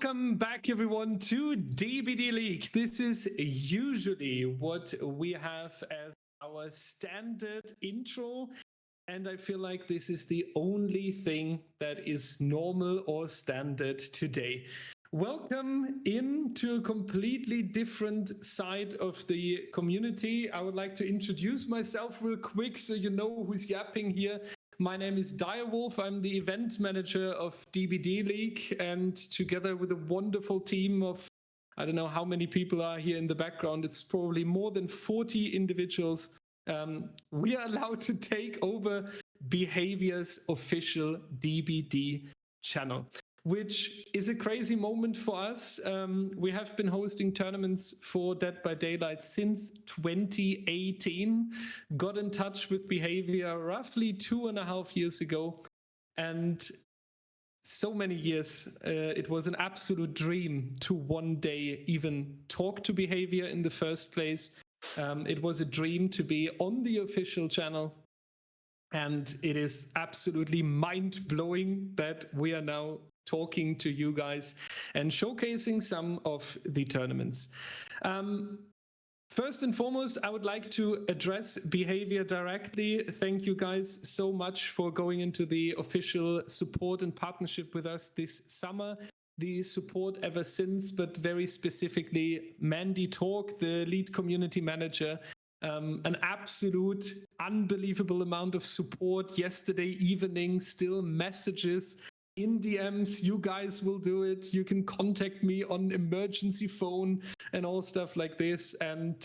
Welcome back, everyone, to DBDLeague. This is usually what we have as our standard intro, and I feel like this is the only thing that is normal or standard today. Welcome into a completely different side of the community. I would like to introduce myself real quick so you know who's yapping here. My name is Direwolf. I'm the event manager of DBDLeague, and together with a wonderful team of, I don't know how many people are here in the background, it's probably more than 40 individuals, we are allowed to take over Behavior's official DBD channel, which is a crazy moment for us. We have been hosting tournaments for Dead by Daylight since 2018, got in touch with Behavior roughly 2.5 years ago, and so many years. It was an absolute dream to one day even talk to Behavior in the first place. It was a dream to be on the official channel, and it is absolutely mind-blowing that we are now talking to you guys and showcasing some of the tournaments. First and foremost, I would like to address Behavior directly. Thank you guys so much for going into the official support and partnership with us this summer. The support ever since, but very specifically Mandy Talk, the lead community manager, an absolute unbelievable amount of support yesterday evening, still messages in DMs. You guys will do it. You can contact me on emergency phone and all stuff like this. And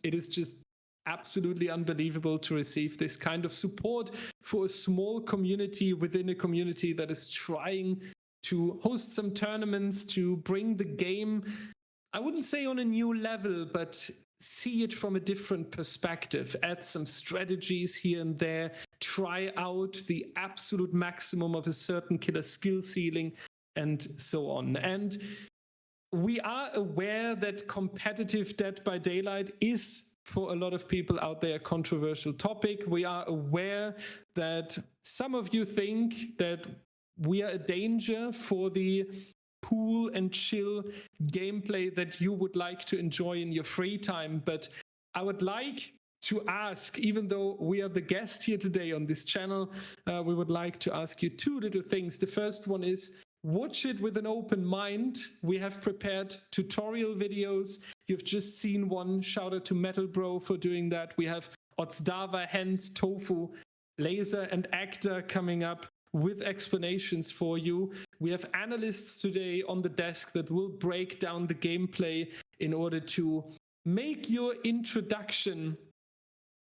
it is just absolutely unbelievable to receive this kind of support for a small community within a community that is trying to host some tournaments, to bring the game, I wouldn't say on a new level, but see it from a different perspective, add some strategies here and there, try out the absolute maximum of a certain killer skill ceiling, and so on. And we are aware that competitive Dead by Daylight is, for a lot of people out there, a controversial topic. We are aware that some of you think that we are a danger for the cool and chill gameplay that you would like to enjoy in your free time. But I would like to ask, even though we are the guest here today on this channel, we would like to ask you two little things. The first one is, watch it with an open mind. We have prepared tutorial videos. You've just seen one. Shout out to Metal Bro for doing that. We have Otzdava, Hens, Tofu, Laser, and Actor coming up with explanations for you. We have analysts today on the desk that will break down the gameplay in order to make your introduction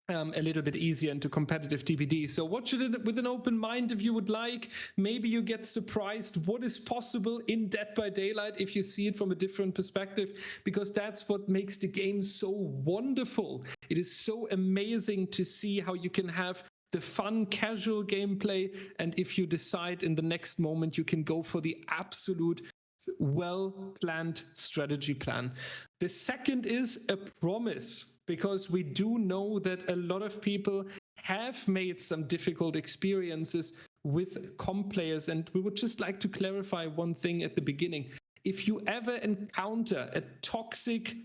a little bit easier into competitive DBD. So watch it with an open mind if you would like. Maybe you get surprised what is possible in Dead by Daylight if you see it from a different perspective, because that's what makes the game so wonderful. It is so amazing to see how you can have the fun, casual gameplay, and if you decide in the next moment, you can go for the absolute well-planned strategy plan. The second is a promise, because we do know that a lot of people have made some difficult experiences with comp players, and we would just like to clarify one thing at the beginning. If you ever encounter a toxic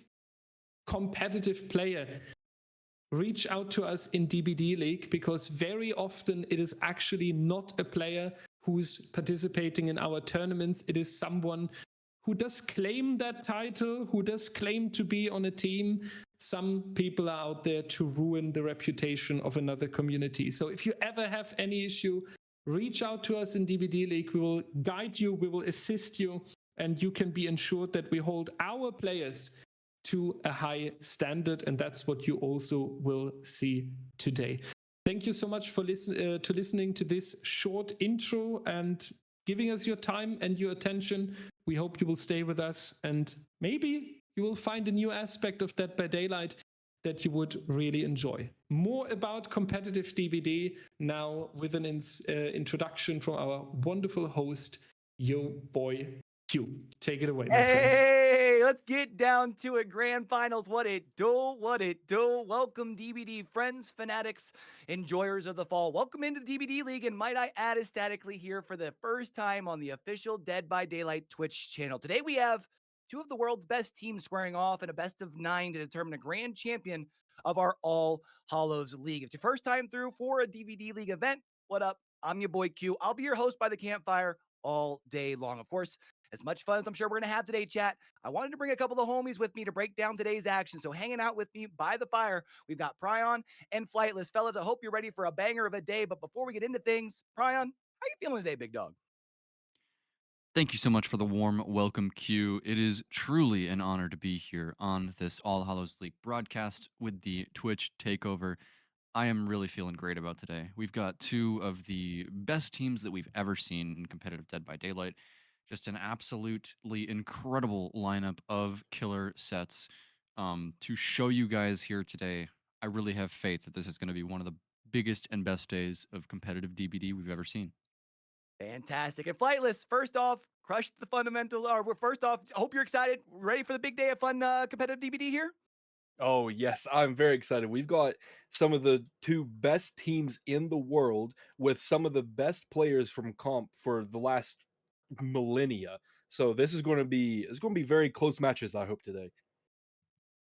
competitive player, reach out to us in DBDLeague, because very often it is actually not a player who's participating in our tournaments. It is someone who does claim that title, who does claim to be on a team. Some people are out there to ruin the reputation of another community. So if you ever have any issue, reach out to us in DBDLeague. We will guide you, we will assist you, and you can be ensured that we hold our players to a high standard, and that's what you also will see today. Thank you so much for listening to this short intro and giving us your time and your attention. We hope you will stay with us, and maybe you will find a new aspect of Dead by Daylight that you would really enjoy. More about competitive DBD now with an introduction from our wonderful host, YoBoyCue. Q, take it away, my friend. Hey, let's get down to it. Grand finals. What it do? What it do? Welcome, DBD friends, fanatics, enjoyers of the fall. Welcome into the DBD League. And might I add, ecstatically here for the first time on the official Dead by Daylight Twitch channel. Today we have two of the world's best teams squaring off in a best of 9 to determine a grand champion of our All Hallows League. If it's your first time through for a DBD League event, what up? I'm your boy Q. I'll be your host by the campfire all day long. Of course, as much fun as I'm sure we're going to have today, chat, I wanted to bring a couple of homies with me to break down today's action. So hanging out with me by the fire, we've got Prion and Flightless. Fellas, I hope you're ready for a banger of a day. But before we get into things, Prion, how you feeling today, big dog? Thank you so much for the warm welcome, Q. It is truly an honor to be here on this All Hallows League broadcast with the Twitch takeover. I am really feeling great about today. We've got two of the best teams that we've ever seen in competitive Dead by Daylight. Just an absolutely incredible lineup of killer sets to show you guys here today. I really have faith that this is going to be one of the biggest and best days of competitive DBD we've ever seen. Fantastic. And Flightless, first off, crushed the fundamentals. Or first off, I hope you're excited. Ready for the big day of fun competitive DBD here? Oh, yes, I'm very excited. We've got some of the two best teams in the world with some of the best players from comp for the last millennia. So this is going to be very close matches, I hope, today.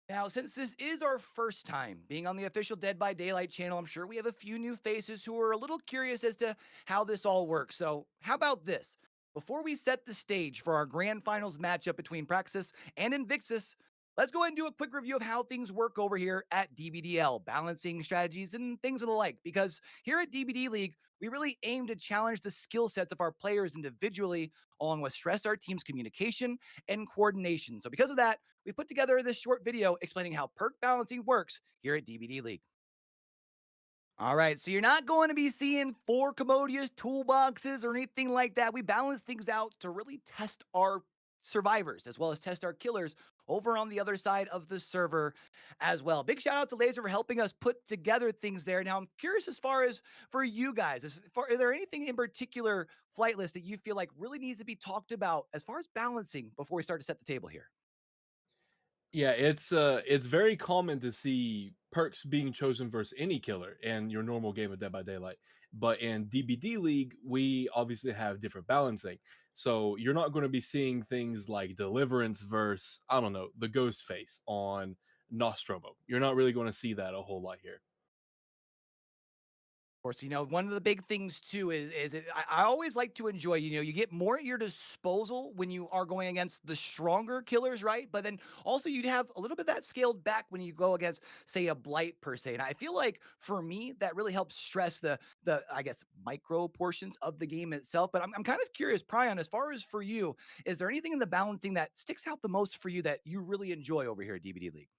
Now, since this is our first time being on the official Dead by Daylight channel, I'm sure we have a few new faces who are a little curious as to how this all works. So, how about this? Before we set the stage for our grand finals matchup between PRAXIS and INVICTUS, let's go ahead and do a quick review of how things work over here at DBDL, balancing strategies and things of the like. Because here at DBD League, we really aim to challenge the skill sets of our players individually, along with stress our team's communication and coordination. So, because of that, we put together this short video explaining how perk balancing works here at DBD League. All right, so you're not going to be seeing four commodious toolboxes or anything like that. We balance things out to really test our survivors as well as test our killers over on the other side of the server as well. Big shout out to Laser for helping us put together things there. Now, I'm curious as far as for you guys, are there anything in particular, Flightless, that you feel like really needs to be talked about as far as balancing before we start to set the table here? Yeah, it's very common to see perks being chosen versus any killer in your normal game of Dead by Daylight. But in DBD League, we obviously have different balancing. So you're not going to be seeing things like Deliverance versus, I don't know, the Ghost Face on Nostromo. You're not really going to see that a whole lot here. Course, one of the big things too I always like to enjoy, you get more at your disposal when you are going against the stronger killers, right? But then also you'd have a little bit of that scaled back when you go against, say, a blight per se. And I feel like for me, that really helps stress the I guess micro portions of the game itself. But I'm kind of curious, Prion, as far as for you, is there anything in the balancing that sticks out the most for you that you really enjoy over here at DBD League?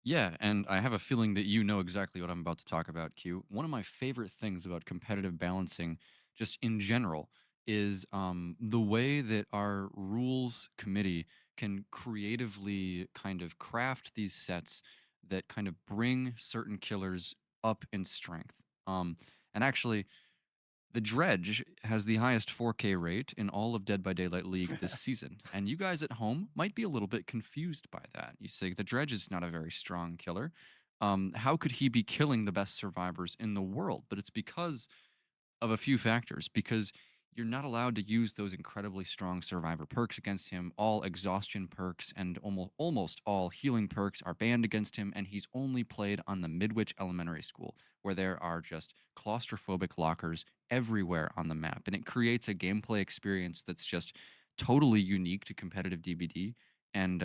Yeah, and I have a feeling that you know exactly what I'm about to talk about, Q. One of my favorite things about competitive balancing, just in general, is the way that our rules committee can creatively kind of craft these sets that kind of bring certain killers up in strength. And actually, the Dredge has the highest 4K rate in all of Dead by Daylight League this season, and you guys at home might be a little bit confused by that. You say the Dredge is not a very strong killer. How could he be killing the best survivors in the world? But it's because of a few factors, because you're not allowed to use those incredibly strong survivor perks against him. All exhaustion perks and almost all healing perks are banned against him, and he's only played on the Midwich Elementary School, where there are just claustrophobic lockers everywhere on the map, and it creates a gameplay experience that's just totally unique to competitive DBD, and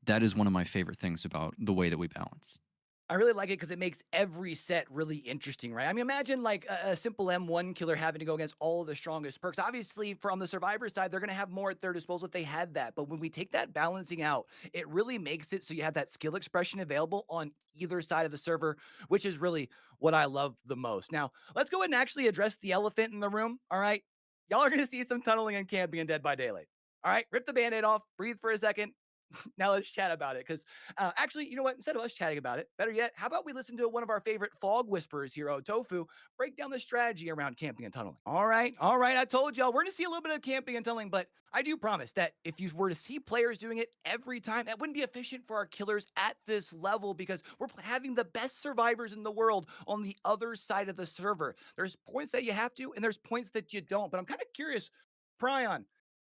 that is one of my favorite things about the way that we balance. I really like it because it makes every set really interesting, right? I mean, imagine like a simple M1 killer having to go against all of the strongest perks. Obviously, from the survivor side, they're going to have more at their disposal if they had that. But when we take that balancing out, it really makes it so you have that skill expression available on either side of the server, which is really what I love the most. Now, let's go ahead and actually address the elephant in the room. All right. Y'all are going to see some tunneling and camping in Dead by Daylight. All right. Rip the band aid off, breathe for a second. Now let's chat about it. Because actually, you know what? Instead of us chatting about it, better yet, how about we listen to one of our favorite fog whisperers here, Tofu, break down the strategy around camping and tunneling. All right. I told y'all we're going to see a little bit of camping and tunneling, but I do promise that if you were to see players doing it every time, that wouldn't be efficient for our killers at this level because we're having the best survivors in the world on the other side of the server. There's points that you have to, and there's points that you don't. But I'm kind of curious, Prion,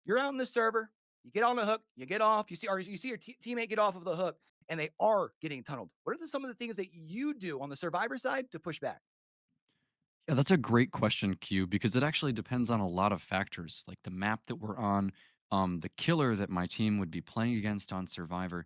you're out in the server. You get on the hook, you get off, you see your teammate get off of the hook, and they are getting tunneled. What are some of the things that you do on the survivor side to push back? Yeah, that's a great question, Q, because it actually depends on a lot of factors, like the map that we're on, the killer that my team would be playing against on Survivor.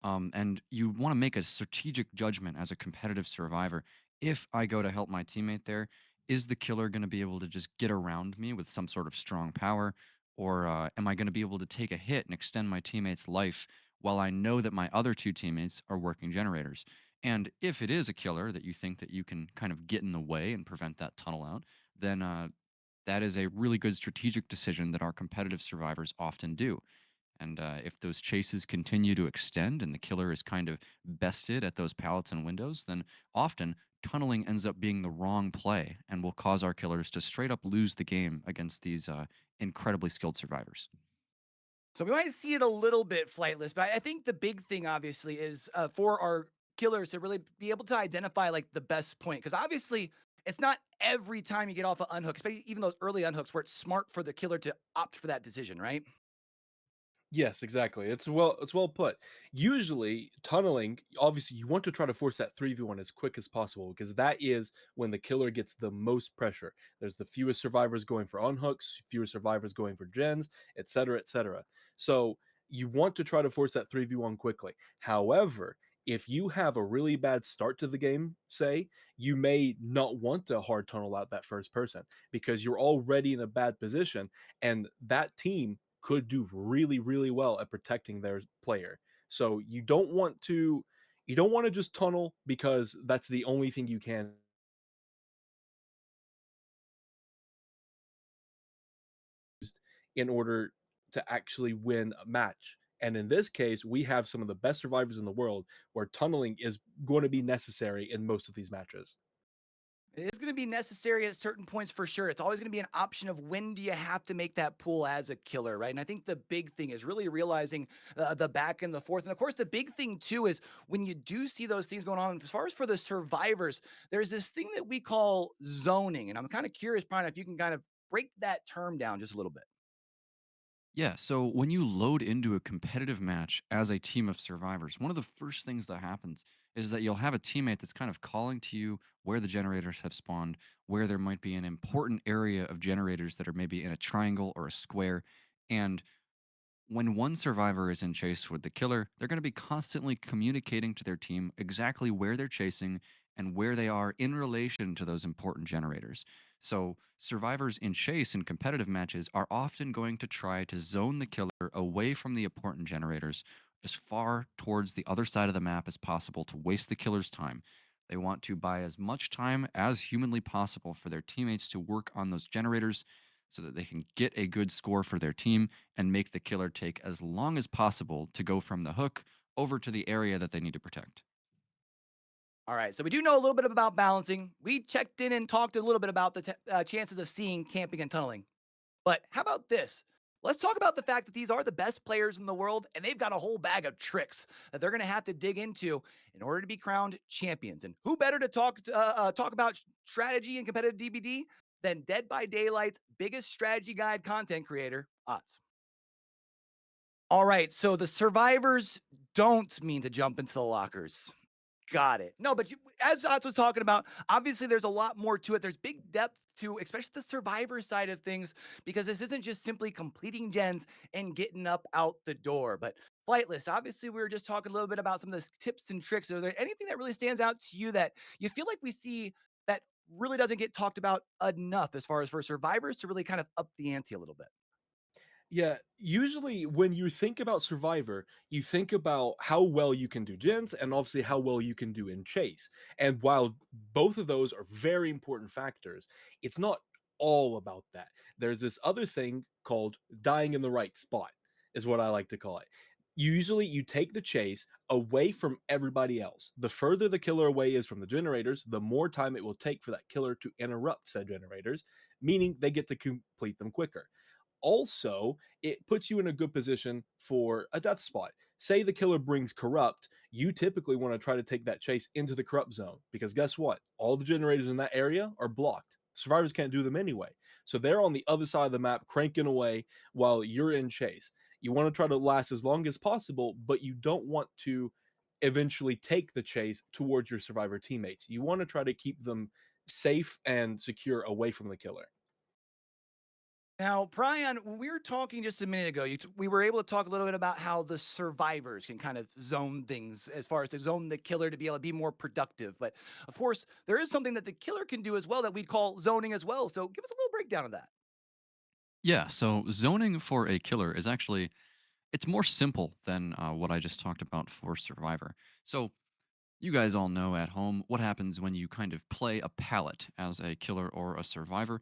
And you want to make a strategic judgment as a competitive survivor. If I go to help my teammate there, is the killer going to be able to just get around me with some sort of strong power? Or am I going to be able to take a hit and extend my teammate's life while I know that my other two teammates are working generators? And if it is a killer that you think that you can kind of get in the way and prevent that tunnel out, then that is a really good strategic decision that our competitive survivors often do. And if those chases continue to extend and the killer is kind of bested at those pallets and windows, then often tunneling ends up being the wrong play and will cause our killers to straight up lose the game against these incredibly skilled survivors. So we might see it a little bit flightless, but I think the big thing obviously is for our killers to really be able to identify like the best point. Because obviously it's not every time you get off an unhook, especially even those early unhooks where it's smart for the killer to opt for that decision, right? Yes, exactly. It's well put. Usually, tunneling, obviously, you want to try to force that 3v1 as quick as possible because that is when the killer gets the most pressure. There's the fewest survivors going for unhooks, fewer survivors going for gens, etc., etc. So, you want to try to force that 3v1 quickly. However, if you have a really bad start to the game, say, you may not want to hard tunnel out that first person because you're already in a bad position and that team could do really really well at protecting their player. So you don't want to just tunnel because that's the only thing you can use in order to actually win a match. And in this case, we have some of the best survivors in the world where tunneling is going to be necessary in most of these matches. It's going to be necessary at certain points for sure. It's always going to be an option of when do you have to make that pull as a killer, right? And I think the big thing is really realizing the back and the forth. And of course, the big thing too is when you do see those things going on, as far as for the survivors, there's this thing that we call zoning. And I'm kind of curious, Brian, if you can kind of break that term down just a little bit. Yeah, so when you load into a competitive match as a team of survivors, one of the first things that happens is that you'll have a teammate that's kind of calling to you where the generators have spawned, where there might be an important area of generators that are maybe in a triangle or a square. And when one survivor is in chase with the killer, they're going to be constantly communicating to their team exactly where they're chasing and where they are in relation to those important generators. So, survivors in chase in competitive matches are often going to try to zone the killer away from the important generators as far towards the other side of the map as possible to waste the killer's time. They want to buy as much time as humanly possible for their teammates to work on those generators so that they can get a good score for their team and make the killer take as long as possible to go from the hook over to the area that they need to protect. All right, so we do know a little bit about balancing. We checked in and talked a little bit about the chances of seeing camping and tunneling. But how about this? Let's talk about the fact that these are the best players in the world, and they've got a whole bag of tricks that they're going to have to dig into in order to be crowned champions. And who better to talk about strategy and competitive DBD than Dead by Daylight's biggest strategy guide content creator, Ots. All right, so the survivors don't mean to jump into the lockers. Got it. No, but as Ots was talking about, obviously there's a lot more to it. There's big depth to, especially the survivor side of things, because this isn't just simply completing gens and getting up out the door. But Flightless, obviously, we were just talking a little bit about some of the tips and tricks. Are there anything that really stands out to you that you feel like we see that really doesn't get talked about enough as far as for survivors to really kind of up the ante a little bit? Yeah, usually when you think about Survivor, you think about how well you can do gens and obviously how well you can do in chase. And while both of those are very important factors, it's not all about that. There's this other thing called dying in the right spot, is what I like to call it. you take the chase away from everybody else. The further the killer away is from the generators, the more time it will take for that killer to interrupt said generators, meaning they get to complete them quicker. Also, it puts you in a good position for a death spot. Say the killer brings corrupt, you typically want to try to take that chase into the corrupt zone, because guess what? All the generators in that area are blocked. Survivors can't do them anyway. So they're on the other side of the map cranking away while you're in chase. You want to try to last as long as possible, but you don't want to eventually take the chase towards your survivor teammates. You want to try to keep them safe and secure away from the killer. Now, Prion, we were talking just a minute ago. We were able to talk a little bit about how the survivors can kind of zone things as far as to zone the killer to be able to be more productive. But of course, there is something that the killer can do as well that we call zoning as well. So give us a little breakdown of that. Yeah, so zoning for a killer is actually it's more simple than what I just talked about for Survivor. So you guys all know at home what happens when you kind of play a pallet as a killer or a survivor.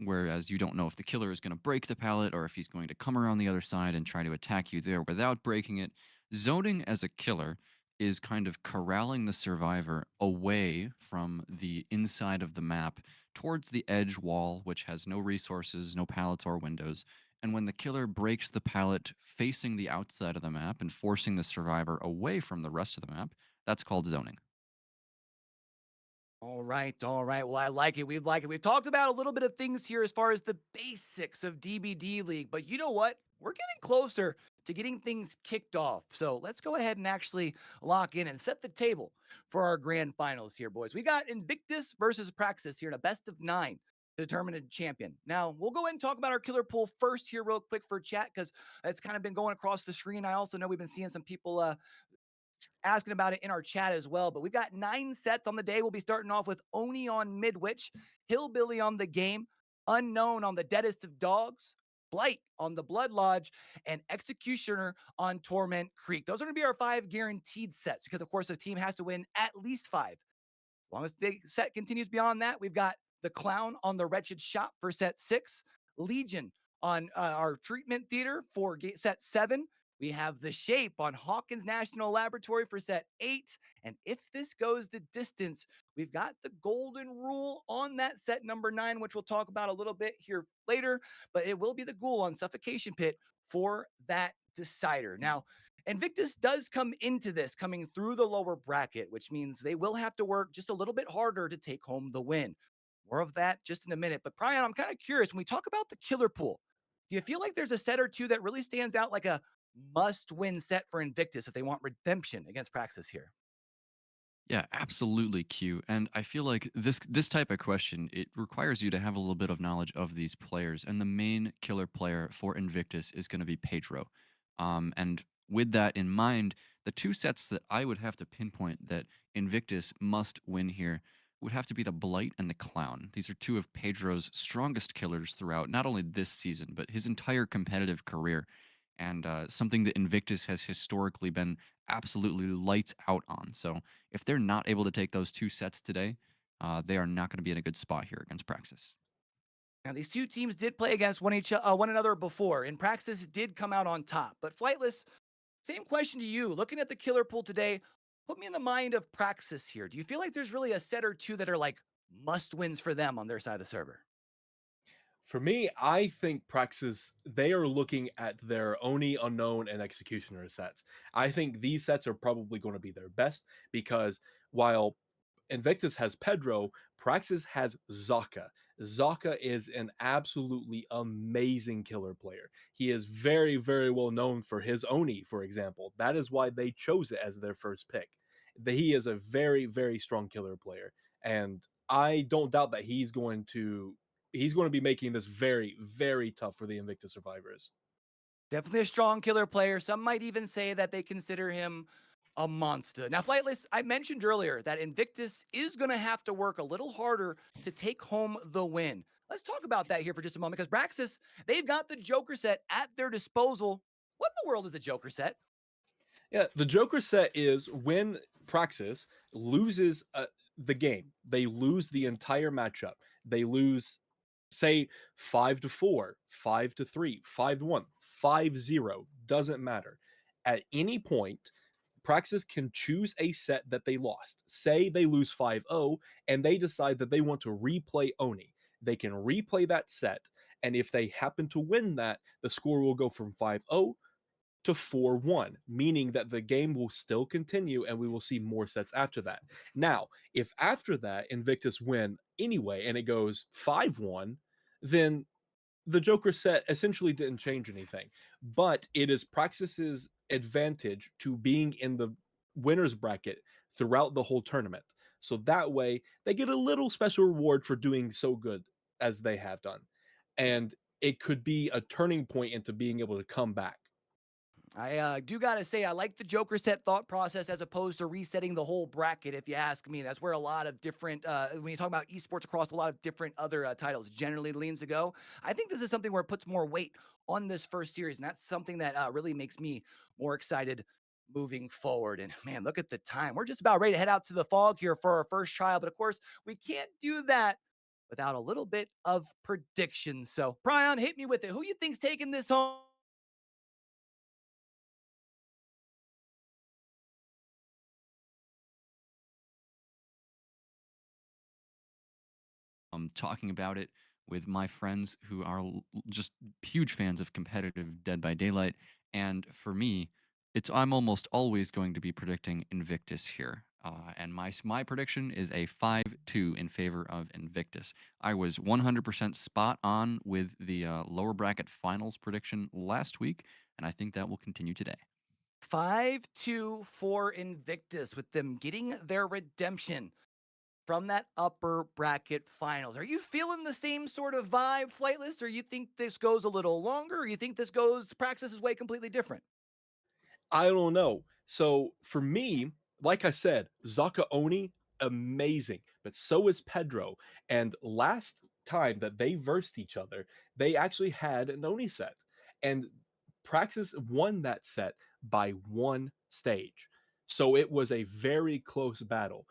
Whereas you don't know if the killer is going to break the pallet or if he's going to come around the other side and try to attack you there without breaking it. Zoning as a killer is kind of corralling the survivor away from the inside of the map towards the edge wall, which has no resources, no pallets or windows. And when the killer breaks the pallet facing the outside of the map and forcing the survivor away from the rest of the map, that's called zoning. All right, all right. Well, I like it. We like it. We've talked about a little bit of things here as far as the basics of DBD League, but you know what? We're getting closer to getting things kicked off. So let's go ahead and actually lock in and set the table for our grand finals here, boys. We got INVICTUS versus PRAXIS here in a best of 9 to determine a champion. Now, we'll go ahead and talk about our killer pool first here, real quick for chat, because it's kind of been going across the screen. I also know we've been seeing some people asking about it in our chat as well. But we've got 9 sets on the day. We'll be starting off with Oni on Midwich, Hillbilly on the game, Unknown on the Deadest of Dogs, Blight on the Blood Lodge, and Executioner on Torment Creek. Those are going to be our 5 guaranteed sets because, of course, the team has to win at least 5. As long as the set continues beyond that, we've got the Clown on the Wretched Shop for set 6, Legion on our Treatment Theater for set 7. We have the Shape on Hawkins National Laboratory for set 8. And if this goes the distance, we've got the Golden Rule on that set number 9, which we'll talk about a little bit here later. But it will be the Ghoul on Suffocation Pit for that decider. Now, Invictus does come into this coming through the lower bracket, which means they will have to work just a little bit harder to take home the win. More of that just in a minute. But Prion, I'm kind of curious when we talk about the killer pool, do you feel like there's a set or two that really stands out like a must win set for Invictus if they want redemption against Praxis here? Yeah, absolutely, Q. And I feel like this type of question, it requires you to have a little bit of knowledge of these players. And the main killer player for Invictus is going to be Pedro. And with that in mind, the 2 sets that I would have to pinpoint that Invictus must win here would have to be the Blight and the Clown. These are 2 of Pedro's strongest killers throughout not only this season, but his entire competitive career. And something that Invictus has historically been absolutely lights out on. So if they're not able to take those 2 sets today, they are not going to be in a good spot here against Praxis. Now, these 2 teams did play against one another before, and Praxis did come out on top. But Flightless, same question to you. Looking at the killer pool today, put me in the mind of Praxis here. Do you feel like there's really a set or two that are like must wins for them on their side of the server? For me, I think Praxis, they are looking at their Oni, Unknown, and Executioner sets. I think these sets are probably going to be their best because while Invictus has Pedro, Praxis has Zaka. Zaka is an absolutely amazing killer player. He is very, very well known for his Oni, for example. That is why they chose it as their first pick. He is a very, very strong killer player. And I don't doubt that he's going to be making this very, very tough for the Invictus survivors. Definitely a strong killer player. Some might even say that they consider him a monster. Now, Flightless, I mentioned earlier that Invictus is going to have to work a little harder to take home the win. Let's talk about that here for just a moment because Praxis, they've got the Joker set at their disposal. What in the world is a Joker set? Yeah, the Joker set is when Praxis loses the game, they lose the entire matchup. They lose, say, 5-4, 5-3, 5-1, 5-0, doesn't matter. at any point, Praxis can choose a set that they lost. Say they lose 5-0 and they decide that they want to replay Oni. They can replay that set, and if they happen to win that, the score will go from 5-0 to 4-1, meaning that the game will still continue and we will see more sets after that. Now, if after that Invictus win anyway and it goes 5-1, then the Joker set essentially didn't change anything. But it is Praxis's advantage to being in the winner's bracket throughout the whole tournament. So that way they get a little special reward for doing so good as they have done. And it could be a turning point into being able to come back. I do gotta say, I like the Joker set thought process as opposed to resetting the whole bracket. If you ask me, that's where a lot of different when you talk about esports across a lot of different other titles generally leans to go. I think this is something where it puts more weight on this first series, and that's something that really makes me more excited moving forward. And man, look at the time. We're just about ready to head out to the fog here for our first trial, but of course, we can't do that without a little bit of prediction. So, Prion, hit me with it. Who you think's taking this home? Talking about it with my friends who are just huge fans of competitive Dead by Daylight, and for me, I'm almost always going to be predicting Invictus here. And my prediction is a 5-2 in favor of Invictus. I was 100% spot on with the lower bracket finals prediction last week, and I think that will continue today. 5-2 for Invictus, with them getting their redemption from that upper bracket finals. Are you feeling the same sort of vibe, Flightless, or you think this goes a little longer, or you think this goes Praxis' way completely different? I don't know. So for me, like I said, Zaka Oni, amazing, but so is Pedro. And last time that they versed each other, they actually had an Oni set. And Praxis won that set by one stage. So it was a very close battle.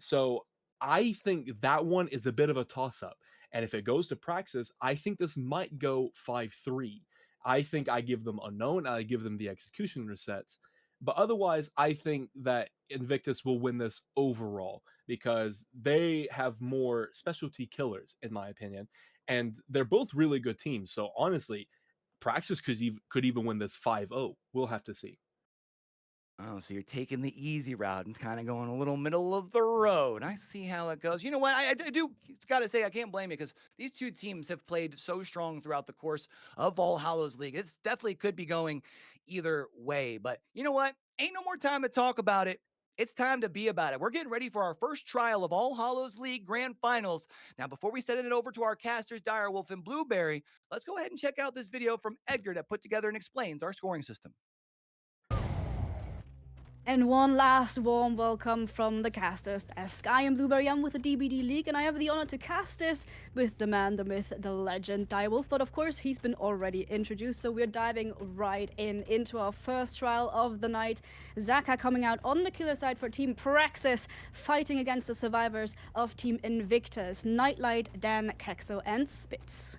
So I think that one is a bit of a toss up. And if it goes to Praxis, I think this might go 5-3. I think I give them Unknown, I give them the Executioner sets. But otherwise, I think that Invictus will win this overall because they have more specialty killers, in my opinion. And they're both really good teams. So honestly, Praxis could even win this 5-0. We'll have to see. Oh, so you're taking the easy route and kind of going a little middle of the road. I see how it goes. You know what? I do got to say, I can't blame you because these two teams have played so strong throughout the course of All Hallows League. It's definitely could be going either way. But you know what? Ain't no more time to talk about it. It's time to be about it. We're getting ready for our first trial of All Hallows League Grand Finals. Now, before we send it over to our casters, Direwolf and Blueberry, let's go ahead and check out this video from Edgar that put together and explains our scoring system. And one last warm welcome from the casters. As I am BlueberryYum with the DBDLeague, and I have the honor to cast this with the man, the myth, the legend, Direwolf. But of course, he's been already introduced, so we're diving right into our first trial of the night. Zaka coming out on the killer side for Team Praxis, fighting against the survivors of Team Invictus, Nightlight, Dan, Kexo, and Spitz.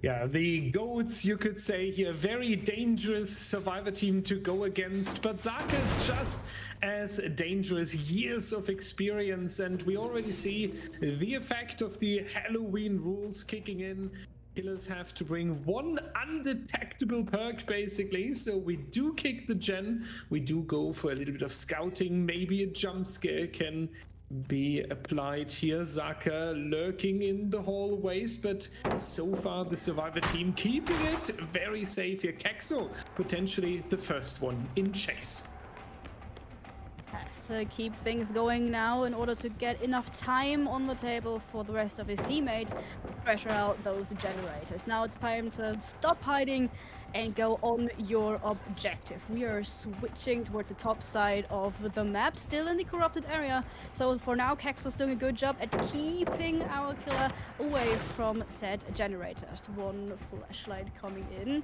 Yeah, the GOATs, you could say here, very dangerous survivor team to go against, but Zaka is just as dangerous, years of experience, and we already see the effect of the Halloween rules kicking in. Killers have to bring one undetectable perk, basically, so we do kick the gen, we do go for a little bit of scouting, maybe a jump scare can be applied here. Zaka lurking in the hallways, but so far the survivor team keeping it very safe here. Kexo potentially the first one in chase. Let's keep things going now in order to get enough time on the table for the rest of his teammates. Pressure out those generators. Now it's time to stop hiding and go on your objective. We are switching towards the top side of the map, still in the corrupted area. So for now, Kexo's doing a good job at keeping our killer away from said generators. One flashlight coming in.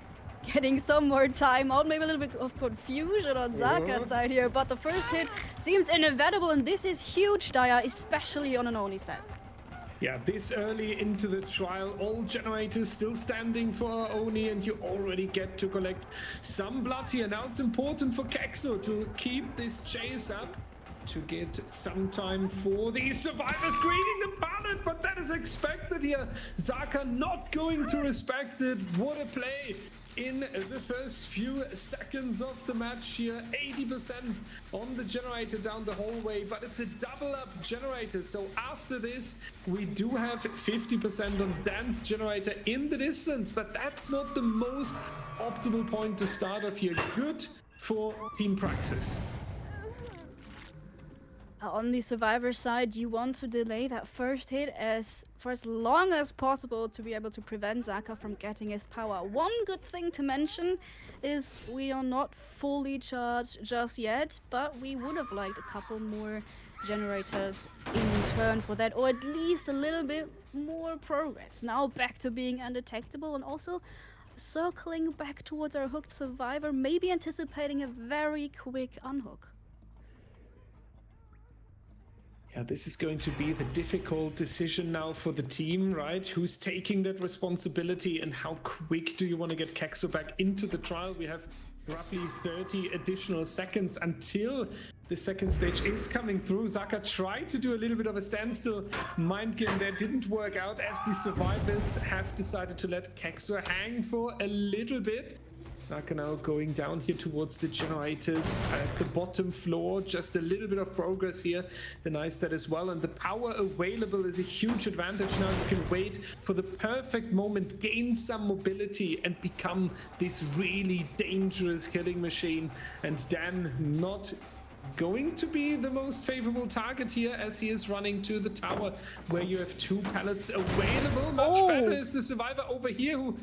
Getting some more time out, maybe a little bit of confusion on Zaka's side here, but the first hit seems inevitable, and this is huge, Daya, especially on an Oni set. Yeah, this early into the trial, all generators still standing for Oni, and you already get to collect some blood here. Now it's important for Kexo to keep this chase up, to get some time for these survivors greeting the pallet, but that is expected here. Zaka not going to respect it. What a play in the first few seconds of the match here. 80% on the generator down the hallway, but it's a double up generator. So after this, we do have 50% on Dan's generator in the distance, but that's not the most optimal point to start off here. Good for Team Praxis. On the survivor side, you want to delay that first hit for as long as possible to be able to prevent Zaka from getting his power. One good thing to mention is we are not fully charged just yet, but we would have liked a couple more generators in return for that, or at least a little bit more progress. Now back to being undetectable and also circling back towards our hooked survivor, maybe anticipating a very quick unhook. Yeah, this is going to be the difficult decision now for the team, right? Who's taking that responsibility and how quick do you want to get Kexo back into the trial? We have roughly 30 additional seconds until the second stage is coming through. Zaka tried to do a little bit of a standstill mind game there, didn't work out as the survivors have decided to let Kexo hang for a little bit. Zaka now going down here towards the generators at the bottom floor. Just a little bit of progress here. The nice that as well. And the power available is a huge advantage now. You can wait for the perfect moment, gain some mobility, and become this really dangerous killing machine. And Dan not going to be the most favorable target here as he is running to the tower where you have 2 pallets available. Much better is the survivor over here who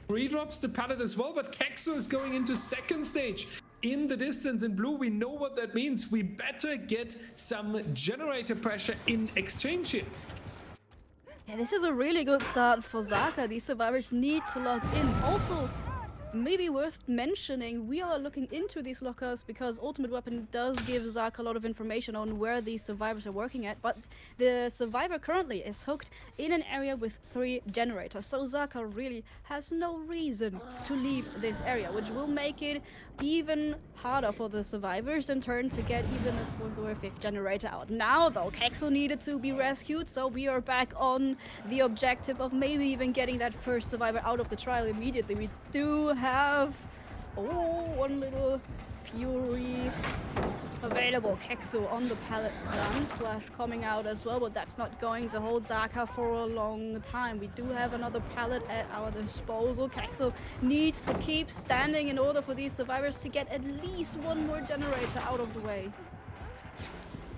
redrops the pallet as well, but Kexo is going into second stage in the distance in blue. We know what that means. We better get some generator pressure in exchange here. Yeah, this is a really good start for Zaka. These survivors need to log in. Also, maybe worth mentioning, we are looking into these lockers because Ultimate Weapon does give Zaka a lot of information on where these survivors are working at, but the survivor currently is hooked in an area with 3 generators, so Zaka really has no reason to leave this area, which will make it even harder for the survivors in turn to get even a 4th or a 5th generator out. Now though, Kexo needed to be rescued, so we are back on the objective of maybe even getting that first survivor out of the trial immediately. We do have one little fury available. Kexo on the pallet stun, flash coming out as well, but that's not going to hold Zaka for a long time. We do have another pallet at our disposal. Kexo needs to keep standing in order for these survivors to get at least 1 more generator out of the way.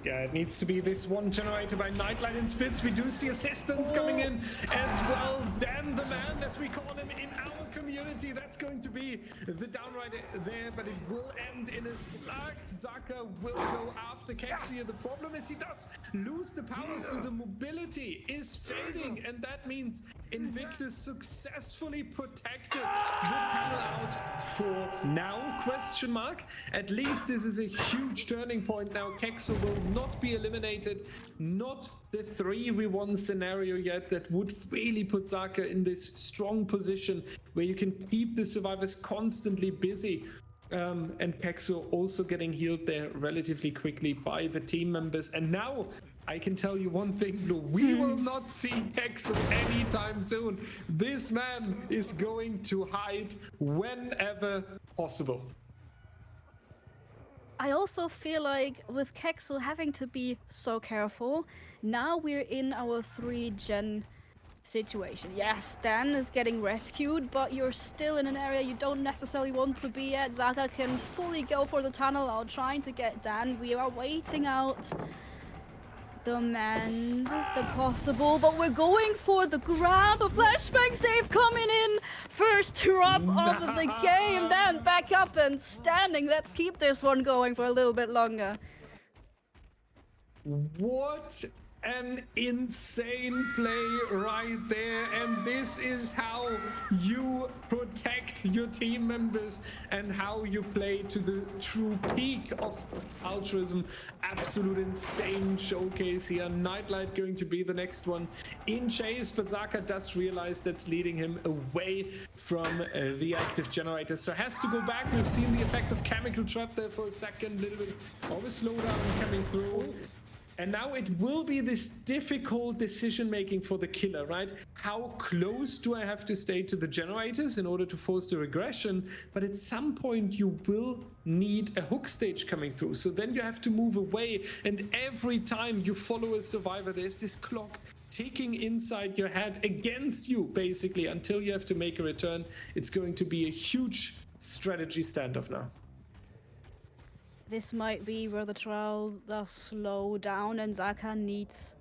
Yeah, it needs to be this 1 generator by Nightlight and Spitz. We do see assistance coming in as well. Dan the man, as we call him in our community. That's going to be the downright there, but it will end in a slug. Zaka will go after Kexo here. The problem is he does lose the power, so the mobility is fading, and that means INVICTUS successfully protected the tunnel out for now, question mark. At least this is a huge turning point now. Kexo will not be eliminated. Not the 3v1 scenario yet. That would really put Zaka in this strong position where you can keep the survivors constantly busy. And Kexo also getting healed there relatively quickly by the team members. And now I can tell you one thing, Blue, we will not see Kexo anytime soon. This man is going to hide whenever possible. I also feel like with Kexo having to be so careful, now we're in our 3-gen situation. Yes, Dan is getting rescued, but you're still in an area you don't necessarily want to be at. Zaka can fully go for the tunnel out, trying to get Dan. We are waiting out the man, the possible, but we're going for the grab. A flashbang save coming in. First drop of the game, then back up and standing. Let's keep this one going for a little bit longer. What An insane play right there, and this is how you protect your team members and how you play to the true peak of altruism. Absolute insane showcase here. Nightlight going to be the next one in chase, but Zaka does realize that's leading him away from the active generator, so has to go back. We've seen the effect of chemical trap there for a second, little bit of a slowdown coming through. And now it will be this difficult decision making for the killer, right? How close do I have to stay to the generators in order to force the regression? But at some point you will need a hook stage coming through. So then you have to move away. And every time you follow a survivor, there's this clock ticking inside your head against you, basically, until you have to make a return. It's going to be a huge strategy standoff now. This might be where the trial does slow down and Zaka needs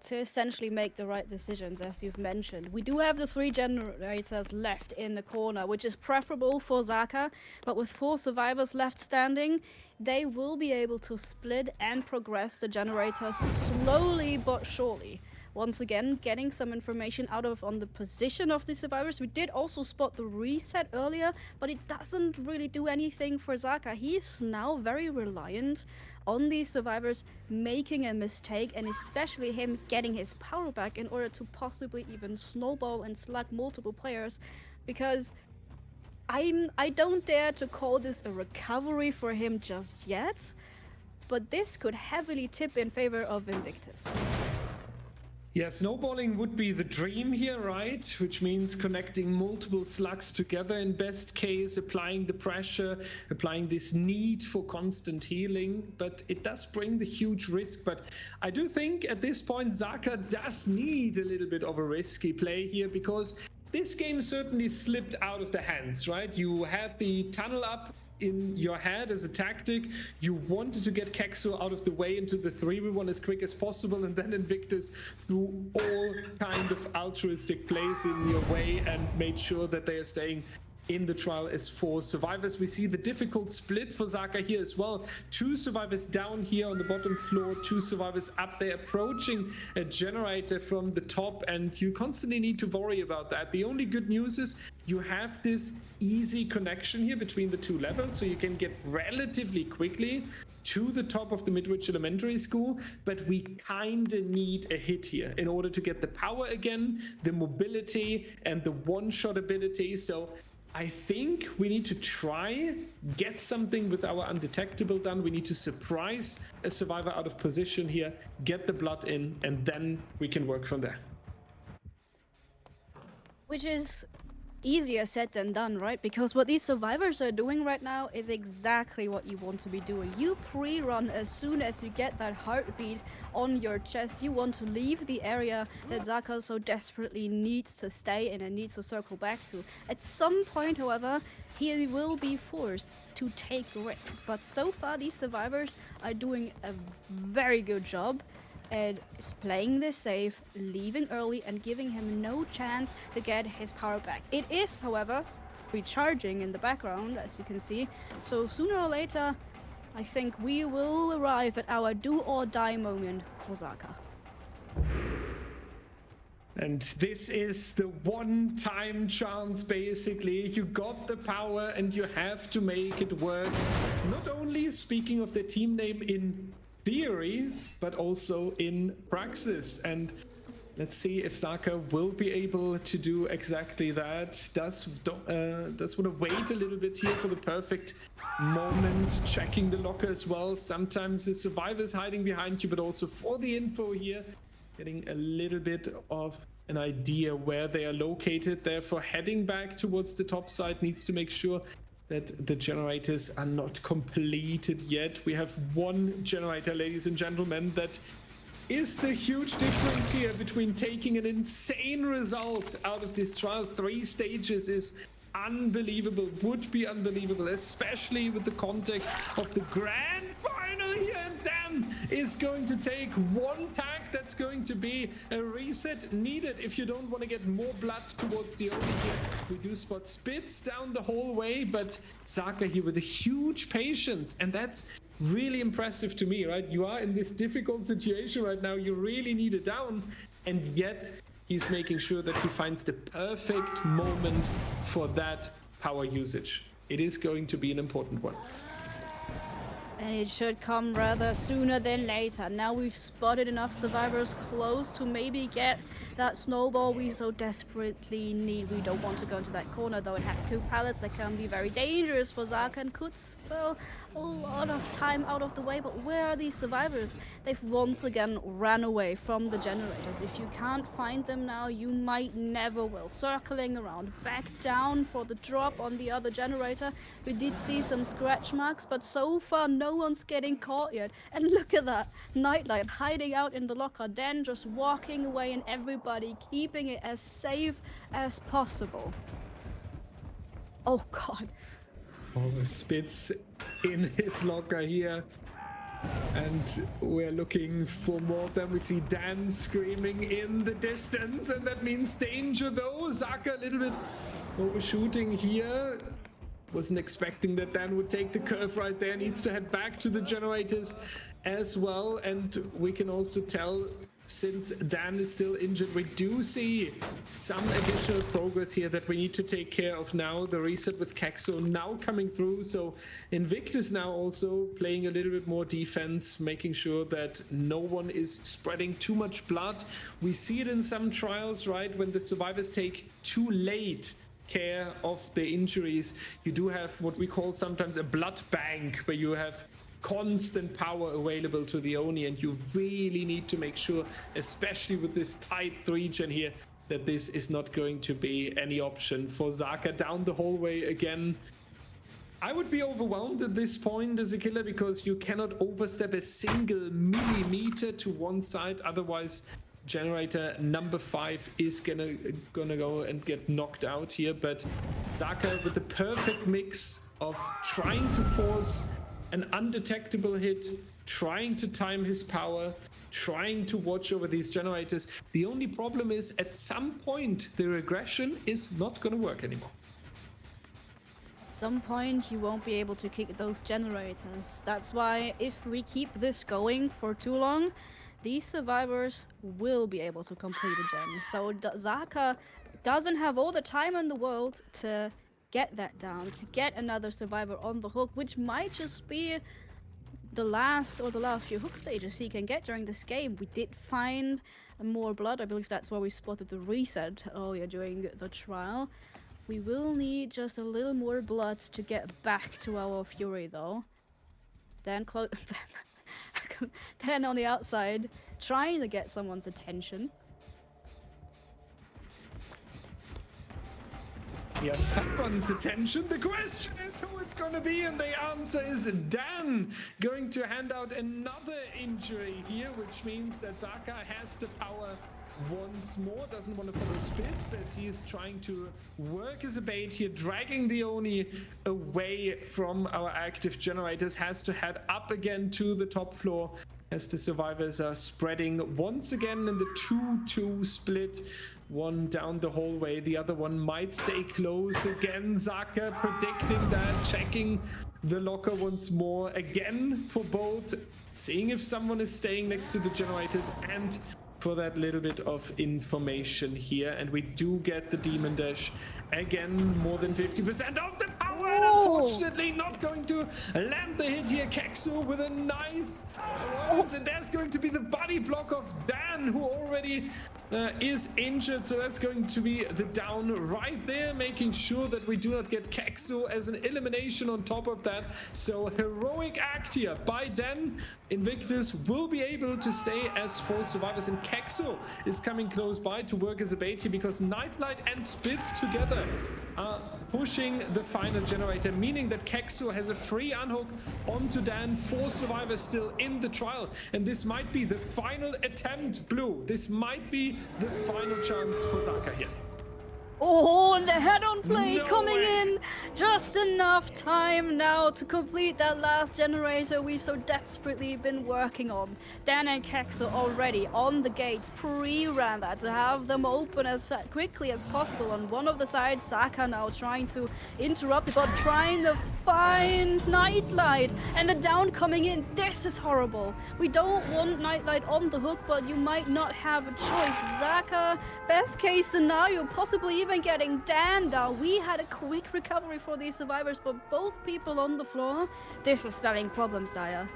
to essentially make the right decisions, as you've mentioned. We do have the 3 generators left in the corner, which is preferable for Zaka, but with 4 survivors left standing, they will be able to split and progress the generators slowly but surely. Once again, getting some information out of on the position of the survivors. We did also spot the reset earlier, but it doesn't really do anything for Zaka. He's now very reliant on these survivors making a mistake, and especially him getting his power back in order to possibly even snowball and slug multiple players, because I don't dare to call this a recovery for him just yet, but this could heavily tip in favor of INVICTUS. Yeah, snowballing would be the dream here, right? Which means connecting multiple slugs together in best case, applying the pressure, applying this need for constant healing. But it does bring the huge risk. But I do think at this point, Zaka does need a little bit of a risky play here, because this game certainly slipped out of the hands, right? You had the tunnel up in your head as a tactic. You wanted to get Kexo out of the way into the 3v1 as quick as possible, and then INVICTUS threw all kind of altruistic plays in your way and made sure that they are staying in the trial as 4 survivors. We see the difficult split for Zaka here as well. 2 survivors down here on the bottom floor, 2 survivors up there approaching a generator from the top, and you constantly need to worry about that. The only good news is you have this easy connection here between the 2 levels, so you can get relatively quickly to the top of the Midwich Elementary School, but we kinda need a hit here in order to get the power again, the mobility, and the one-shot ability. So I think we need to try get something with our undetectable done. We need to surprise a survivor out of position here, get the blood in, and then we can work from there. Which is easier said than done, right? Because what these survivors are doing right now is exactly what you want to be doing. You pre-run as soon as you get that heartbeat on your chest. You want to leave the area that Zaka so desperately needs to stay in and needs to circle back to. At some point, however, he will be forced to take risk. But so far, these survivors are doing a very good job and is playing this safe, leaving early and giving him no chance to get his power back. It is, however, recharging in the background, as you can see. So sooner or later, I think we will arrive at our do or die moment for Zaka. And this is the one-time chance, basically. You got the power and you have to make it work. Not only speaking of the team name in theory, but also in praxis. And let's see if Zaka will be able to do exactly that. Does want to wait a little bit here for the perfect moment, checking the locker as well. Sometimes the survivor's hiding behind you, but also for the info here, getting a little bit of an idea where they are located. Therefore, heading back towards the top side, needs to make sure that the generators are not completed yet. We have 1 generator, ladies and gentlemen. That is the huge difference here between taking an insane result out of this trial. 3 stages is unbelievable, would be unbelievable, especially with the context of the grand final here, and then is going to take 1 tag. That's going to be a reset needed if you don't want to get more blood towards the Oni here. We do spot spits down the whole way, but Zaka here with a huge patience, and that's really impressive to me, right? You are in this difficult situation right now. You really need it down, and yet he's making sure that he finds the perfect moment for that power usage. It is going to be an important one. And it should come rather sooner than later. Now we've spotted enough survivors close to maybe get that snowball we so desperately need. We don't want to go into that corner, though it has 2 pallets that can be very dangerous for Zaka and could spell a lot of time out of the way. But where are these survivors? They've once again ran away from the generators. If you can't find them now, you might never will. Circling around, back down for the drop on the other generator. We did see some scratch marks, but so far no one's getting caught yet. And look at that, Nightlight hiding out in the locker, then just walking away, and everybody keeping it as safe as possible. Oh god. Oh, Spitz in his locker here. And we're looking for more of them. We see Dan screaming in the distance, and that means danger though. Zaka a little bit overshooting here. Wasn't expecting that Dan would take the curve right there. Needs to head back to the generators as well. And we can also tell, since Dan is still injured, we do see some additional progress here that we need to take care of now. The reset with Kexo now coming through. So INVICTUS now also playing a little bit more defense, making sure that no one is spreading too much blood. We see it in some trials, right? When the survivors take too late care of the injuries, you do have what we call sometimes a blood bank, where you have constant power available to the Oni, and you really need to make sure, especially with this tight 3-gen here, that this is not going to be any option for Zaka down the hallway again. I would be overwhelmed at this point as a killer, because you cannot overstep a single millimeter to one side, otherwise generator number 5 is gonna go and get knocked out here. But Zaka with the perfect mix of trying to force an undetectable hit, trying to time his power, trying to watch over these generators. The only problem is, at some point the regression is not gonna work anymore. At some point you won't be able to kick those generators. That's why if we keep this going for too long, these survivors will be able to complete a gen. So Zaka doesn't have all the time in the world to get that down, to get another survivor on the hook, which might just be the last few hook stages he can get during this game. We did find more blood. I believe that's where we spotted the reset earlier during the trial. We will need just a little more blood to get back to our Fury though. Then then on the outside, trying to get someone's attention. Yeah, someone's attention. The question is who it's gonna be, and the answer is Dan. Going to hand out another injury here, which means that Zaka has the power once more. Doesn't want to follow Spitz, as he's trying to work as a bait here, dragging the Oni away from our active generators. Has to head up again to the top floor, as the survivors are spreading once again in the 2-2 split. One down the hallway, the other one might stay close again. Zaka predicting that, checking the locker once more again for both, seeing if someone is staying next to the generators, and for that little bit of information here. And we do get the Demon Dash again, more than 50% of the power, and unfortunately not going to land the hit here. Kexu with a nice avoidance, and there's going to be the body block of Dan, who already is injured, so that's going to be the down right there, making sure that we do not get Kexu as an elimination on top of that. So heroic act here by Dan. INVICTUS will be able to stay as 4 survivors, and Kexu is coming close by to work as a bait here, because Nightlight and Spitz together are pushing the final generator, meaning that Kexu has a free unhook onto Dan. 4 survivors still in the trial, and this might be the final attempt, Blue. This might be the final chance for Zaka here. Oh, and the head-on play No coming way. in. Just enough time now to complete that last generator we so desperately been working on. Dan and Kexo already on the gates, pre-ran that to have them open as quickly as possible on one of the sides. Saka now trying to interrupt, but trying to find Nightlight, and the down coming in. This is horrible. We don't want Nightlight on the hook, but you might not have a choice. Zaka, best case scenario, possibly even getting Dan down. We had a quick recovery for these survivors, but both people on the floor. This is spelling problems, Dyer.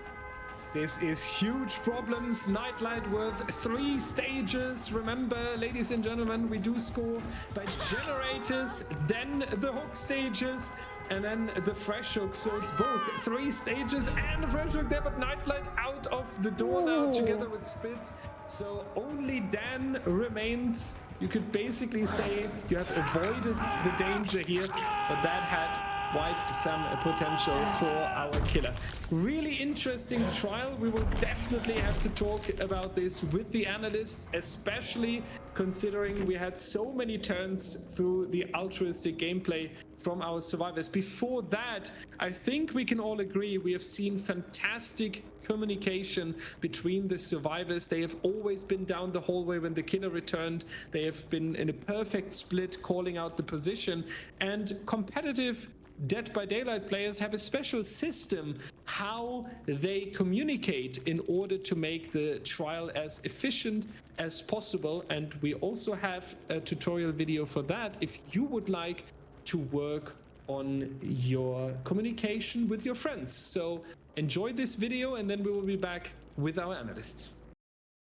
This is huge problems. Nightlight worth 3 stages. Remember, ladies and gentlemen, we do score by generators, then the hook stages, and then the fresh hook. So it's both 3 stages and a fresh hook there, but Nightlight out of the door now together with Spitz. So only Dan remains. You could basically say you have avoided the danger here, but that had quite some potential for our killer. Really interesting trial. We will definitely have to talk about this with the analysts, especially considering we had so many turns through the altruistic gameplay from our survivors. Before that, I think we can all agree we have seen fantastic communication between the survivors. They have always been down the hallway when the killer returned. They have been in a perfect split, calling out the position, and competitive Dead by Daylight players have a special system how they communicate in order to make the trial as efficient as possible. And we also have a tutorial video for that if you would like to work on your communication with your friends. So enjoy this video, and then we will be back with our analysts.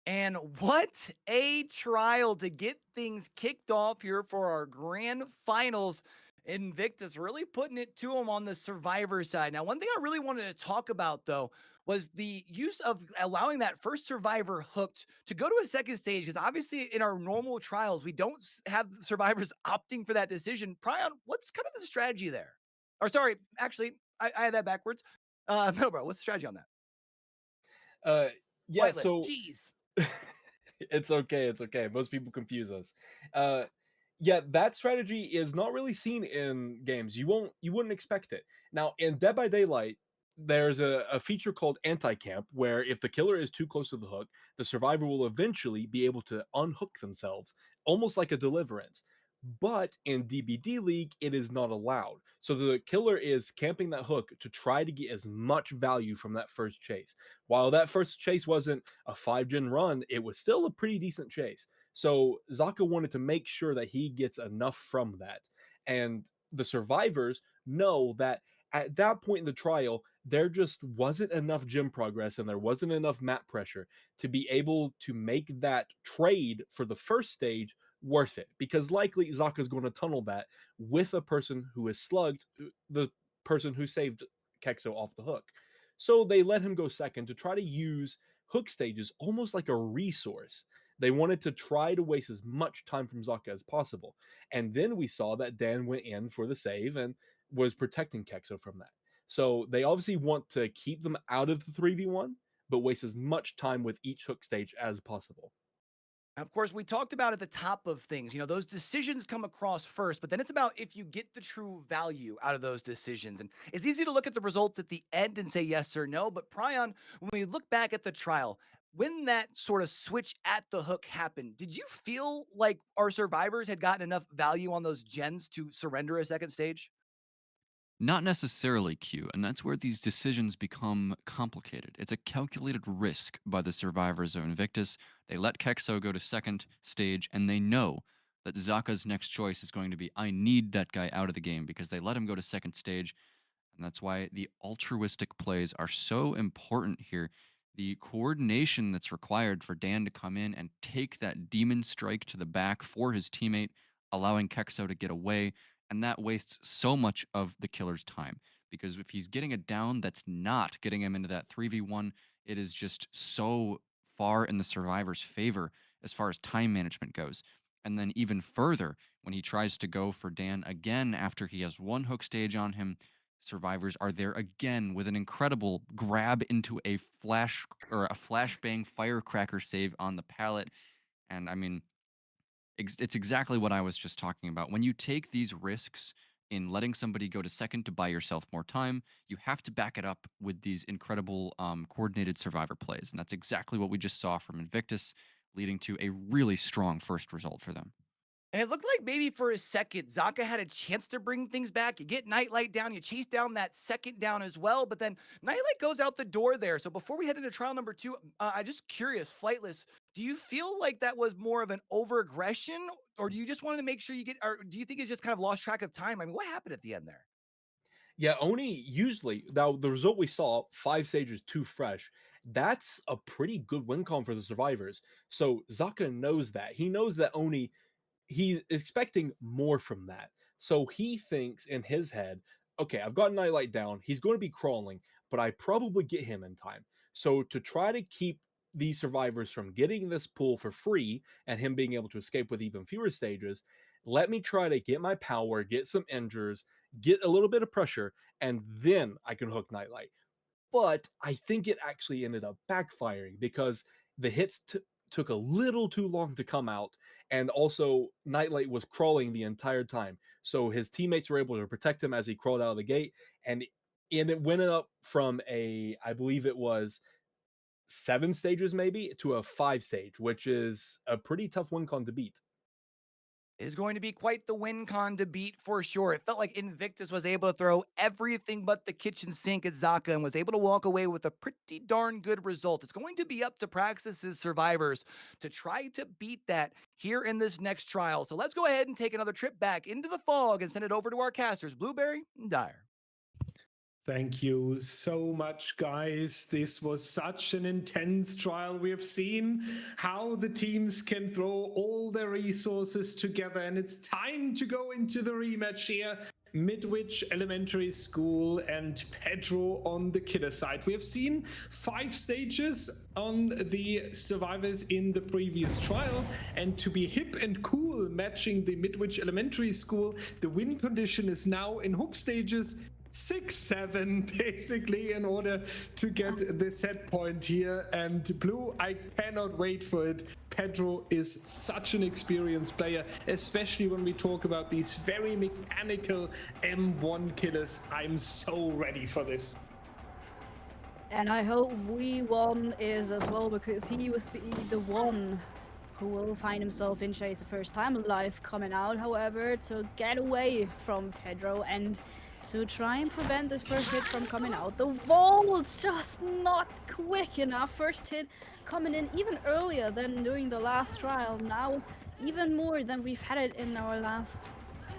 And what a trial to get things kicked off here for our grand finals. INVICTUS really putting it to him on the survivor side. Now, one thing I really wanted to talk about, though, was the use of allowing that first survivor hooked to go to a second stage, because obviously in our normal trials, we don't have survivors opting for that decision. Prion, what's kind of the strategy there? Or sorry, actually, I had that backwards. No, bro, what's the strategy on that? Yeah, Flightless, so jeez. it's okay, it's okay. Most people confuse us. Yeah, that strategy is not really seen in games. You wouldn't expect it. Now, in Dead by Daylight, there's a feature called anti-camp, where if the killer is too close to the hook, the survivor will eventually be able to unhook themselves, almost like a deliverance. But in DBDLeague, it is not allowed. So the killer is camping that hook to try to get as much value from that first chase. While that first chase wasn't a 5-gen run, it was still a pretty decent chase. So Zaka wanted to make sure that he gets enough from that. And the survivors know that at that point in the trial, there just wasn't enough gym progress and there wasn't enough map pressure to be able to make that trade for the first stage worth it, because likely Zaka's going to tunnel that with a person who is slugged, the person who saved Kexo off the hook. So they let him go second to try to use hook stages almost like a resource. They wanted to try to waste as much time from Zaka as possible. And then we saw that Dan went in for the save and was protecting Kexo from that. So they obviously want to keep them out of the 3v1, but waste as much time with each hook stage as possible. Of course, we talked about at the top of things, those decisions come across first, but then it's about if you get the true value out of those decisions. And it's easy to look at the results at the end and say yes or no. But Prion, when we look back at the trial, when that sort of switch at the hook happened, did you feel like our survivors had gotten enough value on those gens to surrender a second stage? Not necessarily Q, and that's where these decisions become complicated. It's a calculated risk by the survivors of Invictus. They let Kexo go to second stage, and they know that Zaka's next choice is going to be, I need that guy out of the game, because they let him go to second stage. And that's why the altruistic plays are so important here. The coordination that's required for Dan to come in and take that demon strike to the back for his teammate, allowing Kexo to get away. And that wastes so much of the killer's time. Because if he's getting it down, that's not getting him into that 3v1. It is just so far in the survivor's favor as far as time management goes. And then even further, when he tries to go for Dan again after he has one hook stage on him, survivors are there again with an incredible grab into a flash or a flashbang firecracker save on the pallet. And I mean, it's exactly what I was just talking about. When you take these risks in letting somebody go to second to buy yourself more time, you have to back it up with these incredible coordinated survivor plays. And that's exactly what we just saw from Invictus, leading to a really strong first result for them. And it looked like maybe for a second, Zaka had a chance to bring things back. You get Nightlight down, you chase down that second down as well, but then Nightlight goes out the door there. So before we head into trial number 2, I'm just curious, Flightless, do you feel like that was more of an over-aggression, or do you just want to make sure you get, or do you think it's just kind of lost track of time? I mean, what happened at the end there? Yeah, Oni usually now the result we saw, 5 stages, 2 fresh. That's a pretty good win con for the survivors. So Zaka knows that. He knows that Oni he's expecting more from that. So he thinks in his head, okay, I've got Nightlight down. He's going to be crawling, but I probably get him in time. So to try to keep these survivors from getting this pool for free and him being able to escape with even fewer stages, let me try to get my power, get some injures, get a little bit of pressure, and then I can hook Nightlight. But I think it actually ended up backfiring because the hits took a little too long to come out, and also Nightlight was crawling the entire time. So his teammates were able to protect him as he crawled out of the gate, and it went up from I believe it was 7 stages maybe to a 5 stage, which is a pretty tough win con to beat. Is going to be quite the win con to beat for sure. It felt like Invictus was able to throw everything but the kitchen sink at Zaka and was able to walk away with a pretty darn good result. It's going to be up to Praxis's survivors to try to beat that here in this next trial. So let's go ahead and take another trip back into the fog and send it over to our casters, Blueberry and Dyer. Thank you so much, guys. This was such an intense trial. We have seen how the teams can throw all their resources together, and it's time to go into the rematch here. Midwich Elementary School and Pedro on the killer side. We have seen 5 stages on the survivors in the previous trial, and to be hip and cool matching the Midwich Elementary School, the win condition is now in hook stages 6-7 basically in order to get the set point here. And Blue, I cannot wait for it. Pedro is such an experienced player, especially when we talk about these very mechanical M1 killers. I'm so ready for this. And I hope We1 is as well, because he was the one who will find himself in chase the first time alive coming out, however, to get away from Pedro and to try and prevent the first hit from coming out. The wall's just not quick enough. First hit coming in even earlier than during the last trial. Now, even more than we've had it in our last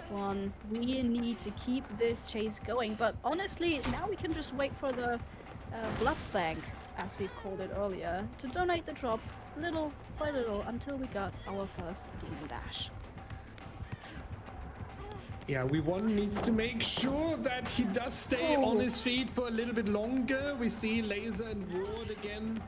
one. We need to keep this chase going. But honestly, now we can just wait for the blood bank, as we've called it earlier, to donate the drop little by little until we got our first demon dash. Yeah, We1 needs to make sure that he does stay on his feet for a little bit longer. We see Laser and Ward again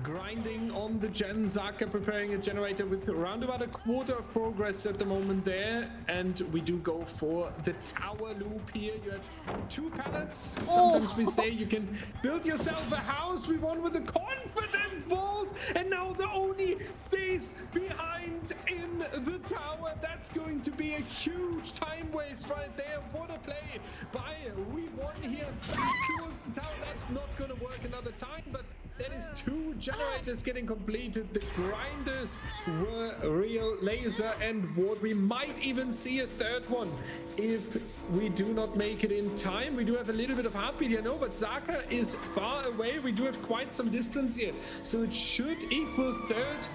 grinding on the gen. Zaka preparing a generator with around about a quarter of progress at the moment there. And we do go for the tower loop here. You have 2 pallets. Sometimes we say you can build yourself a house. We1 with a confident vault. And now the Oni stays behind in the tower. That's going to be a huge time waste right there. What a play by We1 here. Secures the tower. That's not going to work another time, but that is 2 generators getting completed. The grinders were real. Laser and Ward. We might even see a 3rd one if we do not make it in time. We do have a little bit of heartbeat here, no, but Zaka is far away. We do have quite some distance here, so it should equal 3rd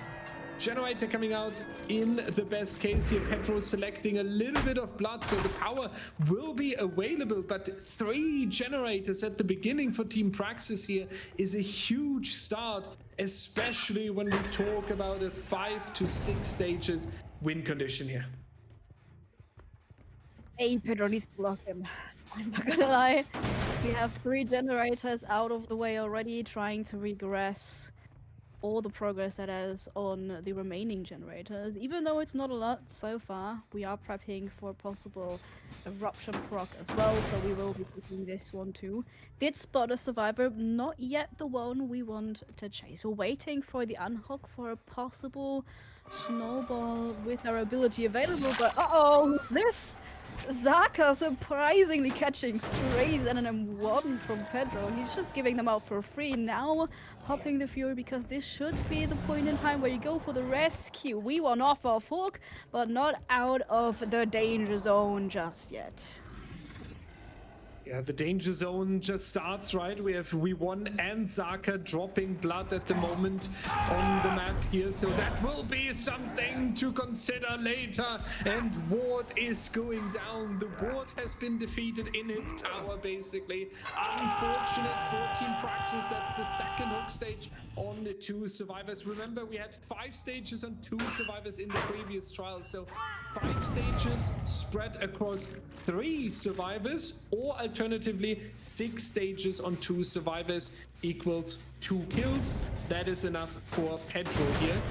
generator coming out in the best case here. Pedro selecting a little bit of blood, so the power will be available, but 3 generators at the beginning for Team Praxis here is a huge start, especially when we talk about a 5 to 6 stages win condition here. Hey, Pedro needs to block him. I'm not gonna lie. We have 3 generators out of the way already, trying to regress all the progress that is on the remaining generators. Even though it's not a lot so far, we are prepping for possible eruption proc as well, so we will be taking this one too. Did spot a survivor, not yet the one we want to chase. We're waiting for the unhook for a possible Snowball with our ability available, but uh-oh, who's this? Zaka surprisingly catching strays and an M1 from Pedro. He's just giving them out for free. Now popping the Fury because this should be the point in time where you go for the rescue. We won off our fork, but not out of the danger zone just yet. Yeah, the danger zone just starts, right? We have We1 and Zaka dropping blood at the moment on the map here, so that will be something to consider later. And Ward is going down. The Ward has been defeated in his tower, basically. Unfortunate for Team Praxis. That's the second hook stage on 2 survivors. Remember, we had 5 stages on 2 survivors in the previous trial, so 5 stages spread across 3 survivors, or alternatively 6 stages on 2 survivors equals 2 kills. That is enough for Pedro here.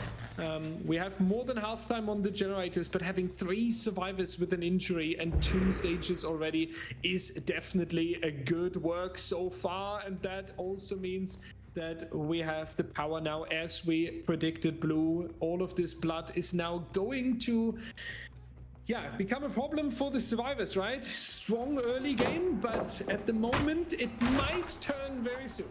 We have more than halftime on the generators, but having 3 survivors with an injury and 2 stages already is definitely a good work so far, and that also means that we have the power now, as we predicted, Blue. All of this blood is now going to become a problem for the survivors, right? Strong early game, but at the moment it might turn very soon.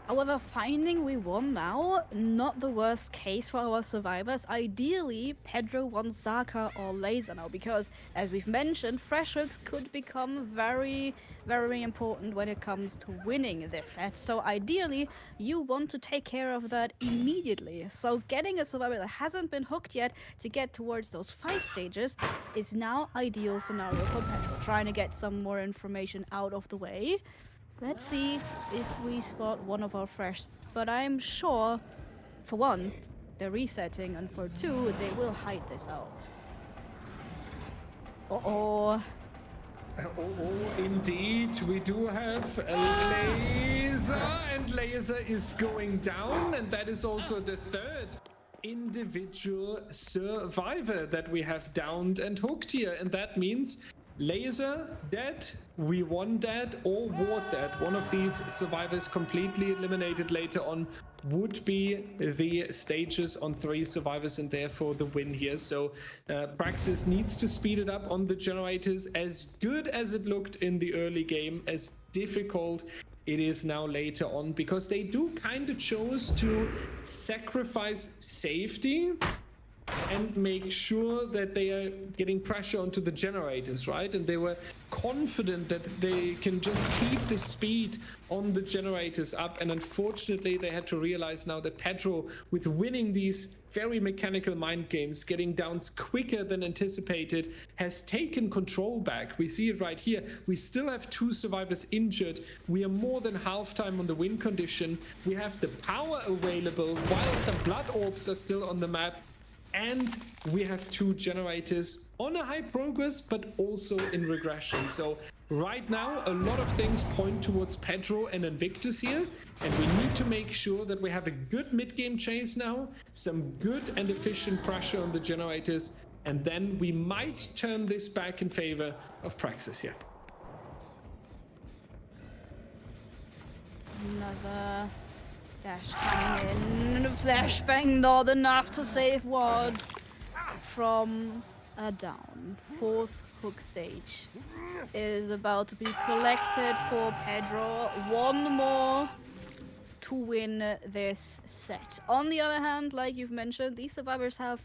However, finding we won now, not the worst case for our survivors. Ideally, Pedro wants Zaka or Laser now, because, as we've mentioned, fresh hooks could become very, very important when it comes to winning this set. So ideally, you want to take care of that immediately. So getting a survivor that hasn't been hooked yet to get towards those 5 stages is now ideal scenario for Pedro. Trying to get some more information out of the way. Let's see if we spot one of our fresh, but I'm sure, for 1, they're resetting, and for 2, they will hide this out. Oh, indeed, we do have a Laser, and Laser is going down, and that is also the 3rd individual survivor that we have downed and hooked here, and that means Laser dead, We1 dead, or Ward dead. One of these survivors completely eliminated later on would be the stages on 3 survivors, and therefore the win here. So Praxis needs to speed it up on the generators. As good as it looked in the early game, as difficult it is now later on, because they do kind of chose to sacrifice safety and make sure that they are getting pressure onto the generators, right? And they were confident that they can just keep the speed on the generators up. And unfortunately, they had to realize now that Pedro, with winning these very mechanical mind games, getting downs quicker than anticipated, has taken control back. We see it right here. We still have 2 survivors injured. We are more than halftime on the win condition. We have the power available while some blood orbs are still on the map. And we have 2 generators on a high progress, but also in regression. So right now, a lot of things point towards Pedro and INVICTUS here. And we need to make sure that we have a good mid-game chase now, some good and efficient pressure on the generators, and then we might turn this back in favor of Praxis here. Another dash coming in. Flashbang not enough to save Ward from a down. 4th hook stage is about to be collected for Pedro. 1 more to win this set. On the other hand, like you've mentioned, these survivors have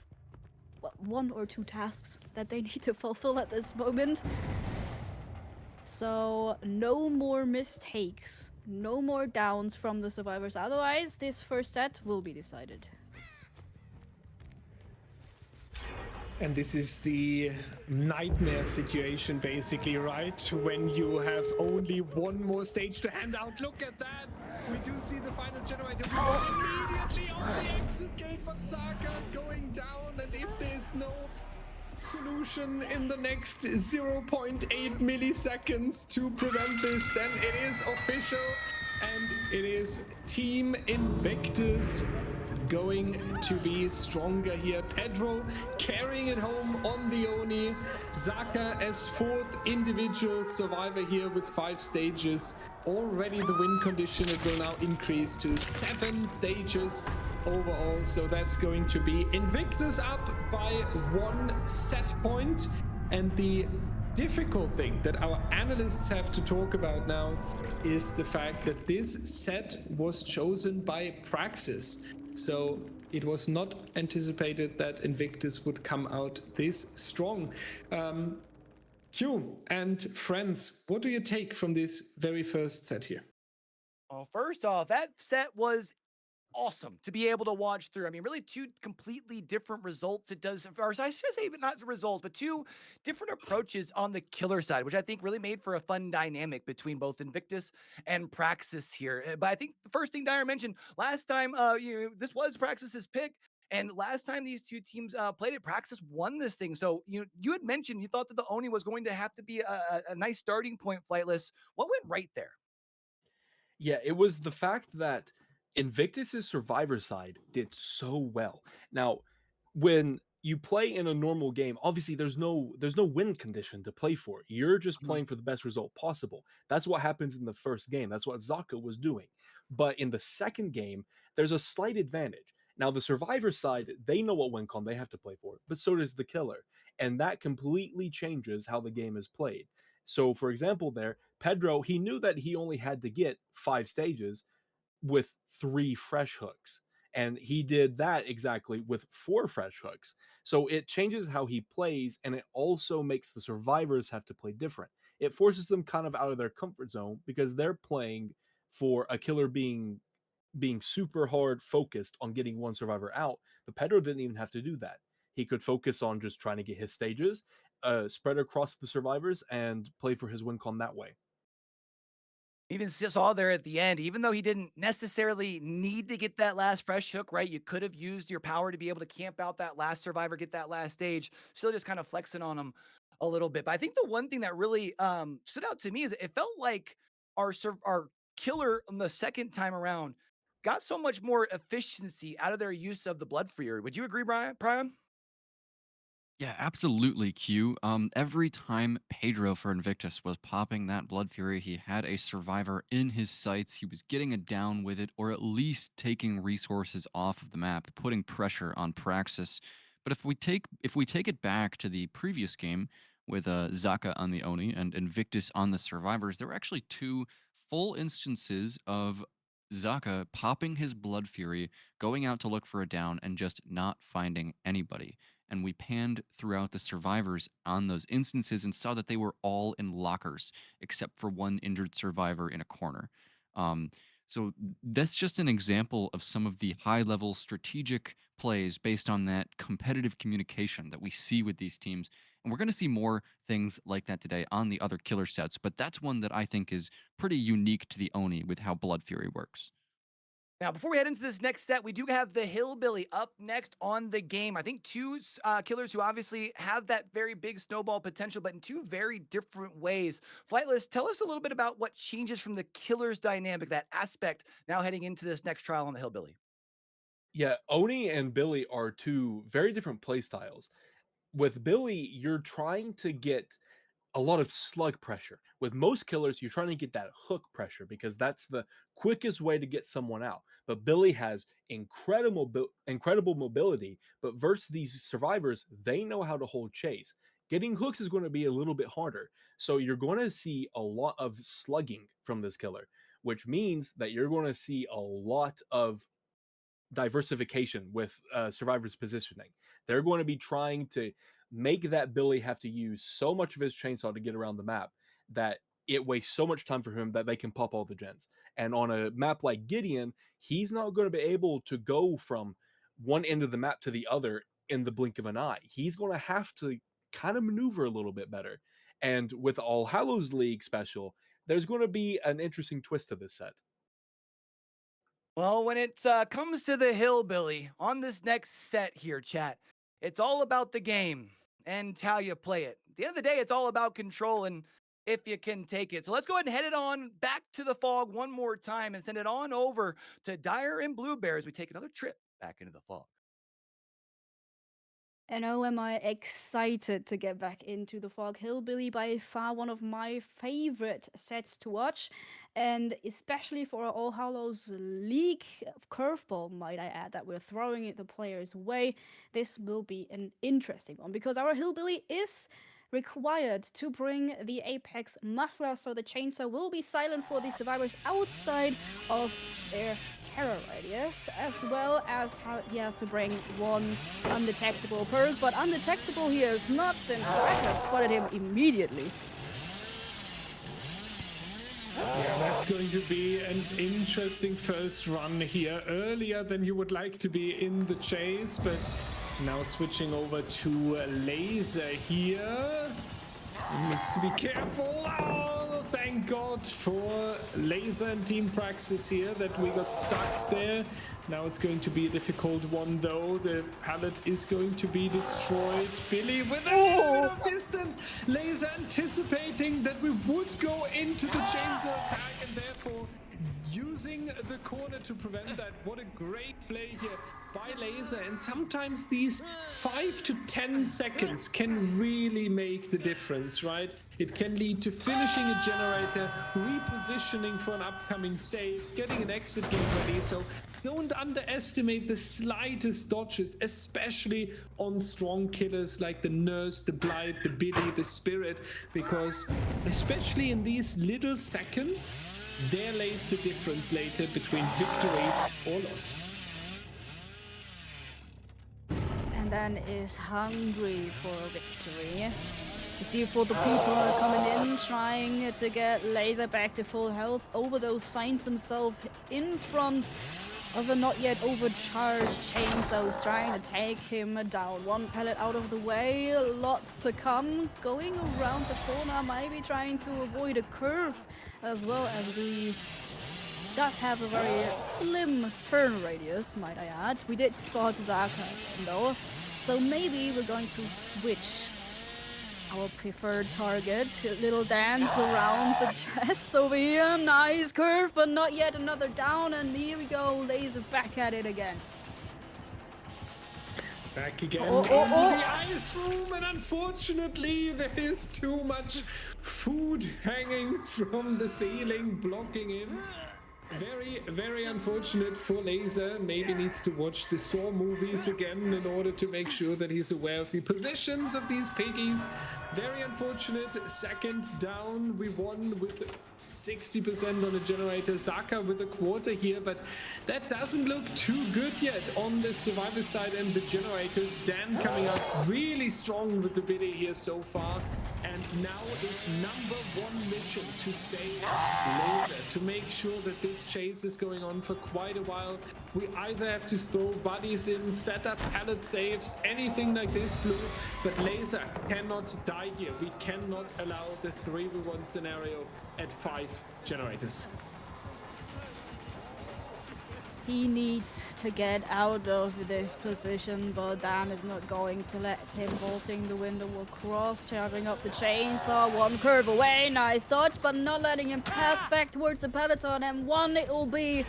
1 or 2 tasks that they need to fulfill at this moment. So no more mistakes, no more downs from the survivors. Otherwise, this first set will be decided. And this is the nightmare situation, basically, right? When you have only 1 more stage to hand out. Look at that! We do see the final generator. We go immediately on the exit gate, but Zaka going down. And if there's no solution in the next 0.8 milliseconds to prevent this, then it is official. and it is Team Invictus going to be stronger here. Pedro carrying it home on the Oni. Zaka as fourth individual survivor here with 5 stages. Already the win condition, it will now increase to 7 stages overall. So that's going to be Invictus up by 1 set point. And the difficult thing that our analysts have to talk about now is the fact that this set was chosen by PRAXIS. So it was not anticipated that Invictus would come out this strong. Q and friends, what do you take from this very first set here? Well, first off, that set was awesome to be able to watch through. I mean, really 2 completely different results. It does, or I should say, not the results, but 2 different approaches on the killer side, which I think really made for a fun dynamic between both Invictus and Praxis here. But I think the first thing Dyer mentioned last time, this was Praxis's pick. And last time these 2 teams played it, Praxis won this thing. So you had mentioned you thought that the Oni was going to have to be a nice starting point, Flightless. What went right there? Yeah, it was the fact that Invictus's survivor side did so well. Now, when you play in a normal game, obviously there's no win condition to play for. You're just playing for the best result possible. That's what happens in the first game. That's what Zaka was doing. But in the second game, there's a slight advantage. Now, the survivor side, they know what win con they have to play for, but so does the killer. And that completely changes how the game is played. So, for example, there, Pedro, he knew that he only had to get 5 stages with 3 fresh hooks. And he did that exactly with 4 fresh hooks. So it changes how he plays, and it also makes the survivors have to play different. It forces them kind of out of their comfort zone because they're playing for a killer being super hard focused on getting 1 survivor out. But Pedro didn't even have to do that. He could focus on just trying to get his stages, spread across the survivors, and play for his win con that way. Even saw there at the end, even though he didn't necessarily need to get that last fresh hook, right? You could have used your power to be able to camp out that last survivor, get that last stage, still just kind of flexing on him a little bit. But I think the one thing that really stood out to me is it felt like our killer on the second time around got so much more efficiency out of their use of the Blood Freer. Would you agree, Prion? Yeah, absolutely, Q. Every time Pedro for Invictus was popping that Blood Fury, he had a survivor in his sights. He was getting it down with it, or at least taking resources off of the map, putting pressure on Praxis. But if we take it back to the previous game with Zaka on the Oni and Invictus on the survivors, there were actually 2 full instances of Zaka popping his Blood Fury, going out to look for a down, and just not finding anybody. And we panned throughout the survivors on those instances and saw that they were all in lockers except for 1 injured survivor in a corner. So that's just an example of some of the high-level strategic plays based on that competitive communication that we see with these teams. And we're going to see more things like that today on the other killer sets, but that's one that I think is pretty unique to the Oni with how Blood Fury works. Now, before we head into this next set, we do have the Hillbilly up next on the game. I think 2 killers who obviously have that very big snowball potential, but in 2 very different ways. Flightless, tell us a little bit about what changes from the killer's dynamic, that aspect, now heading into this next trial on the Hillbilly. Yeah, Oni and Billy are 2 very different play styles. With Billy, you're trying to get a lot of slug pressure. With most killers, you're trying to get that hook pressure because that's the quickest way to get someone out. But Billy has incredible mobility, but versus these survivors, they know how to hold chase. Getting hooks is going to be a little bit harder. So you're going to see a lot of slugging from this killer, which means that you're going to see a lot of diversification with survivors positioning. They're going to be trying to make that Billy have to use so much of his chainsaw to get around the map that it wastes so much time for him that they can pop all the gens. And on a map like Gideon, he's not going to be able to go from one end of the map to the other in the blink of an eye. He's going to have to kind of maneuver a little bit better. And with All Hallows League special, there's going to be an interesting twist to this set. Well, when it comes to the Hillbilly on this next set here, chat, it's all about the game and how you play it. At the end of the day, it's all about control. And if you can take it. So let's go ahead and head it on back to the fog one more time and send it on over to Dyer and Blueberry as we take another trip back into the fog. And oh, am I excited to get back into the Fog. Hillbilly, by far one of my favorite sets to watch. And especially for our All Hallows League curveball, might I add, that we're throwing it the players' way, this will be an interesting one. Because our Hillbilly is required to bring the Apex muffler, so the chainsaw will be silent for the survivors outside of their terror radius, as well as how he has to bring one undetectable perk, but undetectable he is not, since Striker spotted him immediately. Yeah, that's going to be an interesting first run here. Earlier than you would like to be in the chase, but now switching over to Laser here. Needs to be careful. Oh, thank God for Laser and Team Praxis here that we got stuck there. Now it's going to be a difficult one though. The pallet is going to be destroyed. Billy with a little bit of distance. Laser anticipating that we would go into the chainsaw attack and therefore using the corner to prevent that. What a great play here by Laser. And sometimes these 5 to 10 seconds can really make the difference, right? It can lead to finishing a generator, repositioning for an upcoming save, getting an exit game ready. So don't underestimate the slightest dodges, especially on strong killers like the Nurse, the Blight, the Biddy, the Spirit, because especially in these little seconds, there lays the difference later between victory or loss. And then is hungry for victory. You see, for the people coming in, trying to get Laser back to full health, Overdose finds himself in front of a not yet overcharged chainsaw, trying to take him down. One pallet out of the way, lots to come. Going around the corner, maybe trying to avoid a curve, as well as we does have a very slim turn radius, might I add. We did spot Zaka though, so maybe we're going to switch our preferred target. A little dance around the chest over here. Nice curve, but not yet another down. And here we go. Laser back at it again. Back again into the ice room, and unfortunately there is too much food hanging from the ceiling, blocking him. Very, very unfortunate for Laser. Maybe needs to watch the Saw movies again in order to make sure that he's aware of the positions of these piggies. Very unfortunate. Second down. We won with 60% on the generator. Zaka with a quarter here, but that doesn't look too good yet on the survivor side and the generators. Dan coming up really strong with the biddy here so far. And now is number one mission to save Laser, to make sure that this chase is going on for quite a while. We either have to throw bodies in, set up pallet saves, anything like this, Blue, but Laser cannot die here. We cannot allow the 3v1 scenario at 5 generators. He needs to get out of this position, but Dan is not going to let him. Vaulting the window across, charging up the chainsaw, one curve away, nice dodge, but not letting him pass back towards the peloton, and one it will be.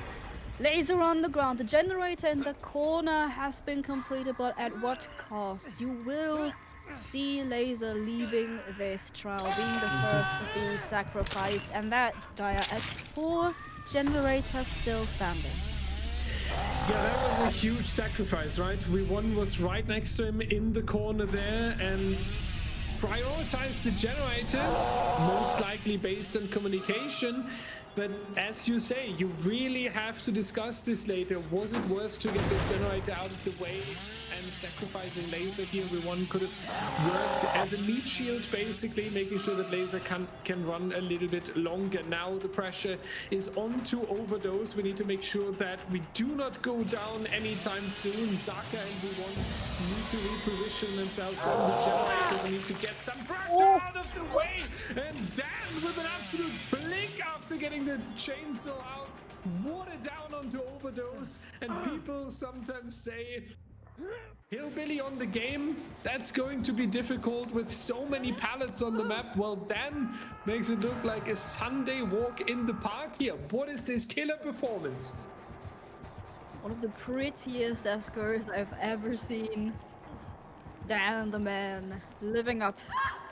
Laser on the ground, the generator in the corner has been completed, but at what cost? You will see Laser leaving this trial, being the first to be sacrificed, and that Dyer at 4 generators still standing. Yeah, that was a huge sacrifice, right? We1 was right next to him in the corner there and prioritized the generator, most likely based on communication. But as you say, you really have to discuss this later. Was it worth to get this generator out of the way? And sacrificing Laser here, we1 could have worked as a meat shield, basically, making sure that Laser can run a little bit longer. Now the pressure is on to Overdose. We need to make sure that we do not go down anytime soon. Zaka and we1 need to reposition themselves on the generators and need to get some pressure out of the way. And then with an absolute blink after getting the chainsaw out, water down onto Overdose. And people sometimes say, Hillbilly on the game, that's going to be difficult with so many pallets on the map. Well, Dan makes it look like a Sunday walk in the park here. What is this killer performance? One of the prettiest escorts I've ever seen. Dan the man, living up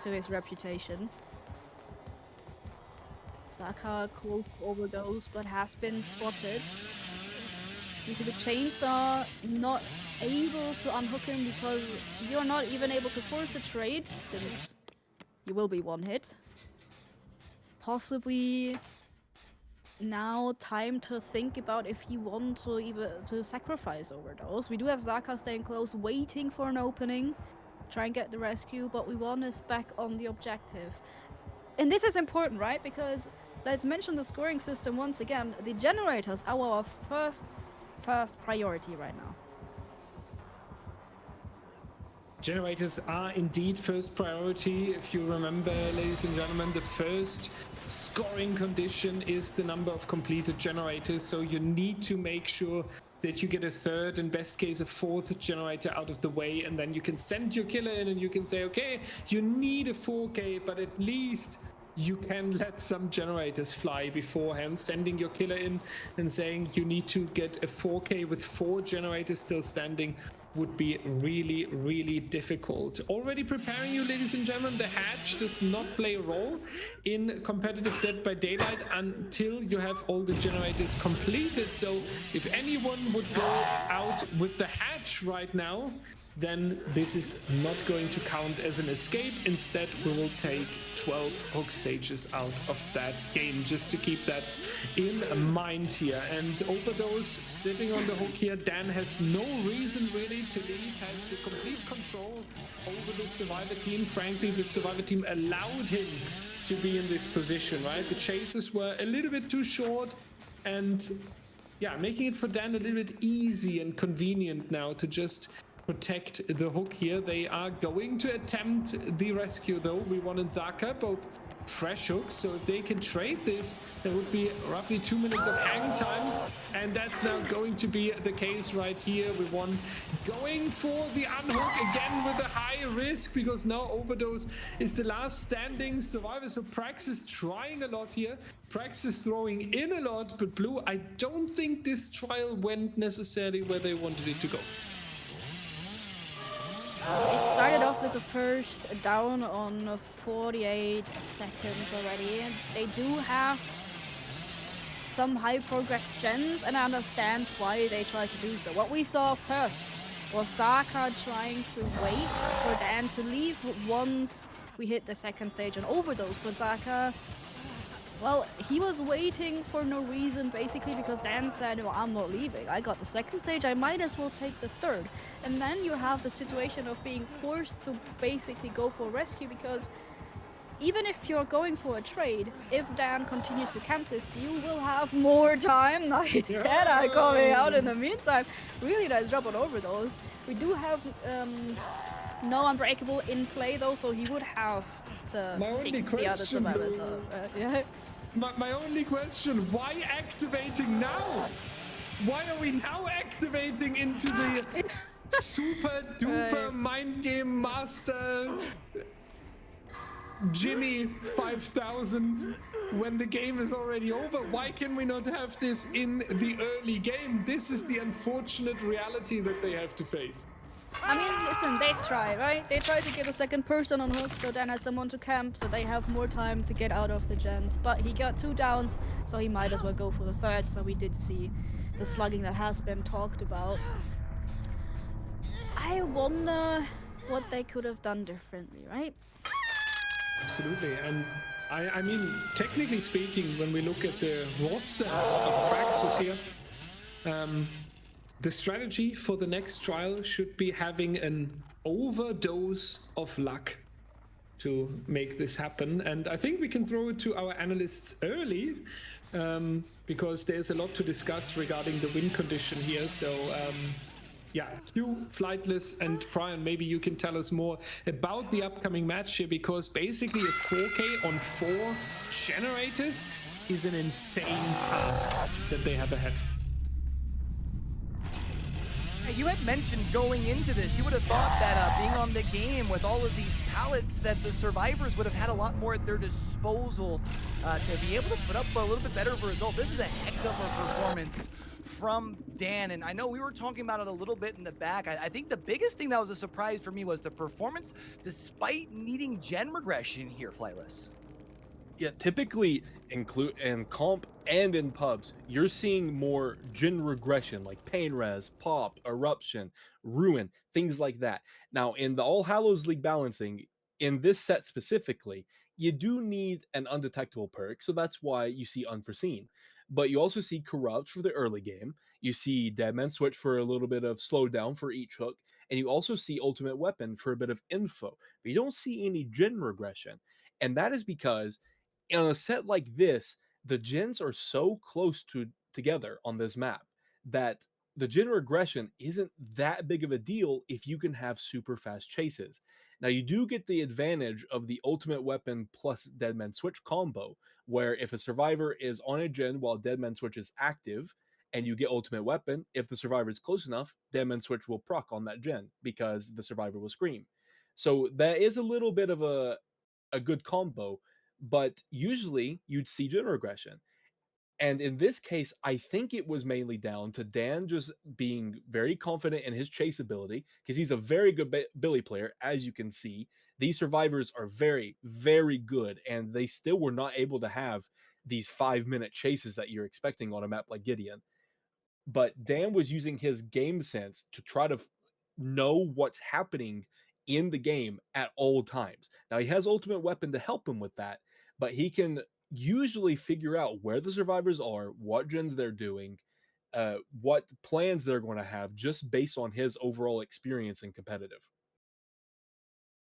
to his reputation. Zaka close overdose, but has been spotted. Due to the chainsaw, not able to unhook him because you're not even able to force a trade, since you will be one hit. Possibly now time to think about if you want to even to sacrifice overdose. We do have Zaka staying close, waiting for an opening, try and get the rescue, but we want is back on the objective. And this is important, right? Because let's mention the scoring system once again. The generators are our first priority right now. Generators are indeed first priority. If you remember, ladies and gentlemen, the first scoring condition is the number of completed generators. So you need to make sure that you get a third, in best case a fourth generator out of the way, and then you can send your killer in and you can say, okay, you need a 4K, but at least you can let some generators fly beforehand. Sending your killer in and saying you need to get a 4K with 4 generators still standing would be really, really difficult. Already preparing you, ladies and gentlemen, the hatch does not play a role in competitive Dead by Daylight until you have all the generators completed. So if anyone would go out with the hatch right now, then this is not going to count as an escape. Instead, we will take 12 hook stages out of that game, just to keep that in mind here. And Overdose sitting on the hook here. Dan has no reason really to leave, has the complete control over the Survivor team. Frankly, the Survivor team allowed him to be in this position, right? The chases were a little bit too short, and yeah, making it for Dan a little bit easy and convenient now to just protect the hook here. They are going to attempt the rescue though. We wanted Zaka, both fresh hooks, so if they can trade this, there would be roughly 2 minutes of hang time, and that's now going to be the case right here. We won going for the unhook again with a high risk, because now Overdose is the last standing survivor. So PRAXIS trying a lot here, PRAXIS throwing in a lot, but Blue, I don't think this trial went necessarily where they wanted it to go. It started off with the first down on 48 seconds already. They do have some high progress gens, and I understand why they try to do so. What we saw first was Zaka trying to wait for Dan to leave once we hit the second stage on Overdose, but Zaka, well, he was waiting for no reason, basically, because Dan said, well, I'm not leaving. I got the second stage, I might as well take the third. And then you have the situation of being forced to basically go for a rescue, because even if you're going for a trade, if Dan continues to camp this, you will have more time. Nice Jedi coming out in the meantime. Really nice job on Overdose. We do have no Unbreakable in play though, so he would have to pick the other survivors up. Yeah. My only question, why activating now? Why are we now activating into the super duper mind game master Jimmy 5000 when the game is already over? Why can we not have this in the early game? This is the unfortunate reality that they have to face. I mean, listen, they've tried, right? They tried to get a second person on hook, so Dan has someone to camp, so they have more time to get out of the gens. But he got 2 downs, so he might as well go for the third, so we did see the slugging that has been talked about. I wonder what they could have done differently, right? Absolutely, and I mean, technically speaking, when we look at the roster of PRAXIS here, the strategy for the next trial should be having an overdose of luck to make this happen. And I think we can throw it to our analysts early, because there's a lot to discuss regarding the win condition here. So yeah, Q, Flightless, and Prion, maybe you can tell us more about the upcoming match here, because basically a 4K on 4 generators is an insane task that they have ahead. You had mentioned going into this, you would have thought that being on the game with all of these pallets, that the survivors would have had a lot more at their disposal to be able to put up a little bit better of a result. This is a heck of a performance from Dan, and I know we were talking about it a little bit in the back. I think the biggest thing that was a surprise for me was the performance despite needing gen regression here, Flightless. Yeah, typically in comp and in pubs, you're seeing more gen regression like pain res, pop, eruption, ruin, things like that. Now, in the All Hallows League balancing, in this set specifically, you do need an undetectable perk, so that's why you see unforeseen. But you also see corrupt for the early game. You see Deadman switch for a little bit of slowdown for each hook, and you also see ultimate weapon for a bit of info. But you don't see any gen regression, and that is because on a set like this, the gens are so close together on this map that the gen regression isn't that big of a deal if you can have super fast chases. Now you do get the advantage of the ultimate weapon plus Deadman Switch combo, where if a survivor is on a gen while Deadman Switch is active, and you get ultimate weapon, if the survivor is close enough, Deadman Switch will proc on that gen because the survivor will scream. So that is a little bit of a good combo, but usually you'd see gen regression. And in this case, I think it was mainly down to Dan just being very confident in his chase ability because he's a very good Billy player, as you can see. These survivors are very, very good, and they still were not able to have these 5-minute chases that you're expecting on a map like Gideon. But Dan was using his game sense to try to know what's happening in the game at all times. Now he has ultimate weapon to help him with that, but he can usually figure out where the survivors are, what gens they're doing, what plans they're going to have just based on his overall experience in competitive.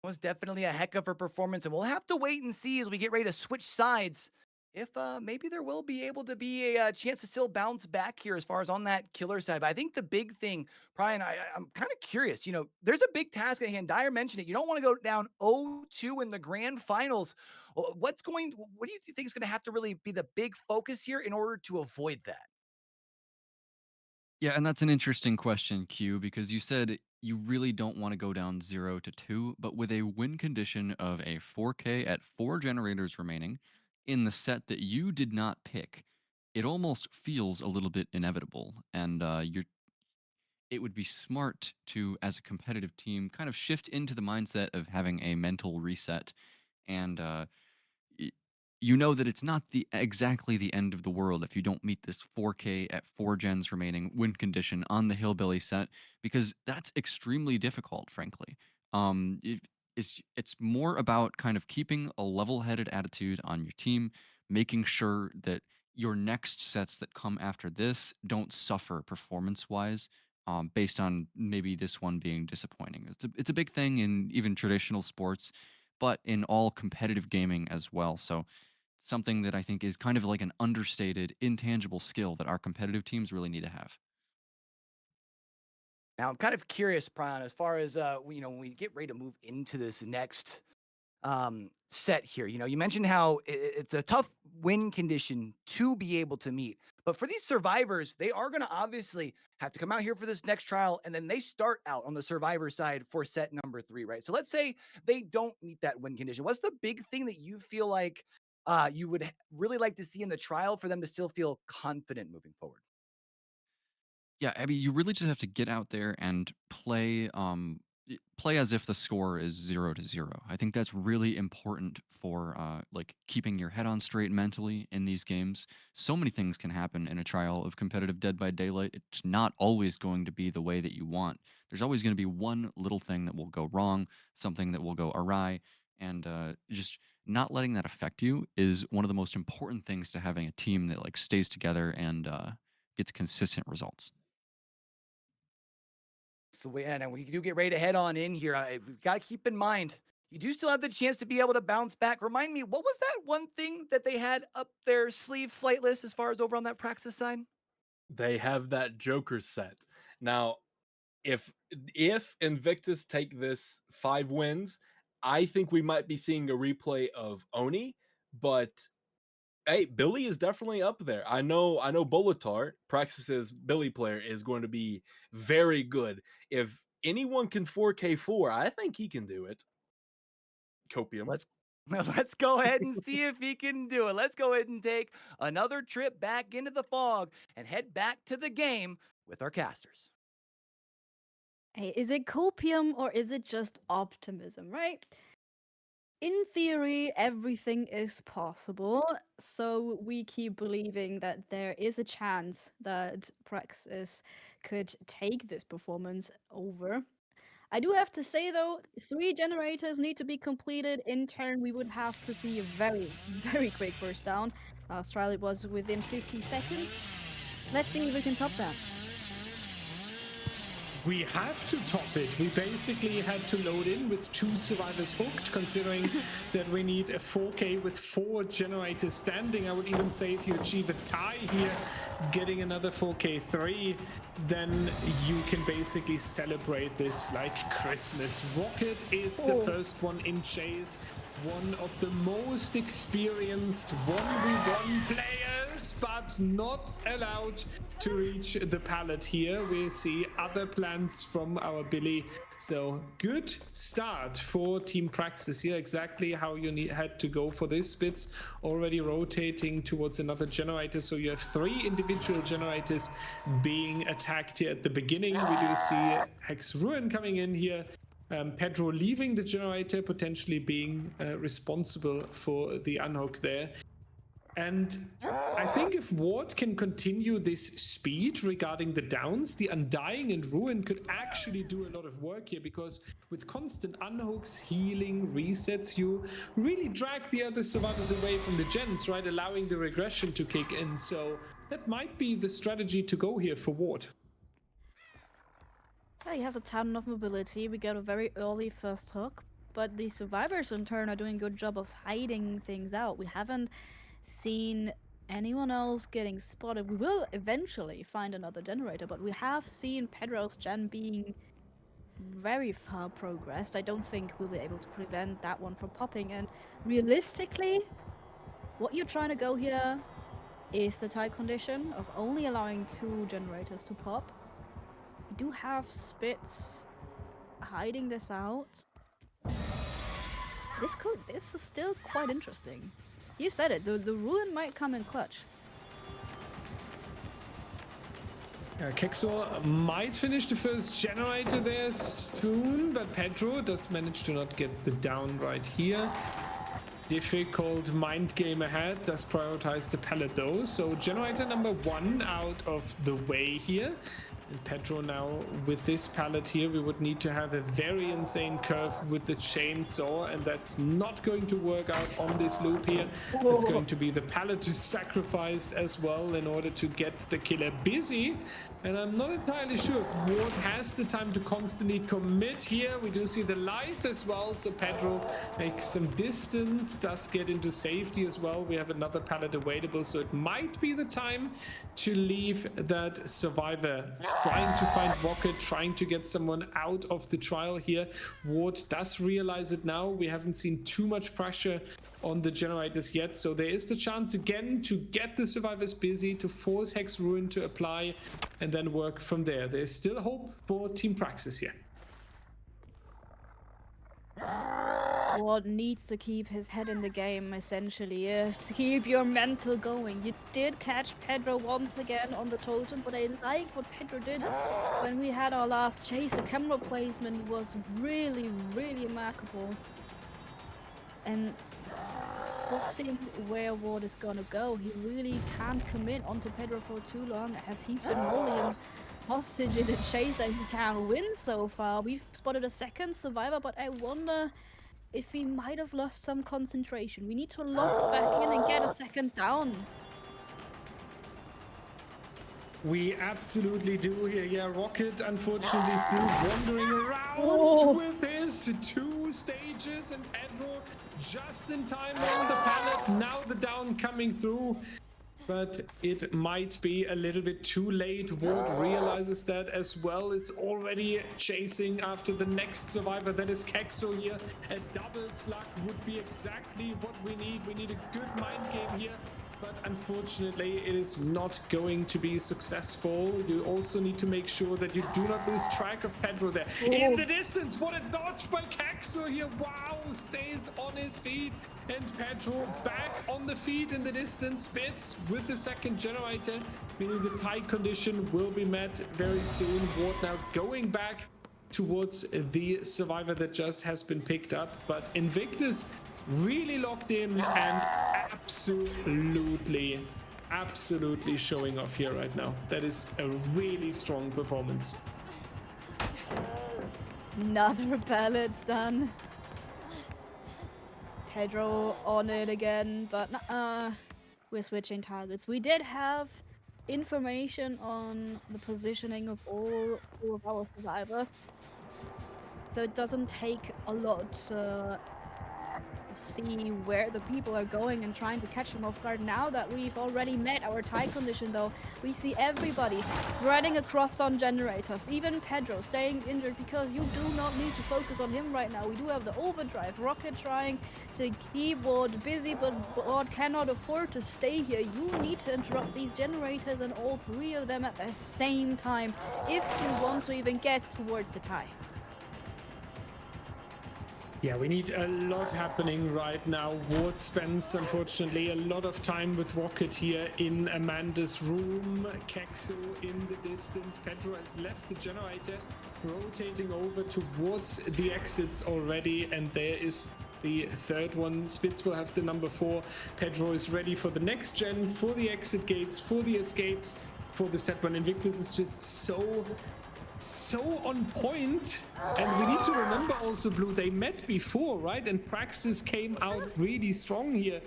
Was definitely a heck of a performance, and we'll have to wait and see as we get ready to switch sides if maybe there will be able to be a chance to still bounce back here as far as on that killer side. But I think the big thing, Brian, I'm kind of curious. There's a big task at hand. Dyer mentioned it. You don't want to go down 0-2 in the grand finals. What do you think is going to have to really be the big focus here in order to avoid that? Yeah, and that's an interesting question, Q, because you said you really don't want to go down 0-2, but with a win condition of a 4K at 4 generators remaining in the set that you did not pick, it almost feels a little bit inevitable. And it would be smart to, as a competitive team, kind of shift into the mindset of having a mental reset and y- you know that it's not exactly the end of the world if you don't meet this 4K at 4 gens remaining win condition on the Hillbilly set, because that's extremely difficult, frankly. It's more about kind of keeping a level-headed attitude on your team, making sure that your next sets that come after this don't suffer performance-wise, based on maybe this one being disappointing. It's a big thing in even traditional sports, but in all competitive gaming as well. So something that I think is kind of like an understated, intangible skill that our competitive teams really need to have. Now I'm kind of curious, Prion, as far as when we get ready to move into this next set here. You mentioned how it's a tough win condition to be able to meet. But for these survivors, they are going to obviously have to come out here for this next trial, and then they start out on the survivor side for set number 3, right? So let's say they don't meet that win condition. What's the big thing that you feel like you would really like to see in the trial for them to still feel confident moving forward? Yeah, I mean, you really just have to get out there and play play as if the score is 0-0. I think that's really important for like keeping your head on straight mentally in these games. So many things can happen in a trial of competitive Dead by Daylight. It's not always going to be the way that you want. There's always going to be one little thing that will go wrong, something that will go awry, and just not letting that affect you is one of the most important things to having a team that like stays together and gets consistent results. So and we do get ready to head on in here. We've got to keep in mind you do still have the chance to be able to bounce back. Remind me, what was that one thing that they had up their sleeve, Flightless, as far as over on that Praxis side? They have that Joker set. Now, if if Invictus take this 5 wins, I think we might be seeing a replay of Oni, but Hey, Billy is definitely up there. I know Bolitar, Praxis's Billy player, is going to be very good. If anyone can 4K4, I think he can do it. Copium. Let's go ahead and see if he can do it. Let's go ahead and take another trip back into the fog and head back to the game with our casters. Hey, is it copium or is it just optimism, right? In theory, everything is possible, so we keep believing that there is a chance that PRAXIS could take this performance over. I do have to say though, 3 generators need to be completed. In turn, we would have to see a very, very quick first down. Last trial it was within 50 seconds. Let's see if we can top that. We have to top it. We basically had to load in with 2 survivors hooked, considering that we need a 4K with 4 generators standing. I would even say if you achieve a tie here, getting another 4K3, then you can basically celebrate this like Christmas. Rocket is the first one in chase. One of the most experienced 1v1 players, but not allowed to reach the pallet here. We see other plans from our Billy. So good start for Team Praxis here. Exactly how you had to go for this. Spitz already rotating towards another generator. So you have 3 individual generators being attacked here at the beginning. We do see Hex Ruin coming in here. Pedro leaving the generator, potentially being responsible for the unhook there. And I think if Ward can continue this speed regarding the downs, the Undying and Ruin could actually do a lot of work here, because with constant unhooks, healing, resets, you really drag the other survivors away from the gens, right? Allowing the regression to kick in. So that might be the strategy to go here for Ward. Yeah, he has a ton of mobility. We got a very early first hook, but the survivors in turn are doing a good job of hiding things out. We haven't seen anyone else getting spotted. We will eventually find another generator, but we have seen Pedro's gen being very far progressed. I don't think we'll be able to prevent that one from popping, and realistically, what you're trying to go here is the tight condition of only allowing 2 generators to pop. We do have Spitz hiding this out. This is still quite interesting. You said it, the Ruin might come in clutch. Kexor might finish the first generator there soon, but Pedro does manage to not get the down right here. Difficult mind game ahead, does prioritize the pallet though. So generator number 1 out of the way here. And Pedro now with this pallet here, we would need to have a very insane curve with the chainsaw, and that's not going to work out on this loop here. It's going to be the pallet sacrificed as well in order to get the killer busy. And I'm not entirely sure if Ward has the time to constantly commit here. We do see the Lithe as well, so Pedro makes some distance, does get into safety as well. We have another pallet available, so it might be the time to leave that survivor. Trying to find Rocket, trying to get someone out of the trial here. Ward does realize it now. We haven't seen too much pressure on the generators yet, so there is the chance again to get the survivors busy, to force Hex Ruin to apply, and then work from there. There's still hope for Team Praxis here. Ward needs to keep his head in the game, essentially, to keep your mental going. You did catch Pedro once again on the totem, but I liked what Pedro did when we had our last chase. The camera placement was really, really remarkable. And spotting where Ward is gonna go, he really can't commit onto Pedro for too long, as he's been holding him hostage in a chase and he can't win so far. We've spotted a second survivor, but I wonder if he might have lost some concentration. We need to lock back in and get a second down. We absolutely do here. Yeah, Rocket unfortunately still wandering around with his 2 stages, and Pedro just in time on the pallet. Now the down coming through, but it might be a little bit too late. Ward realizes that as well, is already chasing after the next survivor, that is Kexo here. A double slug would be exactly what we need. We need a good mind game here but unfortunately it is not going to be successful. You also need to make sure that you do not lose track of Pedro there. In the distance, what a dodge by Caxo here. Wow, stays on his feet. And Pedro back on the feet in the distance. Spits with the second generator, meaning the tie condition will be met very soon. Ward now going back towards the survivor that just has been picked up, but INVICTUS really locked in and absolutely showing off here right now. That is a really strong performance. Another pallet's done. Pedro on it again, but we're switching targets. We did have information on the positioning of all of our survivors, so it doesn't take a lot to see where the people are going and trying to catch them off guard. Now that we've already met our tie condition though, we see everybody spreading across on generators, even Pedro staying injured because you do not need to focus on him right now. We do have the overdrive, Rocket trying to keep Ward busy, but Ward cannot afford to stay here. You need to interrupt these generators and all three of them at the same time if you want to even get towards the tie. Yeah, we need a lot happening right now. Ward spends, unfortunately, a lot of time with Rocket here in Amanda's room. Kexo in the distance. Pedro has left the generator, rotating over towards the exits already, and there is the third one. Spitz will have the number 4. Pedro is ready for the next gen, for the exit gates, for the escapes, for the set one. INVICTUS is just so on point, and we need to remember also, Blue, they met before, right? And PRAXIS came out really strong here,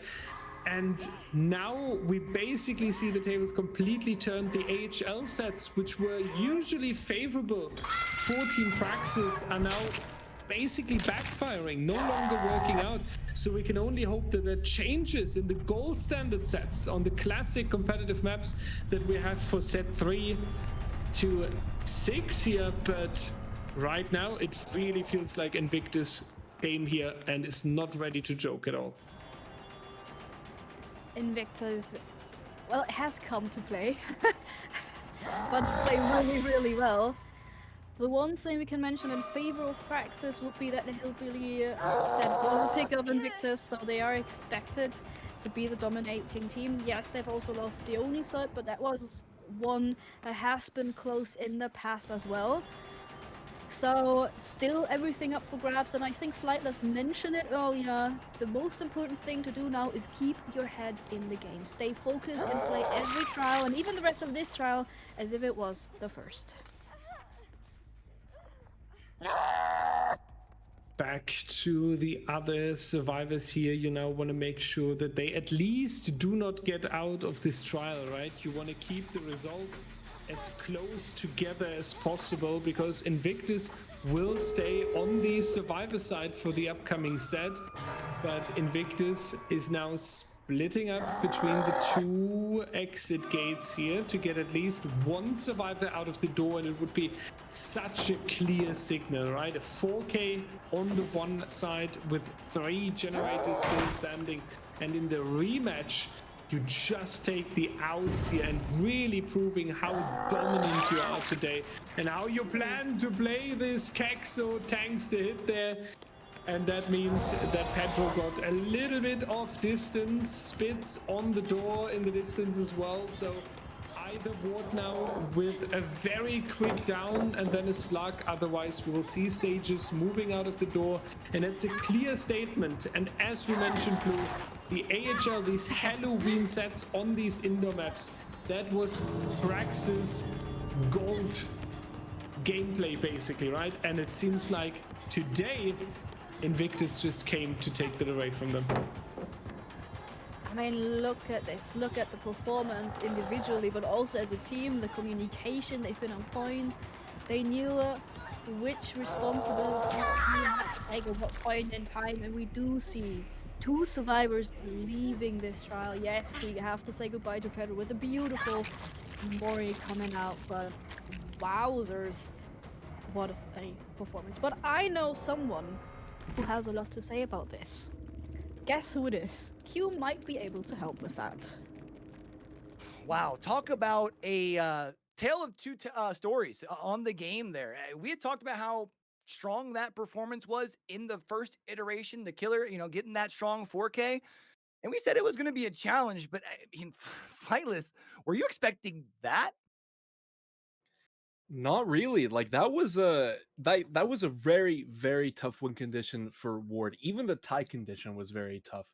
and now we basically see the tables completely turned. The AHL sets, which were usually favorable for Team PRAXIS, are now basically backfiring, no longer working out. So we can only hope that there are changes in the gold standard sets on the classic competitive maps that we have for set 3 to 6 here, but right now it really feels like INVICTUS came here and is not ready to joke at all. INVICTUS, well, it has come to play, but to play really well. The one thing we can mention in favor of PRAXIS would be that the Hillbilly set was a pick of INVICTUS, so they are expected to be the dominating team. Yes, they've also lost the Oni set, but that was one that has been close in the past as well. So still everything up for grabs, and I think Flightless mentioned it earlier. The most important thing to do now is keep your head in the game. Stay focused and play every trial, and even the rest of this trial, as if it was the first. Back to the other survivors here. You now want to make sure that they at least do not get out of this trial, right? You want to keep the result as close together as possible, because INVICTUS will stay on the survivor side for the upcoming set, but INVICTUS is now splitting up between the 2 exit gates here to get at least one survivor out of the door, and it would be such a clear signal, right? A 4K on the one side with 3 generators still standing, and in the rematch you just take the outs here and really proving how dominant you are today and how you plan to play this. Kexo tanks the hit there, and that means that Pedro got a little bit off distance. Spits on the door in the distance as well, so either Ward now with a very quick down and then a slug, otherwise we will see stages moving out of the door, and it's a clear statement. And as we mentioned, Blue, the AHL, these Halloween sets on these indoor maps, that was PRAXIS gold gameplay basically, right? And it seems like today INVICTUS just came to take that away from them. I mean, look at this. Look at the performance individually, but also as a team, the communication, they've been on point. They knew which responsibility to take at what point in time, and we do see 2 survivors leaving this trial. Yes, we have to say goodbye to Pedro with a beautiful Mori coming out, but wowzers, what a performance. But I know someone who has a lot to say about this. Guess who it is? Q might be able to help with that. Wow, talk about a tale of stories on the game there. We had talked about how strong that performance was in the first iteration, the killer, getting that strong 4K. And we said it was going to be a challenge, but I mean, Flightless, were you expecting that? Not really. Like that was a very very tough win condition for Ward. Even the tie condition was very tough,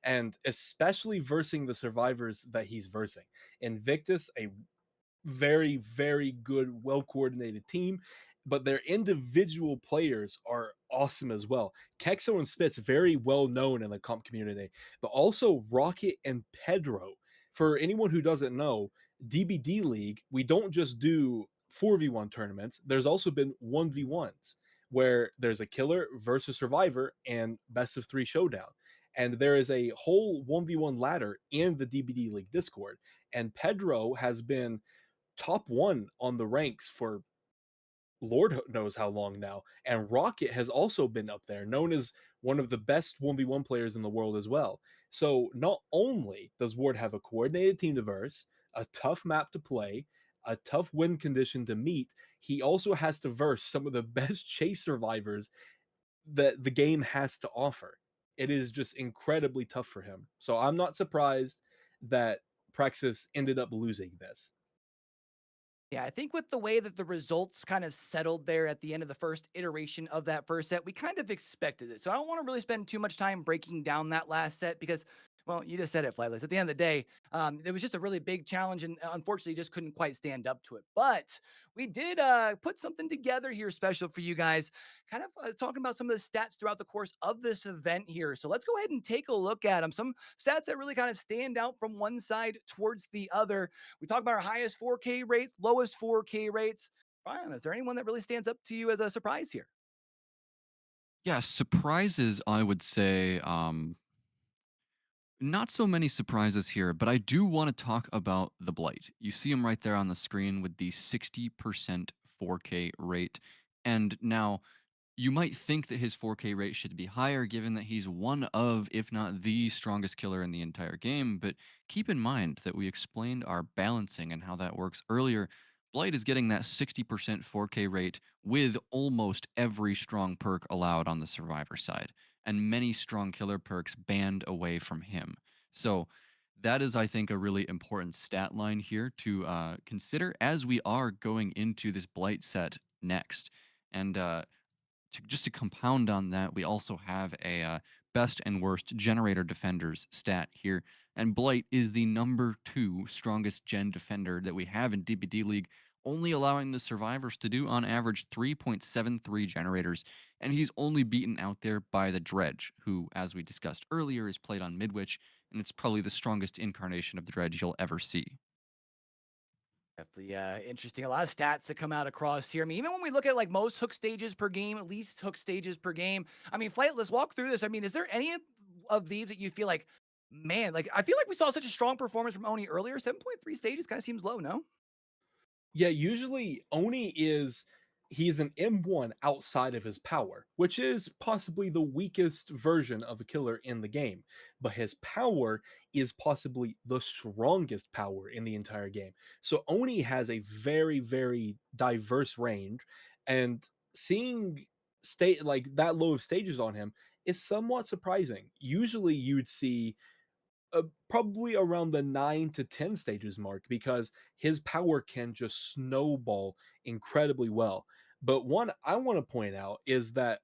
and especially versing the survivors that he's versing. Invictus, a very very good, well coordinated team, but their individual players are awesome as well. Kexo and Spitz very well known in the comp community, but also Rocket and Pedro. For anyone who doesn't know, DBDLeague, we don't just do 4v1 tournaments. There's also been 1v1s where there's a killer versus survivor and best of 3 showdown. And there is a whole 1v1 ladder in the DBDLeague Discord. And Pedro has been top 1 on the ranks for Lord knows how long now. And Rocket has also been up there, known as one of the best 1v1 players in the world as well. So not only does Ward have a coordinated team to verse, a tough map to play, a tough win condition to meet, he also has to verse some of the best chase survivors that the game has to offer. It is just incredibly tough for him. So I'm not surprised that Praxis ended up losing this. Yeah, I think with the way that the results kind of settled there at the end of the first iteration of that first set, we kind of expected it. So I don't want to really spend too much time breaking down that last set because, well, you just said it, Flightless. At the end of the day, it was just a really big challenge, and unfortunately, just couldn't quite stand up to it. But we did put something together here special for you guys, kind of talking about some of the stats throughout the course of this event here. So let's go ahead and take a look at them. Some stats that really kind of stand out from one side towards the other. We talk about our highest 4K rates, lowest 4K rates. Brian, is there anyone that really stands up to you as a surprise here? Yeah, surprises, I would say, not so many surprises here, but I do want to talk about the Blight. You see him right there on the screen with the 60% 4K rate. And now you might think that his 4K rate should be higher given that he's one of, if not the strongest killer in the entire game, but keep in mind that we explained our balancing and how that works earlier. Blight is getting that 60% 4K rate with almost every strong perk allowed on the survivor side, and many strong killer perks banned away from him. So that is, I think, a really important stat line here to consider as we are going into this Blight set next. And just to compound on that, we also have a best and worst generator defenders stat here. And Blight is the number 2 strongest gen defender that we have in DBDLeague, only allowing the survivors to do on average 3.73 generators. And he's only beaten out there by the Dredge, who, as we discussed earlier, is played on Midwich, and it's probably the strongest incarnation of the Dredge you'll ever see. Definitely interesting. A lot of stats that come out across here. I mean, even when we look at like most hook stages per game, at least hook stages per game. I mean, Flightless, walk through this. I mean, is there any of these that you feel like, man, like I feel like we saw such a strong performance from Oni earlier. 7.3 stages kind of seems low, no? Yeah, usually Oni is he's an M1 outside of his power, which is possibly the weakest version of a killer in the game. But his power is possibly the strongest power in the entire game. So Oni has a very, very diverse range, and seeing state like that low of stages on him is somewhat surprising. Usually you'd see probably around the 9 to 10 stages mark because his power can just snowball incredibly well. But one I want to point out is that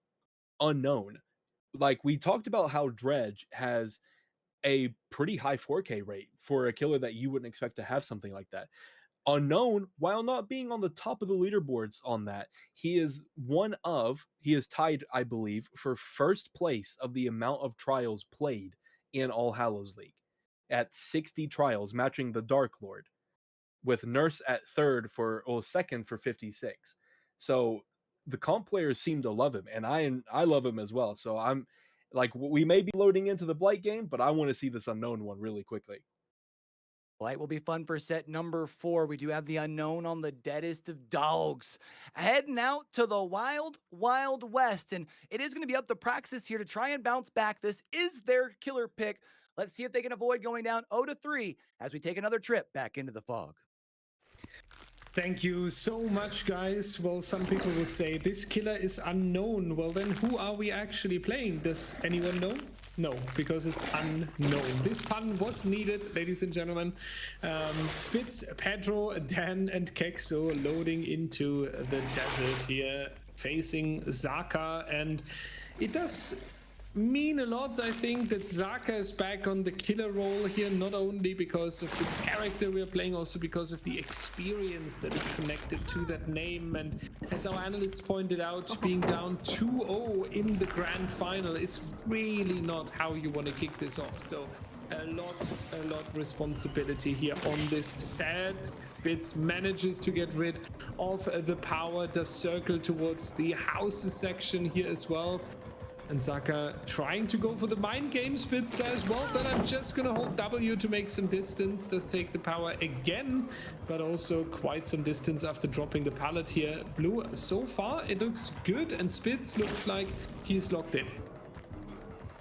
Unknown, like we talked about how Dredge has a pretty high 4K rate for a killer that you wouldn't expect to have something like that. Unknown, while not being on the top of the leaderboards on that, he is tied, I believe, for first place of the amount of trials played in All Hallows League at 60 trials, matching the Dark Lord, with Nurse at second for 56. So the comp players seem to love him, and I love him as well. So I'm like, we may be loading into the Blight game, but I want to see this Unknown one really quickly. Blight will be fun for set number 4. We do have the Unknown on the deadest of dogs. Heading out to the wild, wild west. And it is going to be up to Praxis here to try and bounce back. This is their killer pick. Let's see if they can avoid going down 0-3 as we take another trip back into the fog. Thank you so much, guys. Well, some people would say this killer is unknown. Well, then who are we actually playing? Does anyone know? No, because it's unknown. This pun was needed, ladies and gentlemen. Spitz, Pedro, Dan, and Kexo loading into the desert here, facing Zaka, and it does mean a lot, I think, that Zaka is back on the killer role here, not only because of the character we are playing, also because of the experience that is connected to that name. And as our analysts pointed out, being down 2-0 in the grand final is really not how you want to kick this off. So a lot responsibility here on this set. Spitz manages to get rid of the power, does circle towards the houses section here as well. And Zaka trying to go for the mind game. Spitz says, well, then I'm just gonna hold W to make some distance. Does take the power again, but also quite some distance after dropping the pallet here. Blue, so far it looks good, and Spitz looks like he's locked in.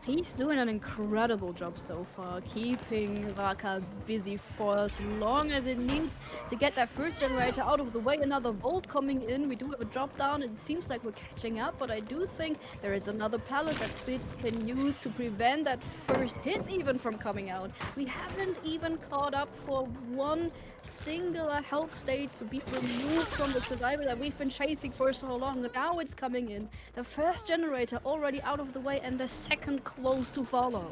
He's doing an incredible job so far, keeping Raka busy for as long as it needs to get that first generator out of the way. Another Volt coming in. We do have a drop down. It seems like we're catching up, but I do think there is another pallet that Spitz can use to prevent that first hit even from coming out. We haven't even caught up for one singular health state to be removed from the survivor that we've been chasing for so long. Now it's coming in. The first generator already out of the way, and the second close to follow.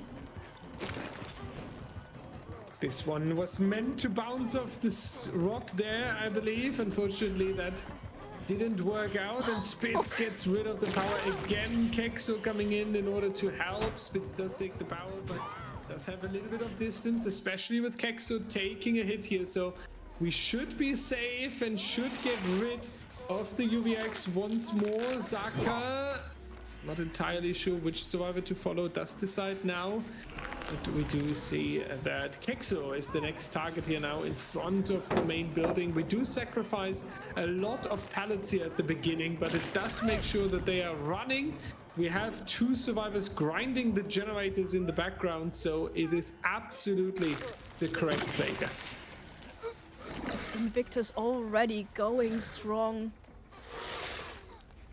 This one was meant to bounce off this rock there, I believe. Unfortunately, that didn't work out, and Spitz gets rid of the power again. Kexo coming in order to help. Spitz does take the power, but does have a little bit of distance, especially with Kexo taking a hit here. So we should be safe and should get rid of the UVX once more. Zaka, not entirely sure which survivor to follow, does decide now. But we do see that Kexo is the next target here now in front of the main building. We do sacrifice a lot of pallets here at the beginning, but it does make sure that they are running. We have two survivors grinding the generators in the background, so it is absolutely the correct play there. INVICTUS already going strong.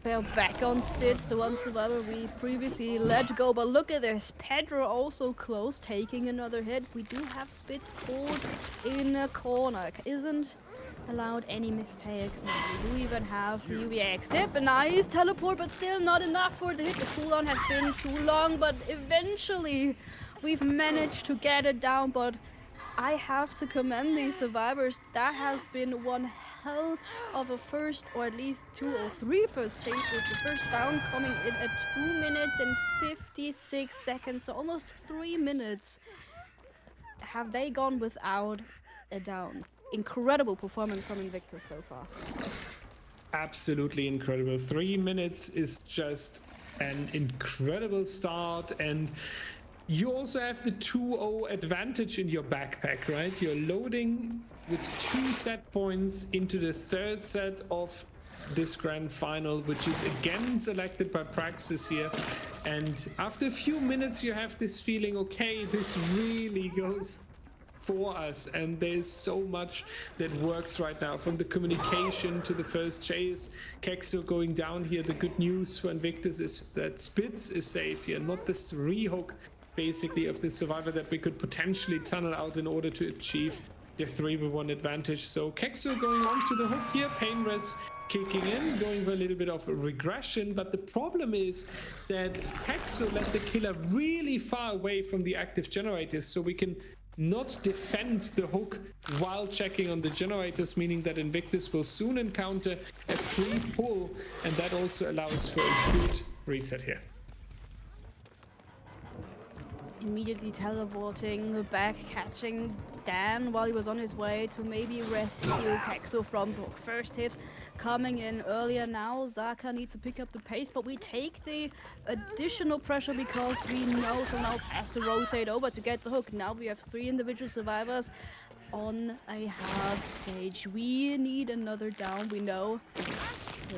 They're back on Spitz, the one survivor we previously let go, but look at this. Pedro also close, taking another hit. We do have Spitz caught in a corner. Isn't allowed any mistakes. Now we do even have the UVX tip. A nice teleport, but still not enough for the hit. The cooldown has been too long, but eventually we've managed to get it down. But I have to commend these survivors. That has been one hell of a first, or at least 2 or 3 first chases. The first down coming in at 2 minutes and 56 seconds, so almost 3 minutes. Have they gone without a down? Incredible performance from INVICTUS so far. Absolutely incredible. 3 minutes is just an incredible start, and you also have the 2-0 advantage in your backpack, right? You're loading with 2 set points into the 3rd set of this grand final, which is again selected by Praxis here. And after a few minutes, you have this feeling, okay, this really goes for us, and there's so much that works right now, from the communication to the first chase. Kexo going down here. The good news for INVICTUS is that Spitz is safe here, not this rehook basically of the survivor that we could potentially tunnel out in order to achieve the 3v1 advantage. So Kexo going on to the hook here, pain res kicking in, going for a little bit of a regression, but the problem is that Kexo let the killer really far away from the active generators, so we can not defend the hook while checking on the generators, meaning that INVICTUS will soon encounter a free pull, and that also allows for a good reset here. Immediately teleporting back, catching Dan while he was on his way to maybe rescue Kexo from the first hit. Coming in earlier now, Zaka needs to pick up the pace, but we take the additional pressure because we know someone else has to rotate over to get the hook. Now we have 3 individual survivors on a half stage. We need another down, we know.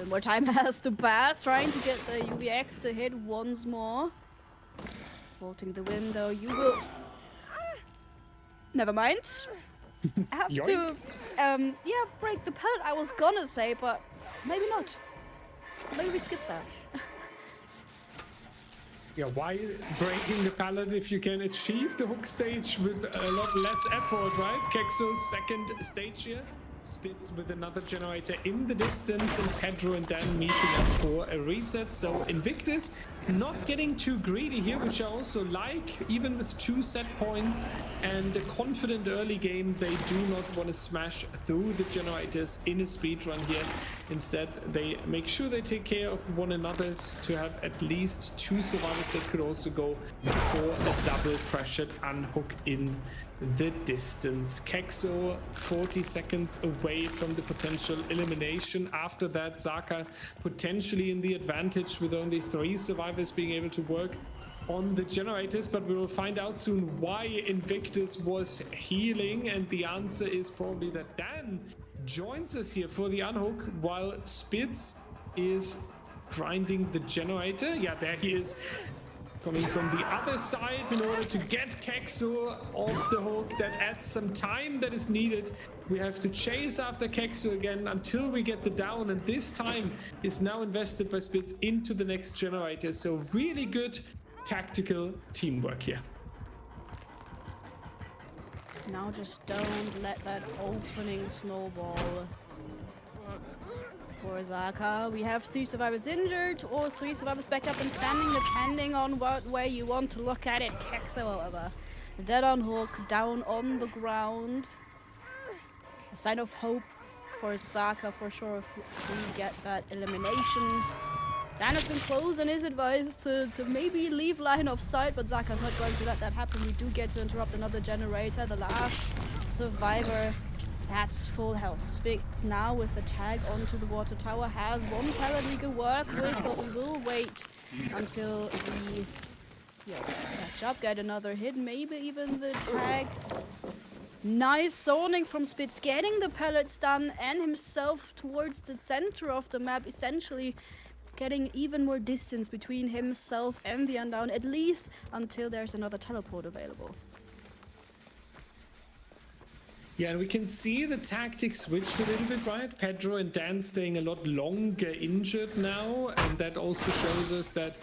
More time has to pass, trying to get the UVX to hit once more. Vaulting the window, you will Never mind. I have to, yeah, break the pellet. I was gonna say, but maybe not. Maybe we skip that. Yeah, why breaking the pallet if you can achieve the hook stage with a lot less effort, right? Kexo's second stage here. Spitz with another generator in the distance, and Pedro and Dan meeting up for a reset. So Invictus not getting too greedy here, which I also like. Even with 2 set points and a confident early game, they do not want to smash through the generators in a speed run here. Instead, they make sure they take care of one another to have at least 2 survivors that could also go for a double pressured unhook in the distance. Kexo 40 seconds away from the potential elimination. After that, Zaka potentially in the advantage with only 3 survivors being able to work on the generators, but we will find out soon why Invictus was healing, and the answer is probably that Dan joins us here for the unhook while Spitz is grinding the generator. Yeah, there he is. Coming from the other side in order to get Kexo off the hook. That adds some time that is needed. We have to chase after Kexo again until we get the down, and this time is now invested by Spitz into the next generator. So really good tactical teamwork here. Now just don't let that opening snowball for Zaka. We have 3 survivors injured or 3 survivors back up and standing, depending on what way you want to look at it. Kexo, however, dead on hook, down on the ground. A sign of hope for Zaka for sure if we get that elimination. Dan has been close and is advised to maybe leave line of sight, but Zaka's not going to let that happen. We do get to interrupt another generator. The last survivor that's full health. Spitz now with the tag onto the water tower has 1 pallet he can work with, but we will wait until we catch up, get another hit, maybe even the tag. Nice zoning from Spitz, getting the pellets done and himself towards the center of the map, essentially getting even more distance between himself and the Unknown, at least until there's another teleport available. Yeah, and we can see the tactics switched a little bit, right? Pedro and Dan staying a lot longer injured now, and that also shows us that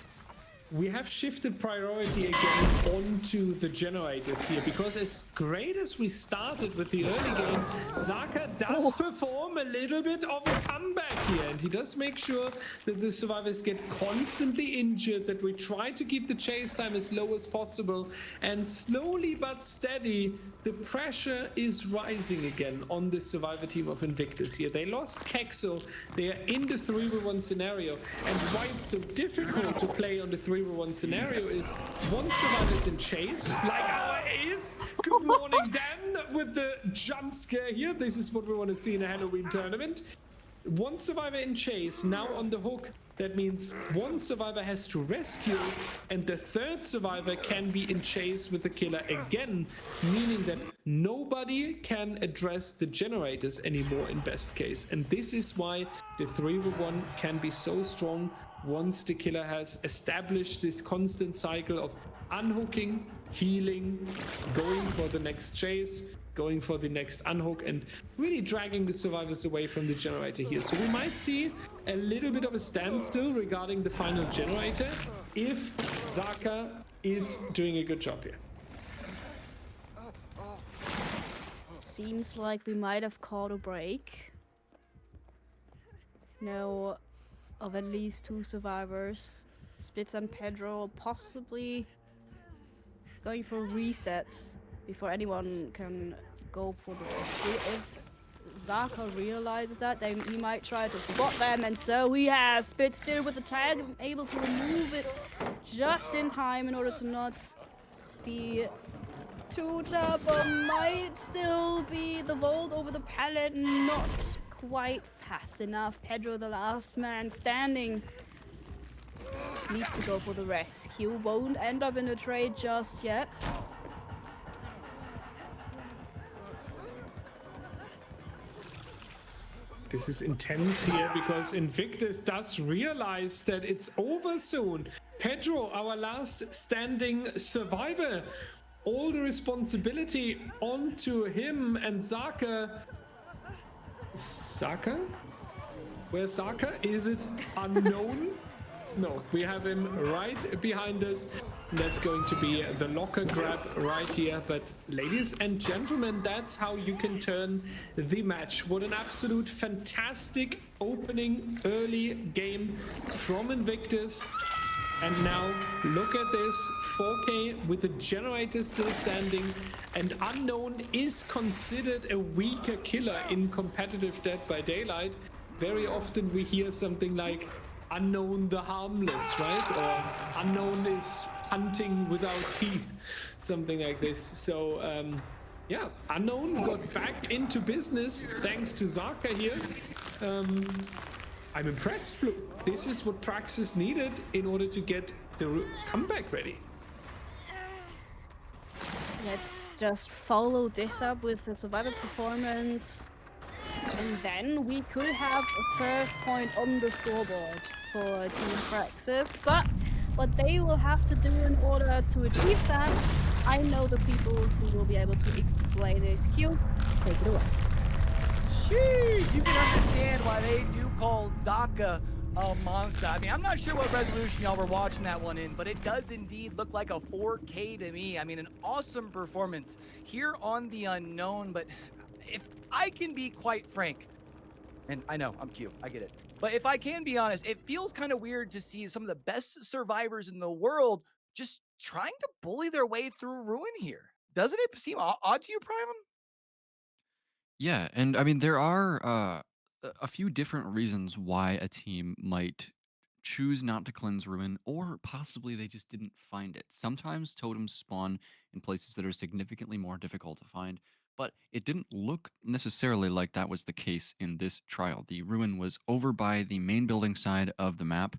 we have shifted priority again onto the generators here, because as great as we started with the early game, Zaka does perform a little bit of a comeback here, and he does make sure that the survivors get constantly injured, that we try to keep the chase time as low as possible, and slowly but steady, the pressure is rising again on the survivor team of Invictus here. They lost Kexo, they are in the 3v1 scenario, and why it's so difficult to play on the 3v1 scenario is 1 survivor is in chase, like our ace. Good morning, Dan, with the jump scare here. This is what we want to see in a Halloween tournament. 1 survivor in chase, now on the hook. That means 1 survivor has to rescue, and the 3rd survivor can be in chase with the killer again, meaning that nobody can address the generators anymore in best case. And this is why the 3v1 can be so strong once the killer has established this constant cycle of unhooking, healing, going for the next chase, going for the next unhook, and really dragging the survivors away from the generator here. So we might see a little bit of a standstill regarding the final generator if Zaka is doing a good job here. Seems like we might have caught a break. Now, of at least 2 survivors, Spitz and Pedro possibly going for resets before anyone can go for the rescue. If Zaka realizes that, then he might try to spot them, and so he has. Spitz still with the tag, able to remove it just in time in order to not be too tough, but might still be the vault over the pallet, not quite fast enough. Pedro, the last man standing, needs to go for the rescue. Won't end up in a trade just yet. This is intense here because Invictus does realize that it's over soon. Pedro, our last standing survivor, all the responsibility onto him and Zaka. Zaka? Where's Zaka? Is it unknown? No, we have him right behind us. That's going to be the locker grab right here. But ladies and gentlemen, that's how you can turn the match. What an absolute fantastic opening early game from Invictus. And now look at this, 4K with the generator still standing, and Unknown is considered a weaker killer in competitive Dead by Daylight. Very often we hear something like Unknown the Harmless, right? Or Unknown is hunting without teeth, something like this. So yeah, Unknown got back into business thanks to Zaka here. I'm impressed, Blue. This is what Praxis needed in order to get the comeback ready. Let's just follow this up with the survivor performance. And then we could have a first point on the scoreboard for Team Praxis. But what they will have to do in order to achieve that, I know the people who will be able to explain this. Q, take it away. Sheesh, you can understand why they do call Zaka a monster. I mean, I'm not sure what resolution y'all were watching that one in, but it does indeed look like a 4K to me. I mean, an awesome performance here on the Unknown, but if I can be quite frank, and I know I'm cute, I get it, but if I can be honest, it feels kind of weird to see some of the best survivors in the world just trying to bully their way through Ruin here. Doesn't it seem odd to you, Prion? Yeah, and I mean there are a few different reasons why a team might choose not to cleanse ruin, or possibly they just didn't find it. Sometimes totems spawn in places that are significantly more difficult to find, but it didn't look necessarily like that was the case in this trial. The ruin was over by the main building side of the map,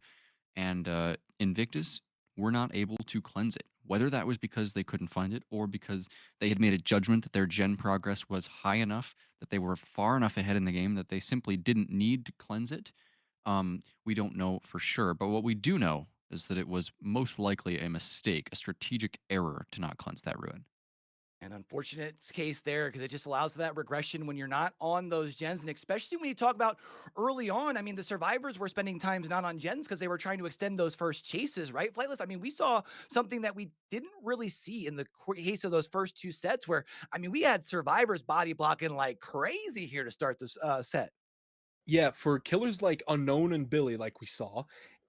and Invictus were not able to cleanse it. Whether that was because they couldn't find it or because they had made a judgment that their gen progress was high enough, that they were far enough ahead in the game that they simply didn't need to cleanse it, we don't know for sure. But what we do know is that it was most likely a mistake, a strategic error to not cleanse that ruin. An unfortunate case there because it just allows for that regression when you're not on those gens. And especially when you talk about early on, I mean, the survivors were spending times not on gens because they were trying to extend those first chases, right? Flightless, I mean, we saw something that we didn't really see in the case of those first two sets where, I mean, we had survivors body blocking like crazy here to start this set. Yeah, for killers like Unknown and Billy, like we saw,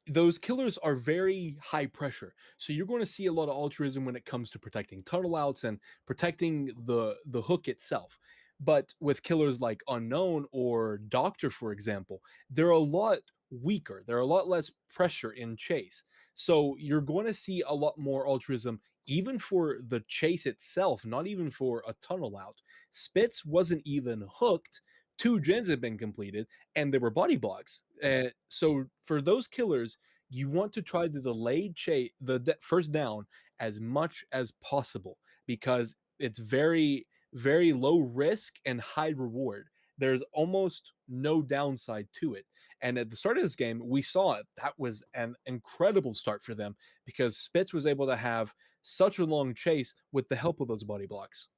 those killers are very high pressure. So you're going to see a lot of altruism when it comes to protecting tunnel outs and protecting the hook itself. But with killers like Unknown or Doctor, for example, they're a lot weaker. They're a lot less pressure in chase. So you're going to see a lot more altruism even for the chase itself, not even for a tunnel out. Spitz wasn't even hooked. Two gens had been completed and there were body blocks. So for those killers, you want to try to delay first down as much as possible because it's very, very low risk and high reward. There's almost no downside to it. And at the start of this game, we saw it. That was an incredible start for them because Spitz was able to have such a long chase with the help of those body blocks.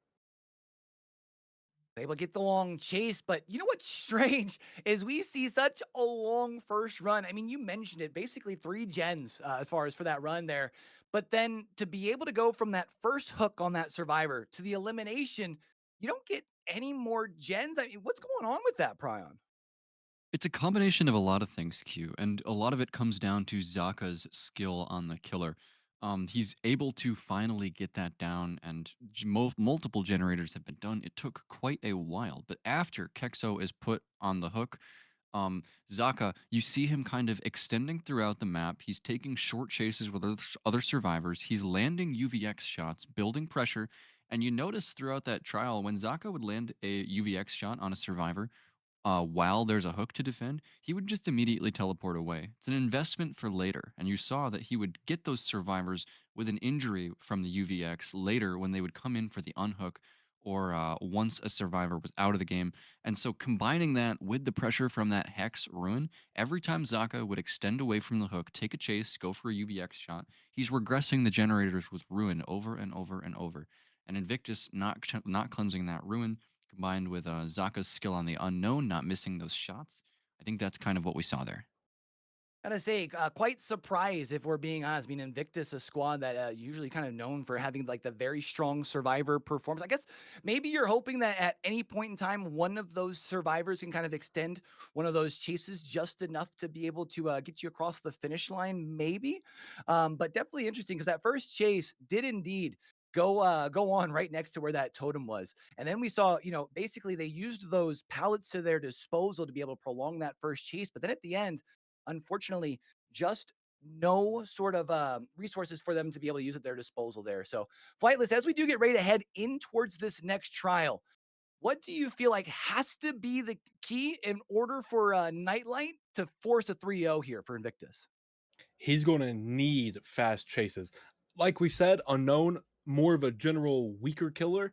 Able to get the long chase, but you know what's strange is we see such a long first run. I mean, you mentioned it, basically 3 gens as far as for that run there. But then to be able to go from that first hook on that survivor to the elimination, you don't get any more gens. I mean, what's going on with that, Prion? It's a combination of a lot of things, Q, and a lot of it comes down to Zaka's skill on the killer. He's able to finally get that down, and multiple generators have been done. It took quite a while, but after Kexo is put on the hook, Zaka, you see him kind of extending throughout the map. He's taking short chases with other survivors. He's landing UVX shots, building pressure, and you notice throughout that trial when Zaka would land a UVX shot on a survivor, while there's a hook to defend, he would just immediately teleport away. It's an investment for later, and you saw that he would get those survivors with an injury from the UVX later when they would come in for the unhook or once a survivor was out of the game. And so combining that with the pressure from that Hex Ruin, every time Zaka would extend away from the hook, take a chase, go for a UVX shot, he's regressing the generators with Ruin over and over and over. and INVICTUS not cleansing that ruin, combined with Zaka's skill on the unknown, not missing those shots. I think that's kind of what we saw there. Gotta say, quite surprised if we're being honest. I mean, Invictus, a squad that usually kind of known for having like the very strong survivor performance. I guess maybe you're hoping that at any point in time, one of those survivors can kind of extend one of those chases just enough to be able to get you across the finish line, maybe. But definitely interesting because that first chase did indeed go on right next to where that totem was. And then we saw, basically they used those pallets to their disposal to be able to prolong that first chase. But then at the end, unfortunately, just no sort of resources for them to be able to use at their disposal there. So, Flightless, as we do get ready to head in towards this next trial, what do you feel like has to be the key in order for Nightlight to force a 3-0 here for Invictus? He's going to need fast chases. Like we said, Unknown, more of a general weaker killer,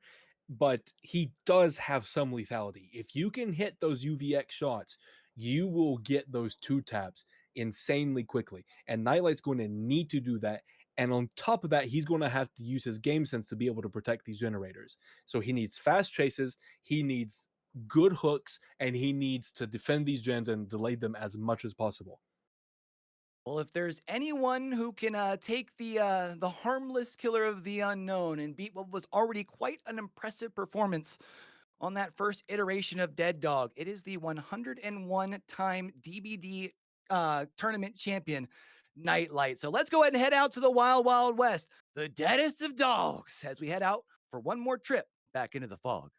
but he does have some lethality. If you can hit those UVX shots, you will get those 2 taps insanely quickly. And Nightlight's going to need to do that. And on top of that, he's going to have to use his game sense to be able to protect these generators. So he needs fast chases, he needs good hooks, and he needs to defend these gens and delay them as much as possible. Well, if there's anyone who can take the harmless killer of the unknown and beat what was already quite an impressive performance on that first iteration of Dead Dog, it is the 101-time DBD tournament champion, Nightlight. So let's go ahead and head out to the Wild Wild West, the deadest of dogs, as we head out for one more trip back into the fog.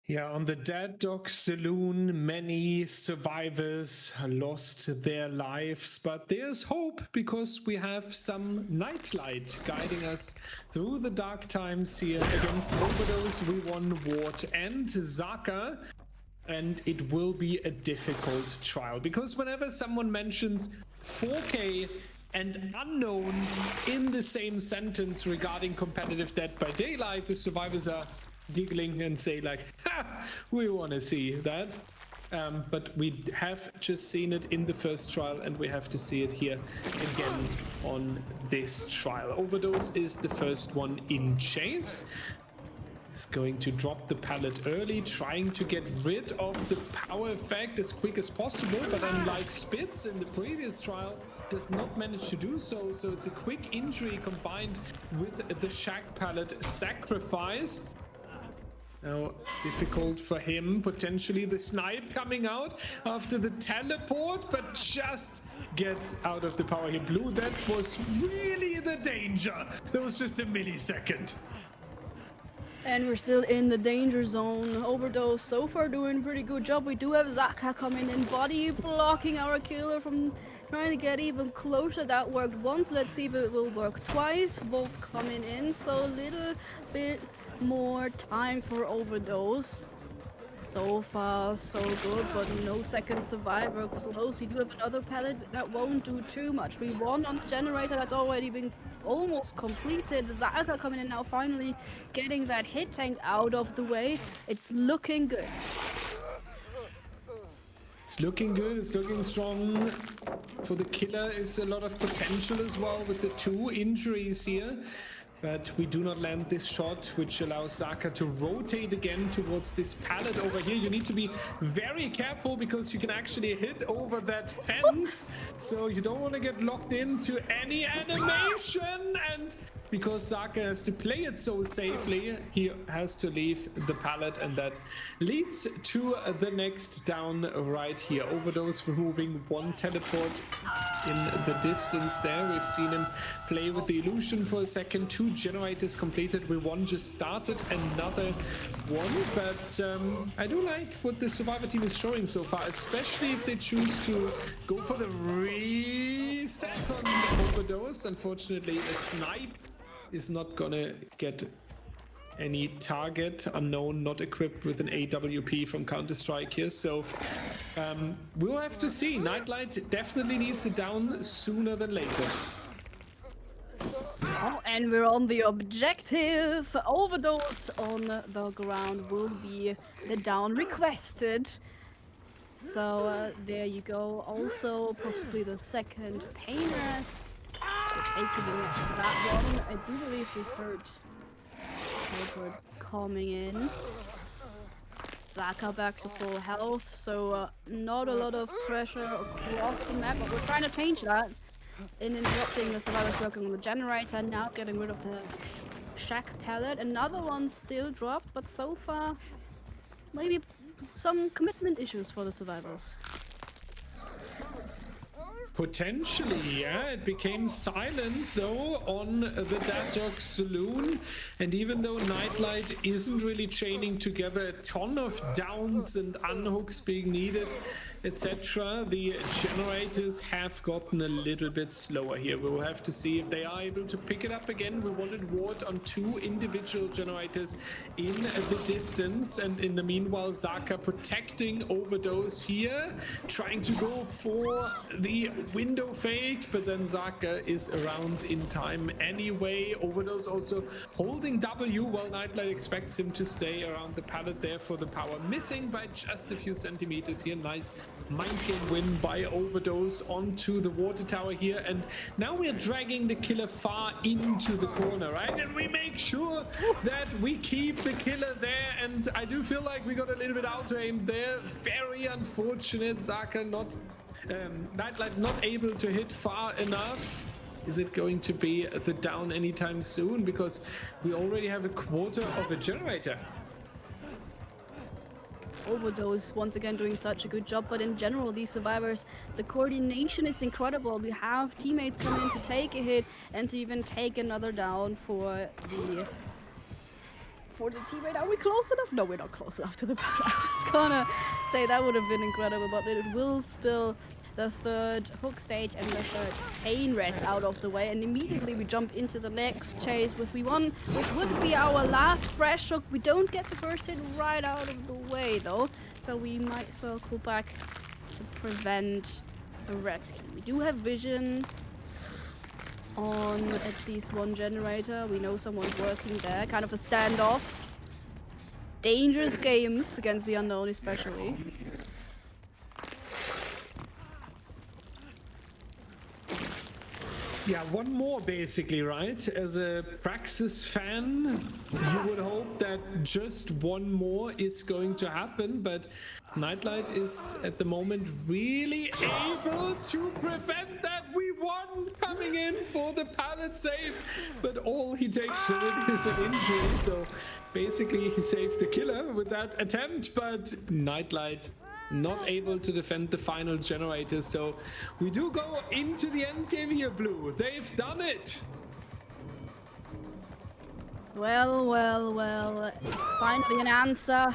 Yeah, on the Dead Dog Saloon, many survivors lost their lives, but there's hope because we have some Nightlight guiding us through the dark times here. Against Overdose, we won Ward and Zaka, and it will be a difficult trial because whenever someone mentions 4K and Unknown in the same sentence regarding competitive Dead by Daylight, the survivors are giggling and say like, ha, we want to see that. But we have just seen it in the first trial and we have to see it here again on this trial. Overdose is the first one in chase. He's going to drop the pallet early, trying to get rid of the power effect as quick as possible, but unlike Spitz in the previous trial, does not manage to do so. So it's a quick injury combined with the Shack pallet sacrifice. Now, difficult for him, potentially the snipe coming out after the teleport, but just gets out of the power here. Blue, that was really the danger. That was just a millisecond. And we're still in the danger zone. Overdose so far doing a pretty good job. We do have Zaka coming in, body blocking our killer from trying to get even closer. That worked once. Let's see if it will work twice. Volt coming in, so a little bit more time for Overdose. So far so good, but no second survivor close. We do have another pallet that won't do too much. We won on the generator that's already been almost completed. Zaka coming in now, finally getting that hit tank out of the way. It's looking good. It's looking good, it's looking strong. For the killer is a lot of potential as well with the 2 injuries here. But we do not land this shot, which allows Zaka to rotate again towards this pallet over here. You need to be very careful because you can actually hit over that fence. So you don't want to get locked into any animation. And because Zaka has to play it so safely, he has to leave the pallet. And that leads to the next down right here. Overdose removing 1 teleport in the distance there. We've seen him play with the illusion for a second. 2 generators completed. We 1 just started, another 1. But I do like what the survivor team is showing so far, especially if they choose to go for the reset on the Overdose. Unfortunately, a snipe is not gonna get any target. Unknown, not equipped with an AWP from Counter-Strike here, so we'll have to see. Nightlight definitely needs it down sooner than later. Oh, and we're on the objective. Overdose on the ground will be the down requested. So there you go. Also, possibly the second pain rest. taking that one. I do believe we've heard Edward coming in. Zaka back to full health, so not a lot of pressure across the map, but we're trying to change that in interrupting the survivors working on the generator, now getting rid of the shack pallet. Another one still dropped, but so far maybe some commitment issues for the survivors. Potentially, yeah. It became silent though on the Dead Dog Saloon, and even though Nightlight isn't really chaining together a ton of downs and unhooks being needed, etc., the generators have gotten a little bit slower here. We will have to see if they are able to pick it up again. We wanted ward on 2 individual generators in the distance, and in the meanwhile Zaka protecting Overdose here, trying to go for the window fake, but then Zaka is around in time anyway. Overdose also holding W while Nightlight expects him to stay around the pallet there for the power. Missing by just a few centimeters here. Nice mind game win by Overdose onto the water tower here, and now we're dragging the killer far into the corner, right? And we make sure that we keep the killer there, and I do feel like we got a little bit out-aimed there. Very unfortunate. Zaka not Nightlight not able to hit far enough. Is it going to be the down anytime soon? Because we already have a quarter of a generator. Overdose once again doing such a good job, but in general these survivors, the coordination is incredible. We have teammates come in to take a hit and to even take another down for the teammate. Are we close enough? No, we're not close enough to the back. I was gonna say that would have been incredible, but it will spill the third hook stage and the third pain rest out of the way, and immediately we jump into the next chase with V1, which would be our last fresh hook. We don't get the first hit right out of the way though, so we might circle back to prevent a rescue. We do have vision on at least one generator. We know someone's working there. Kind of a standoff. Dangerous games against the Unknown especially. Yeah, one more basically, right? As a Praxis fan, you would hope that just one more is going to happen, but Nightlight is at the moment really able to prevent that. We won coming in for the pallet save, but all he takes from it is an injury, so basically he saved the killer with that attempt, but Nightlight not able to defend the final generator. So we do go into the end game here, Blue. They've done it. Well. Finally an answer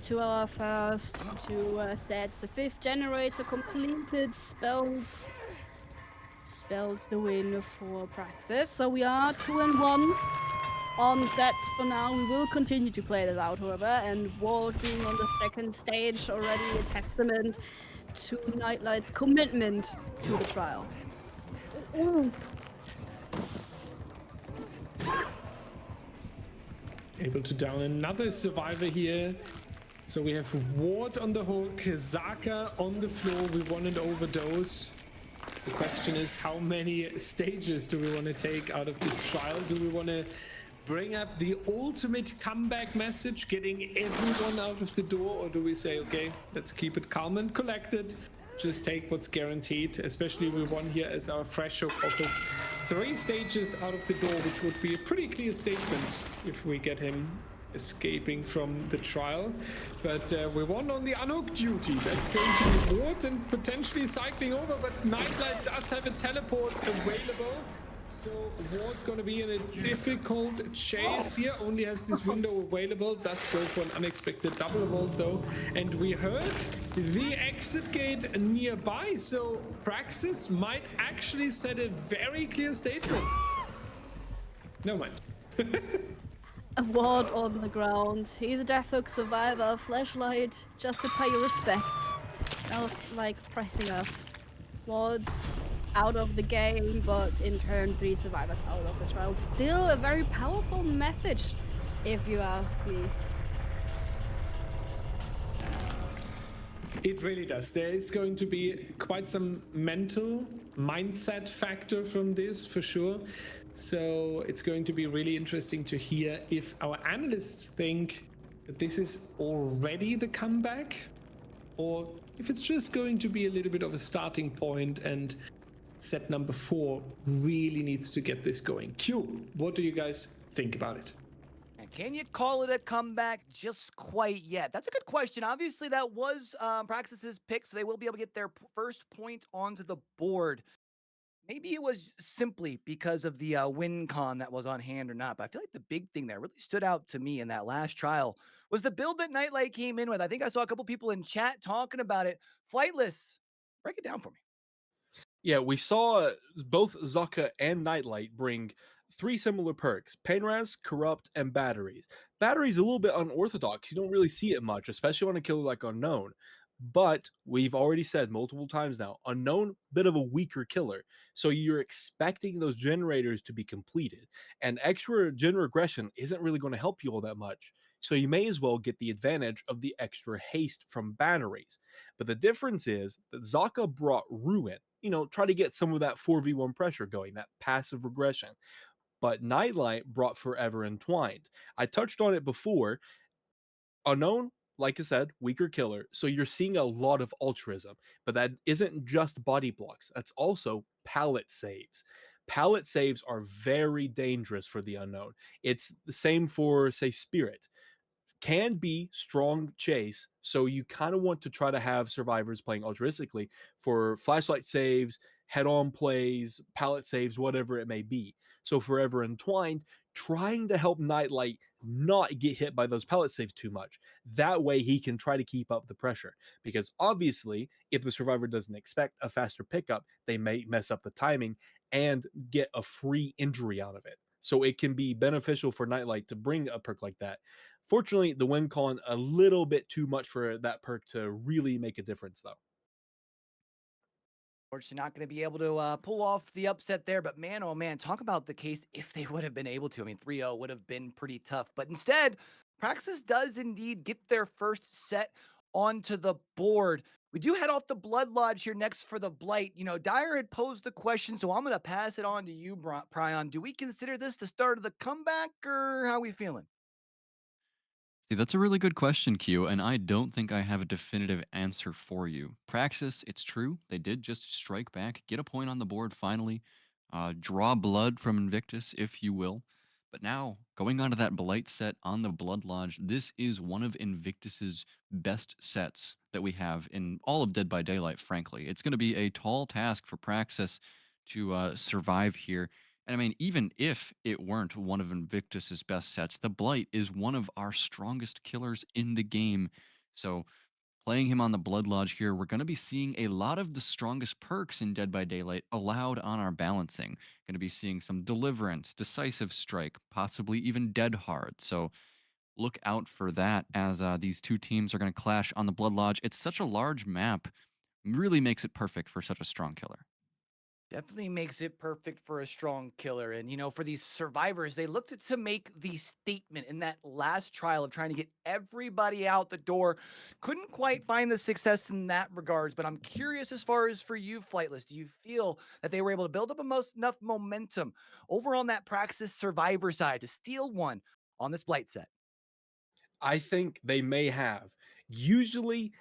to our first 2 sets. The 5th generator completed, spells the win for Praxis. So we are 2-1 on sets for now. We will continue to play this out, however, and Ward being on the 2nd stage already a testament to Nightlight's commitment to the trial. Ooh. Able to down another survivor here. So we have Ward on the hook, Zaka on the floor. We want an Overdose. The question is, how many stages do we want to take out of this trial? Do we want to bring up the ultimate comeback message, getting everyone out of the door, or do we say, okay, let's keep it calm and collected, just take what's guaranteed? Especially we won here as our fresh hook offers 3 stages out of the door, which would be a pretty clear statement if we get him escaping from the trial. But we won on the unhook duty. That's going to be Ward and potentially cycling over, but Nightlight does have a teleport available. So Ward gonna be in a difficult chase here, only has this window available, does go for an unexpected double vault though, and we heard the exit gate nearby, so Praxis might actually set a very clear statement. No mind. A Ward on the ground. He's a Death Hook survivor. Flashlight just to pay your respects. Now, like, pressing up. Ward out of the game, but in turn 3 survivors out of the trial. Still a very powerful message, if you ask me. It really does. There is going to be quite some mental mindset factor from this for sure. So it's going to be really interesting to hear if our analysts think that this is already the comeback, or if it's just going to be a little bit of a starting point and set number 4 really needs to get this going. Q, what do you guys think about it? And can you call it a comeback just quite yet? That's a good question. Obviously, that was Praxis's pick, so they will be able to get their first point onto the board. Maybe it was simply because of the win con that was on hand or not, but I feel like the big thing that really stood out to me in that last trial was the build that Nightlight came in with. I think I saw a couple people in chat talking about it. Flightless, break it down for me. Yeah, we saw both Zaka and Nightlight bring 3 similar perks: Painraz, Corrupt, and Batteries. Batteries a little bit unorthodox. You don't really see it much, especially on a killer like Unknown. But we've already said multiple times now, Unknown, bit of a weaker killer. So you're expecting those generators to be completed. And extra gen regression isn't really going to help you all that much. So you may as well get the advantage of the extra haste from Batteries. But the difference is that Zaka brought Ruin, try to get some of that 4v1 pressure going, that passive regression. But Nightlight brought Forever Entwined. I touched on it before. Unknown, like I said, weaker killer. So you're seeing a lot of altruism, but that isn't just body blocks. That's also pallet saves. Pallet saves are very dangerous for the Unknown. It's the same for, say, Spirit. Can be strong chase, so you kind of want to try to have survivors playing altruistically for flashlight saves, head-on plays, pallet saves, whatever it may be. So Forever Entwined, trying to help Nightlight not get hit by those pallet saves too much. That way he can try to keep up the pressure. Because obviously, if the survivor doesn't expect a faster pickup, they may mess up the timing and get a free injury out of it. So it can be beneficial for Nightlight to bring a perk like that. Fortunately, the win con a little bit too much for that perk to really make a difference, though. Unfortunately, not going to be able to pull off the upset there. But man, oh man, talk about the case if they would have been able to. I mean, 3-0 would have been pretty tough. But instead, Praxis does indeed get their first set onto the board. We do head off the Blood Lodge here next for the Blight. Dyer had posed the question, so I'm going to pass it on to you, Prion. Do we consider this the start of the comeback, or how are we feeling? See, that's a really good question, Q, and I don't think I have a definitive answer for you. Praxis, it's true, they did just strike back, get a point on the board finally, draw blood from Invictus, if you will. But now, going on to that Blight set on the Blood Lodge, this is one of Invictus's best sets that we have in all of Dead by Daylight, frankly. It's going to be a tall task for Praxis to survive here. And I mean, even if it weren't one of Invictus's best sets, the Blight is one of our strongest killers in the game. So playing him on the Blood Lodge here, we're going to be seeing a lot of the strongest perks in Dead by Daylight allowed on our balancing. Going to be seeing some Deliverance, Decisive Strike, possibly even Dead Hard. So look out for that as these two teams are going to clash on the Blood Lodge. It's such a large map, really makes it perfect for such a strong killer. Definitely makes it perfect for a strong killer. And, for these survivors, they looked to make the statement in that last trial of trying to get everybody out the door. Couldn't quite find the success in that regards, but I'm curious as far as for you, Flightless, do you feel that they were able to build up enough momentum over on that Praxis survivor side to steal one on this Blight set? I think they may have. Usually,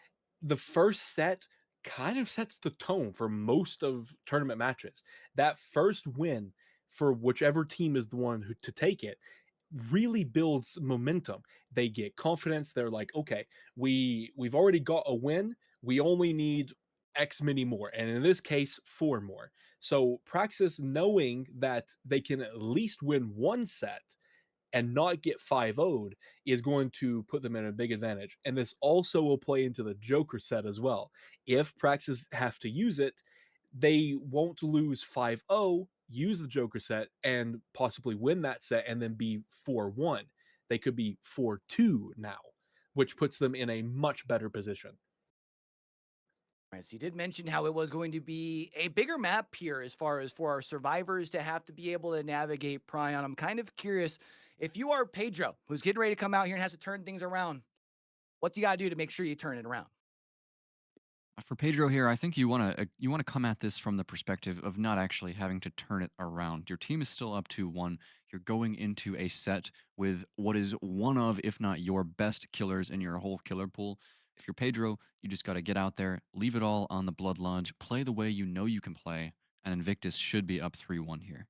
the first set kind of sets the tone for most of tournament matches. That first win for whichever team is the one to take it really builds momentum. They get confidence. They're like, okay, we've already got a win. We only need X many more, and in this case, 4 more. So Praxis, knowing that they can at least win one set and not get 5-0'd is going to put them in a big advantage. And this also will play into the Joker set as well. If Praxis have to use it, they won't lose 5-0, use the Joker set, and possibly win that set and then be 4-1. They could be 4-2 now, which puts them in a much better position. All right, so you did mention how it was going to be a bigger map here as far as for our survivors to have to be able to navigate Prion. I'm kind of curious if you are Pedro, who's getting ready to come out here and has to turn things around, what do you got to do to make sure you turn it around? For Pedro here, I think you wanna come at this from the perspective of not actually having to turn it around. Your team is still up 2-1. You're going into a set with what is one of, if not your best killers in your whole killer pool. If you're Pedro, you just gotta get out there, leave it all on the Blood Lodge, play the way you know you can play, and Invictus should be up 3-1 here.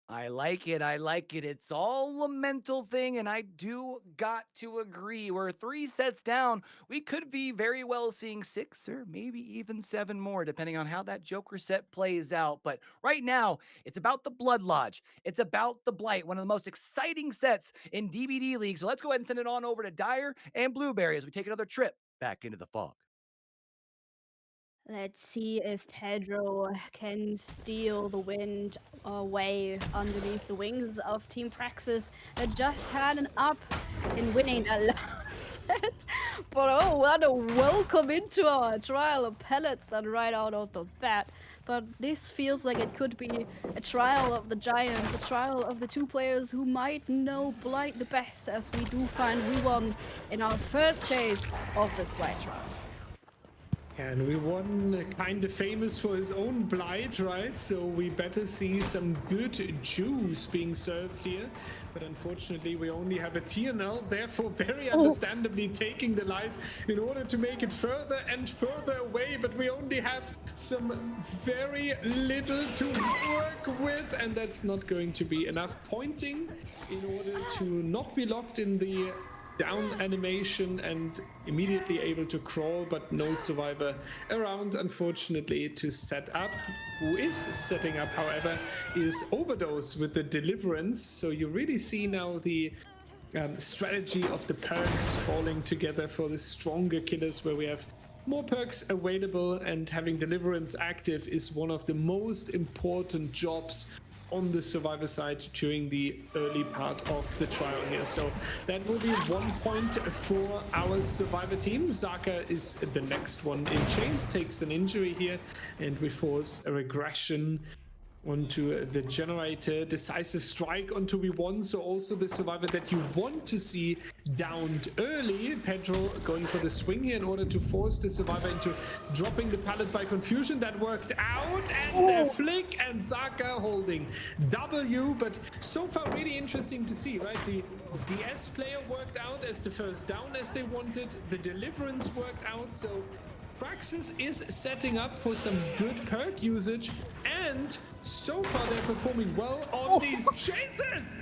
I like it. I like it. It's all a mental thing, and I do got to agree. We're 3 sets down. We could be very well seeing 6 or maybe even 7 more, depending on how that Joker set plays out. But right now, it's about the Blood Lodge. It's about the Blight, one of the most exciting sets in DBDLeague. So let's go ahead and send it on over to Dyer and Blueberry as we take another trip back into the fog. Let's see if Pedro can steal the wind away underneath the wings of Team Praxis that just had an up in winning that last set. But oh, what a welcome into our trial of pellets that right out of the bat. But this feels like it could be a trial of the giants, a trial of the 2 players who might know Blight the best, as we do find we won in our first chase of this Blight trial. And we won kind of famous for his own Blight, right? So we better see some good juice being served here. But unfortunately, we only have a tier now, therefore very understandably taking the life in order to make it further and further away. But we only have some very little to work with, and that's not going to be enough pointing in order to not be locked in the down animation and immediately able to crawl, but no survivor around, unfortunately, to set up. Who is setting up, however, is Overdose with the Deliverance. So you really see now the strategy of the perks falling together for the stronger killers, where we have more perks available, and having Deliverance active is one of the most important jobs on the survivor side during the early part of the trial here. So that will be 1 point for our survivor team. Zaka is the next one in chase, takes an injury here, and we force a regression onto the generator. Decisive strike onto V1, so also the survivor that you want to see downed early. Pedro going for the swing here in order to force the survivor into dropping the pallet by confusion. That worked out, and a flick, and Zaka holding W. But so far really interesting to see, right? The DS player worked out as the first down as they wanted. The Deliverance worked out, so Praxis is setting up for some good perk usage, and so far they're performing well on these chases.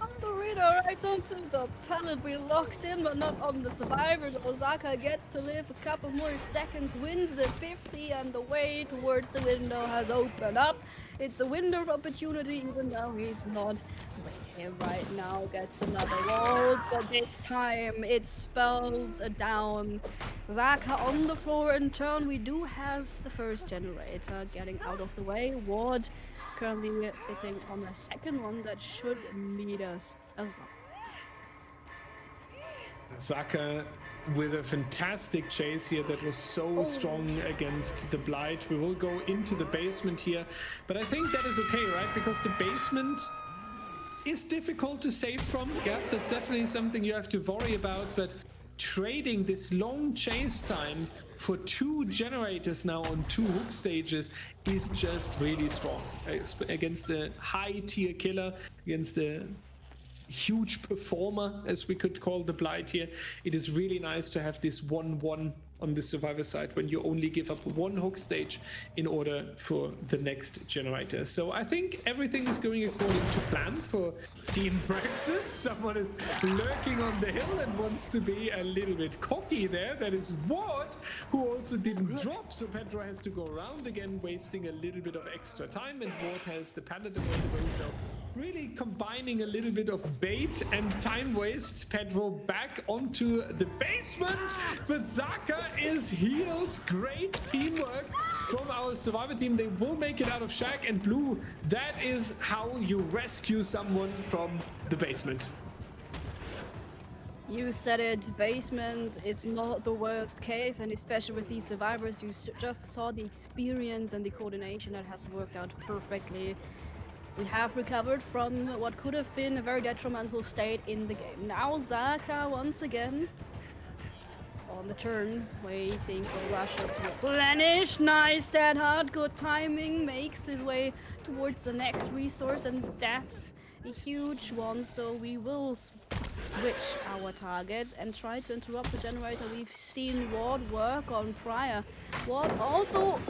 On the reader, right onto the pallet, we locked in, but not on the survivor. Osaka gets to live a couple more seconds, wins the 50, and the way towards the window has opened up. It's a window of opportunity, even though he's not with him right now. Gets another wall, but this time it spells a down. Zaka on the floor in turn. We do have the first generator getting out of the way. Ward currently sitting on the second one that should lead us as well. Zaka with a fantastic chase here that was so strong against the Blight. We will go into the basement here, but I think that is okay, right? Because the basement is difficult to save from. Yeah, that's definitely something you have to worry about, but trading this long chase time for 2 generators now on 2 hook stages is just really strong against a high tier killer, against a huge performer, as we could call the Blight here. It is really nice to have this 1-1 on the survivor side when you only give up 1 hook stage in order for the next generator. So I think everything is going according to plan for Team Praxis. Someone is lurking on the hill and wants to be a little bit cocky there. That is Ward, who also didn't drop, so Pedro has to go around again, wasting a little bit of extra time, and Ward has the pallet available. So really combining a little bit of bait and time waste. Pedro back onto the basement, but Zaka is healed. Great teamwork from our survivor team. They will make it out of Shack, and Blue, that is how you rescue someone from the basement. You said it, basement is not the worst case, and especially with these survivors, you just saw the experience and the coordination that has worked out perfectly. We have recovered from what could have been a very detrimental state in the game. Now Zaka once again on the turn, waiting for rushes to replenish. Nice, that hard, good timing, makes his way towards the next resource, and that's a huge one. So we will switch our target and try to interrupt the generator. We've seen Ward work on Prior. Ward also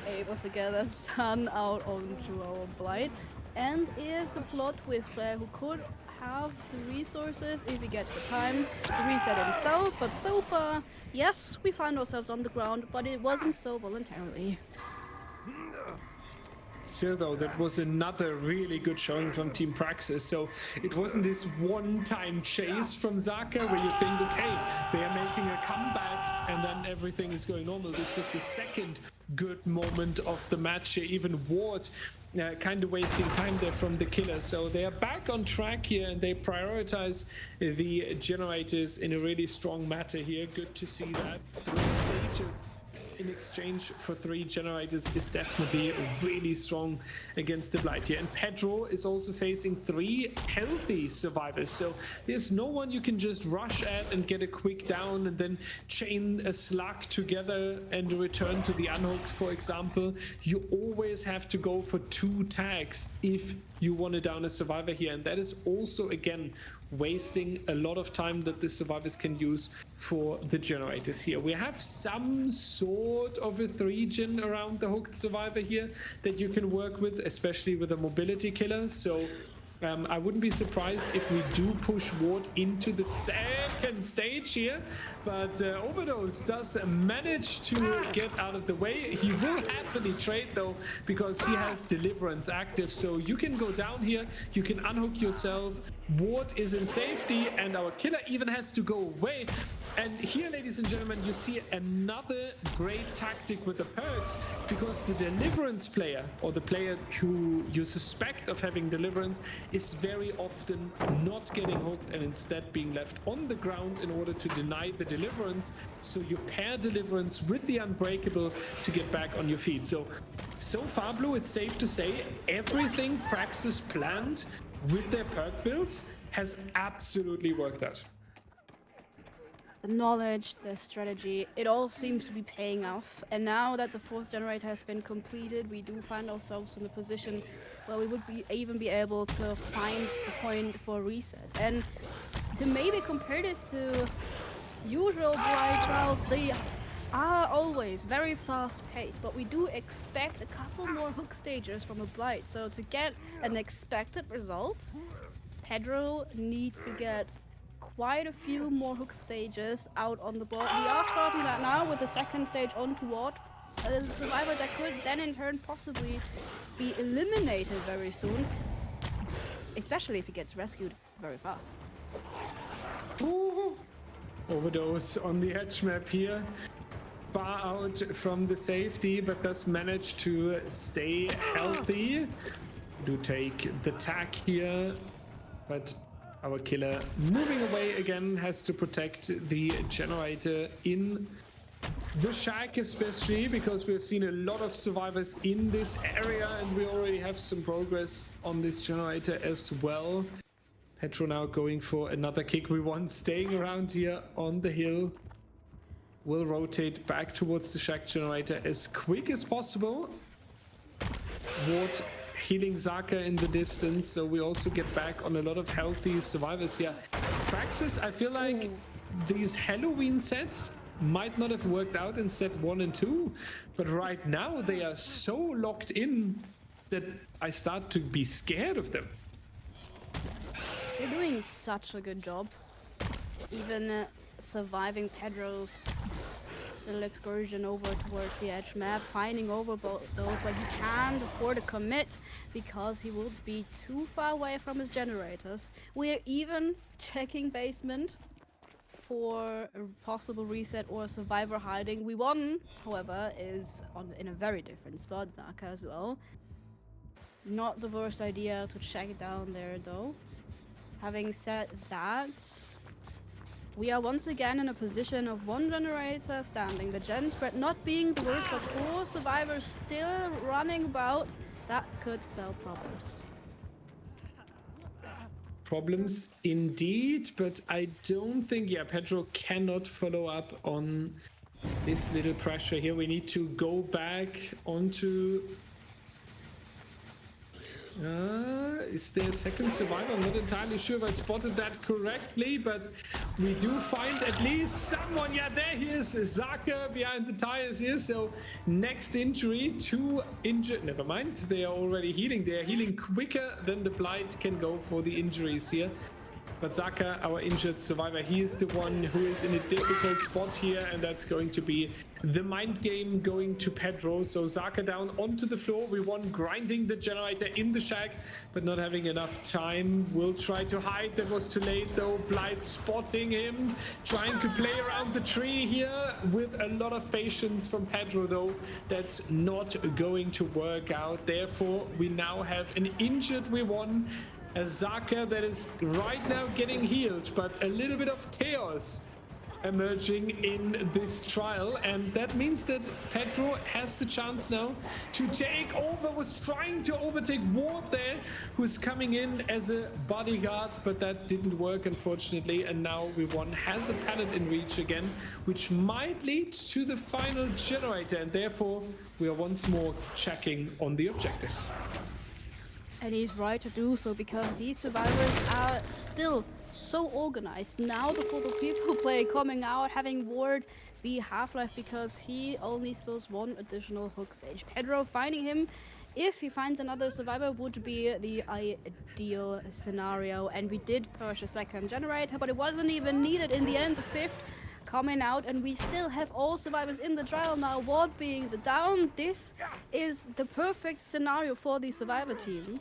able to get a stun out onto our Blight, and is the plot twist player who could have the resources if he gets the time to reset himself. But so far, yes, we find ourselves on the ground, but it wasn't so voluntarily. Still though, that was another really good showing from Team Praxis. So it wasn't this one-time chase from Zaka where you think, okay, they are making a comeback and then everything is going normal. This was the second good moment of the match here. Even Ward kind of wasting time there from the killer. So they are back on track here and they prioritize the generators in a really strong matter here. Good to see that. 3 stages in exchange for 3 generators is definitely really strong against the Blight here. And Pedro is also facing 3 healthy survivors, so there's no one you can just rush at and get a quick down and then chain a slug together and return to the unhooked, for example. You always have to go for 2 tags if you want to down a survivor here, and that is also again wasting a lot of time that the survivors can use for the generators here. We have some sort of a 3-gen around the hooked survivor here that you can work with, especially with a mobility killer. So I wouldn't be surprised if we do push Ward into the second stage here, but Overdose does manage to get out of the way. He will happily trade though, because he has Deliverance active, so you can go down here, you can unhook yourself, Ward is in safety, and our killer even has to go away. And here, ladies and gentlemen, you see another great tactic with the perks, because the Deliverance player, or the player who you suspect of having Deliverance, is very often not getting hooked and instead being left on the ground in order to deny the Deliverance. So you pair Deliverance with the Unbreakable to get back on your feet. So far, Blue, it's safe to say everything Praxis planned with their perk builds has absolutely worked out. The knowledge, the strategy, it all seems to be paying off. And now that the 4th generator has been completed, we do find ourselves in the position where we would even be able to find the point for a reset. And to maybe compare this to usual Blight trials, they are always very fast paced, but we do expect a couple more hook stages from a Blight. So to get an expected result, Pedro needs to get quite a few more hook stages out on the board. We are starting that now with the 2nd stage on toward a survivor that could then in turn possibly be eliminated very soon, especially if he gets rescued very fast. Ooh. Overdose on the edge map here, far out from the safety, but does manage to stay healthy. Do take the tag here, but our killer moving away again, has to protect the generator in the shack, especially because we've seen a lot of survivors in this area and we already have some progress on this generator as well. Petro now going for another kick. We want staying around here on the hill. We'll rotate back towards the shack generator as quick as possible. Ward healing Zaka in the distance, so we also get back on a lot of healthy survivors here. Praxis, I feel like these Halloween sets might not have worked out in set 1 and 2, but right now they are so locked in that I start to be scared of them. They're doing such a good job. Even surviving Pedro's little excursion over towards the edge map, finding over those where he can't afford to commit because he would be too far away from his generators. We're even checking basement for a possible reset or a survivor hiding. We won, however, is in a very different spot, Zaka as well. Not the worst idea to check it down there though. Having said that, we are once again in a position of 1 generator standing. The gen spread not being the worst, but 4 survivors still running about. That could spell problems. Problems indeed, but I don't think, yeah, Pedro cannot follow up on this little pressure here. We need to go back onto... is there a second survivor? I'm not entirely sure if I spotted that correctly, but we do find at least someone. Yeah, there he is, Zaka behind the tires here. So next injury, 2 injured. Never mind, they are already healing. They are healing quicker than the Blight can go for the injuries here. But Zaka, our injured survivor, he is the one who is in a difficult spot here, and that's going to be the mind game going to Pedro. So Zaka down onto the floor. We won grinding the generator in the shack, but not having enough time. We'll try to hide. That was too late though. Blight spotting him, trying to play around the tree here with a lot of patience from Pedro though. That's not going to work out. Therefore, we now have an injured we won. A Zaka that is right now getting healed, but a little bit of chaos emerging in this trial, and that means that Pedro has the chance now to take over. Was trying to overtake Ward there, who's coming in as a bodyguard, but that didn't work unfortunately, and now Won has a pallet in reach again, which might lead to the final generator, and therefore we are once more checking on the objectives. And he's right to do so, because these survivors are still so organized. Now the photo people play coming out, having Ward be Half-Life because he only spills 1 additional hook stage. Pedro finding him, if he finds another survivor, would be the ideal scenario. And we did push a second generator, but it wasn't even needed in the end. The 5th coming out, and we still have all survivors in the trial now. Ward being the down. This is the perfect scenario for the survivor team.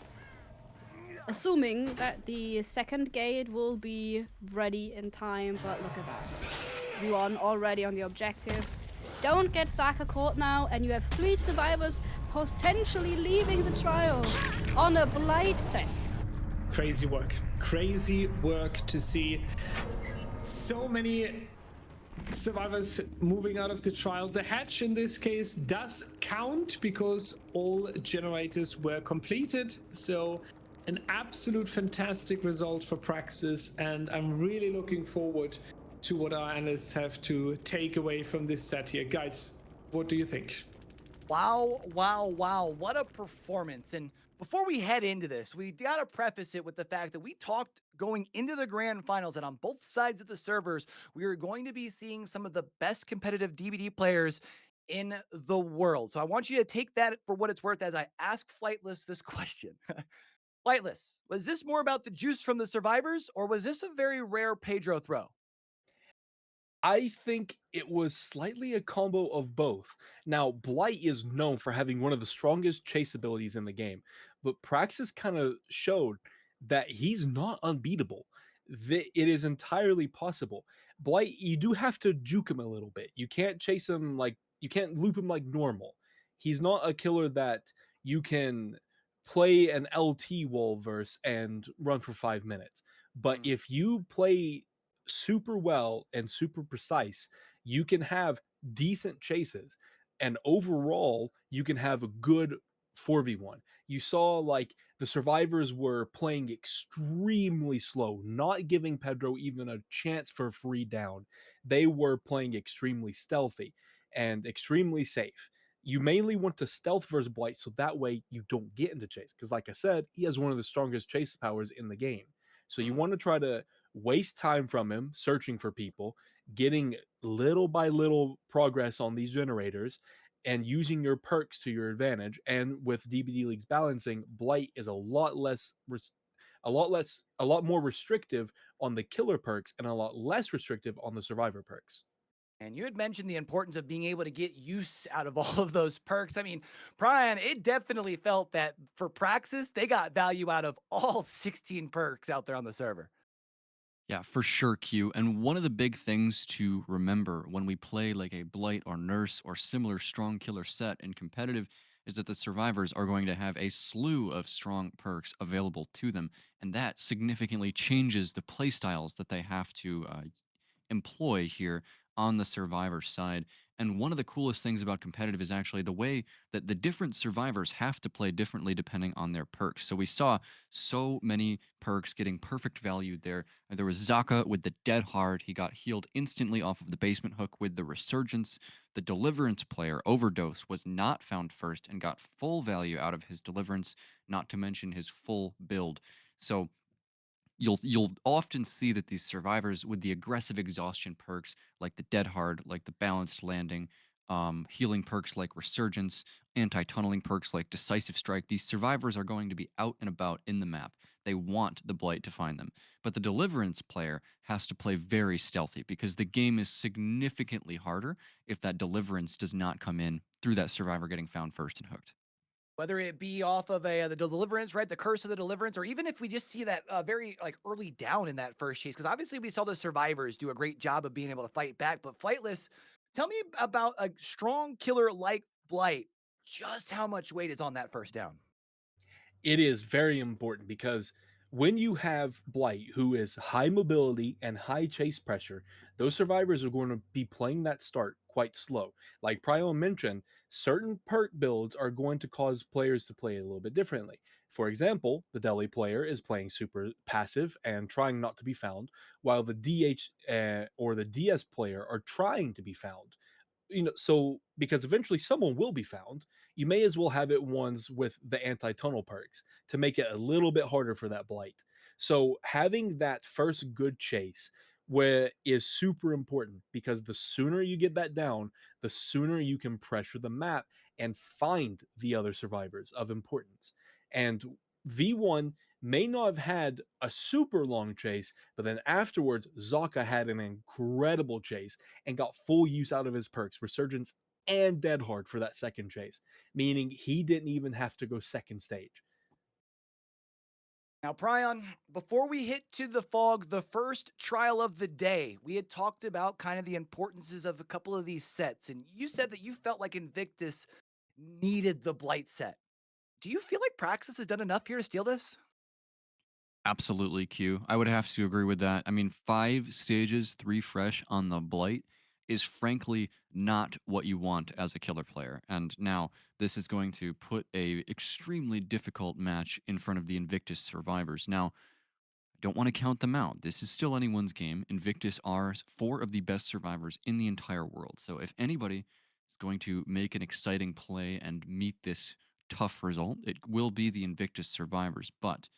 Assuming that the second gate will be ready in time, but look at that. One already on the objective. Don't get Zaka caught now, and you have 3 survivors potentially leaving the trial on a Blight set. Crazy work to see so many survivors moving out of the trial. The hatch in this case does count because all generators were completed, so an absolute fantastic result for PRAXIS, and I'm really looking forward to what our analysts have to take away from this set here. Guys, what do you think? Wow, wow, wow. What a performance. And before we head into this, we got to preface it with the fact that we talked going into the grand finals that on both sides of the servers, we are going to be seeing some of the best competitive DBD players in the world. So I want you to take that for what it's worth as I ask Flightless this question. Flightless, was this more about the juice from the survivors, or was this a very rare Pedro throw? I think it was slightly a combo of both. Now, Blight is known for having one of the strongest chase abilities in the game, but Praxis kind of showed that he's not unbeatable. That it is entirely possible. Blight, you do have to juke him a little bit. You can't chase him like, you can't loop him like normal. He's not a killer that you can play an LT wall verse and run for 5 minutes. But if you play super well and super precise, you can have decent chases, and overall you can have a good 4v1. You saw like the survivors were playing extremely slow, not giving Pedro even a chance for a free down. They were playing extremely stealthy and extremely safe. You mainly want to stealth versus Blight so that way you don't get into chase, because like I said, he has one of the strongest chase powers in the game. So you want to try to waste time from him searching for people, getting little by little progress on these generators, and using your perks to your advantage. And with DBDLeague's balancing, Blight is a lot more restrictive on the killer perks and a lot less restrictive on the survivor perks. And you had mentioned the importance of being able to get use out of all of those perks. I mean, Prion, it definitely felt that for Praxis, they got value out of all 16 perks out there on the server. Yeah, for sure, Q. And one of the big things to remember when we play like a Blight or Nurse or similar strong killer set in competitive is that the survivors are going to have a slew of strong perks available to them, and that significantly changes the playstyles that they have to employ here on the survivor side. And one of the coolest things about competitive is actually the way that the different survivors have to play differently depending on their perks. So we saw so many perks getting perfect value there. There was Zaka with the Dead Hard. He got healed instantly off of the basement hook with the Resurgence. The Deliverance player, Overdose, was not found first and got full value out of his Deliverance, not to mention his full build. So you'll often see that these survivors with the aggressive exhaustion perks like the Dead Hard, like the Balanced Landing, healing perks like Resurgence, anti-tunneling perks like Decisive Strike, these survivors are going to be out and about in the map. They want the Blight to find them. But the Deliverance player has to play very stealthy because the game is significantly harder if that Deliverance does not come in through that survivor getting found first and hooked. Whether it be off of the deliverance, right, the curse of the deliverance, or even if we just see that very like early down in that first chase, because obviously we saw the survivors do a great job of being able to fight back. But Flightless, tell me about a strong killer like Blight. Just how much weight is on that first down? It is very important because when you have Blight, who is high mobility and high chase pressure, those survivors are going to be playing that start quite slow. Like Prion mentioned, certain perk builds are going to cause players to play a little bit differently. For example, the Deli player is playing super passive and trying not to be found, while the DH or the DS player are trying to be found. So because eventually someone will be found, you may as well have it ones with the anti-tunnel perks to make it a little bit harder for that Blight. So having that first good chase where is super important, because the sooner you get that down, the sooner you can pressure the map and find the other survivors of importance. And V1 may not have had a super long chase, but then afterwards, Zaka had an incredible chase and got full use out of his perks, Resurgence and Dead Hard for that second chase, meaning he didn't even have to go second stage. Now, Prion, before we hit to the fog, the first trial of the day, we had talked about kind of the importances of a couple of these sets, and you said that you felt like Invictus needed the Blight set. Do you feel like Praxis has done enough here to steal this? Absolutely, Q. I would have to agree with that. I mean, 5 stages, 3 fresh on the Blight is frankly not what you want as a killer player. And now this is going to put a extremely difficult match in front of the Invictus survivors. Now, I don't want to count them out. This is still anyone's game. Invictus are 4 of the best survivors in the entire world. So if anybody is going to make an exciting play and meet this tough result, it will be the Invictus survivors. But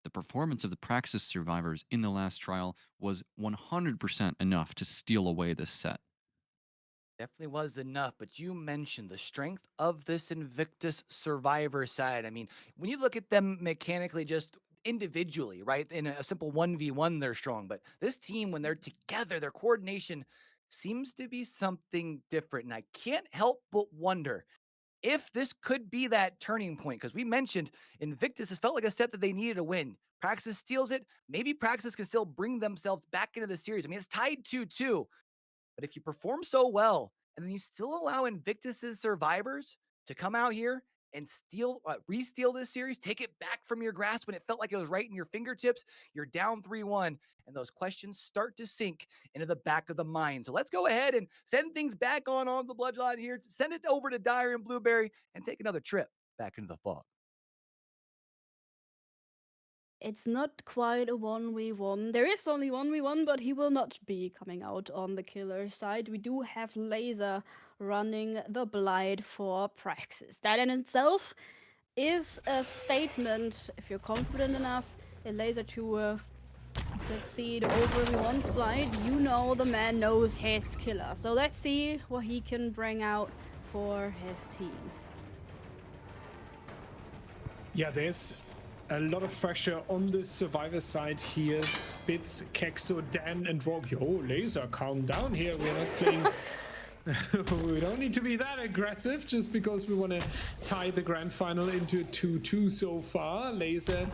the performance of the Praxis survivors in the last trial was 100% enough to steal away this set. Definitely was enough, but you mentioned the strength of this Invictus survivor side. I mean, when you look at them mechanically, just individually, right? In a simple 1v1, they're strong. But this team, when they're together, their coordination seems to be something different. And I can't help but wonder if this could be that turning point, because we mentioned Invictus has felt like a set that they needed to win. Praxis steals it. Maybe Praxis can still bring themselves back into the series. I mean, it's tied 2-2. But if you perform so well and then you still allow Invictus's survivors to come out here and re-steal this series, take it back from your grasp when it felt like it was right in your fingertips, you're down 3-1, and those questions start to sink into the back of the mind. So let's go ahead and send things back on the Bloodline here. Send it over to Dyer and Blueberry and take another trip back into the fog. It's not quite a 1v1. There is only 1v1, but he will not be coming out on the killer side. We do have Laser running the Blight for Praxis. That in itself is a statement. If you're confident enough in Laser to succeed over V1's Blight, you know the man knows his killer. So let's see what he can bring out for his team. Yeah, there's a lot of pressure on the survivor side here. Spitz, Kexo, Dan, and Rob. Yo, Laser, calm down here. We're not playing. We don't need to be that aggressive just because we want to tie the grand final into 2-2 so far. Laser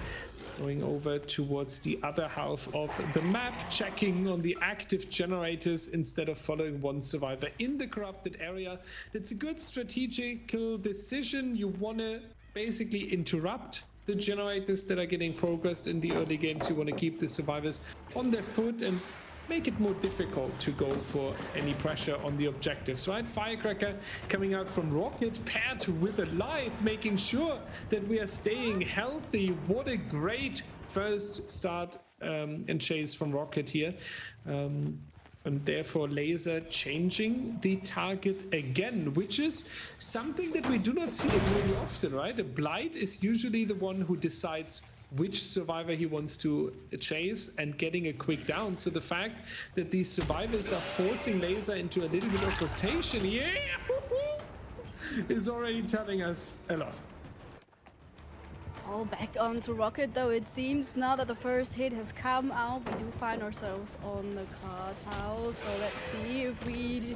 going over towards the other half of the map, checking on the active generators instead of following one survivor in the corrupted area. That's a good strategical decision. You want to basically interrupt the generators that are getting progressed in the early games. You want to keep the survivors on their foot and make it more difficult to go for any pressure on the objectives, right? Firecracker coming out from Rocket paired with a Life, making sure that we are staying healthy. What a great first start and chase from Rocket here. And therefore Laser changing the target again, which is something that we do not see really often, right? A Blight is usually the one who decides which survivor he wants to chase and getting a quick down. So the fact that these survivors are forcing Laser into a little bit of rotation, yeah, is already telling us a lot. All back onto Rocket though, it seems. Now that the first hit has come out, we do find ourselves on the carthouse. So let's see if we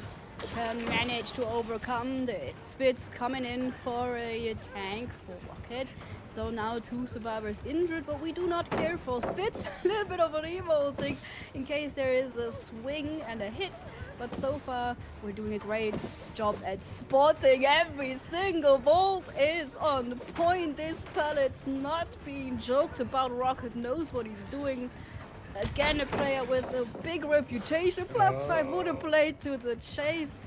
can manage to overcome the spits coming in for a tank for Rocket. So now 2 survivors injured, but we do not care for spits. A little bit of an revolting in case there is a swing and a hit. But so far, we're doing a great job at spotting. Every single bolt is on point. This pallet's not being joked about. Rocket knows what he's doing. Again, a player with a big reputation. +5 water play to the chase.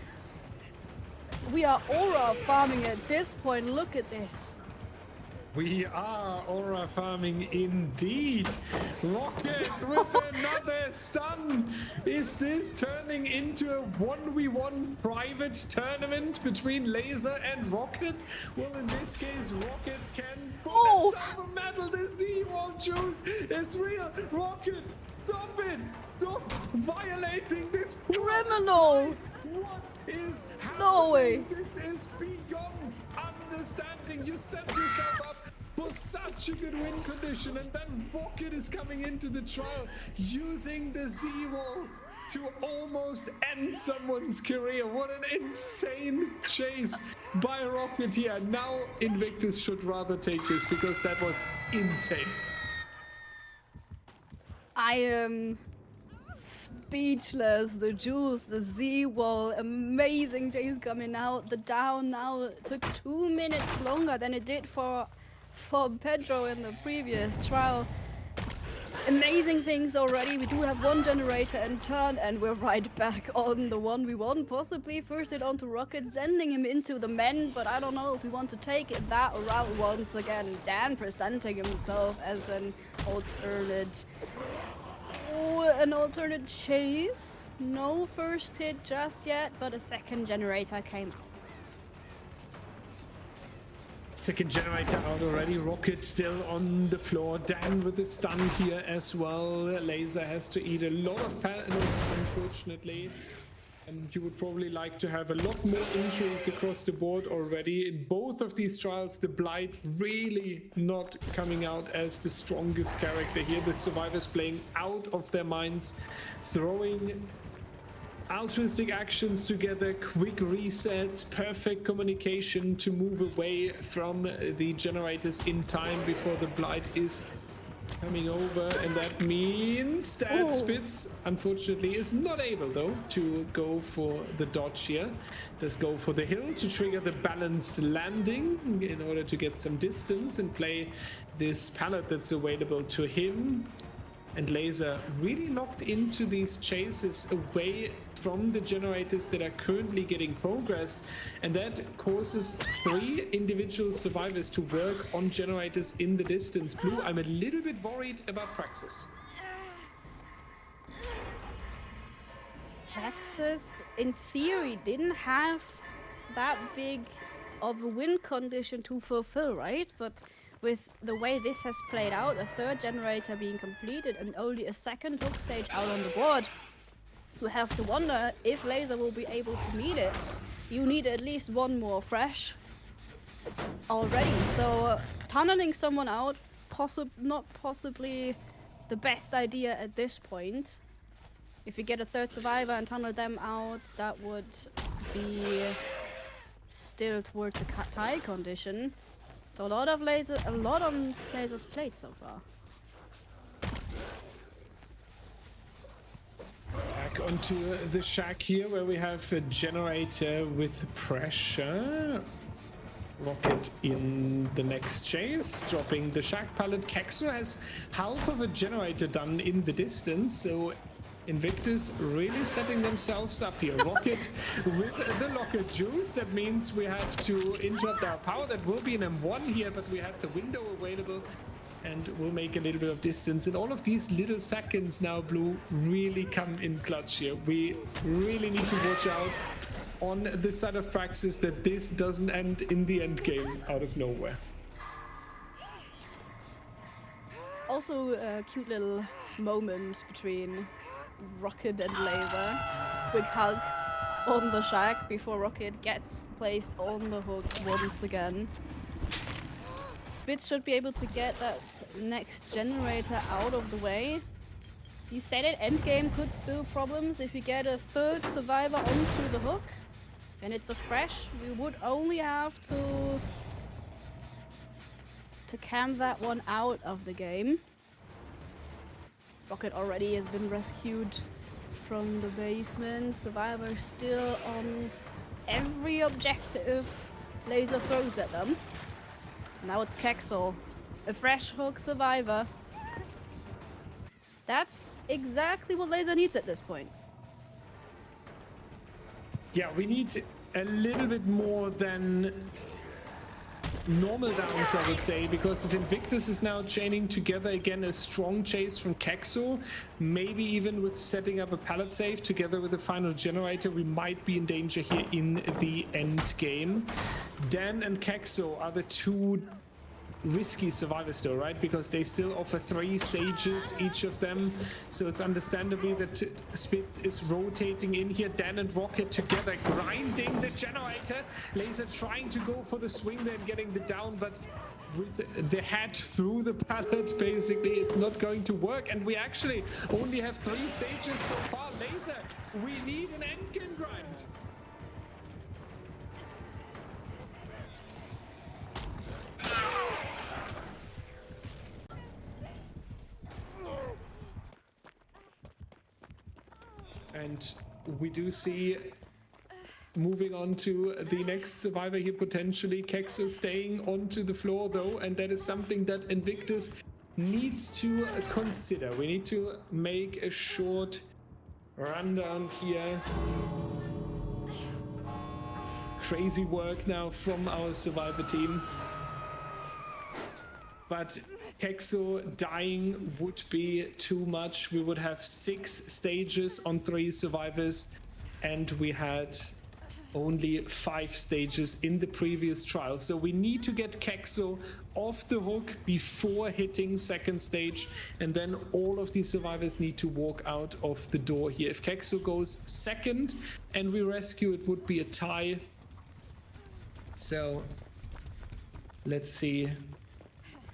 We are aura farming at this point. Look at this. We are aura farming indeed. Rocket with another stun. Is this turning into a 1v1 private tournament between Laser and Rocket? Well, in this case, Rocket can put himself a medal. The Z-Wall juice is real. Rocket, stop it. Stop violating this Criminal. What is happening? No way. This is beyond understanding. You set yourself up for such a good win condition, and then Rocket is coming into the trial using the Z-Wall to almost end someone's career. What an insane chase by Rocket here. Now Invictus should rather take this because that was insane. I am speechless. The juice, the Z-Wall, amazing chase coming out. The down now took 2 minutes longer than it did for Pedro in the previous trial. Amazing things already. We do have 1 generator and turn, and we're right back on the 1v1. Possibly first hit onto Rocket, sending him into the men, but I don't know if we want to take it that route once again. Dan presenting himself as an alternate chase. No first hit just yet, but a second generator came out. Second generator out already. Rocket still on the floor. Dan with the stun here as well. Laser has to eat a lot of pallets, unfortunately. And you would probably like to have a lot more injuries across the board already. In both of these trials, the Blight really not coming out as the strongest character here. The survivors playing out of their minds, throwing altruistic actions together, quick resets, perfect communication to move away from the generators in time before the Blight is coming over, and that means that Spitz unfortunately is not able though to go for the dodge here. Does go for the hill to trigger the balanced landing in order to get some distance and play this pallet that's available to him. And Laser really locked into these chases away from the generators that are currently getting progressed, and that causes 3 individual survivors to work on generators in the distance. Blue, I'm a little bit worried about PRAXIS. PRAXIS, in theory, didn't have that big of a win condition to fulfill, right? But with the way this has played out, a 3rd generator being completed and only a 2nd hook stage out on the board, you have to wonder if Laser will be able to meet it. You need at least 1 more fresh already. So tunneling someone out, not possibly the best idea at this point. If you get a 3rd survivor and tunnel them out, that would be still towards a tie condition. So a lot on Laser's plate so far. Back onto the shack here, where we have a generator with pressure. Rocket in the next chase, dropping the shack pallet. Kexu has half of a generator done in the distance, so INVICTUS really setting themselves up here. Rocket with the locket juice. That means we have to interrupt our power. That will be an M1 here, but we have the window available and we'll make a little bit of distance. And all of these little seconds now, Blue, really come in clutch here. We really need to watch out on the side of PRAXIS that this doesn't end in the end game out of nowhere. Also a cute little moment between Rocket and Laser. Quick hug on the shack before Rocket gets placed on the hook once again. Spitz should be able to get that next generator out of the way. You said it, endgame could spill problems if you get a third survivor onto the hook. And it's a fresh, we would only have to cam that one out of the game. Rocket already has been rescued from the basement. Survivor still on every objective Laser throws at them. Now it's Kexel, a fresh hook survivor. That's exactly what Laser needs at this point. Yeah, we need a little bit more than normal downs, I would say, because if INVICTUS is now chaining together again a strong chase from Kexo, maybe even with setting up a pallet save together with the final generator, we might be in danger here in the end game. Dan and Kexo are the two risky survivors though, right? Because they still offer 3 stages each of them, so it's understandably that Spitz is rotating in here. Dan and Rocket together grinding the generator. Laser trying to go for the swing there and getting the down, but with the head through the pallet, basically it's not going to work, and we actually only have 3 stages so far. Laser, we need an endgame grind. And we do see, moving on to the next survivor here, potentially Kexo staying onto the floor though, and that is something that INVICTUS needs to consider. We need to make a short rundown here. Crazy work now from our survivor team. But Kexo dying would be too much. We would have 6 stages on 3 survivors, and we had only 5 stages in the previous trial. So we need to get Kexo off the hook before hitting 2nd stage, and then all of the survivors need to walk out of the door here. If Kexo goes 2nd and we rescue, it would be a tie. So let's see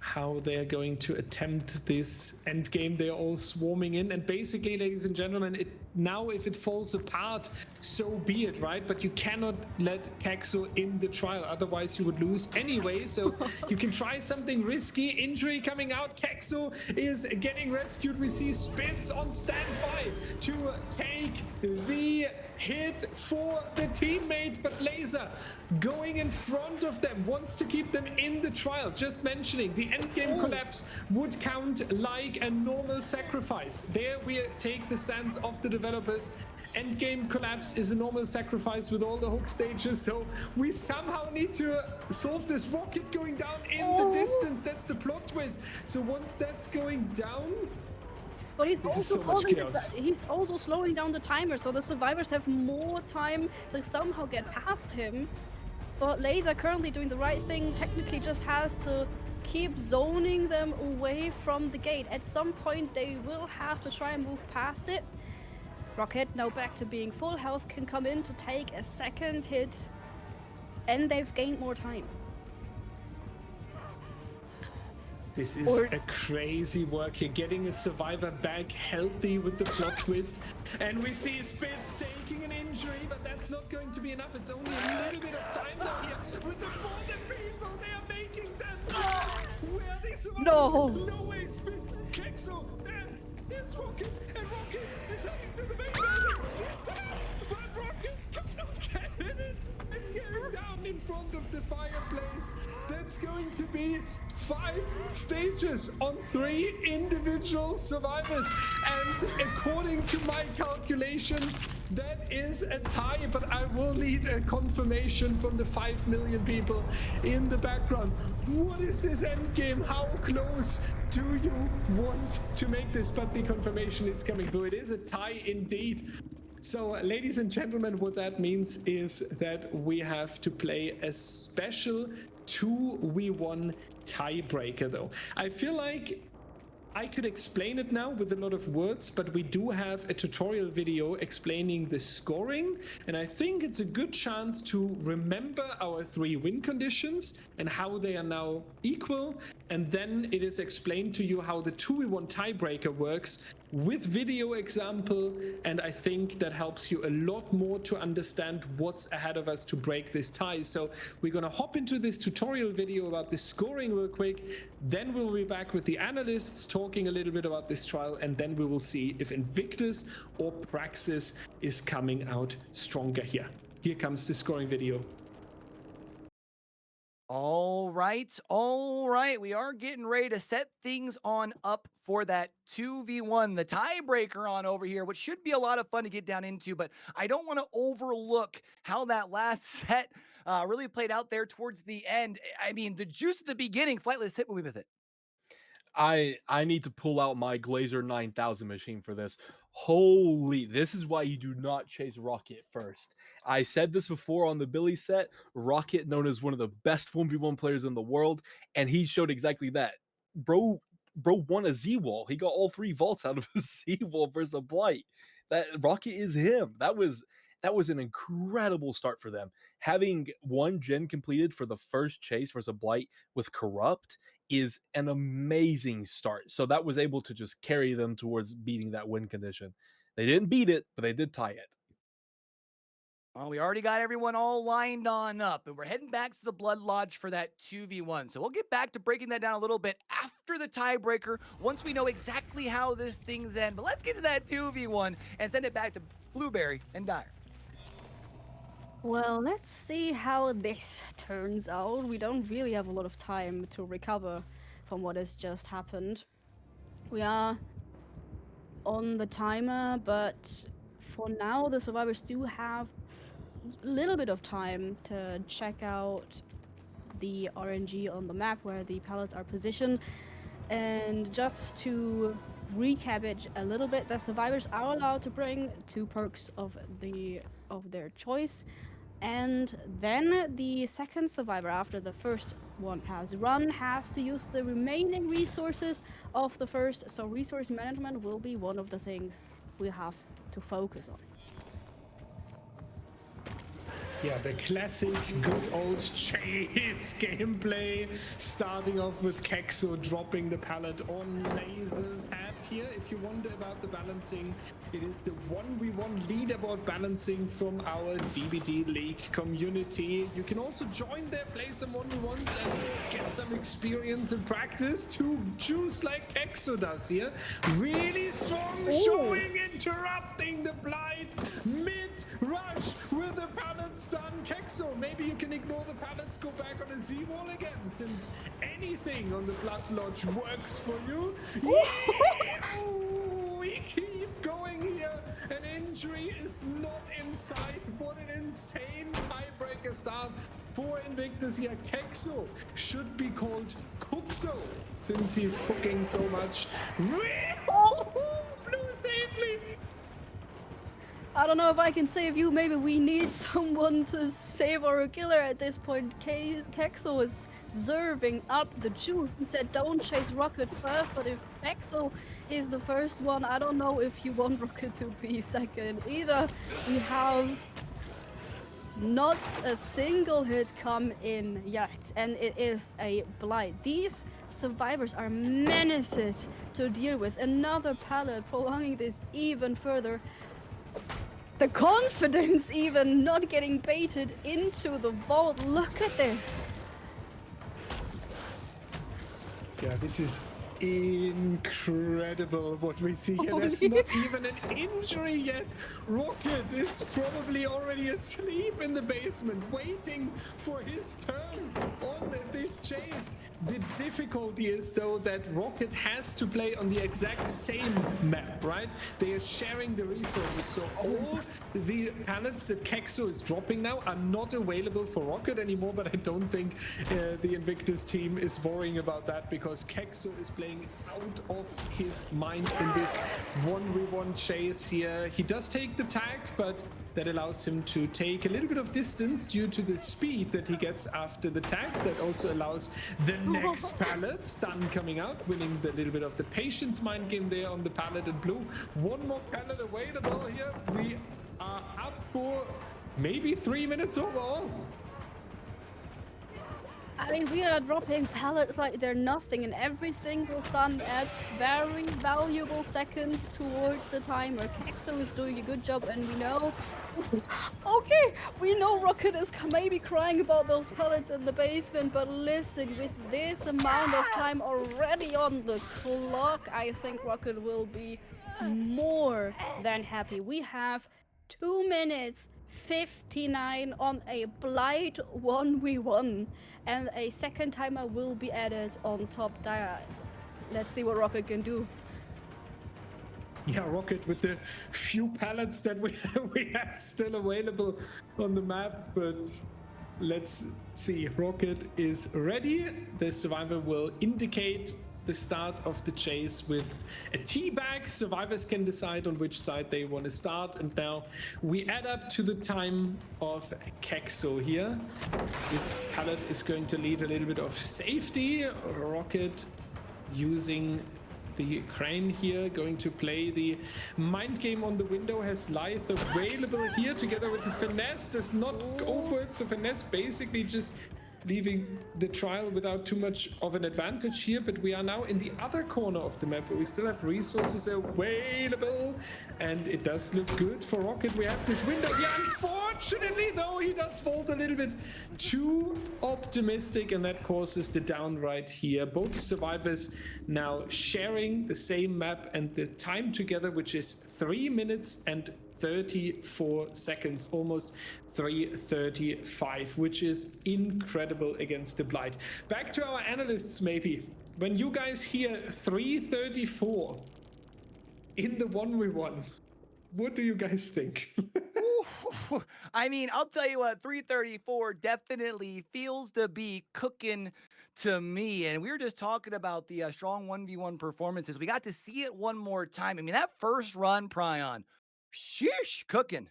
how they're going to attempt this end game. They're all swarming in, and basically, ladies and gentlemen, now if it falls apart, so be it, right? But you cannot let Kexo in the trial, otherwise you would lose anyway. So you can try something risky. Injury coming out, Kexo is getting rescued. We see Spitz on standby to take the hit for the teammate, but Laser going in front of them, wants to keep them in the trial. Just mentioning, the endgame collapse would count like a normal sacrifice. There we take the stance of the developers. Endgame collapse is a normal sacrifice with all the hook stages, so we somehow need to solve this. Rocket going down in the distance, that's the plot twist. So once that's going down, but he's he's also slowing down the timer, so the survivors have more time to somehow get past him. But Laser currently doing the right thing, technically just has to keep zoning them away from the gate. At some point they will have to try and move past it. Rocket, now back to being full health, can come in to take a 2nd hit, and they've gained more time. This is a crazy work here, getting a survivor back healthy with the plot twist. And we see Spitz taking an injury, but that's not going to be enough. It's only a little bit of time though here. With the 4 people, they are making that. Where are these survivors? No way, Spitz, Kexo, and it's Rocket, and Rocket is heading to the main building. He's down, but Rocket cannot get in it. And getting down in front of the fireplace. That's going to be 5 stages on 3 individual survivors. And according to my calculations, that is a tie, but I will need a confirmation from the 5 million people in the background. What is this end game? How close do you want to make this? But the confirmation is coming through. It is a tie indeed. So, ladies and gentlemen, what that means is that we have to play a special 2v1 tiebreaker, though. I feel like I could explain it now with a lot of words, but we do have a tutorial video explaining the scoring, and I think it's a good chance to remember our 3 win conditions and how they are now equal, and then it is explained to you how the 2v1 tiebreaker works with video example, and I think that helps you a lot more to understand what's ahead of us to break this tie. So we're gonna hop into this tutorial video about the scoring real quick, then we'll be back with the analysts talking a little bit about this trial, and then we will see if Invictus or Praxis is coming out stronger here. Here comes the scoring video. All right. We are getting ready to set things on up for that 2v1, the tiebreaker on over here, which should be a lot of fun to get down into, but I don't want to overlook how that last set really played out there towards the end. I mean, the juice at the beginning. Flightless, hit me with it. I need to pull out my Glazer 9000 machine for this. Holy, this is why you do not chase Rocket first. I said this before on the Billy set. Rocket, known as one of the best 1v1 players in the world, and he showed exactly that. Bro won a Z-wall. He got all 3 vaults out of a Z-wall versus a Blight. That Rocket is him. That was an incredible start for them. Having 1 gen completed for the first chase versus a Blight with Corrupt is an amazing start. So that was able to just carry them towards beating that win condition. They didn't beat it, but they did tie it. Well, we already got everyone all lined on up, and we're heading back to the Blood Lodge for that 2v1. So we'll get back to breaking that down a little bit after the tiebreaker, once we know exactly how this thing's end. But let's get to that 2v1 and send it back to Blueberry and Dire. Well, let's see how this turns out. We don't really have a lot of time to recover from what has just happened. We are on the timer, but for now the survivors do have a little bit of time to check out the RNG on the map where the pallets are positioned. And just to recap it a little bit, the survivors are allowed to bring 2 perks of their choice, and then the second survivor, after the first one has run, has to use the remaining resources of the first. So resource management will be one of the things we have to focus on. Yeah, the classic good old chase gameplay, starting off with Kexo dropping the pallet on Laser's hat here. If you wonder about the balancing, it is the 1v1 leaderboard balancing from our DBDLeague community. You can also join there, play some 1v1s and get some experience and practice to choose like Kexo does here. Really strong showing, interrupting the Blight mid-rush with the pallets done. Kexo, maybe you can ignore the pallets, go back on a Z-wall again, since anything on the Blood Lodge works for you. Yeah! Ooh, we keep going here. An injury is not in sight. What an insane tiebreaker start for Invictus here. Kexo should be called Cookso, since he's cooking so much. Blue safely. I don't know if I can save you. Maybe we need someone to save our killer at this point. Kexo is serving up the juice. He said don't chase Rocket first, but if Kexo is the first one, I don't know if you want Rocket to be second either. We have not a single hit come in yet, and it is a Blight. These survivors are menaces to deal with. Another pallet, prolonging this even further. The confidence even not getting baited into the vault. Look at this. Yeah, this is incredible what we see here. There's Holy- not even an injury yet. Rocket is probably already asleep in the basement, waiting for his turn on this chase. The difficulty is, though, that Rocket has to play on the exact same map, right? They are sharing the resources, so all the pallets that Kexo is dropping now are not available for Rocket anymore, but I don't think the Invictus team is worrying about that, because Kexo is playing out of his mind in this 1v1 chase here. He does take the tag, but that allows him to take a little bit of distance due to the speed that he gets after the tag. That also allows the next pallet stun coming out, winning the little bit of the patience mind game there on the pallet in blue. One more pallet available here. We are up for maybe 3 minutes overall. I mean, we are dropping pallets like they're nothing, and every single stun adds very valuable seconds towards the timer. Kexo is doing a good job, and we know... Okay, we know Rocket is maybe crying about those pallets in the basement, but listen, with this amount of time already on the clock, I think Rocket will be more than happy. We have 2 minutes 59 on a Blight 1v1, and a second timer will be added on top there. Let's see what Rocket can do. Yeah, Rocket with the few pallets that we have still available on the map, but let's see. Rocket is ready. The survivor will indicate the start of the chase with a teabag. Survivors can decide on which side they want to start, and now we add up to the time of Kexo here. This pallet is going to lead a little bit of safety. Rocket using the crane here, going to play the mind game on the window, has Lithe available here together with the finesse, does not go for it, so finesse basically just leaving the trial without too much of an advantage here. But we are now in the other corner of the map, but we still have resources available, and it does look good for Rocket. We have this window. Yeah, unfortunately though, he does vault a little bit too optimistic, and that causes the down right here. Both survivors now sharing the same map and the time together, which is 3 minutes and 34 seconds, almost 3:35, which is incredible against the Blight. Back to our analysts, maybe. When you guys hear 3:34 in the 1v1, what do you guys think? Ooh, I mean, I'll tell you what, 334 definitely feels to be cooking to me. And we were just talking about the strong 1v1 performances. We got to see it one more time. I mean, that first run, Prion, sheesh, cooking.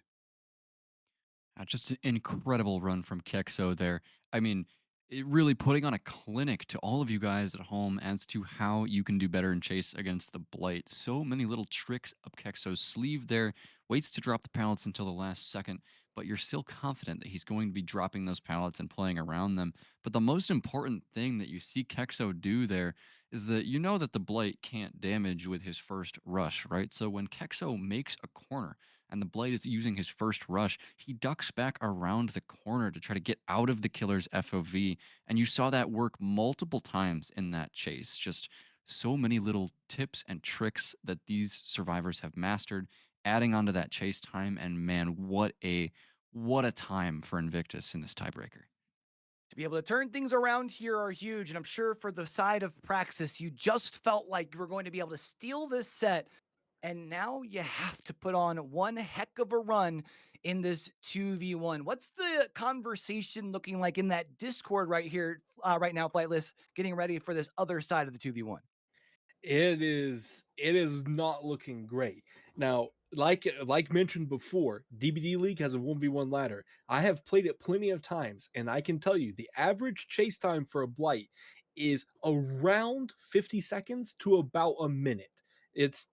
Just an incredible run from Kexo there. I mean, it really putting on a clinic to all of you guys at home as to how you can do better in chase against the Blight. So many little tricks up Kexo's sleeve there. Waits to drop the pallets until the last second, but you're still confident that he's going to be dropping those pallets and playing around them. But the most important thing that you see Kexo do there is that you know that the Blight can't damage with his first rush, right? So when Kexo makes a corner and the Blight is using his first rush, he ducks back around the corner to try to get out of the killer's FOV. And you saw that work multiple times in that chase. Just so many little tips and tricks that these survivors have mastered, adding onto that chase time. And man, what a time for Invictus in this tiebreaker. To be able to turn things around here are huge. And I'm sure for the side of Praxis, you just felt like you were going to be able to steal this set. And now you have to put on one heck of a run in this 2v1. What's the conversation looking like in that Discord right here, right now, Flightless, getting ready for this other side of the 2v1? It is not looking great. Now, like mentioned before, DBDLeague has a 1v1 ladder. I have played it plenty of times, and I can tell you the average chase time for a Blight is around 50 seconds to about a minute. It's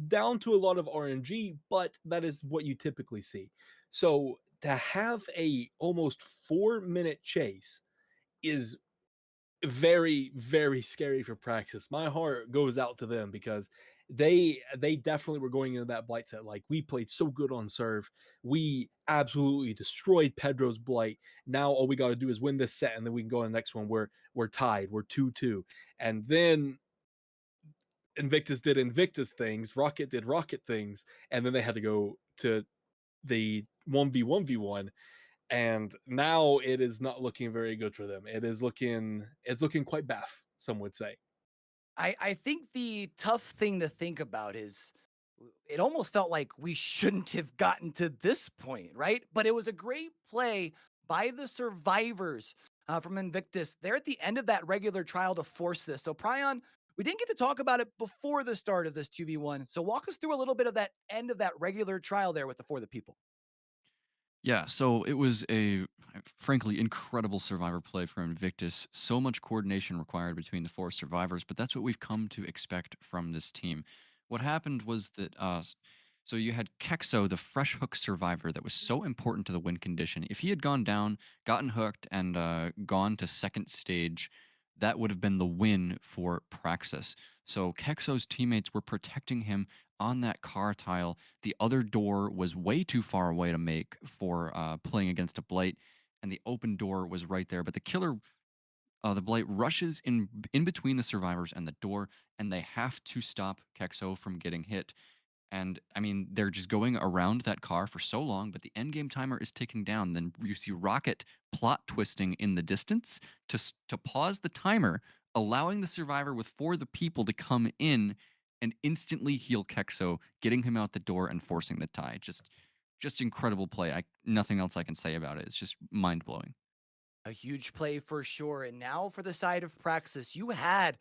down to a lot of RNG, but that is what you typically see. So to have a almost 4-minute chase is very, very scary for Praxis. My heart goes out to them because they definitely were going into that Blight set like, we played so good on serve. We absolutely destroyed Pedro's Blight. Now all we got to do is win this set, and then we can go on the next one. We're tied. We're 2-2. And then Invictus did Invictus things, Rocket did Rocket things, and then they had to go to the 1v1v1, and now it is not looking very good for them. It's looking quite baff, some would say. I think the tough thing to think about is it almost felt like we shouldn't have gotten to this point, right? But it was a great play by the survivors from Invictus. They're at the end of that regular trial to force this. So, Prion, we didn't get to talk about it before the start of this 2v1. So, walk us through a little bit of that end of that regular trial there with the For the People. Yeah, so it was a frankly incredible survivor play for Invictus. So much coordination required between the four survivors, but that's what we've come to expect from this team. What happened was that so you had Kexo, the fresh hook survivor that was so important to the win condition. If he had gone down, gotten hooked, and gone to second stage, that would have been the win for Praxis. So Kexo's teammates were protecting him on that car tile. The other door was way too far away to make for playing against a Blight, and the open door was right there. But the killer, the Blight, rushes in between the survivors and the door, and they have to stop Kexo from getting hit. And I mean, they're just going around that car for so long, but the endgame timer is ticking down. Then you see Rocket plot twisting in the distance to pause the timer, allowing the survivor with For the People to come in and instantly heal Kexo, getting him out the door and forcing the tie. Just incredible play. Nothing else I can say about it. It's just mind blowing. A huge play for sure. And now for the side of Praxis, you had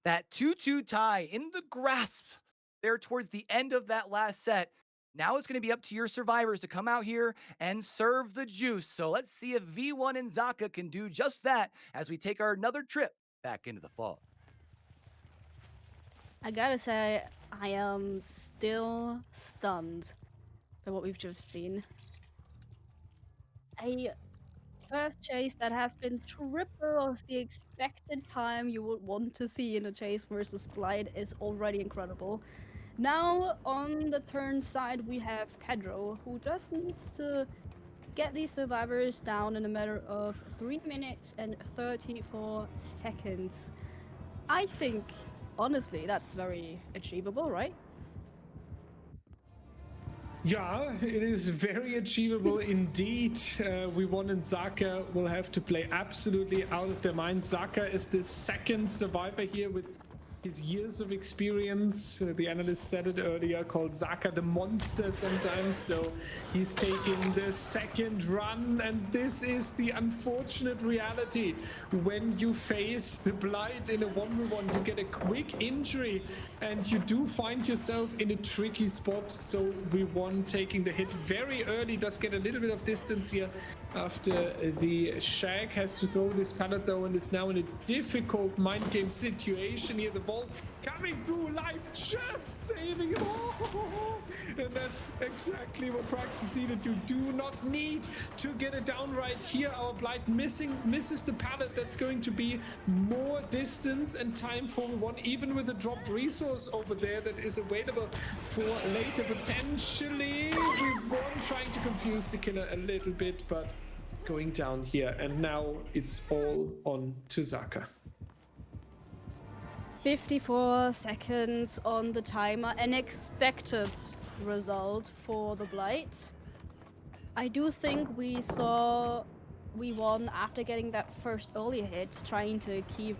that 2-2 tie in the grasp there towards the end of that last set. Now it's going to be up to your survivors to come out here and serve the juice. So let's see if V1 and Zaka can do just that as we take our another trip back into the fall. I gotta say, I am still stunned by what we've just seen. A first chase that has been triple of the expected time you would want to see in a chase versus Blight is already incredible. Now, on the turn side, we have Pedro, who just needs to get these survivors down in a matter of 3 minutes and 34 seconds. I think, honestly, that's very achievable, right? Yeah, it is very achievable indeed. We1 and Zaka will have to play absolutely out of their mind. Zaka is the second survivor here with his years of experience. The analyst said it earlier, called Zaka the monster sometimes. So he's taking the second run, and this is the unfortunate reality. When you face the Blight in a 1v1, you get a quick injury and you do find yourself in a tricky spot. So We1 taking the hit very early, does get a little bit of distance here after the Shag has to throw this pallet though, and is now in a difficult mind game situation here. The ball coming through life, just saving it all. And that's exactly what Praxis needed. You do not need to get it down right here. Our Blight misses the pallet. That's going to be more distance and time for one, even with a dropped resource over there that is available for later potentially. We1 trying to confuse the killer a little bit, but going down here, and now it's all on to Zaka. 54 seconds on the timer, an expected result for the Blight. I do think we saw We1 after getting that first early hit, trying to keep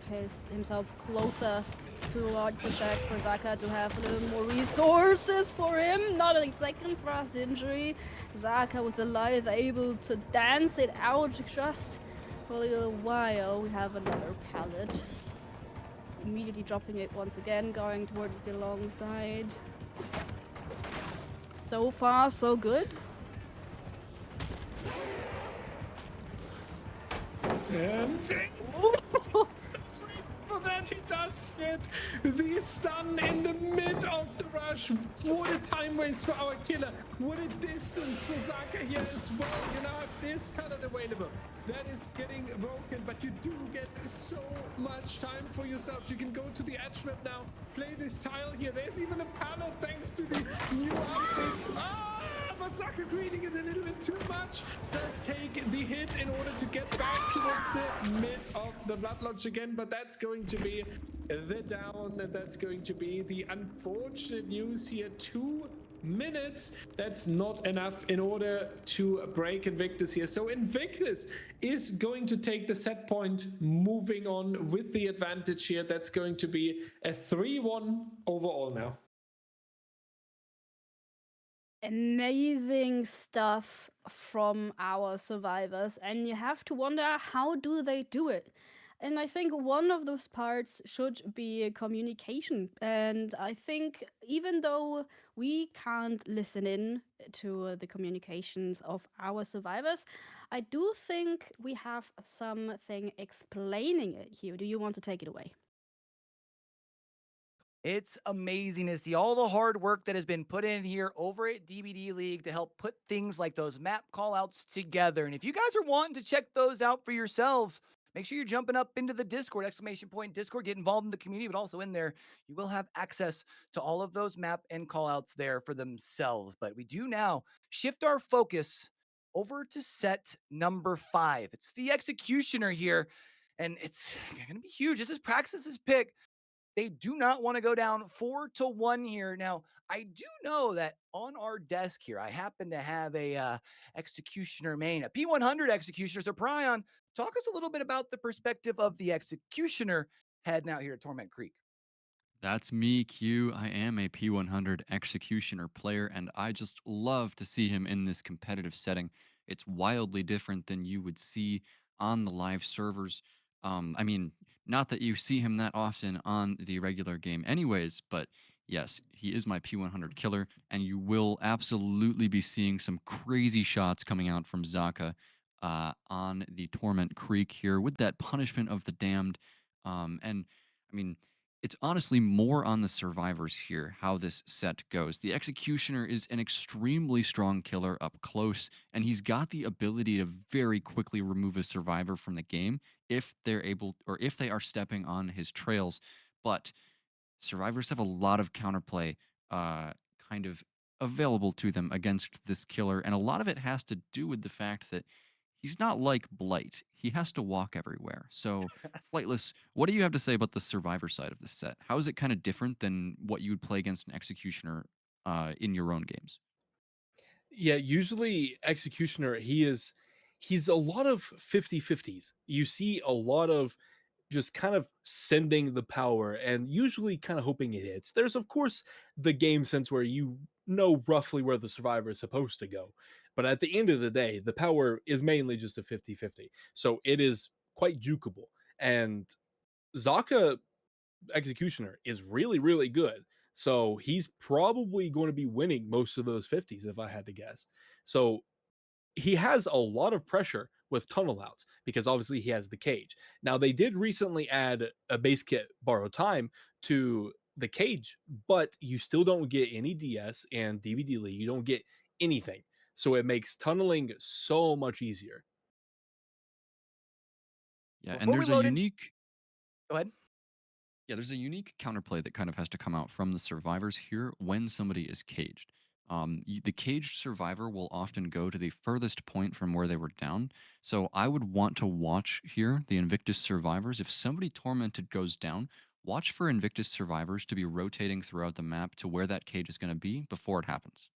himself closer toward the Shack for Zaka to have a little more resources for him. Not a second fast injury. Zaka with the life able to dance it out just for a little while. We have another pallet. Immediately dropping it once again, going towards the long side. So far, so good. And for that he does get the stun in the mid of the rush. What a time waste for our killer. What a distance for Zaka here as well. You now have this pallet available. That is getting broken, but you do get so much time for yourself. You can go to the edge map now, play this tile here. There's even a pallet thanks to the new update. But Zaka greeting it a little bit too much. Does take the hit in order to get back towards the mid of the blood lodge again, but that's going to be the down, and that's going to be the unfortunate news here. 2 minutes, that's not enough in order to break Invictus here. So Invictus is going to take the set point, moving on with the advantage here. That's going to be a 3-1 overall now. Amazing stuff from our survivors, and you have to wonder, how do they do it? And I think one of those parts should be communication. And I think even though we can't listen in to the communications of our survivors, I do think we have something explaining it here. Do you want to take it away? It's amazing to see all the hard work that has been put in here over at DBDLeague to help put things like those map callouts together. And if you guys are wanting to check those out for yourselves, make sure you're jumping up into the Discord, Discord, get involved in the community, but also in there, you will have access to all of those map and callouts there for themselves. But we do now shift our focus over to set number 5. It's the Executioner here, and it's going to be huge. This is PRAXIS's pick. They do not want to go down 4-1 here. Now, I do know that on our desk here, I happen to have a Executioner main, a P100 Executioner. So, Prion, talk us a little bit about the perspective of the Executioner heading out here at Torment Creek. That's me, Q. I am a P100 Executioner player, and I just love to see him in this competitive setting. It's wildly different than you would see on the live servers. I mean, not that you see him that often on the regular game anyways, but yes, he is my P100 killer, and you will absolutely be seeing some crazy shots coming out from Zaka on the Torment Creek here with that punishment of the damned. And I mean, it's honestly more on the survivors here, how this set goes. The Executioner is an extremely strong killer up close, and he's got the ability to very quickly remove a survivor from the game if they're able, or if they are stepping on his trails. But survivors have a lot of counterplay kind of available to them against this killer, and a lot of it has to do with the fact that he's not like Blight. He has to walk everywhere. So, Flightless, what do you have to say about the survivor side of this set? How is it kind of different than what you would play against an Executioner in your own games? Yeah, usually Executioner, he's a lot of 50-50s. You see a lot of just kind of sending the power and usually kind of hoping it hits. There's of course the game sense where you know roughly where the survivor is supposed to go. But at the end of the day, the power is mainly just a 50-50. So it is quite jukeable. And Zaka Executioner is really, really good. So he's probably going to be winning most of those 50s if I had to guess. So he has a lot of pressure with tunnel outs because obviously he has the cage. Now they did recently add a base kit borrow time to the cage, but you still don't get any DS and DBDLeague. You don't get anything. So it makes tunneling so much easier. Yeah, and Before we there's a load into, unique go ahead. Yeah, there's a unique counterplay that kind of has to come out from the survivors here when somebody is caged. The caged survivor will often go to the furthest point from where they were down. So I would want to watch here the Invictus survivors. If somebody tormented goes down, watch for Invictus survivors to be rotating throughout the map to where that cage is going to be before it happens.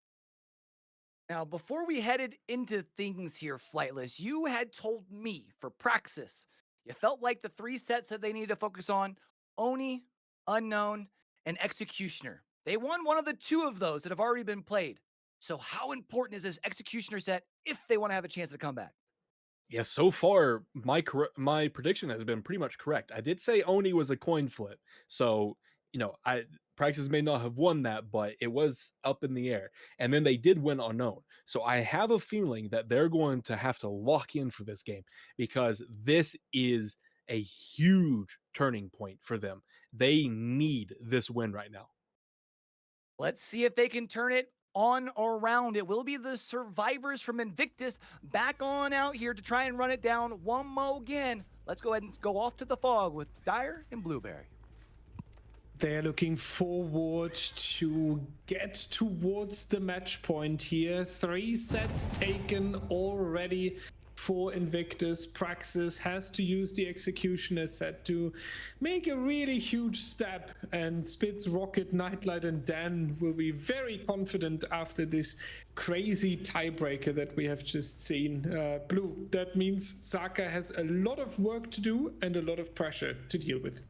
Now, before we headed into things here, Flightless, you had told me for PRAXIS, you felt like the 3 sets that they needed to focus on, Oni, Unknown, and Executioner. They won one of the 2 of those that have already been played. So how important is this Executioner set if they want to have a chance to come back? Yeah, so far my prediction has been pretty much correct. I did say Oni was a coin flip, so I Praxis may not have won that, but it was up in the air. And then they did win Unknown, so I have a feeling that they're going to have to lock in for this game because this is a huge turning point for them. They need this win right now. Let's see if they can turn it on or around. It will be the survivors from Invictus back on out here to try and run it down one more again. Let's go ahead and go off to the fog with Dyer and Blueberry. They're looking forward to get towards the match point here. 3 sets taken already. for INVICTUS. PRAXIS has to use the Executioner set to make a really huge step, and Spitz, Rocket, Nightlight, and Dan will be very confident after this crazy tiebreaker that we have just seen. Blue, that means Zaka has a lot of work to do and a lot of pressure to deal with.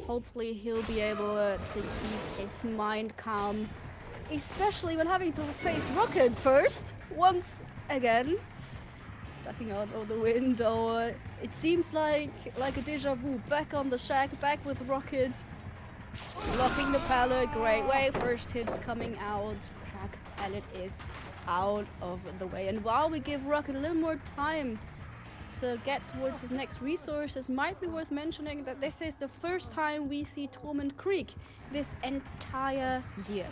Hopefully he'll be able to keep his mind calm, especially when having to face Rocket first, once again. Ducking out of the window, it seems like a deja vu. Back on the shack, back with Rocket. Blocking the pallet, great way. First hit coming out. Crack pallet is out of the way. And while we give Rocket a little more time to get towards his next resources, might be worth mentioning that this is the first time we see Torment Creek this entire year.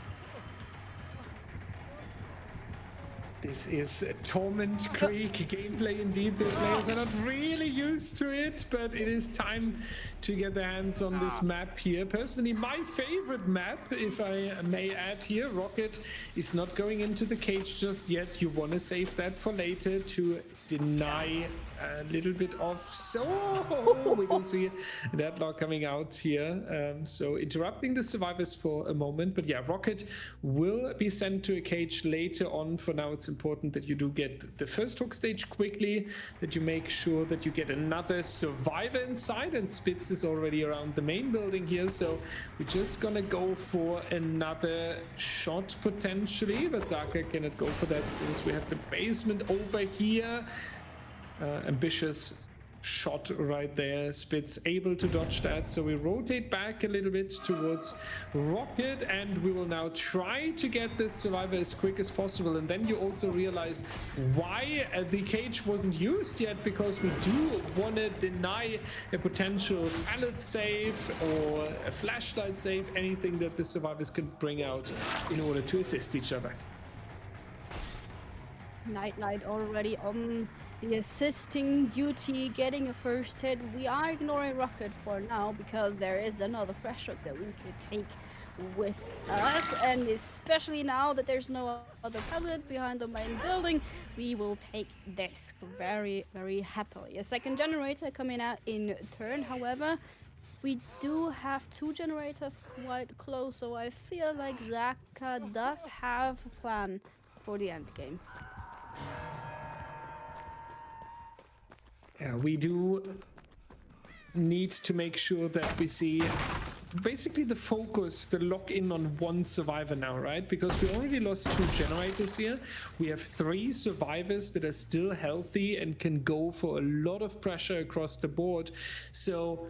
This is Torment Creek gameplay indeed. The players are not really used to it, but it is time to get their hands on this map here. Personally, my favorite map, if I may add here. Rocket is not going into the cage just yet. You want to save that for later to deny a little bit of, so we will see Deadlock coming out here. So interrupting the survivors for a moment, but yeah, Rocket will be sent to a cage later on. For now, it's important that you do get the first hook stage quickly, that you make sure that you get another survivor inside, and Spitz is already around the main building here, so we're just gonna go for another shot potentially, but Zaka cannot go for that since we have the basement over here. Ambitious shot right there. Spitz able to dodge that, so we rotate back a little bit towards Rocket, and we will now try to get the survivor as quick as possible. And then you also realize why the cage wasn't used yet, because we do want to deny a potential pallet save or a flashlight save, anything that the survivors could bring out in order to assist each other. Nightlight already on the assisting duty, getting a first hit. We are ignoring Rocket for now because there is another fresh hook that we could take with us, and especially now that there's no other pallet behind the main building, we will take this very, very happily. A second generator coming out in turn, however. We do have two generators quite close, so I feel like Zaka does have a plan for the end game. Yeah, we do need to make sure that we see basically the focus, the lock in on one survivor now, right? Because we already lost two generators here. We have three survivors that are still healthy and can go for a lot of pressure across the board. So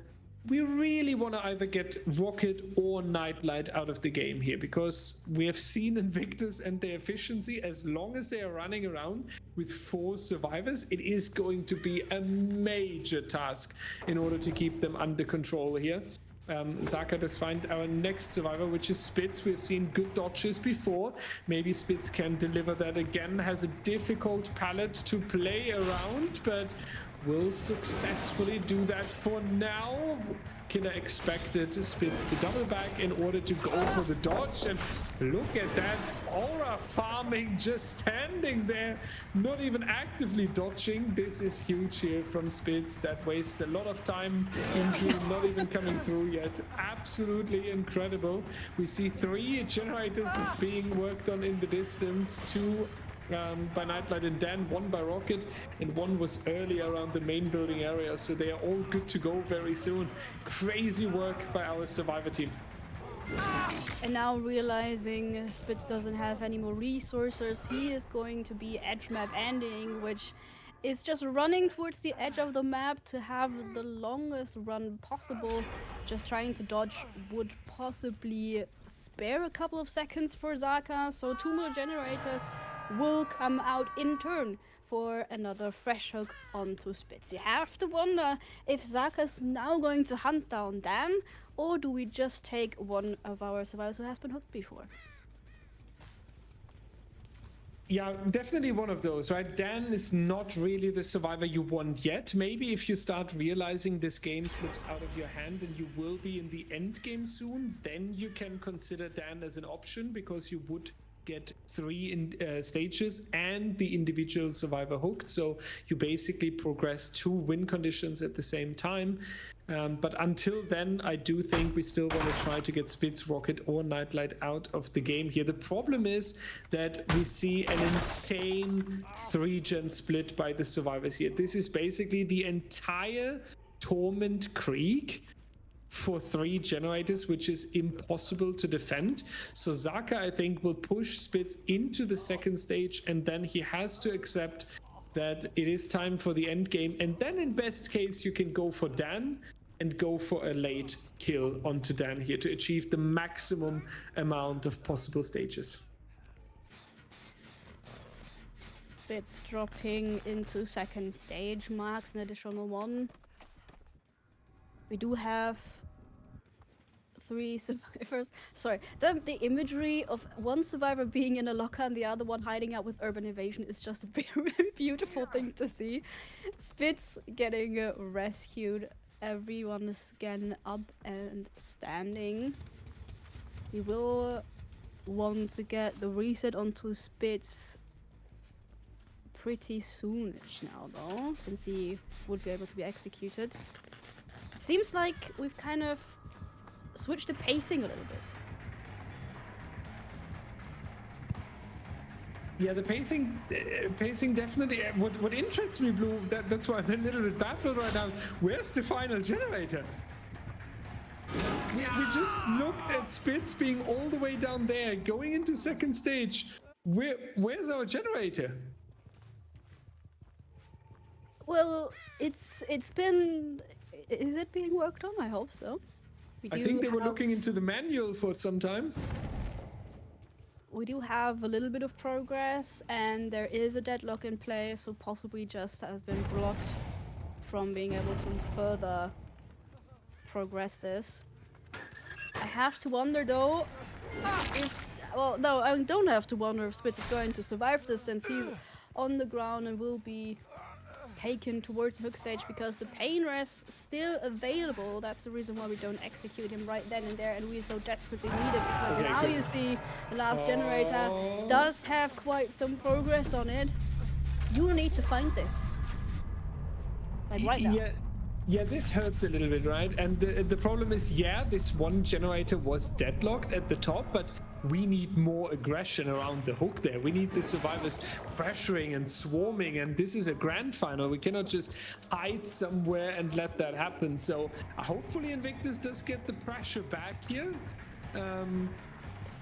we really want to either get Rocket or Nightlight out of the game here, because we have seen INVICTUS and their efficiency. As long as they are running around with 4 survivors, it is going to be a major task in order to keep them under control here. Zaka does find our next survivor, which is Spitz. We've seen good dodges before. Maybe Spitz can deliver that again. Has a difficult pallet to play around, but will successfully do that for now. Killer expected Spitz to double back in order to go for the dodge, and look at that aura farming, just standing there, not even actively dodging. This is huge here from Spitz. That wastes a lot of time. Injury not even coming through yet. Absolutely incredible. We see 3 generators being worked on in the distance. 2 by Nightlight and Dan, 1 by Rocket, and 1 was early around the main building area, so they are all good to go very soon. Crazy work by our survivor team. And now realizing Spitz doesn't have any more resources, he is going to be edge map ending, which is just running towards the edge of the map to have the longest run possible. Just trying to dodge would possibly spare a couple of seconds for Zaka, so 2 more generators will come out in turn for another fresh hook onto Spitz. You have to wonder if Zaka's now going to hunt down Dan, or do we just take one of our survivors who has been hooked before? Yeah, definitely one of those, right? Dan is not really the survivor you want yet. Maybe if you start realizing this game slips out of your hand and you will be in the end game soon, then you can consider Dan as an option, because you would get 3 stages and the individual survivor hooked. So you basically progress 2 win conditions at the same time. But until then, I do think we still want to try to get Spitz, Rocket, or Nightlight out of the game here. The problem is that we see an insane 3-gen split by the survivors here. This is basically the entire Torment Creek for 3 generators, which is impossible to defend. So Zaka, I think, will push Spitz into the second stage, and then he has to accept that it is time for the end game. And then in best case, you can go for Dan and go for a late kill onto Dan here to achieve the maximum amount of possible stages. Spitz dropping into second stage, marks an additional 1. We do have 3 survivors. Sorry, the imagery of one survivor being in a locker and the other one hiding out with urban evasion is just a very beautiful thing to see. Spitz getting rescued. Everyone is again up and standing. We will want to get the reset onto Spitz pretty soonish now, though, since he would be able to be executed. It seems like we've kind of switched the pacing a little bit. Yeah, the pacing definitely. What interests me, Blue, that's why I'm a little bit baffled right now. Where's the final generator? We just looked at Spitz being all the way down there, going into second stage. Where's our generator? Well, it's been. Is it being worked on? I hope so. I think they were looking into the manual for some time. We do have a little bit of progress, and there is a deadlock in place, so possibly just has been blocked from being able to further progress this. I have to wonder though if, well, no, I don't have to wonder if Spitz is going to survive this, since he's on the ground and will be taken towards the hook stage because the pain rest still available. That's the reason why we don't execute him right then and there, and we so desperately need it, because now you see the last generator does have quite some progress on it. You need to find this, like right now. Yeah, this hurts a little bit, right? And the problem is, yeah, this one generator was deadlocked at the top, but we need more aggression around the hook there. We need the survivors pressuring and swarming, and this is a grand final. We cannot just hide somewhere and let that happen. So hopefully Invictus does get the pressure back here.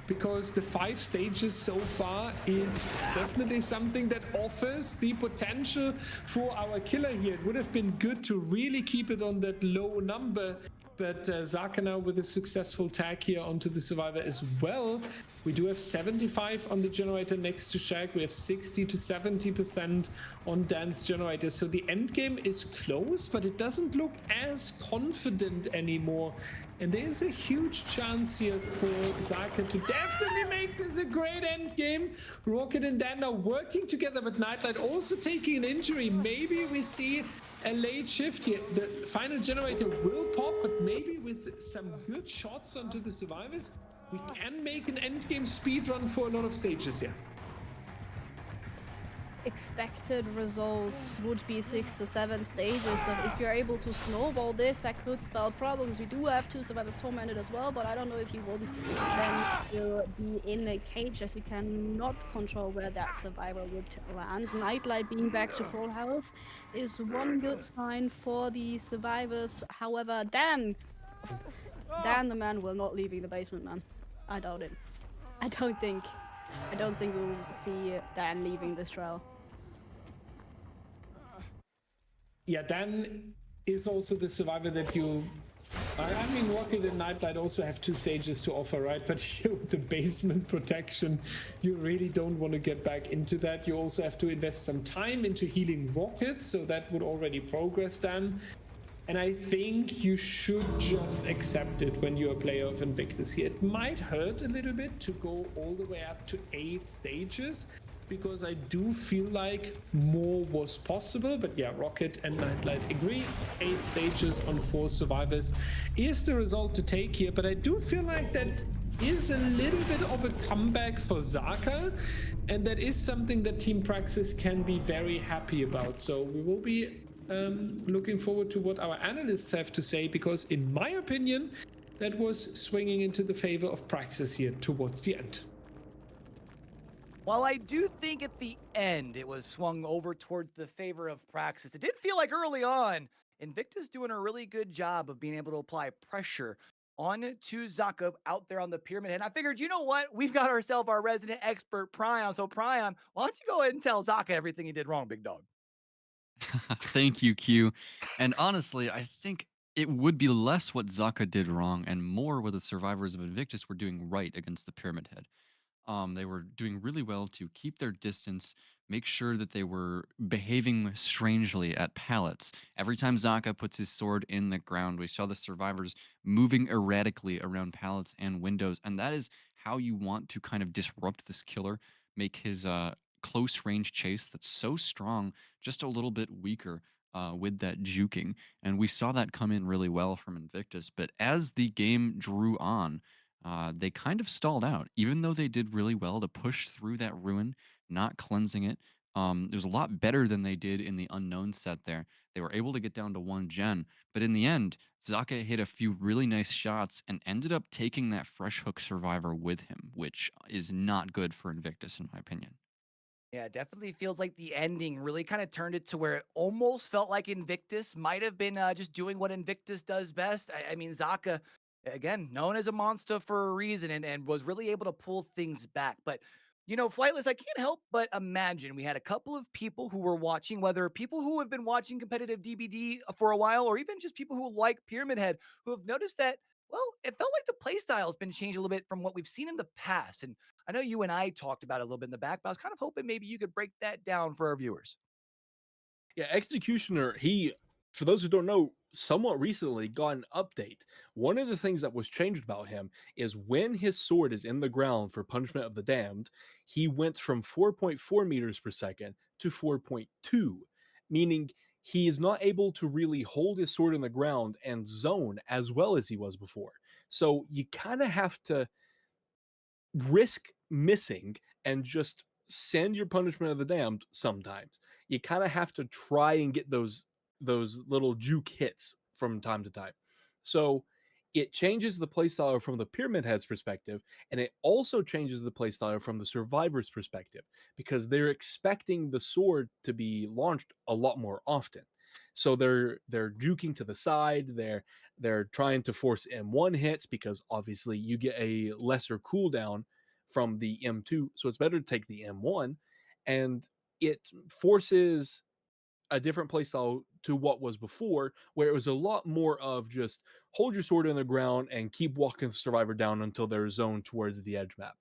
Because the 5 stages so far is definitely something that offers the potential for our killer here. It would have been good to really keep it on that low number, but Zaka now with a successful tag here onto the survivor as well. We do have 75 on the generator next to Shaq. We have 60 to 70% on Dan's generator. So the end game is close, but it doesn't look as confident anymore. And there's a huge chance here for Zaka to definitely make this a great end game. Rocket and Dan are working together, but Nightlight also taking an injury. Maybe we see a late shift here. The final generator will pop, but maybe with some good shots onto the survivors, we can make an endgame speedrun for a lot of stages here. Expected results would be 6 to 7 stages, so if you're able to snowball this, that could spell problems. We do have 2 survivors tormented as well, but I don't know if you want them to be in a cage, as we cannot control where that survivor would land. Nightlight being back to full health is one good sign for the survivors. However, Dan the man will not leaving the basement, man. I doubt it. I don't think we'll see Dan leaving this trail. Yeah, Dan is also the survivor that you... I mean, Rocket and Nightlight also have 2 stages to offer, right? But the basement protection, you really don't want to get back into that. You also have to invest some time into healing Rocket, so that would already progress Dan. And I think you should just accept it when you're a player of Invictus here. It might hurt a little bit to go all the way up to 8 stages, because I do feel like more was possible. But yeah, Rocket and Nightlight agree. 8 stages on 4 survivors is the result to take here. But I do feel like that is a little bit of a comeback for Zaka, and that is something that Team Praxis can be very happy about. So we will be looking forward to what our analysts have to say, because in my opinion, that was swinging into the favor of Praxis here towards the end. While I do think at the end it was swung over towards the favor of Praxis, it did feel like early on INVICTUS doing a really good job of being able to apply pressure on to Zaka out there on the pyramid. And I figured, you know what? We've got ourselves our resident expert, Prion. So Prion, why don't you go ahead and tell Zaka everything he did wrong, big dog? Thank you, Q. And honestly, I think it would be less what Zaka did wrong and more what the survivors of Invictus were doing right against the Pyramid Head. They were doing really well to keep their distance, make sure that they were behaving strangely at pallets. Every time Zaka puts his sword in the ground, we saw the survivors moving erratically around pallets and windows, and that is how you want to kind of disrupt this killer, make his close range chase that's so strong just a little bit weaker with that juking. And we saw that come in really well from Invictus. But as the game drew on, they kind of stalled out, even though they did really well to push through that ruin, not cleansing it. It was a lot better than they did in the Unknown set there. They were able to get down to 1 gen, but in the end, Zaka hit a few really nice shots and ended up taking that fresh hook survivor with him, which is not good for Invictus, in my opinion. Yeah, it definitely feels like the ending really kind of turned it to where it almost felt like Invictus might have been just doing what Invictus does best. I mean, Zaka, again, known as a monster for a reason, and was really able to pull things back. But, you know, Flightless, I can't help but imagine we had a couple of people who were watching, whether people who have been watching competitive DBD for a while, or even just people who like Pyramid Head, who have noticed that, well, it felt like the playstyle has been changed a little bit from what we've seen in the past. And I know you and I talked about it a little bit in the back, but I was kind of hoping maybe you could break that down for our viewers. Yeah, Executioner, he, for those who don't know, somewhat recently got an update. One of the things that was changed about him is when his sword is in the ground for Punishment of the Damned, he went from 4.4 meters per second to 4.2, meaning he is not able to really hold his sword in the ground and zone as well as he was before. So you kind of have to risk missing and just send your Punishment of the Damned sometimes. You kind of have to try and get those little juke hits from time to time. So it changes the playstyle from the Pyramid Head's perspective, and it also changes the playstyle from the survivor's perspective, because they're expecting the sword to be launched a lot more often. So they're juking to the side, they're trying to force M1 hits, because obviously you get a lesser cooldown from the M2, so it's better to take the M1, and it forces a different playstyle to what was before, where it was a lot more of just hold your sword in the ground and keep walking the survivor down until they're zoned towards the edge map.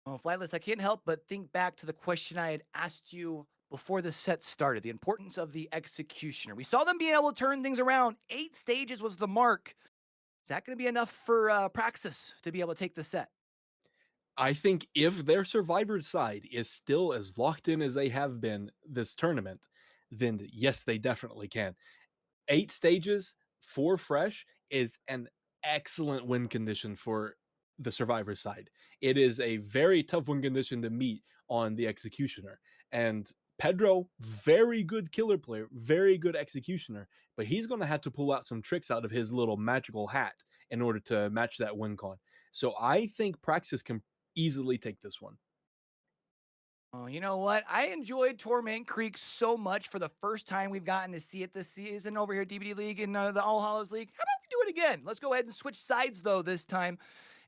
Oh, Flightless, I can't help but think back to the question I had asked you before the set started, the importance of the Executioner. We saw them being able to turn things around. 8 stages was the mark. Is that going to be enough for Praxis to be able to take the set? I think if their survivor side is still as locked in as they have been this tournament, then yes, they definitely can. 8 stages, 4 fresh is an excellent win condition for the survivor side. It is a very tough win condition to meet on the Executioner. And Pedro, very good killer player, very good Executioner, but he's going to have to pull out some tricks out of his little magical hat in order to match that win con. So I think Praxis can easily take this one. Oh, you know what? I enjoyed Torment Creek so much for the first time we've gotten to see it this season over here at DBDLeague and the All Hallows League. How about we do it again? Let's go ahead and switch sides, though, this time,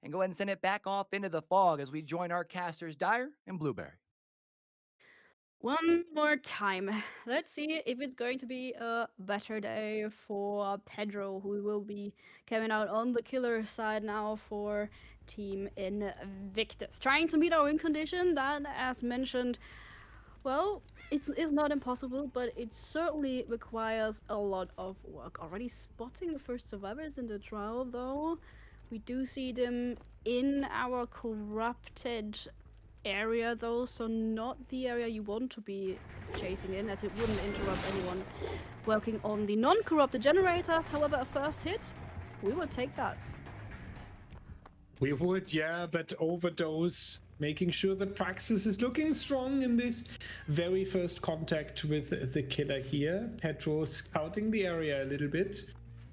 and go ahead and send it back off into the fog as we join our casters, Dyer and Blueberry. One more time. Let's see if it's going to be a better day for Pedro, who will be coming out on the killer side now for Team Invictus. Trying to meet our win condition that, as mentioned, well, it's not impossible, but it certainly requires a lot of work. Already spotting the first survivors in the trial, though. We do see them in our corrupted area, though, so not the area you want to be chasing in, as it wouldn't interrupt anyone working on the non-corrupted generators. However, a first hit, we will take that. We would, yeah, but Overdose, making sure that Praxis is looking strong in this very first contact with the killer here. Petro scouting the area a little bit,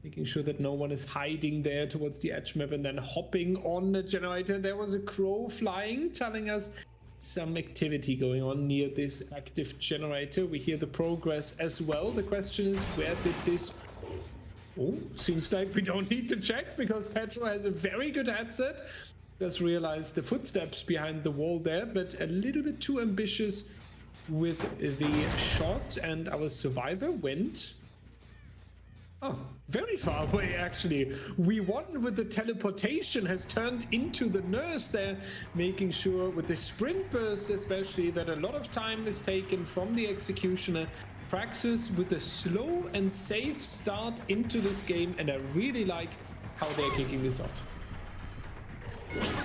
making sure that no one is hiding there towards the edge map, and then hopping on the generator. There was a crow flying, telling us some activity going on near this active generator. We hear the progress as well. The question is, where did this... Oh, seems like we don't need to check, because Petro has a very good headset. Does realize the footsteps behind the wall there, but a little bit too ambitious with the shot, and our survivor went... Oh, very far away, actually. We won with the teleportation, has turned into the nurse there, making sure with the sprint burst especially that a lot of time is taken from the Executioner. Praxis with a slow and safe start into this game, and I really like how they're kicking this off.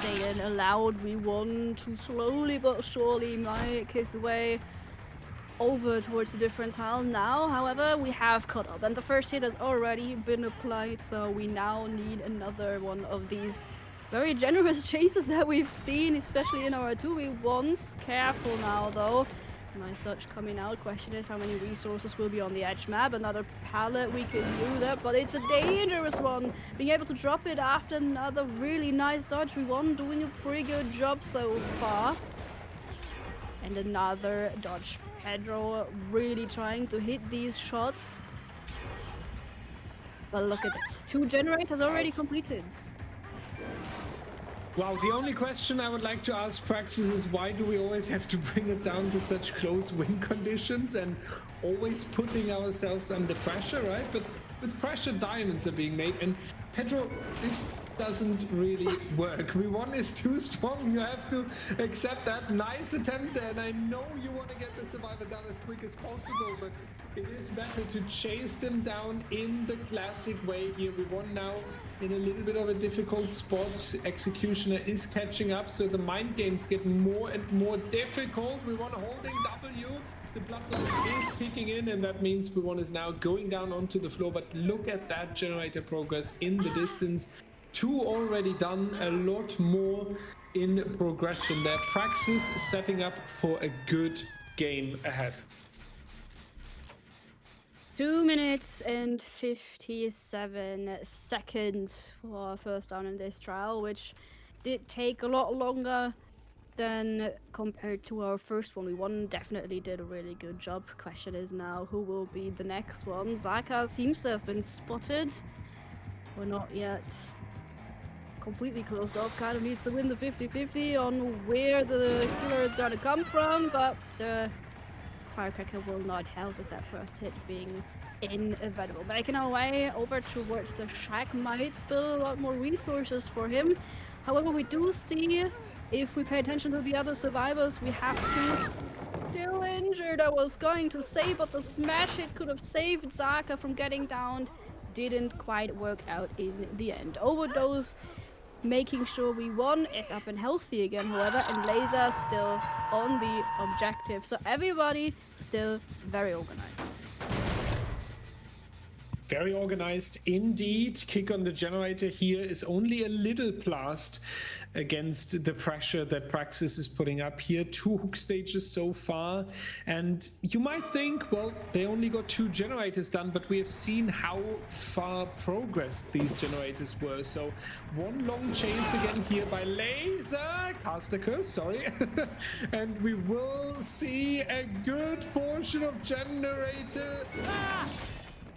Saying aloud, we want to slowly but surely make his way over towards the different tile now. However, we have caught up, and the first hit has already been applied, so we now need another one of these very generous chases that we've seen, especially in our 2v1s. Careful now, though. Nice dodge coming out. Question is how many resources will be on the edge map. Another pallet, we could use it, but it's a dangerous one. Being able to drop it after another really nice dodge. We won, doing a pretty good job so far. And another dodge. Pedro really trying to hit these shots. But look at this. 2 generators already completed. Wow, the only question I would like to ask Praxis is, why do we always have to bring it down to such close win conditions and always putting ourselves under pressure, right? But with pressure, diamonds are being made, and Pedro, this doesn't really work. V1 is too strong. You have to accept that. Nice attempt there, and I know you want to get the survivor down as quick as possible, but it is better to chase them down in the classic way here. V1 now in a little bit of a difficult spot. Executioner is catching up, so the mind games get more and more difficult. V1 holding W. The bloodlust is kicking in, and that means V1 is now going down onto the floor. But look at that generator progress in the distance. 2 already done, a lot more in progression there. Praxis setting up for a good game ahead. 2 minutes and 57 seconds for our first down in this trial, which did take a lot longer than compared to our first one. We won, definitely did a really good job. Question is now, who will be the next one? Zaka seems to have been spotted. We're not yet completely closed off. Kind of needs to win the 50-50 on where the killer is gonna come from, but the firecracker will not help with that first hit being inevitable. Making our way over towards the shack might spill a lot more resources for him. However, we do see, if we pay attention to the other survivors, we have two still injured. I was going to say, but the smash hit could have saved Zaka from getting downed. Didn't quite work out in the end. Overdose making sure we won is up and healthy again, however, and Laser still on the objective. So everybody still very organized. Very organized indeed. Kick on the generator here is only a little blast against the pressure that Praxis is putting up here. 2 hook stages so far, and you might think, well, they only got 2 generators done, but we have seen how far progressed these generators were. So 1 long chase again here by Laser, caster curse, sorry. And we will see a good portion of generator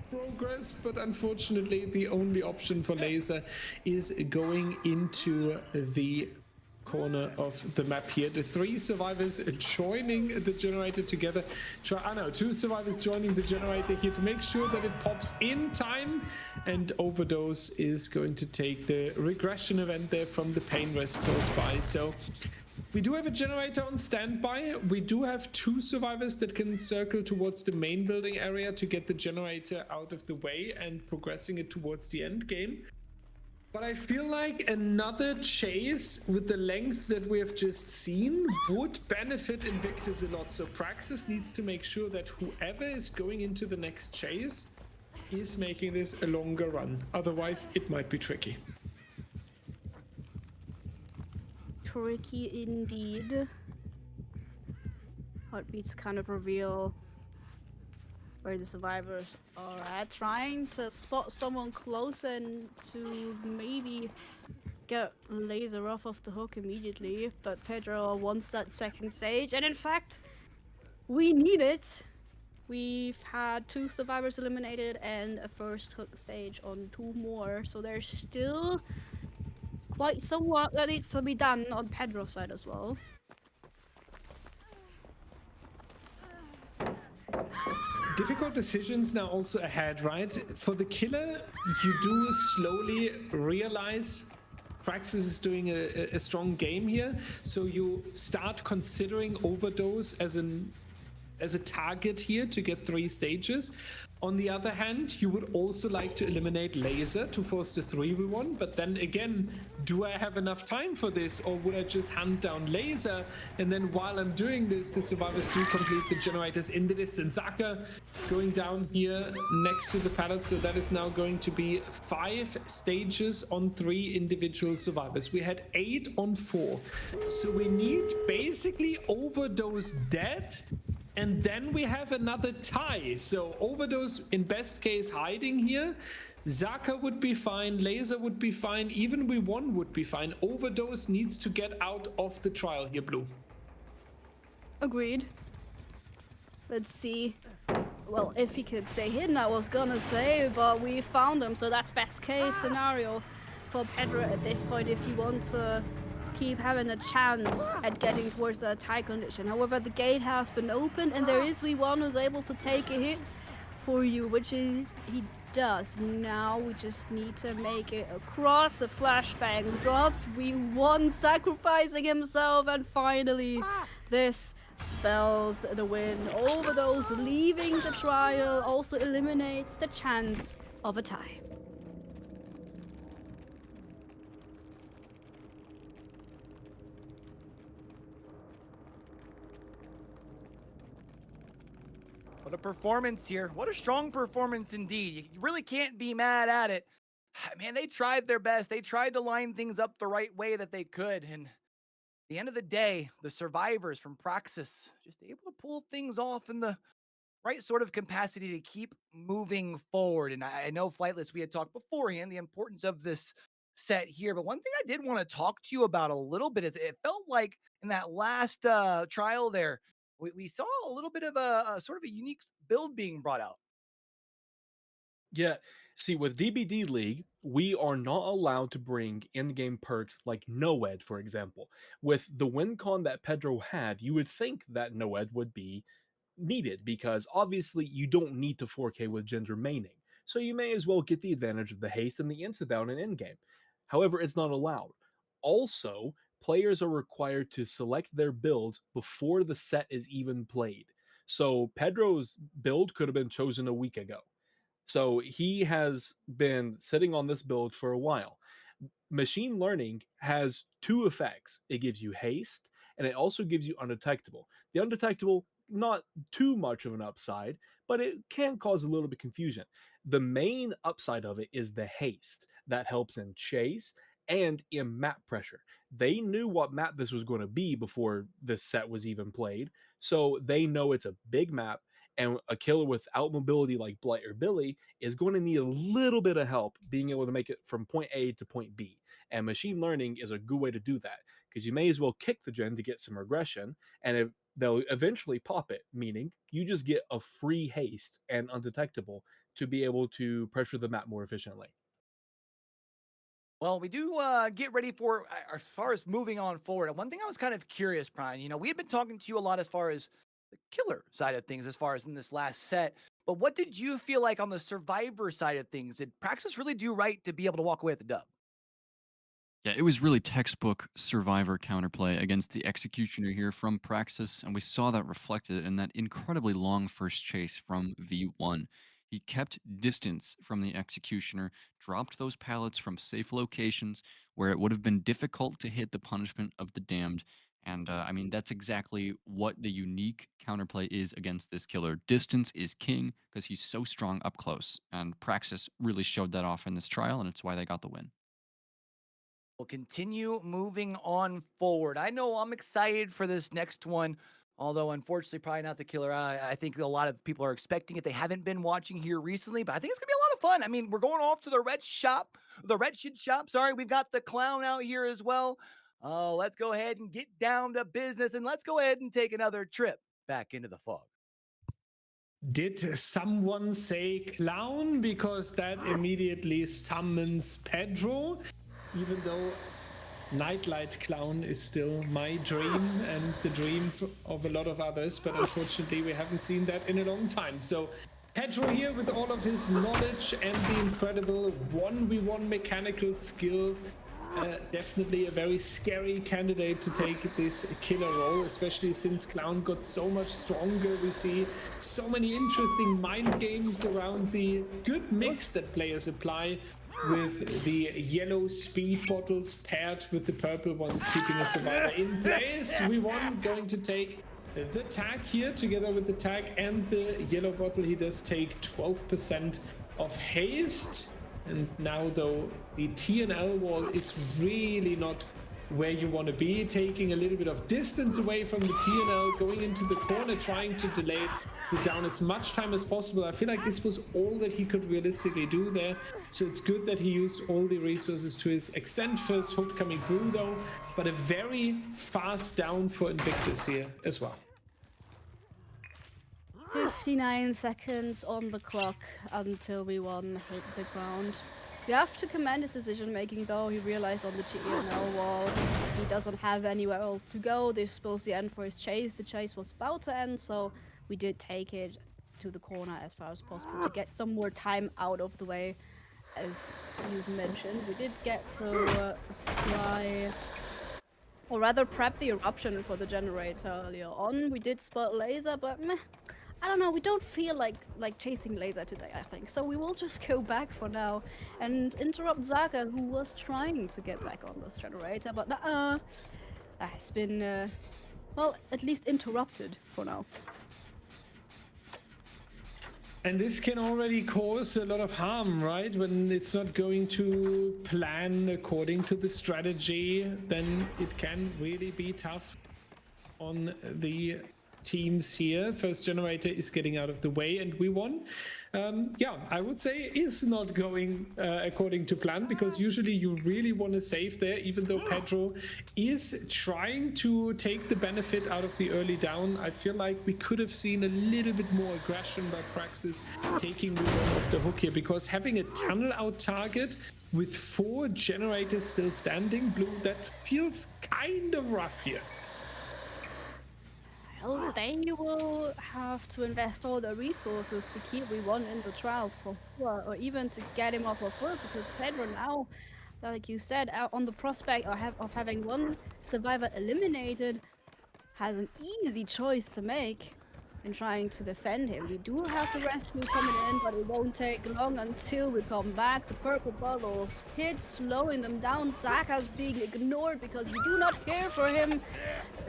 progress, but unfortunately the only option for Laser is going into the corner of the map here. The 3 survivors joining the generator together. 2 survivors joining the generator here to make sure that it pops in time, and Overdose is going to take the regression event there from the pain rest close by. So we do have a generator on standby. We do have 2 survivors that can circle towards the main building area to get the generator out of the way and progressing it towards the end game. But I feel like another chase with the length that we have just seen would benefit INVICTUS a lot. So Praxis needs to make sure that whoever is going into the next chase is making this a longer run. Otherwise, it might be tricky. tricky indeed. Heartbeats kind of reveal where the survivors are at, trying to spot someone close and to maybe get Laser off of the hook immediately, but Pedro wants that second stage, and in fact, we need it. We've had 2 survivors eliminated and a first hook stage on 2 more, so there's still quite somewhat that needs to be done on Pedro's side as well. Difficult decisions now also ahead, right? For the killer, you do slowly realize PRAXIS is doing a strong game here, so you start considering Overdose as a target here to get 3 stages. On the other hand, you would also like to eliminate Laser to force the 3v1, but then again, do I have enough time for this, or would I just hunt down Laser, and then while I'm doing this, the survivors do complete the generators in the distance. Zaka going down here next to the pallet, so that is now going to be 5 stages on 3 individual survivors. We had 8 on 4, so we need basically Overdose dead, and then we have another tie. So Overdose in best case hiding here. Zaka would be fine, Laser would be fine, even We1 would be fine. Overdose needs to get out of the trial here, Blue. Agreed. Let's see. Well, if he could stay hidden, I was gonna say, but we found him, so that's best case scenario for Pedro at this point if you want to keep having a chance at getting towards the tie condition. However, the gate has been opened and there is We1 who's able to take a hit for you, which is he does. Now we just need to make it across. A flashbang dropped. We1 sacrificing himself, and finally this spells the win. Overdose leaving the trial also eliminates the chance of a tie. What a performance here. What a strong performance indeed. You really can't be mad at it. Man, they tried their best. They tried to line things up the right way that they could. And at the end of the day, the survivors from PRAXIS just able to pull things off in the right sort of capacity to keep moving forward. And I know, Flightless, we had talked beforehand the importance of this set here. But one thing I did want to talk to you about a little bit is it felt like in that last trial there, we saw a little bit of a sort of a unique build being brought out. Yeah. See, with DBDLeague, we are not allowed to bring in-game perks like Noed, for example. With the win con that Pedro had, you would think that Noed would be needed because obviously you don't need to 4K with Ginger maining. So you may as well get the advantage of the haste and the insta down in in-game. However, it's not allowed. Also, players are required to select their builds before the set is even played. So Pedro's build could have been chosen a week ago. So he has been sitting on this build for a while. Machine learning has 2 effects. It gives you haste and it also gives you undetectable. The undetectable, not too much of an upside, but it can cause a little bit confusion. The main upside of it is the haste that helps in chase and in map pressure. They knew what map this was going to be before this set was even played, so they know it's a big map, and a killer without mobility like Blight or Billy is going to need a little bit of help being able to make it from point A to point B. And machine learning is a good way to do that because you may as well kick the gen to get some regression, and they'll eventually pop it, meaning you just get a free haste and undetectable to be able to pressure the map more efficiently. Well, we do get ready for as far as moving on forward. One thing I was kind of curious, Brian, we had been talking to you a lot as far as the killer side of things, as far as in this last set. But what did you feel like on the survivor side of things? Did PRAXIS really do right to be able to walk away with the dub? Yeah, it was really textbook survivor counterplay against the executioner here from Praxis, and we saw that reflected in that incredibly long first chase from V1. He kept distance from the executioner, dropped those pallets from safe locations where it would have been difficult to hit the punishment of the damned. And I mean, that's exactly what the unique counterplay is against this killer. Distance is king because he's so strong up close. And Praxis really showed that off in this trial, and it's why they got the win. We'll continue moving on forward. I know I'm excited for this next one, although unfortunately probably not the killer. I think a lot of people are expecting it. They haven't been watching here recently, but I think it's gonna be a lot of fun. I mean, we're going off to the Wretched Shop. Sorry, we've got the Clown out here as well. Let's go ahead and get down to business, and let's go ahead and take another trip back into the fog. Did someone say Clown? Because that immediately summons Pedro, even though Nightlight Clown is still my dream and the dream of a lot of others, but unfortunately we haven't seen that in a long time. So Pedro here with all of his knowledge and the incredible 1v1 mechanical skill. Definitely a very scary candidate to take this killer role, especially since Clown got so much stronger. We see so many interesting mind games around the good mix that players apply with the yellow speed bottles paired with the purple ones, keeping a survivor in place. We want going to take the tag here together with the tag and the yellow bottle. He does take 12% of haste. And now, though, the TNL wall is really not where you want to be, taking a little bit of distance away from the TNL, going into the corner, trying to delay the down as much time as possible. I feel like this was all that he could realistically do there, so it's good that he used all the resources to his extent. First hook coming through, though, but a very fast down for INVICTUS here as well. 59 seconds on the clock until V1 hit the ground. You have to commend his decision making, though. He realized on the TNL wall he doesn't have anywhere else to go. This is supposed to end for his chase. The chase was about to end, so we did take it to the corner as far as possible to get some more time out of the way. As you've mentioned, we did get to try, or rather prep the eruption for the generator earlier on. We did spot laser, but meh. I don't know, we don't feel like chasing laser today, I think. So we will just go back for now and interrupt Zaka, who was trying to get back on this generator, but that has been, well, at least interrupted for now. And this can already cause a lot of harm, right? When it's not going to plan according to the strategy, then it can really be tough on the teams here. First generator is getting out of the way, and we won. Yeah, I would say is not going according to plan, because usually you really want to save there, even though Pedro is trying to take the benefit out of the early down. I feel like we could have seen a little bit more aggression by PRAXIS taking the one off the hook here, because having a tunnel out target with 4 generators still standing, Blue, that feels kind of rough here. Well, they will have to invest all their resources to keep V1 in the trial for sure, or even to get him off of foot, because Pedro now, like you said, out on the prospect of having one survivor eliminated, has an easy choice to make in trying to defend him. We do have the rescue coming in, but it won't take long until we come back. The purple bottles hit, slowing them down. Zaka's being ignored because we do not care for him.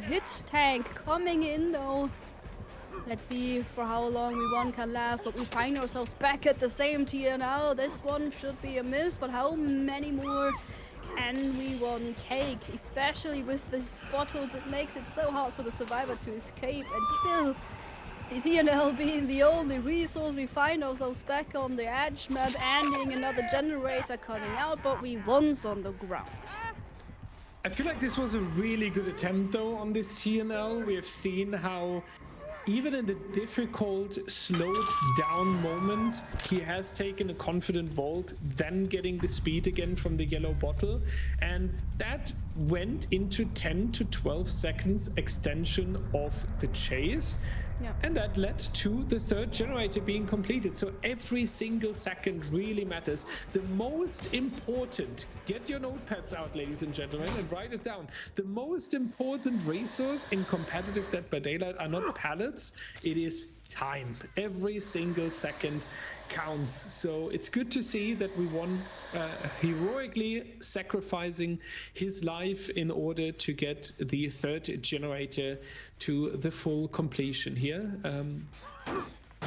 Hit tank coming in, though. Let's see for how long V1 can last, but we find ourselves back at the same TNL. This one should be a miss, but how many more can V1 take? Especially with these bottles, it makes it so hard for the survivor to escape, and still the TNL being the only resource, we find ourselves back on the edge map, ending another generator coming out, but V1's on the ground. I feel like this was a really good attempt, though, on this TNL. We have seen how even in the difficult, slowed down moment, he has taken a confident vault, then getting the speed again from the yellow bottle. And that went into 10 to 12 seconds extension of the chase. Yeah. And that led to the 3rd generator being completed. So every single second really matters. The most important, get your notepads out, ladies and gentlemen, and write it down. The most important resource in competitive Dead by Daylight are not pallets, it is time. Every single second counts. So it's good to see that we won, heroically sacrificing his life in order to get the 3rd generator to the full completion here.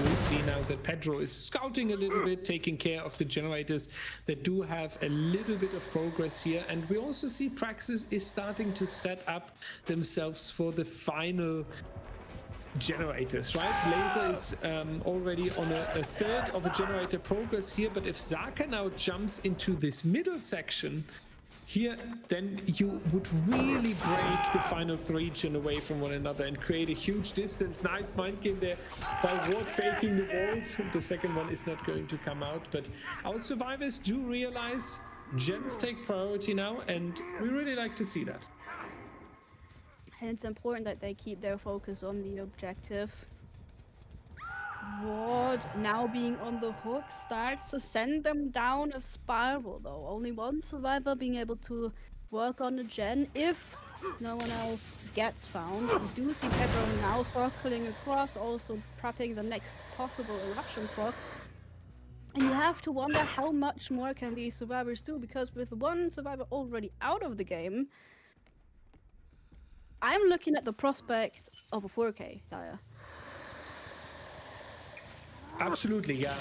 You'll see now that Pedro is scouting a little bit, taking care of the generators that do have a little bit of progress here. And we also see Praxis is starting to set up themselves for the final generators, right? Laser is already on a third of a generator progress here, but if Zaka now jumps into this middle section here, then you would really break the final 3 gen away from one another and create a huge distance. Nice mind game there by Ward faking the vault. The second one is not going to come out, but our survivors do realize gens take priority now, and we really like to see that. And it's important that they keep their focus on the objective. Ward, now being on the hook, starts to send them down a spiral though. Only one survivor being able to work on the gen if no one else gets found. We do see Pedro now circling across, also prepping the next possible eruption proc. And you have to wonder how much more can these survivors do, because with one survivor already out of the game, I'm looking at the prospect of a 4K, Daya. Absolutely, yeah.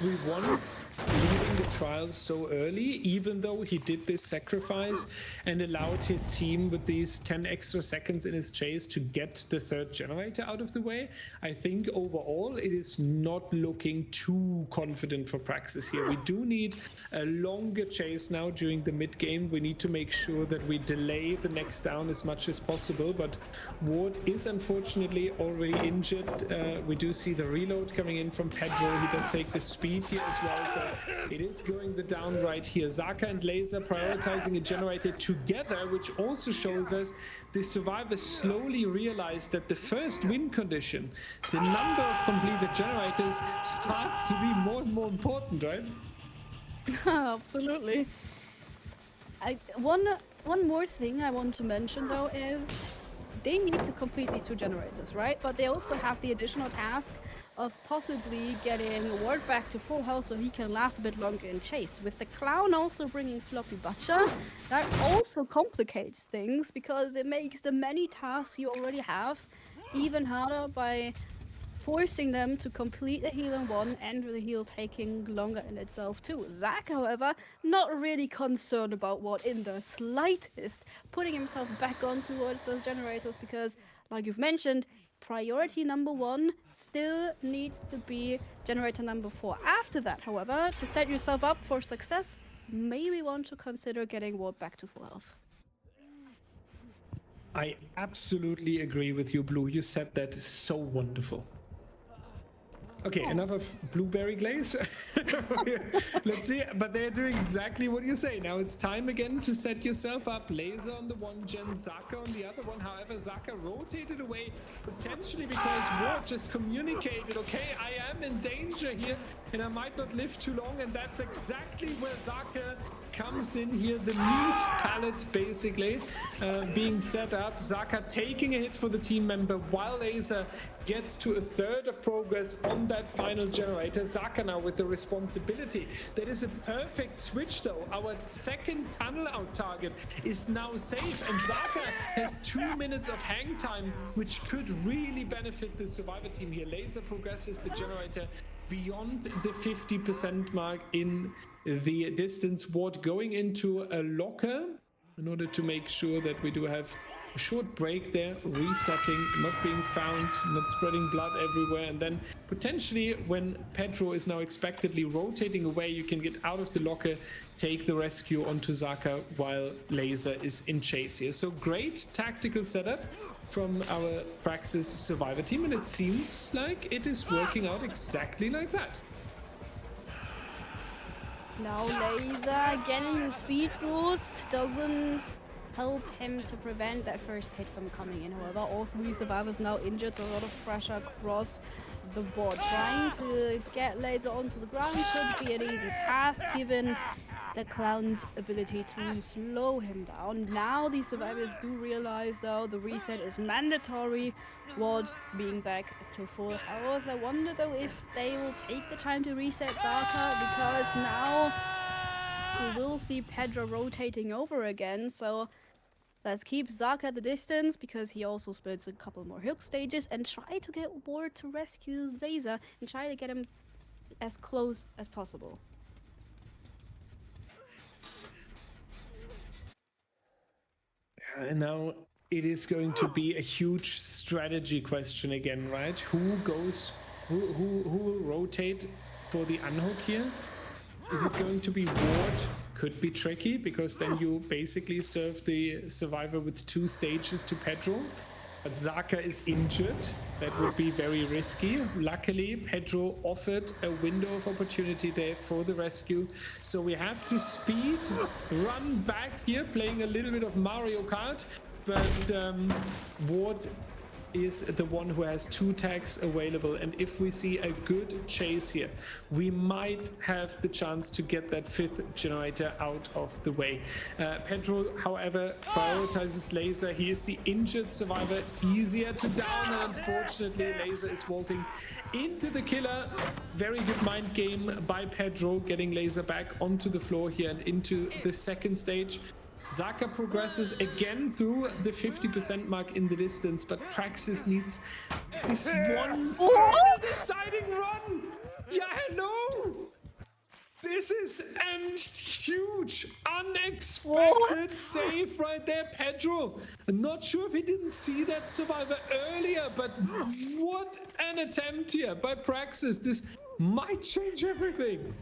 We won leaving the trials so early, even though he did this sacrifice and allowed his team with these 10 extra seconds in his chase to get the 3rd generator out of the way. I think overall it is not looking too confident for Praxis here. We do need a longer chase now during the mid game. We need to make sure that we delay the next down as much as possible, but Ward is unfortunately already injured. We do see the reload coming in from Pedro. He does take the speed here as well, so it is going the down right here. Zaka and Laser prioritizing a generator together, which also shows us the survivors slowly realize that the first win condition, the number of completed generators, starts to be more and more important, right? Absolutely. One more thing I want to mention though is they need to complete these 2 generators, right? But they also have the additional task of possibly getting Ward back to full health so he can last a bit longer in chase. With the Clown also bringing Sloppy Butcher, that also complicates things because it makes the many tasks you already have even harder by forcing them to complete the heal in 1 and the heal taking longer in itself too. Zach, however, not really concerned about what in the slightest, putting himself back on towards those generators because, like you've mentioned, priority number 1 still needs to be generator number 4. After that, however, to set yourself up for success, maybe want to consider getting Ward back to full health. I absolutely agree with you, Blue. You said that so wonderful. Okay, enough of blueberry glaze. Let's see, but they're doing exactly what you say. Now it's time again to set yourself up. Laser on the 1 gen, Zaka on the other one. However, Zaka rotated away, potentially because Ward just communicated, okay, I am in danger here and I might not live too long, and that's exactly where Zaka comes in here. The meat pallet basically being set up. Zaka taking a hit for the team member while Laser gets to a 1/3 of progress on that final generator. Zaka now with the responsibility. That is a perfect switch though. Our second tunnel out target is now safe, and Zaka has 2 minutes of hang time, which could really benefit the survivor team here. Laser progresses the generator beyond the 50% mark in the distance. Ward going into a locker in order to make sure that we do have a short break there, resetting, not being found, not spreading blood everywhere, and then potentially when Pedro is now expectedly rotating away, you can get out of the locker, take the rescue onto Zaka while Laser is in chase here. So great tactical setup from our Praxis survivor team, and it seems like it is working out exactly like that. Now Laser getting the speed boost doesn't help him to prevent that first hit from coming in. However, all 3 survivors now injured, so a lot of pressure across the board. Trying to get Laser onto the ground should be an easy task given the Clown's ability to slow him down. Now these survivors do realize though the reset is mandatory. Ward being back to full health. I wonder though if they will take the time to reset Zaka, because now we will see Pedro rotating over again, so Let's keep Zaka at the distance because he also splits a couple more hook stages and try to get Ward to rescue Laser and try to get him as close as possible. And now it is going to be a huge strategy question again, right? Who will rotate for the unhook here? Is it going to be Ward? Could be tricky because then you basically serve the survivor with 2 stages to Pedro. But Zaka is injured. That would be very risky. Luckily, Pedro offered a window of opportunity there for the rescue. So we have to speed, run back here, playing a little bit of Mario Kart. But Ward is the one who has 2 tags available, and if we see a good chase here, we might have the chance to get that 5th generator out of the way. Pedro, however, prioritizes Laser. He is the injured survivor, easier to down, and unfortunately Laser is vaulting into the killer. Very good mind game by Pedro, getting Laser back onto the floor here and into the 2nd stage. Zaka progresses again through the 50% mark in the distance, but Praxis needs this one final deciding run. Yeah, hello. This is a huge, unexpected save right there, Pedro. I'm not sure if he didn't see that survivor earlier, but what an attempt here by Praxis. This might change everything.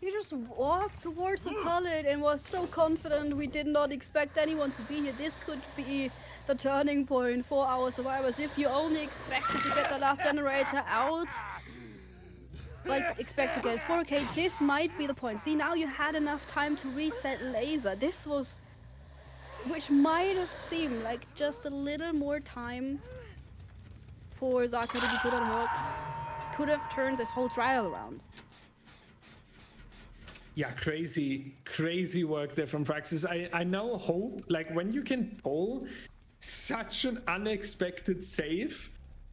He just walked towards the pallet and was so confident. We did not expect anyone to be here. This could be the turning point for our survivors. If you only expected to get the last generator out, like expect to get 4K, this might be the point. See, now you had enough time to reset Laser. This was, which might have seemed like just a little more time for Zaka to be put on hook. Could have turned this whole trial around. Yeah, crazy work there from Praxis. I now hope, like, when you can pull such an unexpected save,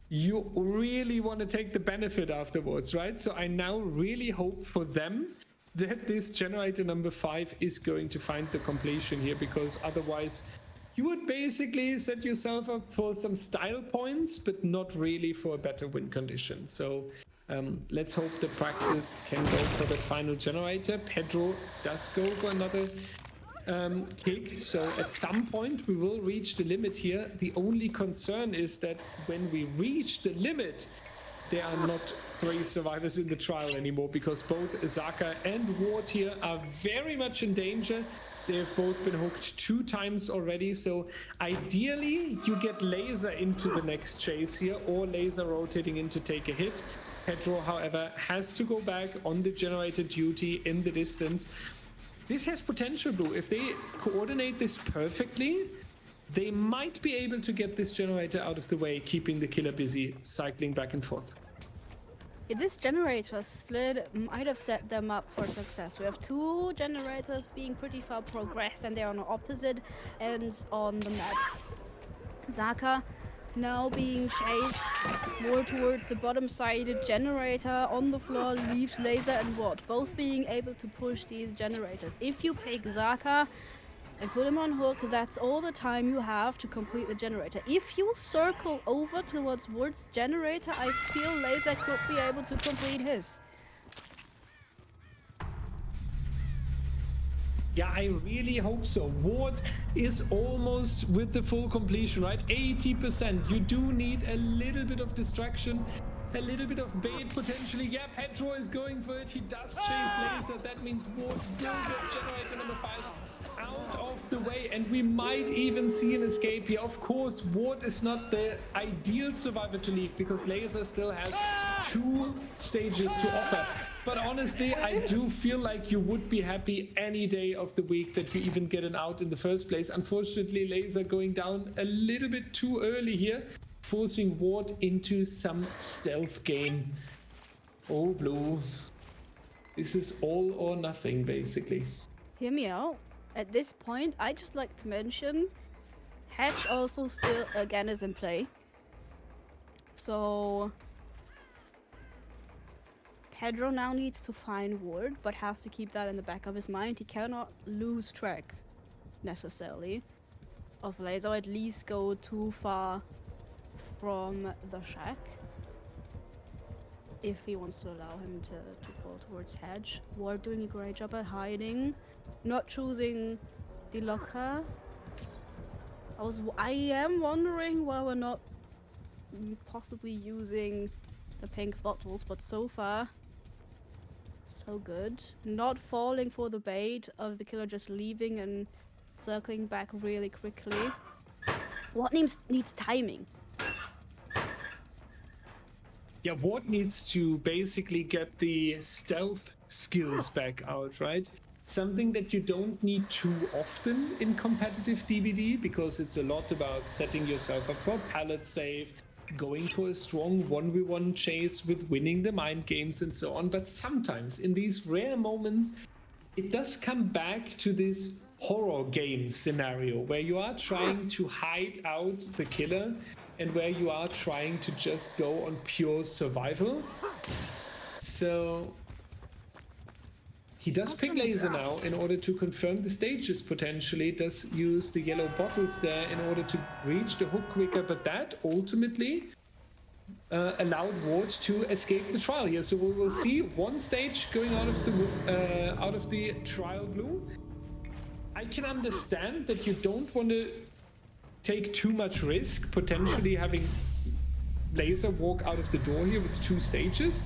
you really want to take the benefit afterwards, right? So I now really hope for them that this generator number 5 is going to find the completion here, because otherwise you would basically set yourself up for some style points, but not really for a better win condition. So let's hope that Praxis can go for that final generator. Pedro does go for another kick, so at some point we will reach the limit here. The only concern is that when we reach the limit, there are not 3 survivors in the trial anymore, because both Zaka and Ward here are very much in danger. They have both been hooked 2 times already, so ideally you get Laser into the next chase here, or Laser rotating in to take a hit. Pedro, however, has to go back on the generator duty in the distance. This has potential, Blue. If they coordinate this perfectly, they might be able to get this generator out of the way, keeping the killer busy, cycling back and forth. This generator split might have set them up for success. We have 2 generators being pretty far progressed, and they're on opposite ends on the map. Zaka now being chased more towards the bottom side. Generator on the floor leaves Laser and Ward, both being able to push these generators. If you pick Zaka and put him on hook, that's all the time you have to complete the generator. If you circle over towards Ward's generator, I feel Laser could be able to complete his. Yeah, I really hope so. Ward is almost with the full completion, right? 80%. You do need a little bit of distraction, a little bit of bait potentially. Yeah, Pedro is going for it. He does chase Laser. That means Ward will get generator number 5 out of the way, and we might even see an escape here. Of course, Ward is not the ideal survivor to leave, because Laser still has 2 stages to offer. But honestly, I do feel like you would be happy any day of the week that you even get an out in the first place. Unfortunately, Laser going down a little bit too early here, forcing Ward into some stealth game. Oh, Blue. This is all or nothing, basically. Hear me out. At this point, I just like to mention Hatch also still again is in play. So Pedro now needs to find Ward, but has to keep that in the back of his mind. He cannot lose track necessarily of laser, or at least go too far from the shack if he wants to allow him to pull towards hedge. Ward doing a great job at hiding, not choosing the locker. I am wondering why we're not possibly using the pink bottles, but so far so good. Not falling for the bait of the killer just leaving and circling back really quickly. What needs timing? Yeah, Ward needs to basically get the stealth skills back out, right? Something that you don't need too often in competitive DBD, because it's a lot about setting yourself up for a pallet save, going for a strong 1v1 chase with winning the mind games and so on. But sometimes in these rare moments, it does come back to this horror game scenario where you are trying to hide out the killer and where you are trying to just go on pure survival. So he does pick laser now in order to confirm the stages potentially, does use the yellow bottles there in order to reach the hook quicker, but that ultimately allowed Ward to escape the trial here. So we will see one stage going out of the trial blue. I can understand that you don't want to take too much risk, potentially having laser walk out of the door here with 2 stages.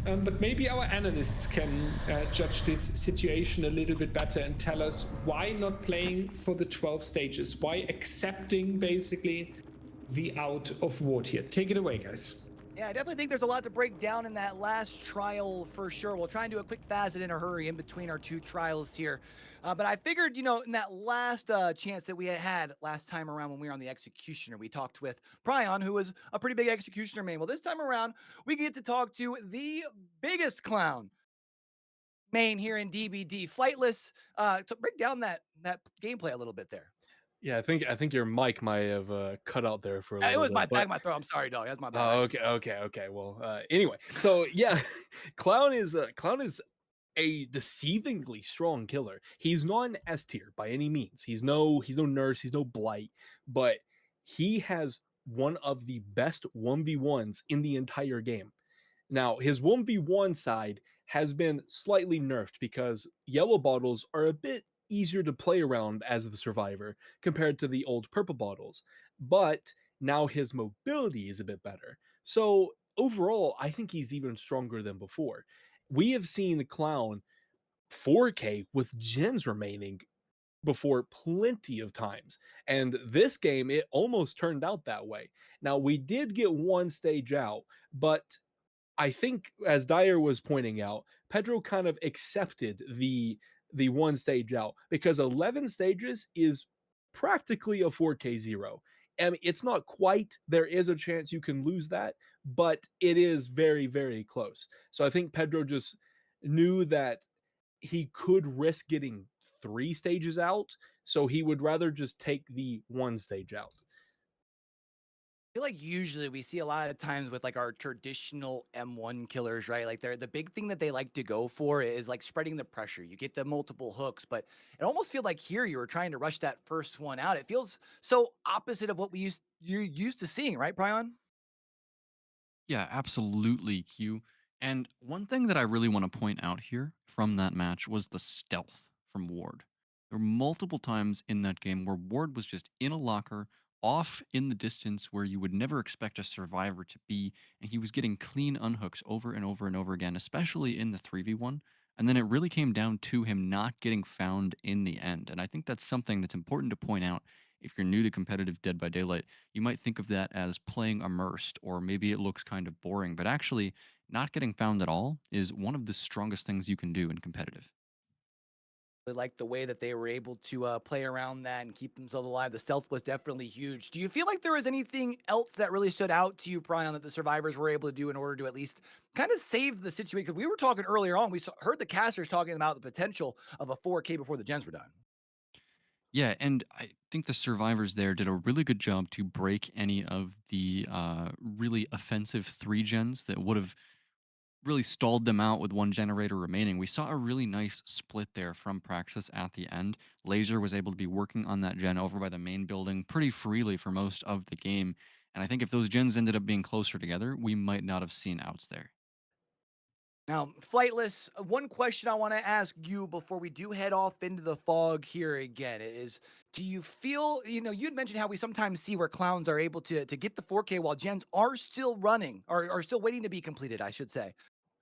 But maybe our analysts can judge this situation a little bit better and tell us why not playing for the 12 stages, why accepting basically the out of Ward here. Take it away, guys. Yeah, I definitely think there's a lot to break down in that last trial for sure. We'll try and do a quick facet in a hurry in between our 2 trials here. But I figured, in that last chance that we had last time around when we were on the Executioner, we talked with Prion, who was a pretty big Executioner main. Well, this time around, we get to talk to the biggest clown main here in DBD, Flightless, to break down that gameplay a little bit there. Yeah, I think your mic might have cut out there for a little It was bit. my back, my throat. I'm sorry, dog. That's my bad. Oh, okay. Well, anyway, so yeah, Clown is a deceivingly strong killer. He's not an S tier by any means. He's no nurse, he's no blight, but he has one of the best 1v1s in the entire game. Now, his 1v1 side has been slightly nerfed because yellow bottles are a bit easier to play around as the survivor compared to the old purple bottles. But now his mobility is a bit better. So overall, I think he's even stronger than before. We have seen the Clown 4K with gens remaining before plenty of times. And this game, it almost turned out that way. Now, we did get one stage out, but I think, as Dyer was pointing out, Pedro kind of accepted the one stage out because 11 stages is practically a 4K zero. I mean, it's not quite. There is a chance you can lose that, but it is very, very close. So I think Pedro just knew that he could risk getting 3 stages out, so he would rather just take the 1 stage out. I feel like usually we see a lot of times with like our traditional M1 killers, right? Like the big thing that they like to go for is like spreading the pressure. You get the multiple hooks, but it almost feels like here you were trying to rush that first one out. It feels so opposite of what you're used to seeing, right, Prion? Yeah, absolutely, Q. And one thing that I really want to point out here from that match was the stealth from Ward. There were multiple times in that game where Ward was just in a locker, off in the distance where you would never expect a survivor to be, and he was getting clean unhooks over and over and over again, especially in the 3v1. And then it really came down to him not getting found in the end. And I think that's something that's important to point out if you're new to competitive Dead by Daylight. You might think of that as playing immersed, or maybe it looks kind of boring, but actually, not getting found at all is one of the strongest things you can do in competitive. Like the way that they were able to play around that and keep themselves alive. The stealth was definitely huge. Do you feel like there was anything else that really stood out to you, Brian, that the survivors were able to do in order to at least kind of save the situation? Because we were talking earlier on, heard the casters talking about the potential of a 4K before the gens were done. Yeah, and I think the survivors there did a really good job to break any of the really offensive 3 gens that would have really stalled them out with one generator remaining. We saw a really nice split there from PRAXIS at the end. Laser was able to be working on that gen over by the main building pretty freely for most of the game. And I think if those gens ended up being closer together, we might not have seen outs there. Now, Flightless, one question I want to ask you before we do head off into the fog here again is, do you feel, you'd mentioned how we sometimes see where clowns are able to get the 4K while gens are still running, or are still waiting to be completed, I should say.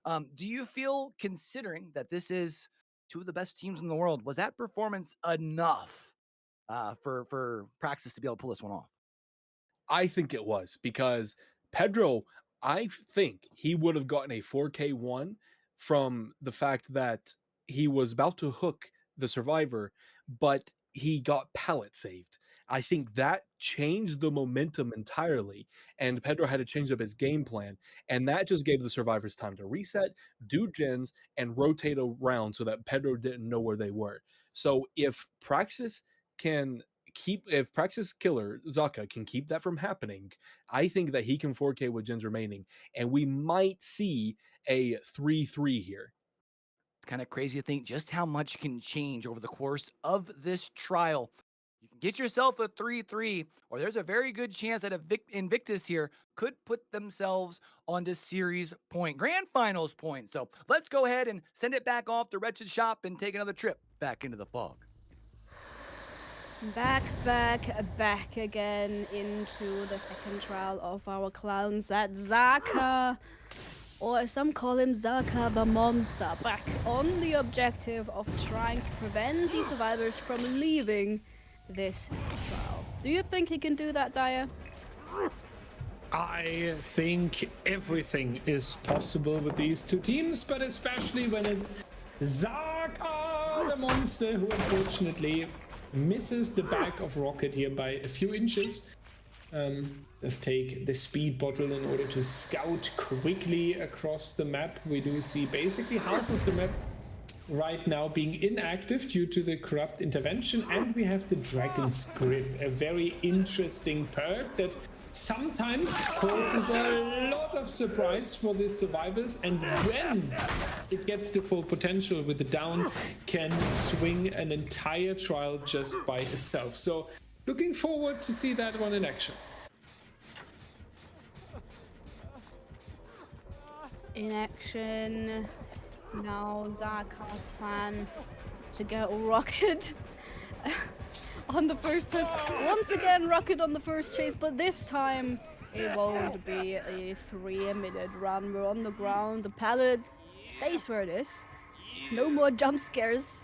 Do you feel, considering that this is two of the best teams in the world, was that performance enough for Praxis to be able to pull this one off? I think it was, because Pedro, I think he would have gotten a 4K one from the fact that he was about to hook the survivor, but he got pallet saved. I think that changed the momentum entirely, and Pedro had to change up his game plan, and that just gave the survivors time to reset, do gens, and rotate around so that Pedro didn't know where they were. So if Praxis if Praxis killer Zaka can keep that from happening, I think that he can 4K with gens remaining, and we might see a 3-3 here. It's kind of crazy to think just how much can change over the course of this trial. You can get yourself a 3-3, or there's a very good chance that Invictus here could put themselves onto series point, grand finals point. So let's go ahead and send it back off to Wretched Shop and take another trip back into the fog. Back again into the second trial of our clowns at Zaka, or as some call him, Zaka the Monster, back on the objective of trying to prevent the survivors from leaving this trial. Do you think he can do that, Dyer? I think everything is possible with these two teams, but especially when it's Zaka the Monster, who unfortunately misses the back of Rocket here by a few inches. Let's take the speed bottle in order to scout quickly across the map. We do see basically half of the map right now being inactive due to the corrupt intervention, and we have the Dragon's Grip, a very interesting perk that sometimes causes a lot of surprise for the survivors, and when it gets to full potential with the down, can swing an entire trial just by itself. So looking forward to see that one in action. In action now, Zaka's plan to get Rocket on the first hook. Once again, Rocket on the first chase, but this time it won't be a 3-minute run. We're on the ground. The pallet stays where it is. No more jump scares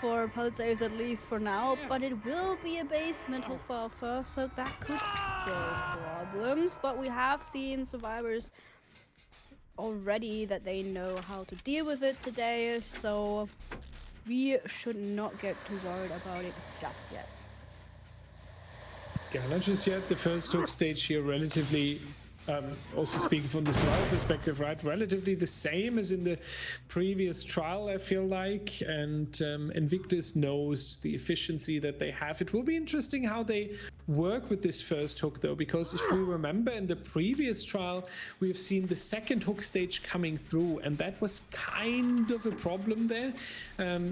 for pallet saves, at least for now, but it will be a basement hook for our first hook. That could spell problems, but we have seen survivors already that they know how to deal with it today, so we should not get too worried about it just yet. Yeah, not just yet. The first hook stage here relatively, also speaking from the survival perspective, right? Relatively the same as in the previous trial, I feel like. And Invictus knows the efficiency that they have. It will be interesting how they work with this first hook, though, because if we remember in the previous trial, we've seen the second hook stage coming through, and that was kind of a problem there.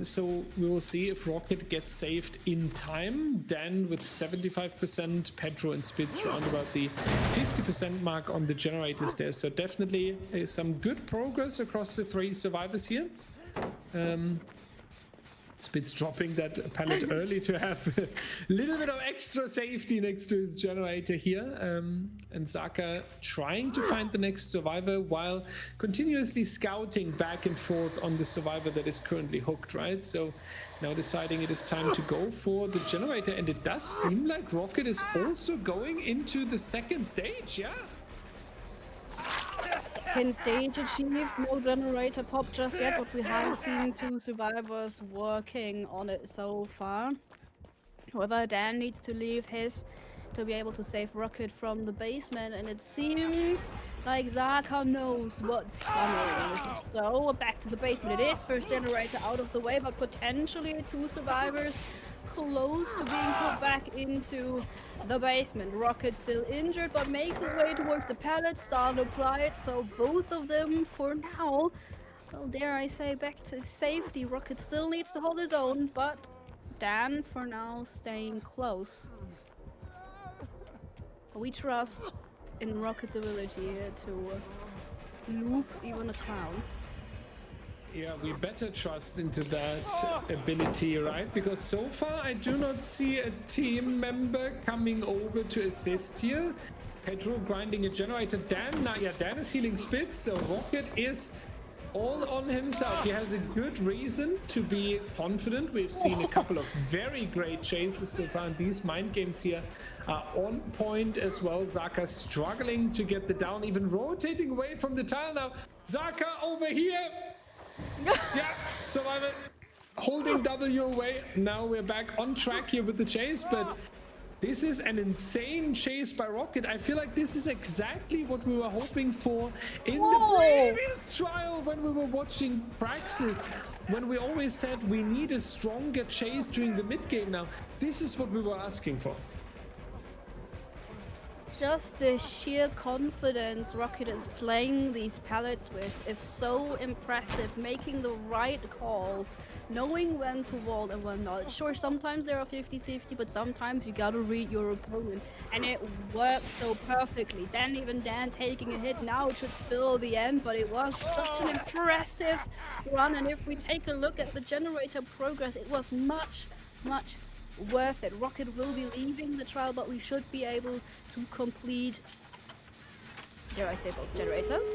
So we will see if Rocket gets saved in time. Dan with 75%, Pedro and Spitz round about the 50% mark on the generators there. So definitely some good progress across the three survivors here. Spitz dropping that pallet early to have a little bit of extra safety next to his generator here. And Zaka trying to find the next survivor while continuously scouting back and forth on the survivor that is currently hooked, right? So now deciding it is time to go for the generator. And it does seem like Rocket is also going into the second stage, yeah? Second stage achieved, no generator pop just yet, but we have seen two survivors working on it so far. However, Dan needs to leave his to be able to save Rocket from the basement, and it seems like Zaka knows what's coming. So back to the basement it is. First generator out of the way, but potentially two survivors close to being put back into the basement. Rocket still injured, but makes his way towards the pallets, starting to apply it. So both of them, for now, well, dare I say, back to safety. Rocket still needs to hold his own, but Dan, for now, staying close. We trust in Rocket's ability to loop even a clown. Yeah, we better trust into that ability, right? Because so far I do not see a team member coming over to assist here. Pedro grinding a generator. Dan, Dan is healing Spitz, so Rocket is all on himself. He has a good reason to be confident. We've seen a couple of very great chases so far, and these mind games here are on point as well. Zaka struggling to get the down, even rotating away from the tile now. Zaka over here. Yeah, Survivor holding W away. Now we're back on track here with the chase, but this is an insane chase by Rocket. I feel like this is exactly what we were hoping for in the previous trial when we were watching Praxis, when we always said we need a stronger chase during the mid game. Now, this is what we were asking for. Just the sheer confidence Rocket is playing these pallets with is so impressive, making the right calls, knowing when to vault and when not. Sure, sometimes there are 50-50, but sometimes you gotta read your opponent, and it worked so perfectly. Then even Dan taking a hit now should spill the end, but it was such an impressive run, and if we take a look at the generator progress, it was much worth it. Rocket will be leaving the trial, but we should be able to complete, dare I say, both generators.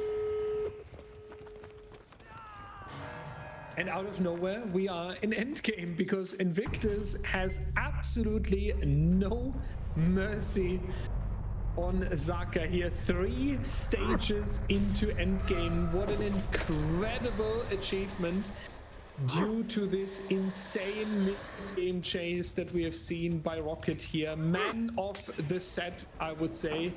And out of nowhere, we are in endgame because INVICTUS has absolutely no mercy on Zaka here. 3 stages into endgame. What an incredible achievement due to this insane mid-game chase that we have seen by Rocket here. Man of the set, I would say.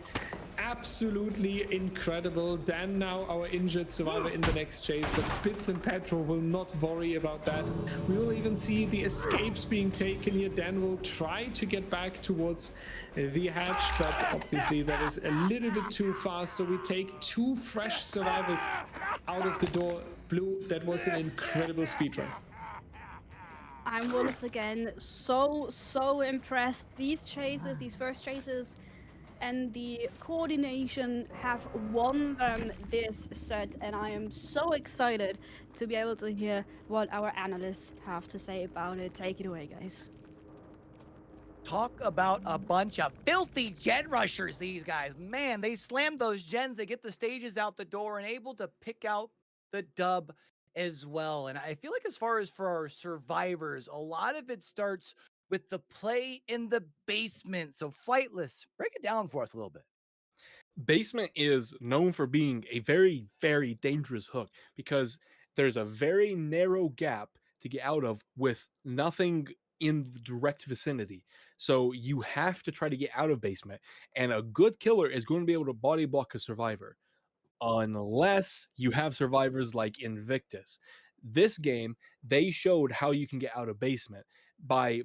Absolutely incredible. Dan now our injured survivor in the next chase, but Spitz and Petro will not worry about that. We will even see the escapes being taken here. Dan will try to get back towards the hatch, but obviously that is a little bit too fast, so we take 2 fresh survivors out of the door. Blue, that was an incredible speedrun. I'm once again so impressed. These first chases, and the coordination have won them this set, and I am so excited to be able to hear what our analysts have to say about it. Take it away, guys. Talk about a bunch of filthy gen rushers, these guys. Man, they slam those gens, they get the stages out the door and able to pick out the dub as well. And I feel like as far as for our survivors, a lot of it starts with the play in the basement. So Flightless, break it down for us a little bit. Basement is known for being a very, very dangerous hook because there's a very narrow gap to get out of with nothing in the direct vicinity. So you have to try to get out of basement, and a good killer is going to be able to body block a survivor unless you have survivors like INVICTUS. This game, they showed how you can get out of basement by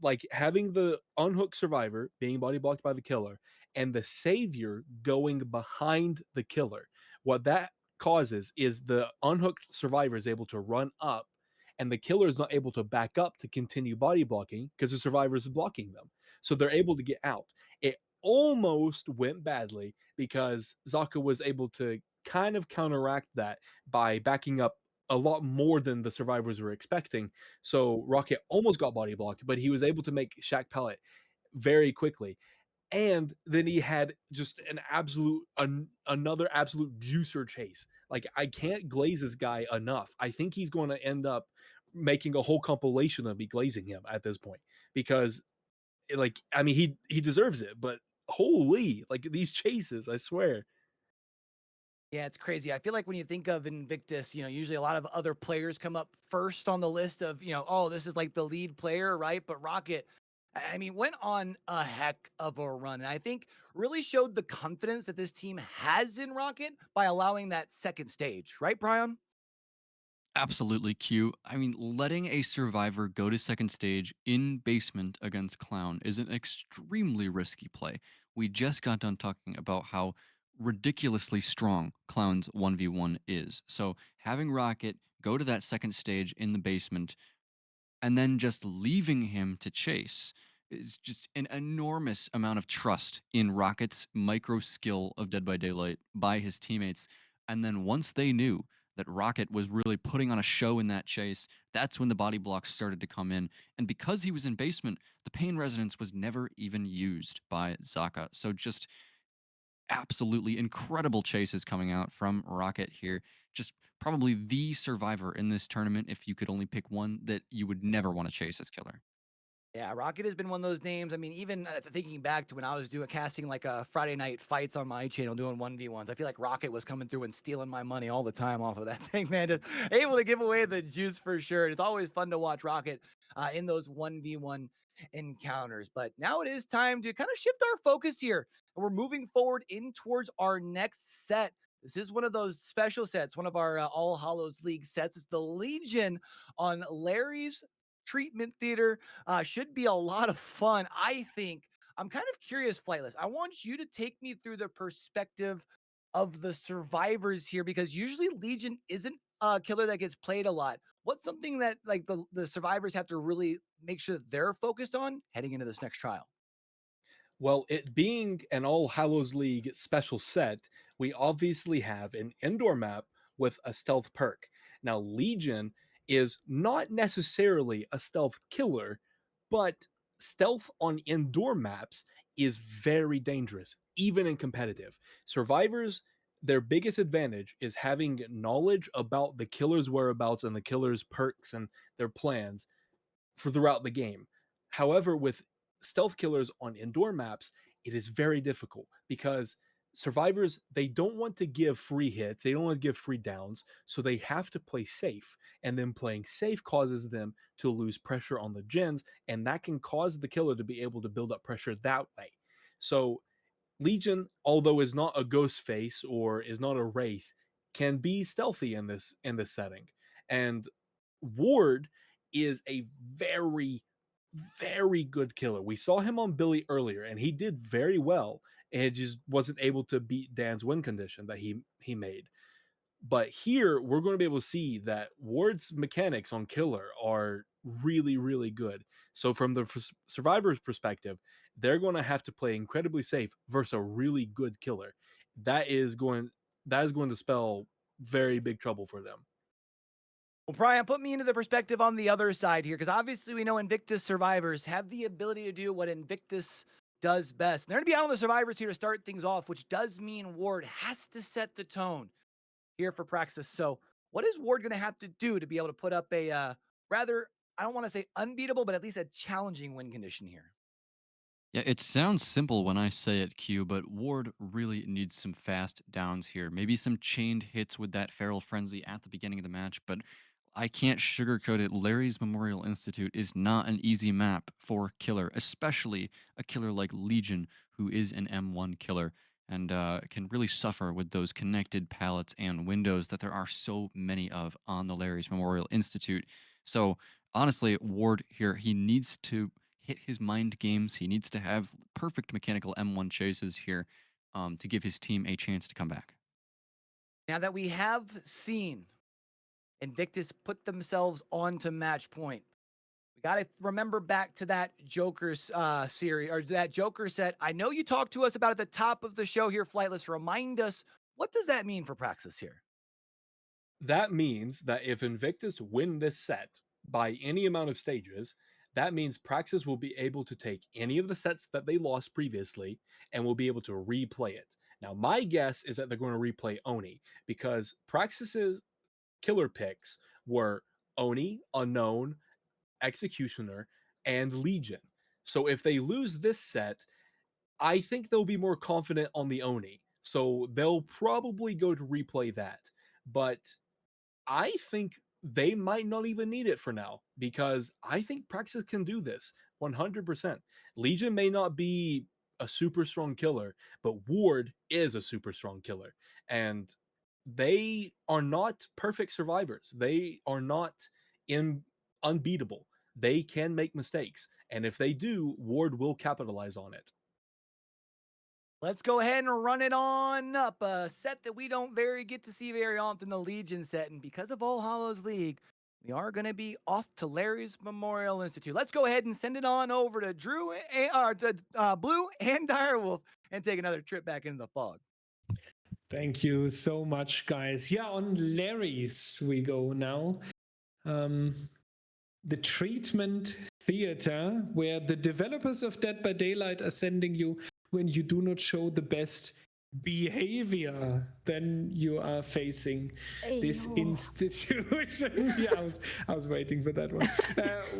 like having the unhooked survivor being body blocked by the killer and the savior going behind the killer. What that causes is the unhooked survivor is able to run up and the killer is not able to back up to continue body blocking because the survivor is blocking them. So they're able to get out. It almost went badly because Zaka was able to kind of counteract that by backing up a lot more than the survivors were expecting. So Rocket almost got body blocked, but he was able to make Shaq pellet very quickly. And then he had just another absolute juicer chase. Like, I can't glaze this guy enough. I think he's going to end up making a whole compilation of me glazing him at this point because, like, I mean, he deserves it, but holy, like, these chases, I swear. Yeah, it's crazy. I feel like when you think of INVICTUS, usually a lot of other players come up first on the list of, oh, this is like the lead player, right? But Rocket, I mean, went on a heck of a run. And I think really showed the confidence that this team has in Rocket by allowing that second stage, right, Prion? Absolutely, Q. I mean, letting a survivor go to second stage in basement against Clown is an extremely risky play. We just got done talking about how ridiculously strong Clown's 1v1 is. So having Rocket go to that second stage in the basement and then just leaving him to chase is just an enormous amount of trust in Rocket's micro skill of Dead by Daylight by his teammates. And then once they knew that Rocket was really putting on a show in that chase, that's when the body blocks started to come in. And because he was in basement, the pain resonance was never even used by Zaka. So just absolutely incredible chases coming out from Rocket here. Just probably the survivor in this tournament, if you could only pick one that you would never want to chase as killer. Yeah, Rocket has been one of those names. I mean, even thinking back to when I was doing casting like Friday night fights on my channel, doing 1v1s, I feel like Rocket was coming through and stealing my money all the time off of that thing, man. Just able to give away the juice for sure. It's always fun to watch Rocket in those 1v1 encounters. But now it is time to kind of shift our focus here. And we're moving forward in towards our next set. This is one of those special sets, one of our All Hallows League sets. It's the Legion on Larry's Treatment Theater. Should be a lot of fun, I think. I'm kind of curious, Flightless. I want you to take me through the perspective of the survivors here because usually Legion isn't a killer that gets played a lot. What's something that like the survivors have to really make sure that they're focused on heading into this next trial? Well, it being an All Hallows League special set, we obviously have an indoor map with a stealth perk. Now, Legion is not necessarily a stealth killer, but stealth on indoor maps is very dangerous, even in competitive. Survivors, their biggest advantage is having knowledge about the killer's whereabouts and the killer's perks and their plans for throughout the game. However, with stealth killers on indoor maps, it is very difficult because survivors they don't want to give free hits, they don't want to give free downs, so they have to play safe. And then playing safe causes them to lose pressure on the gens, and that can cause the killer to be able to build up pressure that way. So Legion, although is not a ghost face or is not a wraith, can be stealthy in this setting. And Ward is a very, very good killer. We saw him on Billy earlier, and he did very well. And just wasn't able to beat Dan's win condition that he made. But here we're going to be able to see that Ward's mechanics on killer are really, really good. So from the survivor's perspective, they're going to have to play incredibly safe versus a really good killer. That is going to spell very big trouble for them. Well, Prion, put me into the perspective on the other side here, because obviously we know Invictus survivors have the ability to do what Invictus does best. And they're going to be out on the survivors here to start things off, which does mean Ward has to set the tone here for Praxis. So, what is Ward going to have to do to be able to put up a rather, I don't want to say unbeatable, but at least a challenging win condition here? Yeah, it sounds simple when I say it, Q, but Ward really needs some fast downs here. Maybe some chained hits with that Feral Frenzy at the beginning of the match, but I can't sugarcoat it. Larry's Memorial Institute is not an easy map for killer, especially a killer like Legion, who is an M1 killer and can really suffer with those connected pallets and windows that there are so many of on the Larry's Memorial Institute. So honestly, Ward here, he needs to hit his mind games. He needs to have perfect mechanical M1 chases here to give his team a chance to come back. Now that we have seen Invictus put themselves onto match point, we got to remember back to that Joker's series or that Joker set. I know you talked to us about at the top of the show here, Flightless. Remind us, what does that mean for Praxis here? That means that if Invictus win this set by any amount of stages, that means Praxis will be able to take any of the sets that they lost previously and will be able to replay it. Now, my guess is that they're going to replay Oni because Praxis's killer picks were Oni, Unknown, Executioner, and Legion. So if they lose this set, I think they'll be more confident on the Oni. So they'll probably go to replay that. But I think they might not even need it for now because I think Praxis can do this 100%. Legion may not be a super strong killer, but Ward is a super strong killer. And they are not perfect survivors. They are not unbeatable. They can make mistakes, and if they do, Ward will capitalize on it. Let's go ahead and run it on up. A set that we don't get to see very often, the Legion set. And because of All Hallows League, we are going to be off to Larry's Memorial Institute. Let's go ahead and send it on over to Blue and Direwolf and take another trip back into the fog. Thank you so much, guys. Yeah, on Larry's we go now. The treatment theater, where the developers of Dead by Daylight are sending you when you do not show the best behavior, then you are facing this institution. Yeah, I was waiting for that one.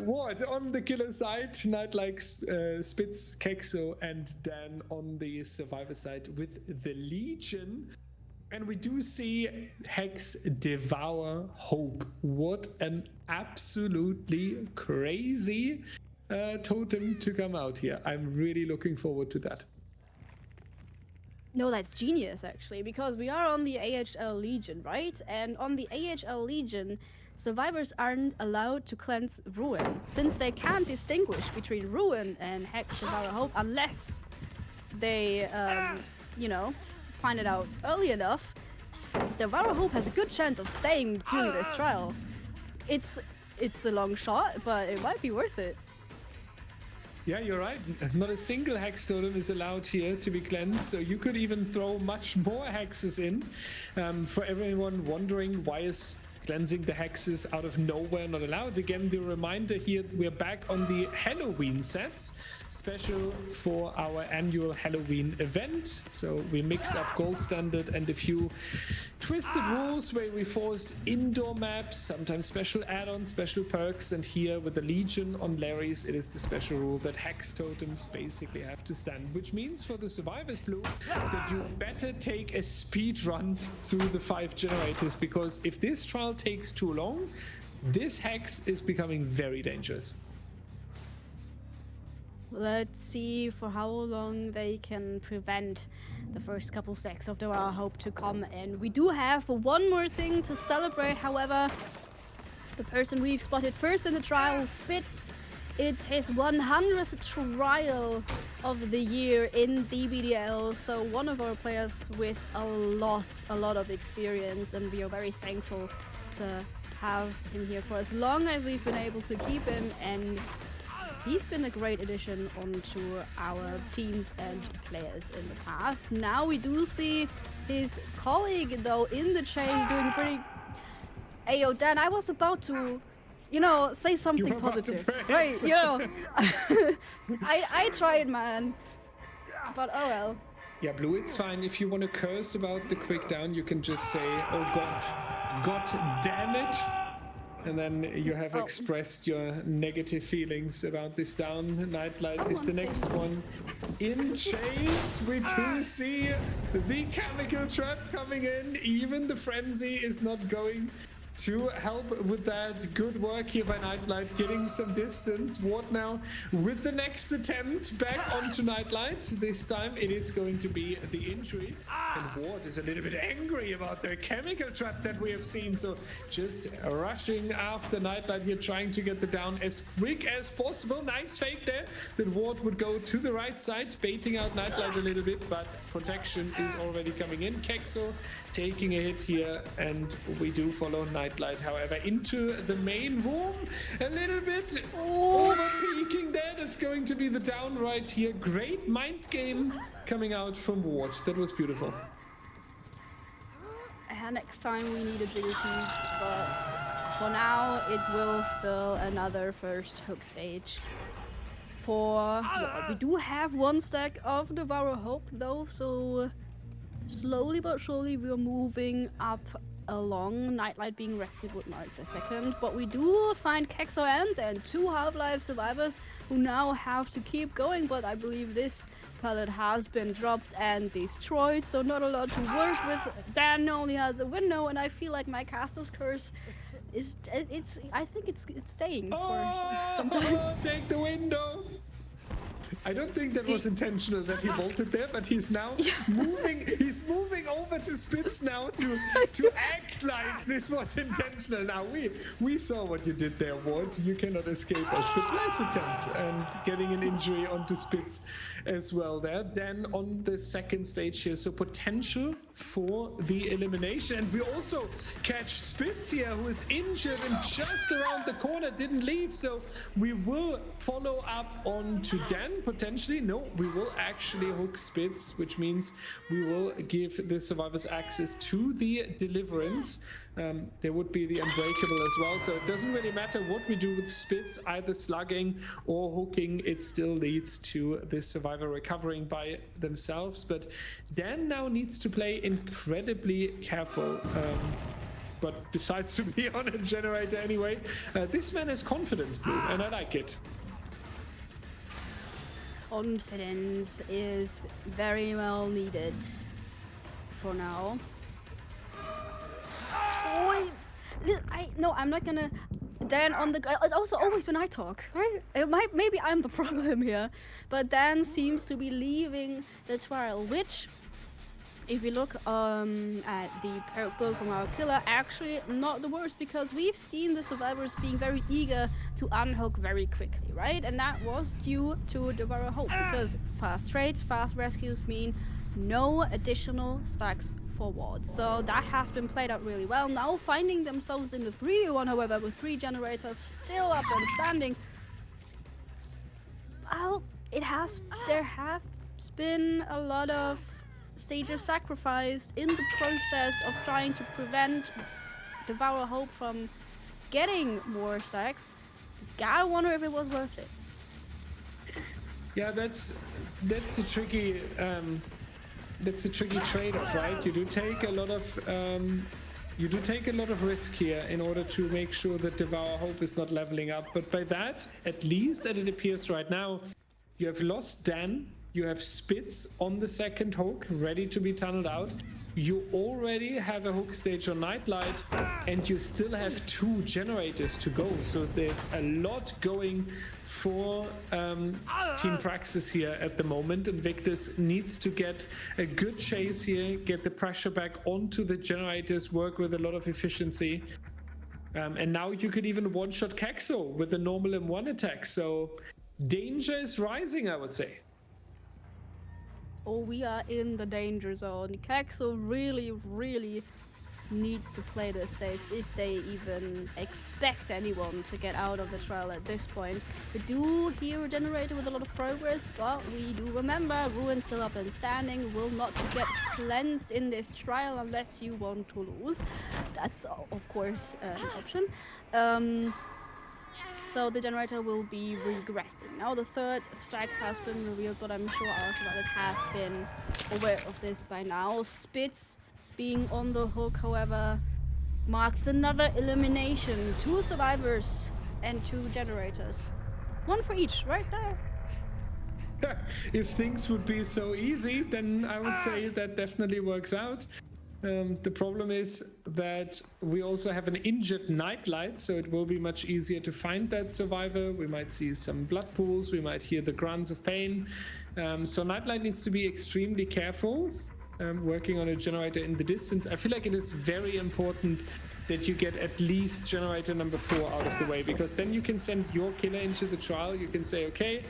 Ward on the killer side, Nightlight, Spitz, Kexo, and Dan on the survivor side with the Legion. And we do see Hex devour Hope. What an absolutely crazy totem to come out here. I'm really looking forward to that. No, that's genius, actually, because we are on the AHL Legion, right? And on the AHL Legion, survivors aren't allowed to cleanse Ruin, since they can't distinguish between Ruin and Hex Devour Hope unless they, you know, find it out early enough. Devour Hope has a good chance of staying during this trial. It's a long shot, but it might be worth it. Yeah, you're right. Not a single hex totem is allowed here to be cleansed, so you could even throw much more hexes in. For everyone wondering, why is cleansing the hexes out of nowhere not allowed? Again, the reminder here, we're back on the Halloween sets, special for our annual Halloween event. So we mix up gold standard and a few twisted rules where we force indoor maps, sometimes special add-ons, special perks, and here with the Legion on Larry's, it is the special rule that hex totems basically have to stand, which means for the survivors, Blue, that you better take a speed run through the 5 generators, because if this trial takes too long, this hex is becoming very dangerous. Let's see for how long they can prevent the first couple stacks of Devour Hope to come in. We do have one more thing to celebrate, however. The person we've spotted first in the trial, Spitz. It's his 100th trial of the year in DBDL, so one of our players with a lot of experience, and we are very thankful to have him here for as long as we've been able to keep him, and he's been a great addition onto our teams and players in the past. Now we do see his colleague, though, in the chase doing pretty... Ayo, Dan, I was about to, you know, say something positive, right? You know, I tried, man, but oh well. Yeah, Blue, it's fine. If you want to curse about the quick down, you can just say, oh God damn it. And then you have expressed your negative feelings about this down. Nightlight is the next one. In chase, we do see the chemical trap coming in. Even the frenzy is not going to help with that. Good work here by Nightlight, getting some distance. Ward now with the next attempt back onto Nightlight. This time it is going to be the injury. And Ward is a little bit angry about the chemical trap that we have seen. So just rushing after Nightlight here, trying to get the down as quick as possible. Nice fake there. Then Ward would go to the right side, baiting out Nightlight a little bit, but protection is already coming in. Kexo taking a hit here, and we do follow Nightlight, however, into the main room. A little bit over peeking there. That's going to be the down right here. Great mind game coming out from Ward. That was beautiful. Next time we need ability, but for now it will spill another first hook stage. For we do have one stack of Devour Hope though, so slowly but surely we're moving up along. Nightlight being rescued would mark the second, but we do find Kexo and 2 Half-Life survivors who now have to keep going, but I believe this pallet has been dropped and destroyed, so not a lot to work with. Dan only has a window, and I feel like my caster's curse is I think it's staying for some time. Take the window. I don't think that was intentional that he vaulted there, but he's now moving. He's moving over to Spitz now to act like this was intentional. Now we saw what you did there, Ward. You cannot escape us. But nice attempt and getting an injury onto Spitz as well there. Then on the second stage here, so potential for the elimination, and we also catch Spitz here, who is injured and just around the corner, didn't leave. So we will follow up on to Dan. Potentially, no, we will actually hook Spitz, which means we will give the survivors access to the Deliverance. There would be the Unbreakable as well, so it doesn't really matter what we do with Spitz, either slugging or hooking, it still leads to the survivor recovering by themselves. But Dan now needs to play incredibly careful, but decides to be on a generator anyway. This man has confidence, Blue, and I like it. Confidence is very well needed for now. I'm not gonna. Dan on the. It's also always when I talk, right? Maybe I'm the problem here, but Dan seems to be leaving the trial, which, if you look at the perk build from our killer, actually not the worst, because we've seen the survivors being very eager to unhook very quickly, right? And that was due to Devour Hope, because fast trades, fast rescues mean no additional stacks forward. So that has been played out really well. Now finding themselves in the 3v1, however, with 3 generators still up and standing. Well, there have been a lot of stages sacrificed in the process of trying to prevent Devour Hope from getting more stacks. Gotta wonder if it was worth it. Yeah, that's the tricky trade-off, right? You do take a lot of risk here in order to make sure that Devour Hope is not leveling up. But by that, at least as it appears right now, you have lost Dan. You have Spitz on the second hook, ready to be tunneled out. You already have a hook stage on Nightlight, and you still have 2 generators to go. So there's a lot going for Team Praxis here at the moment. INVICTUS needs to get a good chase here, get the pressure back onto the generators, work with a lot of efficiency. And now you could even one-shot Kexo with a normal M1 attack. So danger is rising, I would say. Oh, we are in the danger zone. Kexo really, really needs to play this safe if they even expect anyone to get out of the trial at this point. We do hear a generator with a lot of progress, but we do remember Ruin's still up and standing, will not get cleansed in this trial unless you want to lose. That's, of course, an option. So the generator will be regressing. Now the third stack has been revealed, but I'm sure our survivors have been aware of this by now. Spitz being on the hook, however, marks another elimination. 2 survivors and 2 generators. 1 for each, right there. If things would be so easy, then I would say that definitely works out. The problem is that we also have an injured Nightlight, so it will be much easier to find that survivor. We might see some blood pools, we might hear the grunts of pain. So Nightlight needs to be extremely careful, working on a generator in the distance. I feel like it is very important that you get at least generator number 4 out of the way, because then you can send your killer into the trial. You can say, okay,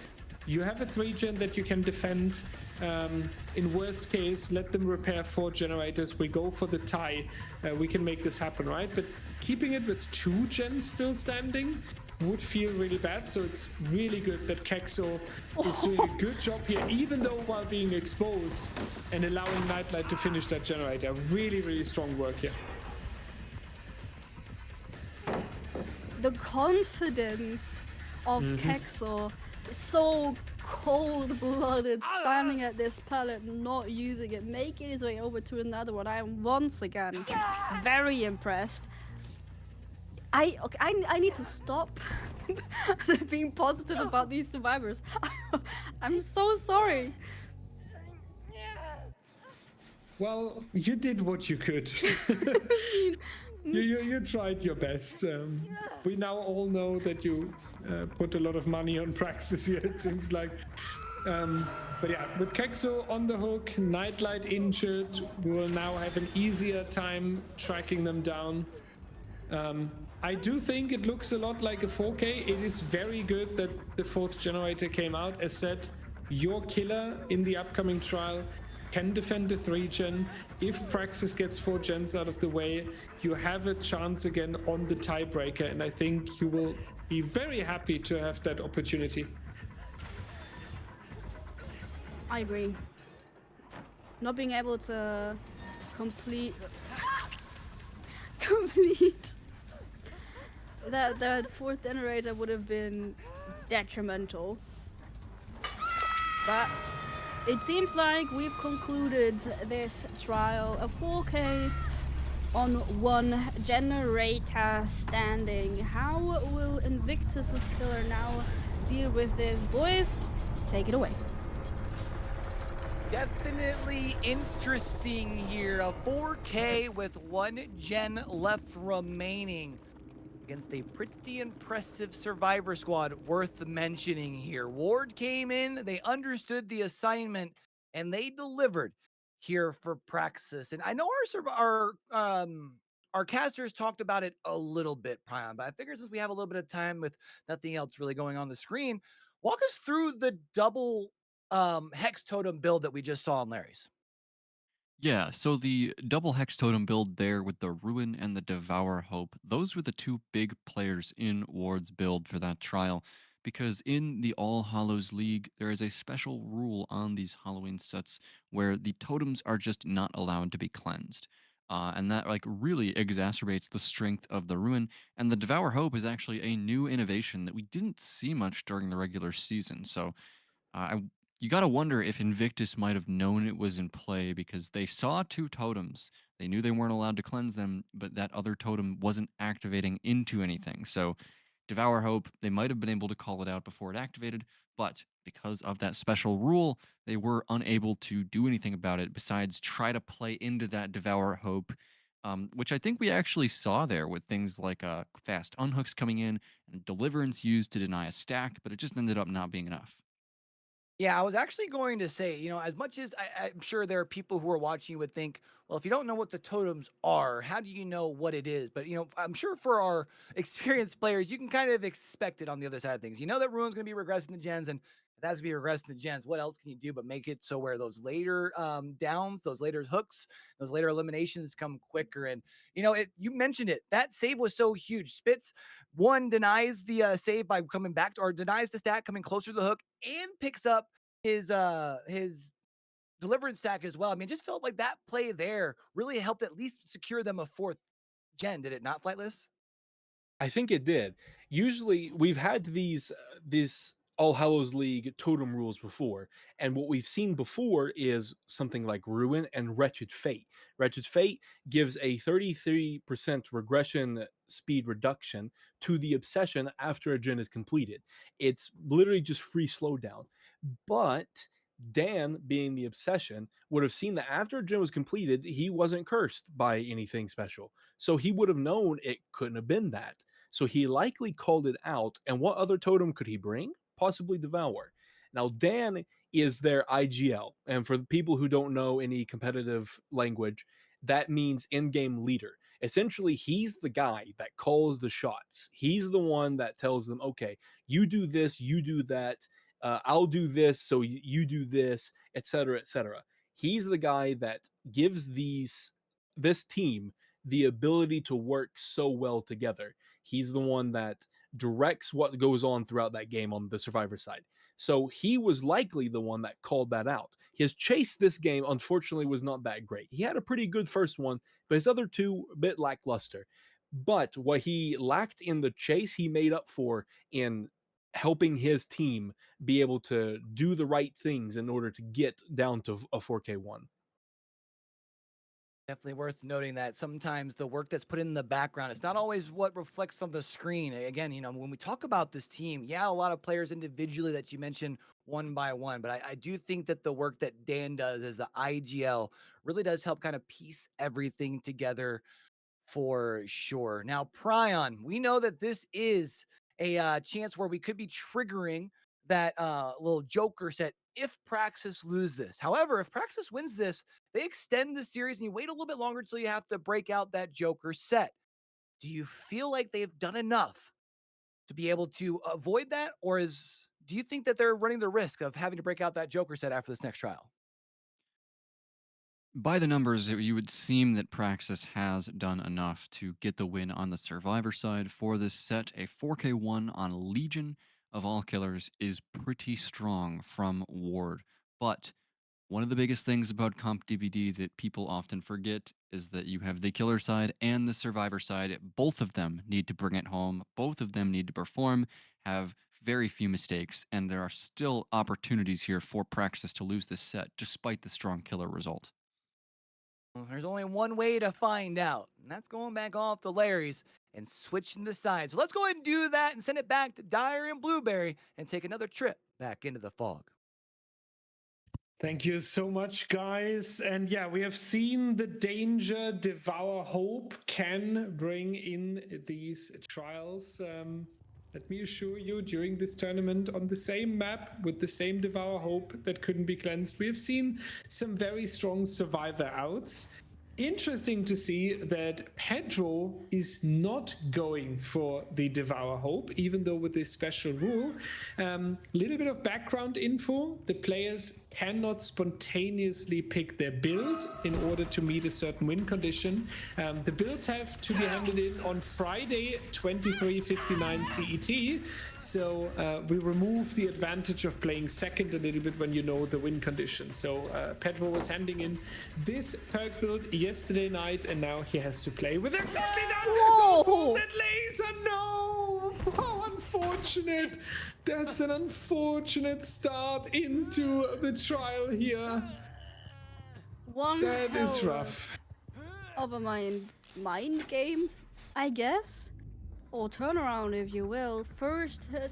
you have a 3-gen that you can defend. In worst case, let them repair 4 generators. We go for the tie. We can make this happen, right? But keeping it with 2 gens still standing would feel really bad. So it's really good that Kexo is doing a good job here, even though while being exposed and allowing Nightlight to finish that generator. Really, really strong work here. The confidence of Kexo is so cold-blooded, standing at this pallet, not using it, making his way over to another one. I am once again very impressed. I need to stop being positive about these survivors. I'm so sorry. Well, you did what you could. You tried your best. We now all know that you put a lot of money on Praxis here, it seems like. But yeah, with Kexo on the hook, Nightlight injured, we will now have an easier time tracking them down. I do think it looks a lot like a 4K. It is very good that the 4th generator came out. As said, your killer in the upcoming trial can defend the 3 gen. If Praxis gets 4 gens out of the way, you have a chance again on the tiebreaker, and I think you will be very happy to have that opportunity. I agree. Not being able to complete that 4th generator would have been detrimental. But it seems like we've concluded this trial, a 4K on 1 generator standing. How will INVICTUS' killer now deal with this? Boys, take it away. Definitely interesting here. A 4K with 1 gen left remaining against a pretty impressive survivor squad worth mentioning here. Ward came in, they understood the assignment, and they delivered here for Praxis. And I know our casters talked about it a little bit, Prion, but I figure since we have a little bit of time with nothing else really going on the screen, walk us through the double hex totem build that we just saw on Larry's. Yeah, so the double hex totem build there with the Ruin and the Devour Hope, those were the two big players in Ward's build for that trial. Because in the All Hallows League, there is a special rule on these Halloween sets where the totems are just not allowed to be cleansed. And that like really exacerbates the strength of the Ruin. And the Devour Hope is actually a new innovation that we didn't see much during the regular season. So you got to wonder if Invictus might have known it was in play because they saw two totems. They knew they weren't allowed to cleanse them, but that other totem wasn't activating into anything. So, Devour Hope, they might have been able to call it out before it activated, but because of that special rule, they were unable to do anything about it besides try to play into that Devour Hope, which I think we actually saw there with things like fast unhooks coming in and Deliverance used to deny a stack, but it just ended up not being enough. Yeah, I was actually going to say, as much as I'm sure there are people who are watching who would think, well, if you don't know what the totems are, how do you know what it is? But, I'm sure for our experienced players, you can kind of expect it on the other side of things. You know that Ruin's going to be regressing the gens, and if that's going to be regressing the gens, what else can you do but make it so where those later downs, those later hooks, those later eliminations come quicker? And, you mentioned it. That save was so huge. Spitz, one, denies the save by coming back to, or denies the stack coming closer to the hook and picks up his deliverance stack as well. I mean, just felt like that play there really helped at least secure them a 4th gen, did it not, Flightless? I think it did. Usually, we've had these All Hallows League totem rules before, and what we've seen before is something like Ruin and Wretched Fate. Wretched Fate gives a 33% regression speed reduction to the obsession after a gen is completed. It's literally just free slowdown. But Dan, being the obsession, would have seen that after a gen was completed, he wasn't cursed by anything special. So he would have known it couldn't have been that. So he likely called it out. And what other totem could he bring? Possibly Devour. Now, Dan is their IGL. And for the people who don't know any competitive language, that means in game leader. Essentially, he's the guy that calls the shots. He's the one that tells them, okay, you do this, you do that. I'll do this, so you do this, etc., etc. He's the guy that gives this team the ability to work so well together. He's the one that directs what goes on throughout that game on the survivor side. So he was likely the one that called that out. His chase this game, unfortunately, was not that great. He had a pretty good first one, but his other two a bit lackluster. But what he lacked in the chase, he made up for in helping his team be able to do the right things in order to get down to a 4K1. Definitely worth noting that sometimes the work that's put in the background, it's not always what reflects on the screen. Again, when we talk about this team, yeah, a lot of players individually that you mentioned one by one, but I do think that the work that Dan does as the IGL really does help kind of piece everything together for sure. Now, Prion, we know that this is a chance where we could be triggering that little Joker set if Praxis lose this. However, if Praxis wins this, they extend the series and you wait a little bit longer until you have to break out that Joker set. Do you feel like they've done enough to be able to avoid that? Or do you think that they're running the risk of having to break out that Joker set after this next trial? By the numbers, you would seem that Praxis has done enough to get the win on the Survivor side for this set. A 4K1 on Legion of all killers is pretty strong from Ward. But one of the biggest things about Comp DBD that people often forget is that you have the killer side and the survivor side. Both of them need to bring it home. Both of them need to perform, have very few mistakes, and there are still opportunities here for Praxis to lose this set despite the strong killer result. Well, there's only one way to find out, and that's going back off the Larrys and switching the sides. So let's go ahead and do that and send it back to Dyer and Blueberry and take another trip back into the fog. Thank you so much, guys. And yeah, we have seen the danger Devour Hope can bring in these trials. Let me assure you, during this tournament on the same map with the same Devour Hope that couldn't be cleansed, we have seen some very strong survivor outs. Interesting to see that Pedro is not going for the Devour Hope, even though with this special rule. Little bit of background info. The players cannot spontaneously pick their build in order to meet a certain win condition. The builds have to be handed in on Friday, 23:59 CET. So we remove the advantage of playing second a little bit when you know the win condition. So Pedro was handing in this perk build yesterday night, and now he has to play with exactly that. Whoa! That laser, no! How unfortunate! That's an unfortunate start into the trial here. One That is hell rough. of a mind game, I guess, or turnaround, if you will. First hit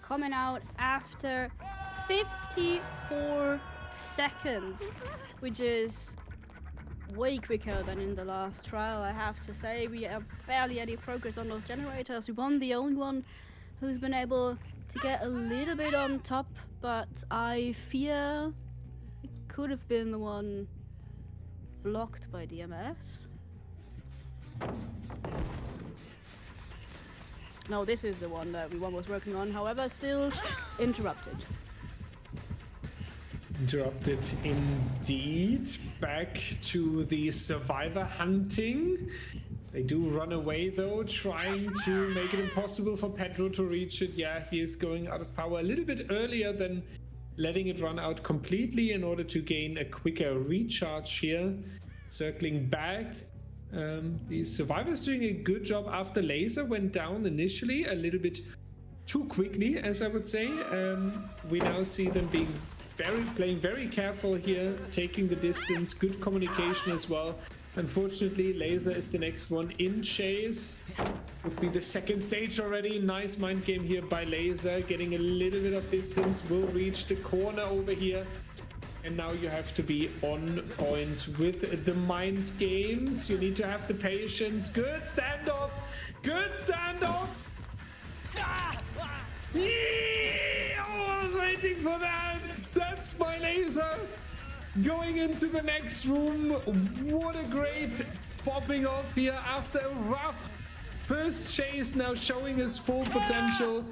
coming out after 54 seconds, which is way quicker than in the last trial, I have to say. We have barely any progress on those generators. We won, the only one who's been able to get a little bit on top, but I fear it could have been the one blocked by DMS. No, this is the one that one was working on, however, still interrupted. Interrupted indeed. Back to the survivor hunting. They do run away though, trying to make it impossible for Pedro to reach it. Yeah, he is going out of power a little bit earlier than letting it run out completely in order to gain a quicker recharge here. Circling back. The survivors doing a good job after laser went down initially a little bit too quickly, as I would say. We now see them being playing very careful here, taking the distance, good communication as well. Unfortunately, laser is the next one in chase. Would be the second stage already. Nice mind game here by laser, getting a little bit of distance, will reach the corner over here. And now you have to be on point with the mind games. You need to have the patience. Good standoff. Good standoff. Yeah! Oh, I was waiting for that. That's my laser. Going into the next room. What a great popping off here after a rough first chase, now showing his full potential.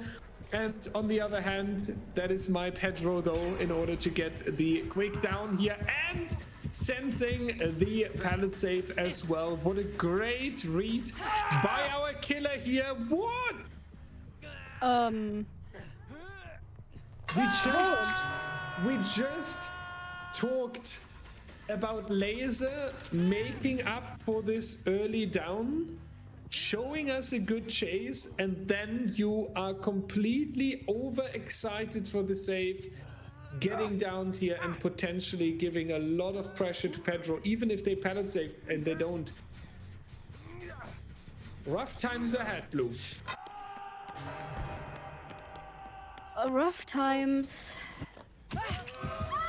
And on the other hand, that is my Pedro though, in order to get the quick down here and sensing the pallet safe as well. What a great read by our killer here. What? We just talked about laser making up for this early down, showing us a good chase, and then you are completely overexcited for the save, getting down here and potentially giving a lot of pressure to Pedro, even if they pallet save, and they don't. Rough times ahead, Blue. Rough times.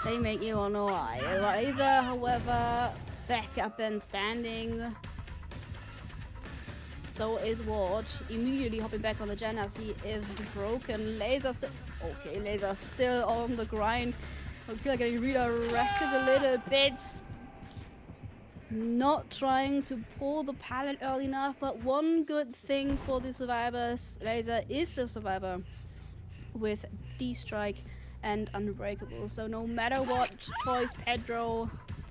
They make you wanna lie. Laser, however, back up and standing. So is Ward. Immediately hopping back on the gen as he is broken. Laser still... Okay, Laser still on the grind. Okay, getting redirected a little bit. Not trying to pull the pallet early enough, but one good thing for the survivors, Laser is a survivor with D-Strike and Unbreakable. So no matter what choice Pedro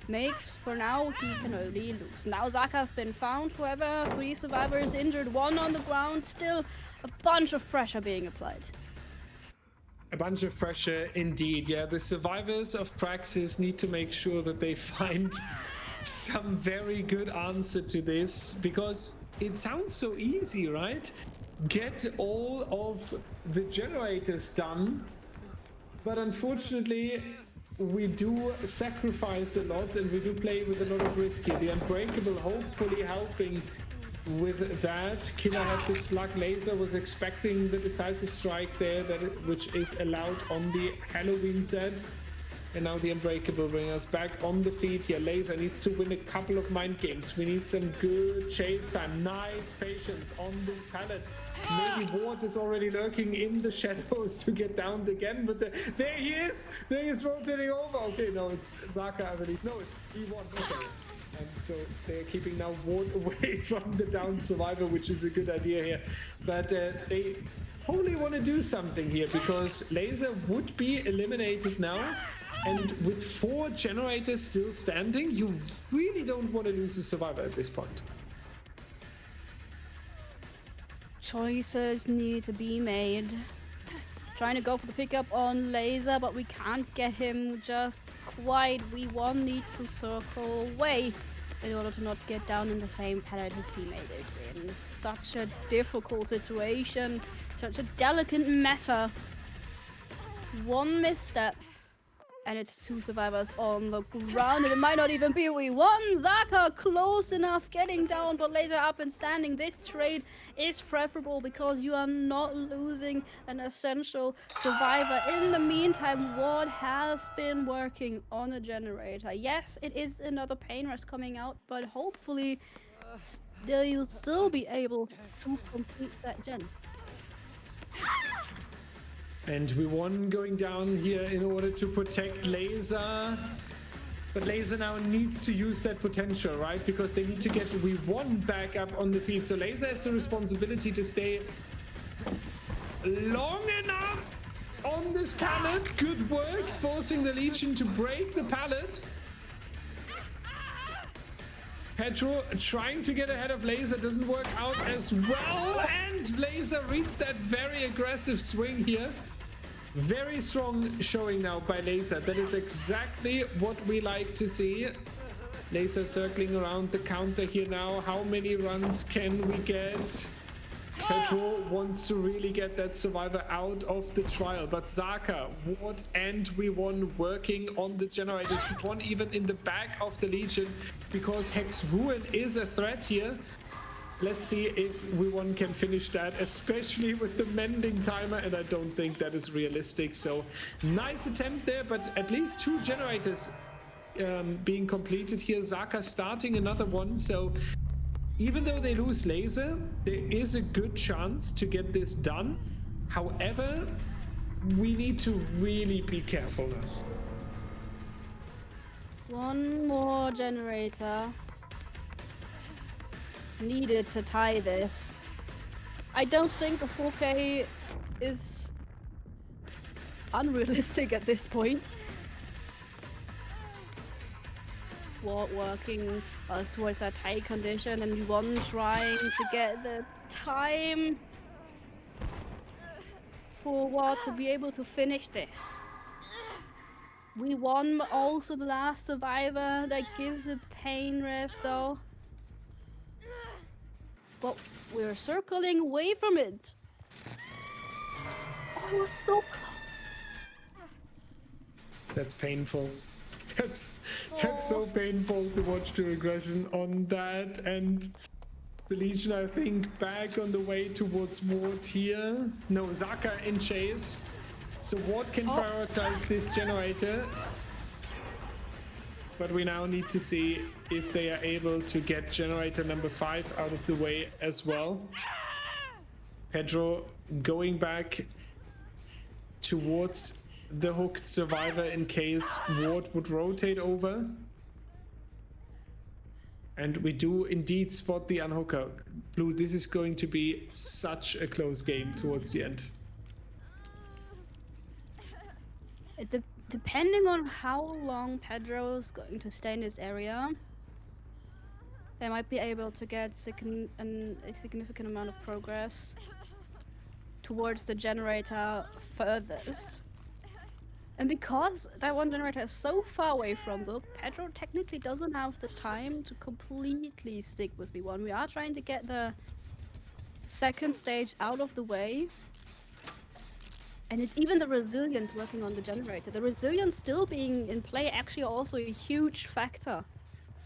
makes, for now he can only lose. Now Zaka's been found, however, 3 survivors injured, 1 on the ground, still a bunch of pressure being applied. A bunch of pressure indeed, yeah. The survivors of PRAXIS need to make sure that they find some very good answer to this, because it sounds so easy, right? Get all of the generators done, but unfortunately we do sacrifice a lot and we do play with a lot of risk here. The Unbreakable hopefully helping with that. Killer had the slug. Laser was expecting the decisive strike there, which is allowed on the Halloween set. And now the Unbreakable bring us back on the feet here. Laser needs to win a couple of mind games. We need some good chase time. Nice patience on this pallet. Maybe Ward is already lurking in the shadows to get downed again, but there he is! There he is rotating over. Okay, no, it's Zaka, I believe. No, it's E1. Okay. And so they're keeping now Ward away from the downed survivor, which is a good idea here. But they probably want to do something here, because Laser would be eliminated now. And with 4 generators still standing, you really don't want to lose a survivor at this point. Choices need to be made. Trying to go for the pickup on Laser, but we can't get him just quite. V1 needs to circle away in order to not get down in the same pallet his teammate is in. Such a difficult situation, such a delicate matter. One misstep, and it's 2 survivors on the ground, and it might not even be V1. Zaka close enough, getting down, but Laser up and standing. This trade is preferable because you are not losing an essential survivor. In the meantime, Ward has been working on a generator. Yes, it is another pain rush coming out, but hopefully they'll still be able to complete that gen. And we won going down here in order to protect Laser. But Laser now needs to use that potential, right? Because they need to get V1 back up on the feet. So Laser has the responsibility to stay long enough on this pallet. Good work, forcing the Legion to break the pallet. Pedro trying to get ahead of Laser, doesn't work out as well. And Laser reads that very aggressive swing here. Very strong showing now by Laser. That is exactly what we like to see. Laser circling around the counter here now. How many runs can we get? Pedro wants to really get that survivor out of the trial, but Zaka, Ward, and V1 working on the generators. V1 even in the back of the Legion, because Hex Ruin is a threat here. Let's see if V1 can finish that, especially with the mending timer, and I don't think that is realistic. So nice attempt there, but at least 2 generators being completed here. Zaka starting another one, so even though they lose Laser, there is a good chance to get this done. However, we need to really be careful now. One more generator needed to tie this. I don't think a 4K is unrealistic at this point. Ward working towards that tight condition, and V1 trying to get the time for Ward to be able to finish this. V1 also the last survivor. That gives a pain rest though. But we're circling away from it. Oh, it was so close. That's painful. That's so painful to watch the regression on that. And the Legion, I think, back on the way towards Ward here. No, Zaka in chase. So Ward can prioritize this generator. But we now need to see if they are able to get generator number 5 out of the way as well. Pedro going back towards the hooked survivor in case Ward would rotate over. And we do indeed spot the unhooker. Blue, this is going to be such a close game towards the end. Depending on how long Pedro is going to stay in this area, they might be able to get a significant amount of progress towards the generator furthest. And because that one generator is so far away from Book, Pedro technically doesn't have the time to completely stick with B1. We are trying to get the second stage out of the way. And it's even the resilience working on the generator. The resilience still being in play actually also a huge factor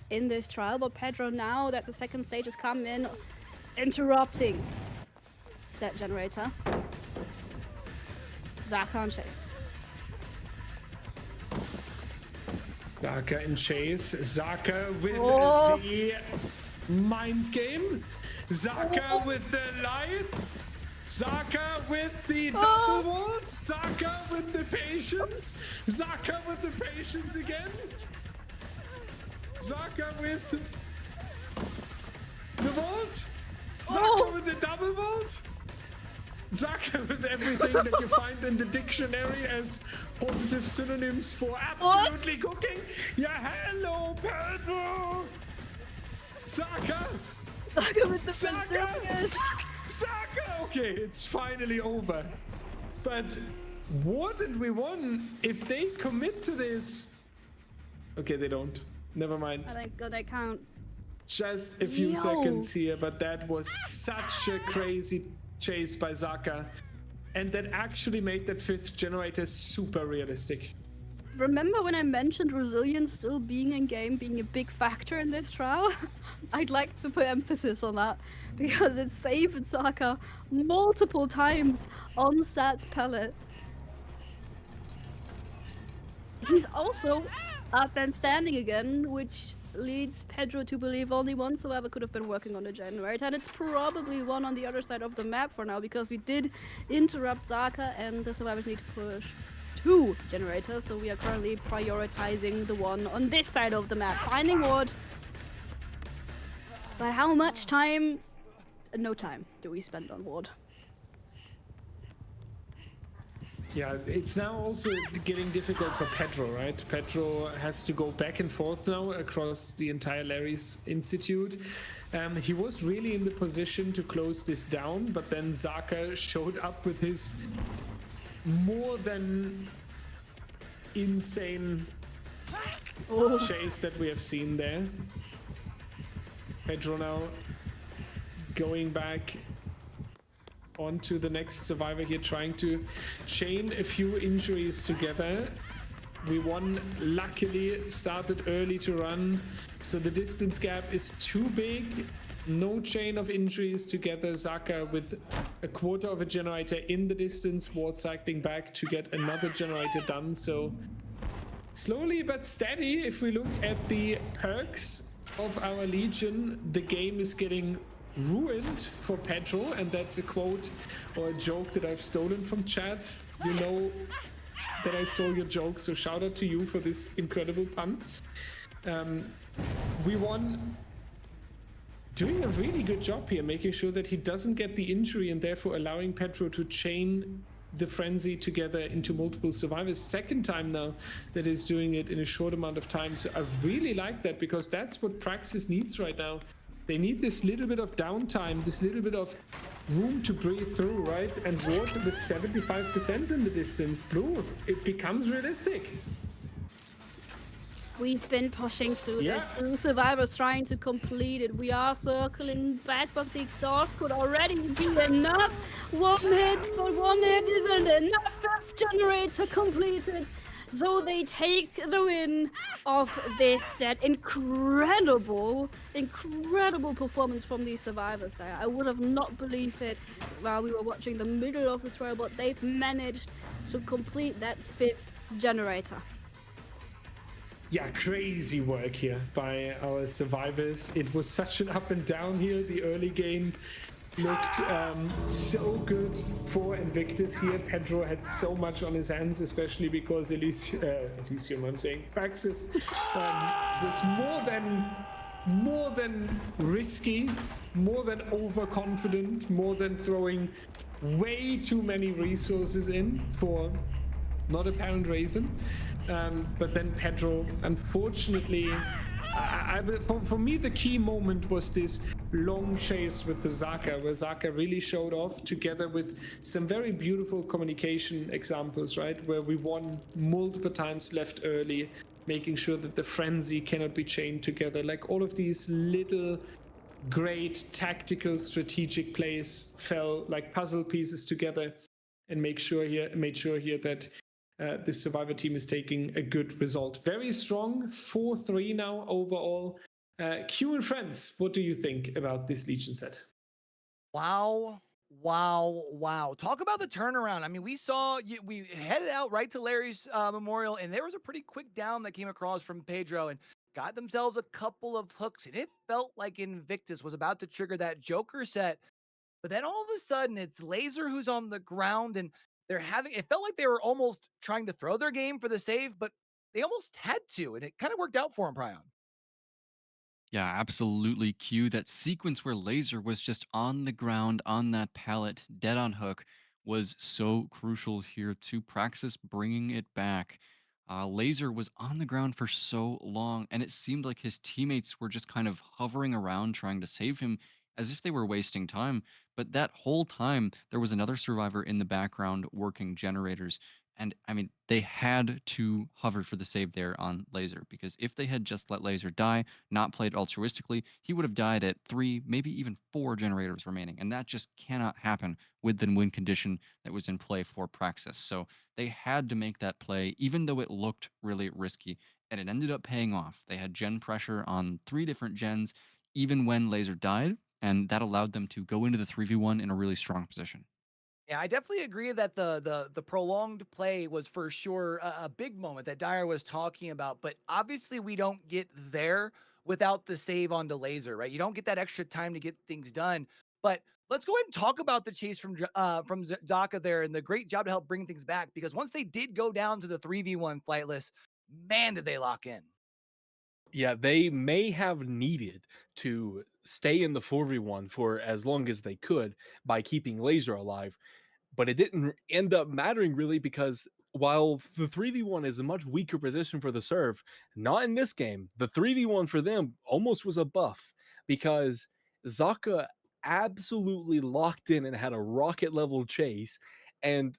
in this trial. But Pedro, now that the second stage has come in, interrupting that generator. Zaka on chase. Zaka in chase. Zaka with Oh. the mind game. Zaka with the life. Zaka with the double vault. Zaka with the patience. Zaka with the patience again. Zaka with the vault. Zaka with the double vault. Zaka with everything that you find in the dictionary as positive synonyms for absolutely cooking. Yeah, hello, Pedro. Zaka. Zaka with the Zaka! resilience. Zaka! Okay, it's finally over. But wouldn't we won if they commit to this? Okay, they don't. Never mind. I think they can't. Just a few Yo. seconds here, but that was such a crazy chase by Zaka. And that actually made that 5th generator super realistic. Remember when I mentioned resilience still being in game, being a big factor in this trial? I'd like to put emphasis on that because it saved Zaka multiple times on Sat's pellet. He's also up and standing again, which leads Pedro to believe only one survivor could have been working on the generator, and it's probably one on the other side of the map for now because we did interrupt Zaka and the survivors need to push 2 generators, so we are currently prioritizing the one on this side of the map, finding Ward. But how much time? No time do we spend on Ward. Yeah, it's now also getting difficult for Pedro, right? Pedro has to go back and forth now across the entire Larry's Institute. He was really in the position to close this down, but then Zaka showed up with his more than insane chase that we have seen there. Pedro now going back onto the next survivor here, trying to chain a few injuries together. We won, luckily started early to run, so the distance gap is too big. No chain of injuries together. Zaka with a quarter of a generator in the distance, Ward cycling back to get another generator done. So slowly but steady, if we look at the perks of our Legion, the game is getting ruined for Pedro, and that's a quote or a joke that I've stolen from chat. You know that I stole your joke, so shout out to you for this incredible pun. We won, doing a really good job here, making sure that he doesn't get the injury and therefore allowing Pedro to chain the frenzy together into multiple survivors. Second time now that is doing it in a short amount of time. So I really like that because that's what PRAXIS needs right now. They need this little bit of downtime, this little bit of room to breathe through, right? And Ward with 75% in the distance, Blue, it becomes realistic. We've been pushing through Yeah. this. 2 survivors trying to complete it. We are circling back, but the exhaust could already be enough. 1 hit, but 1 hit isn't enough. 5th generator completed. So they take the win of this set. Incredible performance from these survivors there. I would have not believed it while we were watching the middle of the trial, but they've managed to complete that 5th generator. Yeah, crazy work here by our survivors. It was such an up and down here. The early game looked so good for Invictus here. Pedro had so much on his hands, especially because Elysium, I'm saying, Praxis was more than risky, more than overconfident, more than throwing way too many resources in for not apparent reason. But then Pedro, unfortunately, for me, the key moment was this long chase with the Zaka, where Zaka really showed off together with some very beautiful communication examples, right? Where we won multiple times left early, making sure that the frenzy cannot be chained together. Like all of these little great tactical strategic plays fell like puzzle pieces together and made sure here that this survivor team is taking a good result. Very strong, 4-3 now overall. Q and friends, what do you think about this Legion set? Wow. Talk about the turnaround. I mean, we headed out right to Larry's memorial, and there was a pretty quick down that came across from Pedro and got themselves a couple of hooks, and it felt like Invictus was about to trigger that Joker set. But then all of a sudden, it's Laser who's on the ground, and it felt like they were almost trying to throw their game for the save, but they almost had to, and it kind of worked out for him, Prion. Yeah, absolutely. Q. That sequence where Laser was just on the ground on that pallet, dead on hook, was so crucial here to Praxis bringing it back. Laser was on the ground for so long, and it seemed like his teammates were just kind of hovering around trying to save him as if they were wasting time. But that whole time, there was another survivor in the background working generators. And I mean, they had to hover for the save there on Laser, because if they had just let Laser die, not played altruistically, he would have died at 3, maybe even 4 generators remaining. And that just cannot happen with the win condition that was in play for Praxis. So they had to make that play, even though it looked really risky. And it ended up paying off. They had gen pressure on 3 different gens, even when Laser died. And that allowed them to go into the 3v1 in a really strong position. Yeah, I definitely agree that the prolonged play was for sure a big moment that Dyer was talking about. But obviously, we don't get there without the save onto Laser, right? You don't get that extra time to get things done. But let's go ahead and talk about the chase from Zaka there and the great job to help bring things back. Because once they did go down to the 3v1 Flightless, man, did they lock in. Yeah, they may have needed to stay in the 4v1 for as long as they could by keeping Laser alive, but it didn't end up mattering really because while the 3v1 is a much weaker position for the serve, not in this game. The 3v1 for them almost was a buff because Zaka absolutely locked in and had a rocket level chase and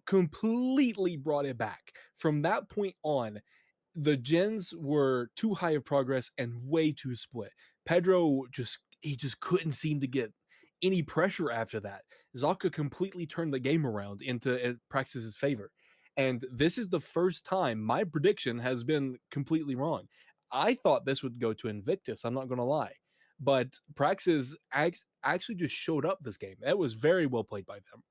completely brought it back. From that point on, the gens were too high of progress and way too split. Pedro just couldn't seem to get any pressure after that. Zaka completely turned the game around into Praxis's favor. And this is the first time my prediction has been completely wrong. I thought this would go to Invictus, I'm not going to lie. But Praxis actually just showed up this game. That was very well played by them.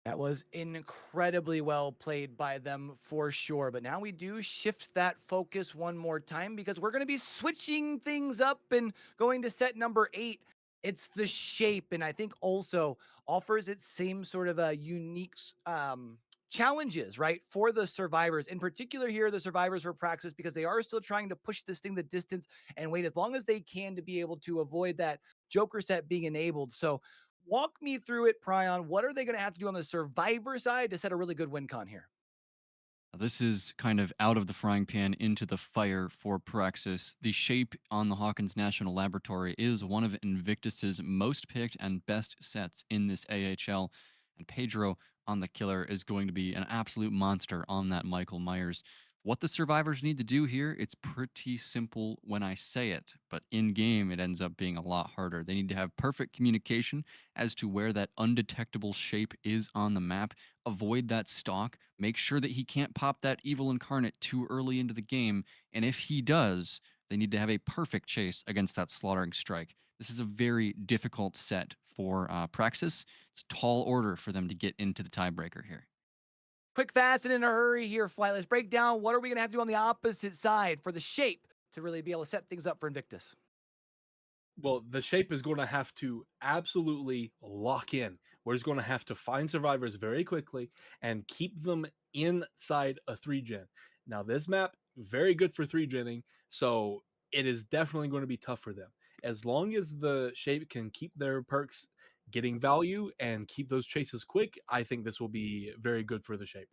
That was incredibly well played by them for sure. But now we do shift that focus one more time because we're going to be switching things up and going to set number 8. It's the Shape, and I think also offers its same sort of a unique challenges, right, for the survivors. In particular, here the survivors for Praxis, because they are still trying to push this thing the distance and wait as long as they can to be able to avoid that Joker set being enabled. So walk me through it, Prion. What are they going to have to do on the survivor side to set a really good win con here? This is kind of out of the frying pan into the fire for Praxis. The Shape on the Hawkins National Laboratory is one of Invictus's most picked and best sets in this AHL. And Pedro on the Killer is going to be an absolute monster on that Michael Myers. What the survivors need to do here, it's pretty simple when I say it, but in game it ends up being a lot harder. They need to have perfect communication as to where that undetectable Shape is on the map, avoid that stalk, make sure that he can't pop that evil incarnate too early into the game, and if he does, they need to have a perfect chase against that slaughtering strike. This is a very difficult set for Praxis. It's a tall order for them to get into the tiebreaker here. Quick, fast, and in a hurry here, Flightless. Break down what are we going to have to do on the opposite side for the shape to really be able to set things up for Invictus. Well, the shape is going to have to absolutely lock in. We're just going to have to find survivors very quickly and keep them inside a 3-gen. Now, this map, very good for 3-genning, so it is definitely going to be tough for them. As long as the shape can keep their perks getting value and keep those chases quick, I think this will be very good for the shape.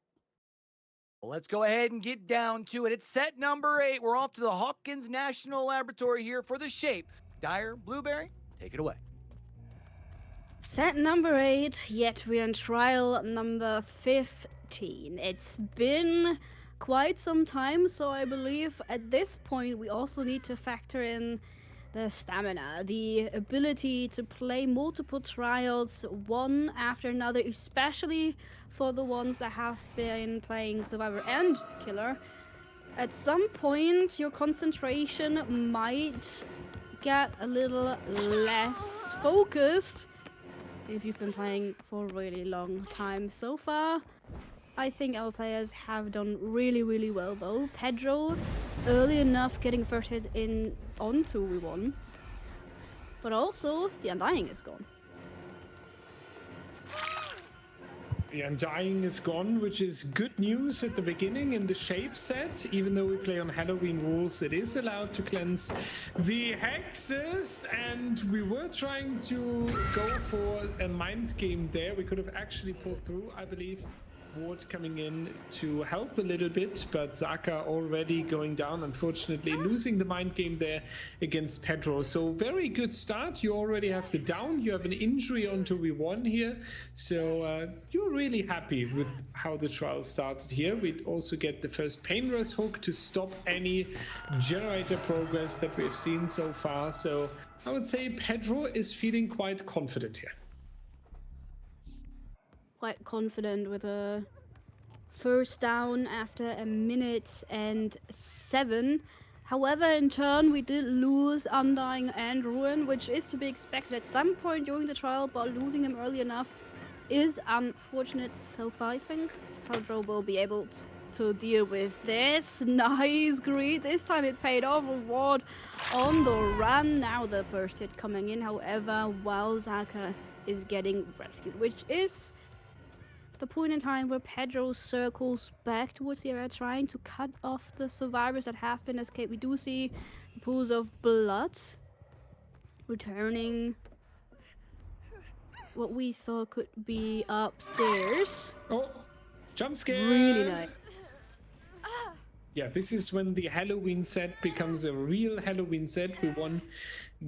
Well, let's go ahead and get down to it. It's set number 8. We're off to the Hawkins National Laboratory here for the shape. Dyer, Blueberry, take it away. Set number 8, yet we're in trial number 15. It's been quite some time, so I believe at this point we also need to factor in the stamina, the ability to play multiple trials one after another, especially for the ones that have been playing Survivor and Killer. At some point, your concentration might get a little less focused if you've been playing for a really long time. So far, I think our players have done really well though. Pedro, early enough getting first hit in on 2v1, but also the Undying is gone. The Undying is gone, which is good news at the beginning in the shape set. Even though we play on Halloween rules, it is allowed to cleanse the hexes, and we were trying to go for a mind game there. We could have actually pulled through, I believe. Ward coming in to help a little bit, but Zaka already going down, unfortunately losing the mind game there against Pedro. So very good start. You already have the down, you have an injury on 2v1 here, so you're really happy with how the trial started here. We'd also get the first Painless hook to stop any generator progress that we've seen so far. So I would say Pedro is feeling quite confident here. Quite confident with a first down after a minute and 7. However, in turn, we did lose Undying and Ruin, which is to be expected at some point during the trial, but losing him early enough is unfortunate so far. I think Pedro will be able to deal with this. Nice greed. This time it paid off. Ward on the run. Now the first hit coming in, however, while Zaka is getting rescued, which is the point in time where Pedro circles back towards the area, trying to cut off the survivors that have been escaped. We do see pools of blood returning what we thought could be upstairs. Oh, jump scare! Really nice. Yeah, this is when the Halloween set becomes a real Halloween set. We won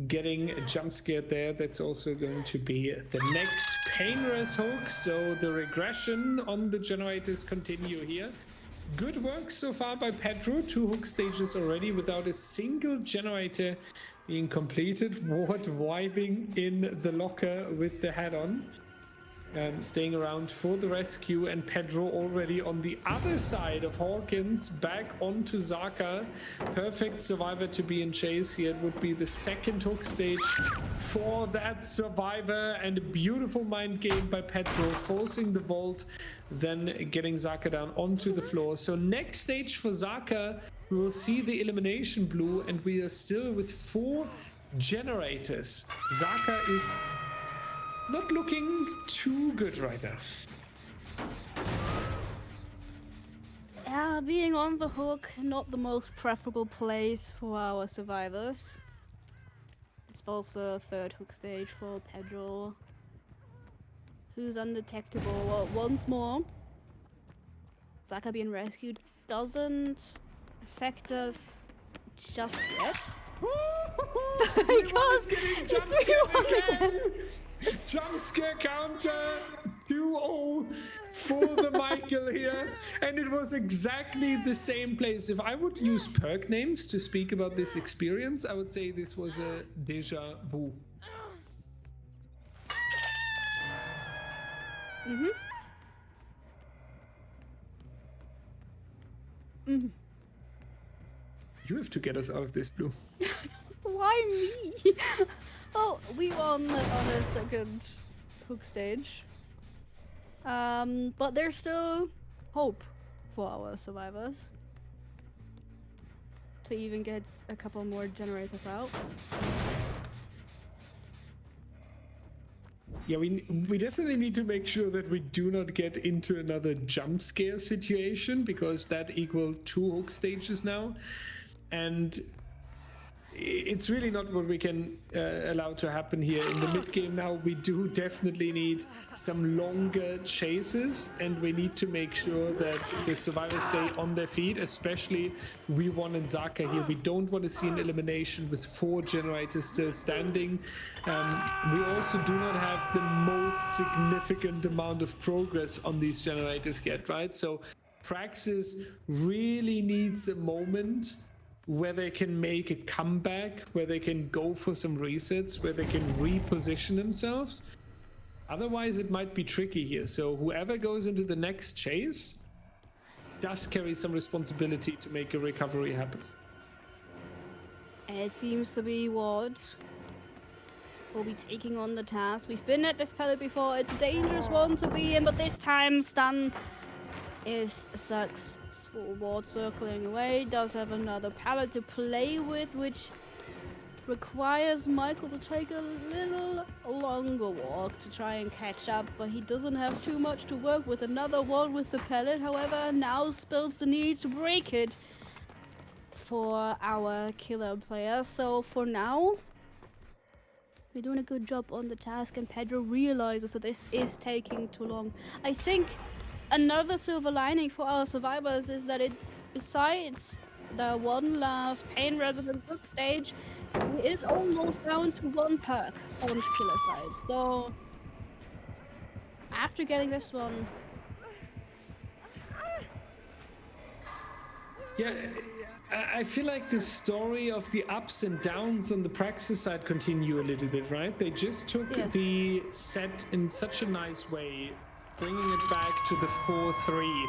getting a jump scare there. That's also going to be the next Painless hook. So the regression on the generators continue here. Good work so far by Pedro. 2 hook stages already without a single generator being completed. Ward vibing in the locker with the hat on. Staying around for the rescue, and Pedro already on the other side of Hawkins, back onto Zaka. Perfect survivor to be in chase here. It would be the second hook stage for that survivor, and a beautiful mind game by Pedro, forcing the vault, then getting Zaka down onto the floor. So next stage for Zaka, we will see the elimination blue, and we are still with 4 generators. Zaka is not looking too good right now. Yeah, being on the hook, not the most preferable place for our survivors. It's also a 3rd hook stage for Pedro, who's undetectable once more. Zaka being rescued doesn't affect us just yet. Because it's again. Jump scare counter 2-0 for the Michael here, and it was exactly the same place. If I would use perk names to speak about this experience, I would say this was a deja vu. You have to get us out of this, Blue. Why me? Well, we won on a 2nd hook stage. But there's still hope for our survivors to even get a couple more generators out. Yeah, we definitely need to make sure that we do not get into another jump scare situation, because that equal 2 hook stages now, and it's really not what we can allow to happen here in the mid game. Now we do definitely need some longer chases, and we need to make sure that the survivors stay on their feet, especially We1 and Zaka here. We don't want to see an elimination with 4 generators still standing. We also do not have the most significant amount of progress on these generators yet, right? So Praxis really needs a moment where they can make a comeback, where they can go for some resets, where they can reposition themselves. Otherwise, it might be tricky here. So whoever goes into the next chase does carry some responsibility to make a recovery happen. And it seems to be what will be taking on the task. We've been at this pallet before. It's a dangerous one to be in, but this time stun is successful. Ward circling away, does have another pallet to play with, which requires Michael to take a little longer walk to try and catch up, but he doesn't have too much to work with. Another wall with the pallet, however, now spills the need to break it for our killer player. So for now, we're doing a good job on the task, and Pedro realizes that this is taking too long. I think another silver lining for our survivors is that it's, besides the one last pain resident hook stage, it is almost down to 1 perk on killer side. So after getting this one, Yeah, I feel like the story of the ups and downs on the Praxis side continue a little bit, right? They just took the set in such a nice way, bringing it back to the 4-3,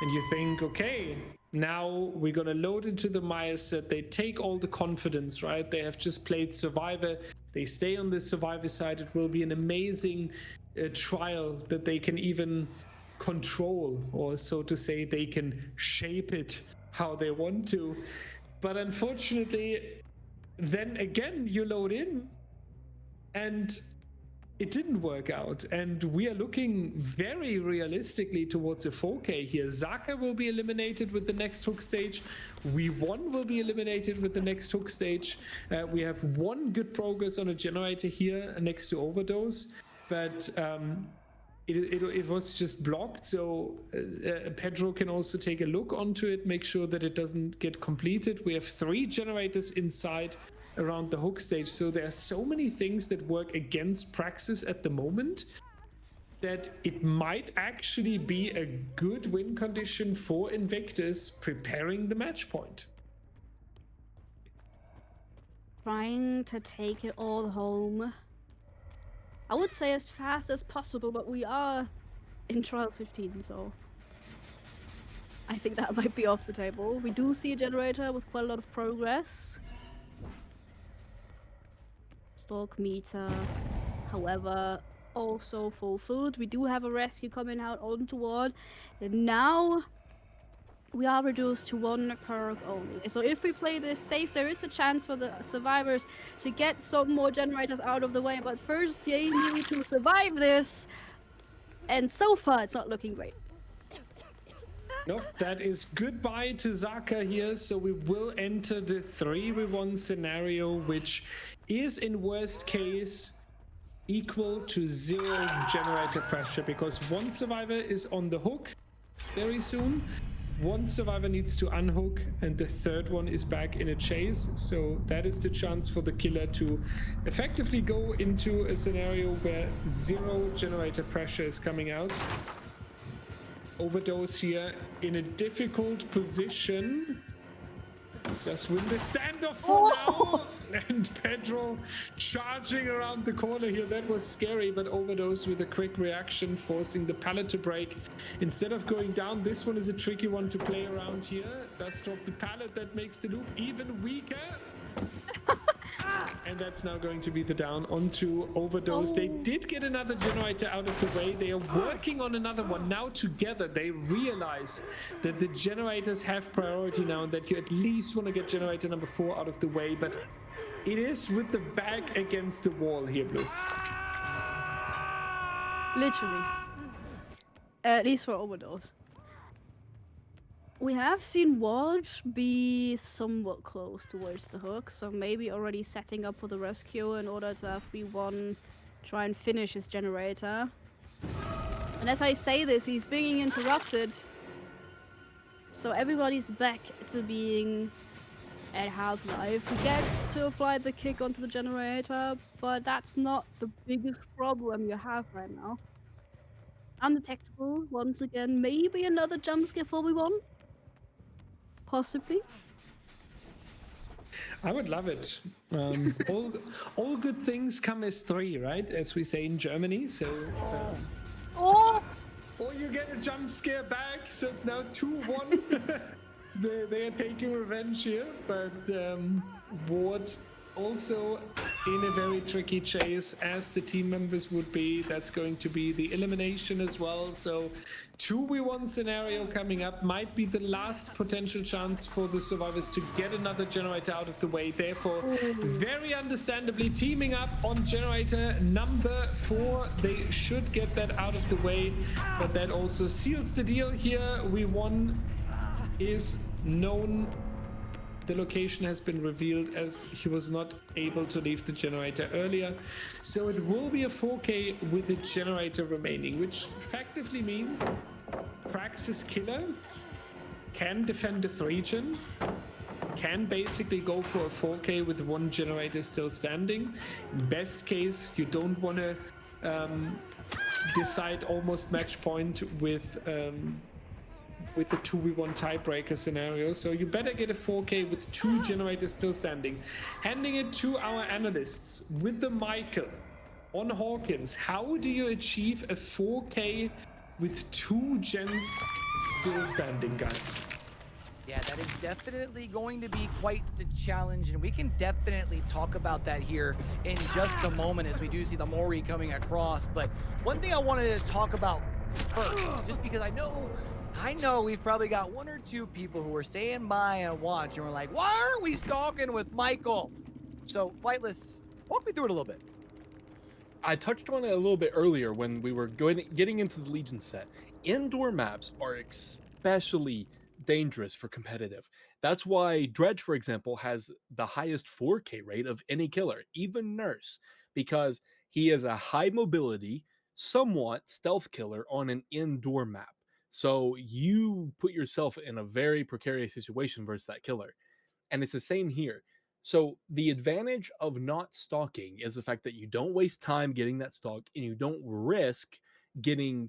and you think, okay, now we're gonna load into the Maya set. They take all the confidence, right? They have just played Survivor. They stay on the Survivor side. It will be an amazing trial that they can even control, or so to say, they can shape it how they want to. But unfortunately, then again, you load in and it didn't work out, and we are looking very realistically towards a 4K here. Zaka will be eliminated with the next hook stage. We1 will be eliminated with the next hook stage. We have 1 good progress on a generator here next to Overdose, but it was just blocked. So Pedro can also take a look onto it, make sure that it doesn't get completed. We have 3 generators inside around the hook stage, so there are so many things that work against Praxis at the moment that it might actually be a good win condition for Invictus preparing the match point. trying to take it all home. I would say as fast as possible, but we are in trial 15, so I think that might be off the table. We do see a generator with quite a lot of progress. Stalk meter, however, also fulfilled. We do have a rescue coming out onto ward, and now we are reduced to 1 perk only. So if we play this safe, there is a chance for the survivors to get some more generators out of the way, but first they need to survive this, and so far it's not looking great. Nope, that is goodbye to Zaka here. So we will enter the 3v1 scenario, which is in worst case equal to 0 generator pressure, because 1 survivor is on the hook very soon. 1 survivor needs to unhook, and the 3rd one is back in a chase. So that is the chance for the killer to effectively go into a scenario where 0 generator pressure is coming out. Overdose here in a difficult position. Just win the standoff for now. And Pedro charging around the corner here. That was scary, but Overdose with a quick reaction, forcing the pallet to break. Instead of going down, this one is a tricky one to play around here. Does drop the pallet, that makes the loop even weaker. And that's now going to be the down onto Overdose. They did get another generator out of the way. They are working on another one. Now together, they realize that the generators have priority now and that you at least want to get generator number 4 out of the way. But it is with the back against the wall here, Blue. Literally. At least for Overdose. We have seen Ward be somewhat close towards the hook, so maybe already setting up for the rescue in order to have V1 try and finish his generator. And as I say this, he's being interrupted. So everybody's back to being at half-life. He gets to apply the kick onto the generator, but that's not the biggest problem you have right now. Undetectable, once again, maybe another jump scare for V1? Possibly. I would love it. All good things come as 3, right? As we say in Germany. So, Oh! or you get a jump scare back, so it's now 2-1. they are taking revenge here, but Ward also in a very tricky chase, as the team members would be. That's going to be the elimination as well. So 2v1 scenario coming up, might be the last potential chance for the survivors to get another generator out of the way. Therefore, very understandably teaming up on generator number 4. They should get that out of the way, but that also seals the deal here. V1 is known. The location has been revealed as he was not able to leave the generator earlier. So it will be a 4K with the generator remaining, which effectively means Praxis Killer can defend the 3-gen, can basically go for a 4K with 1 generator still standing. Best case, you don't want to decide almost match point with the 2v1 tiebreaker scenario. So you better get a 4K with 2 generators still standing. Handing it to our analysts with the Michael on Hawkins. How do you achieve a 4K with 2 gens still standing, guys? Yeah, that is definitely going to be quite the challenge, and we can definitely talk about that here in just a moment as we do see the Mori coming across. But one thing I wanted to talk about first, just because I know we've probably got 1 or 2 people who are staying by and watch, and we're like, why aren't we stalking with Michael? So, Flightless, walk me through it a little bit. I touched on it a little bit earlier when we were getting into the Legion set. Indoor maps are especially dangerous for competitive. That's why Dredge, for example, has the highest 4K rate of any killer, even Nurse, because he is a high mobility, somewhat stealth killer on an indoor map. So you put yourself in a very precarious situation versus that killer. And it's the same here. So the advantage of not stalking is the fact that you don't waste time getting that stalk and you don't risk getting,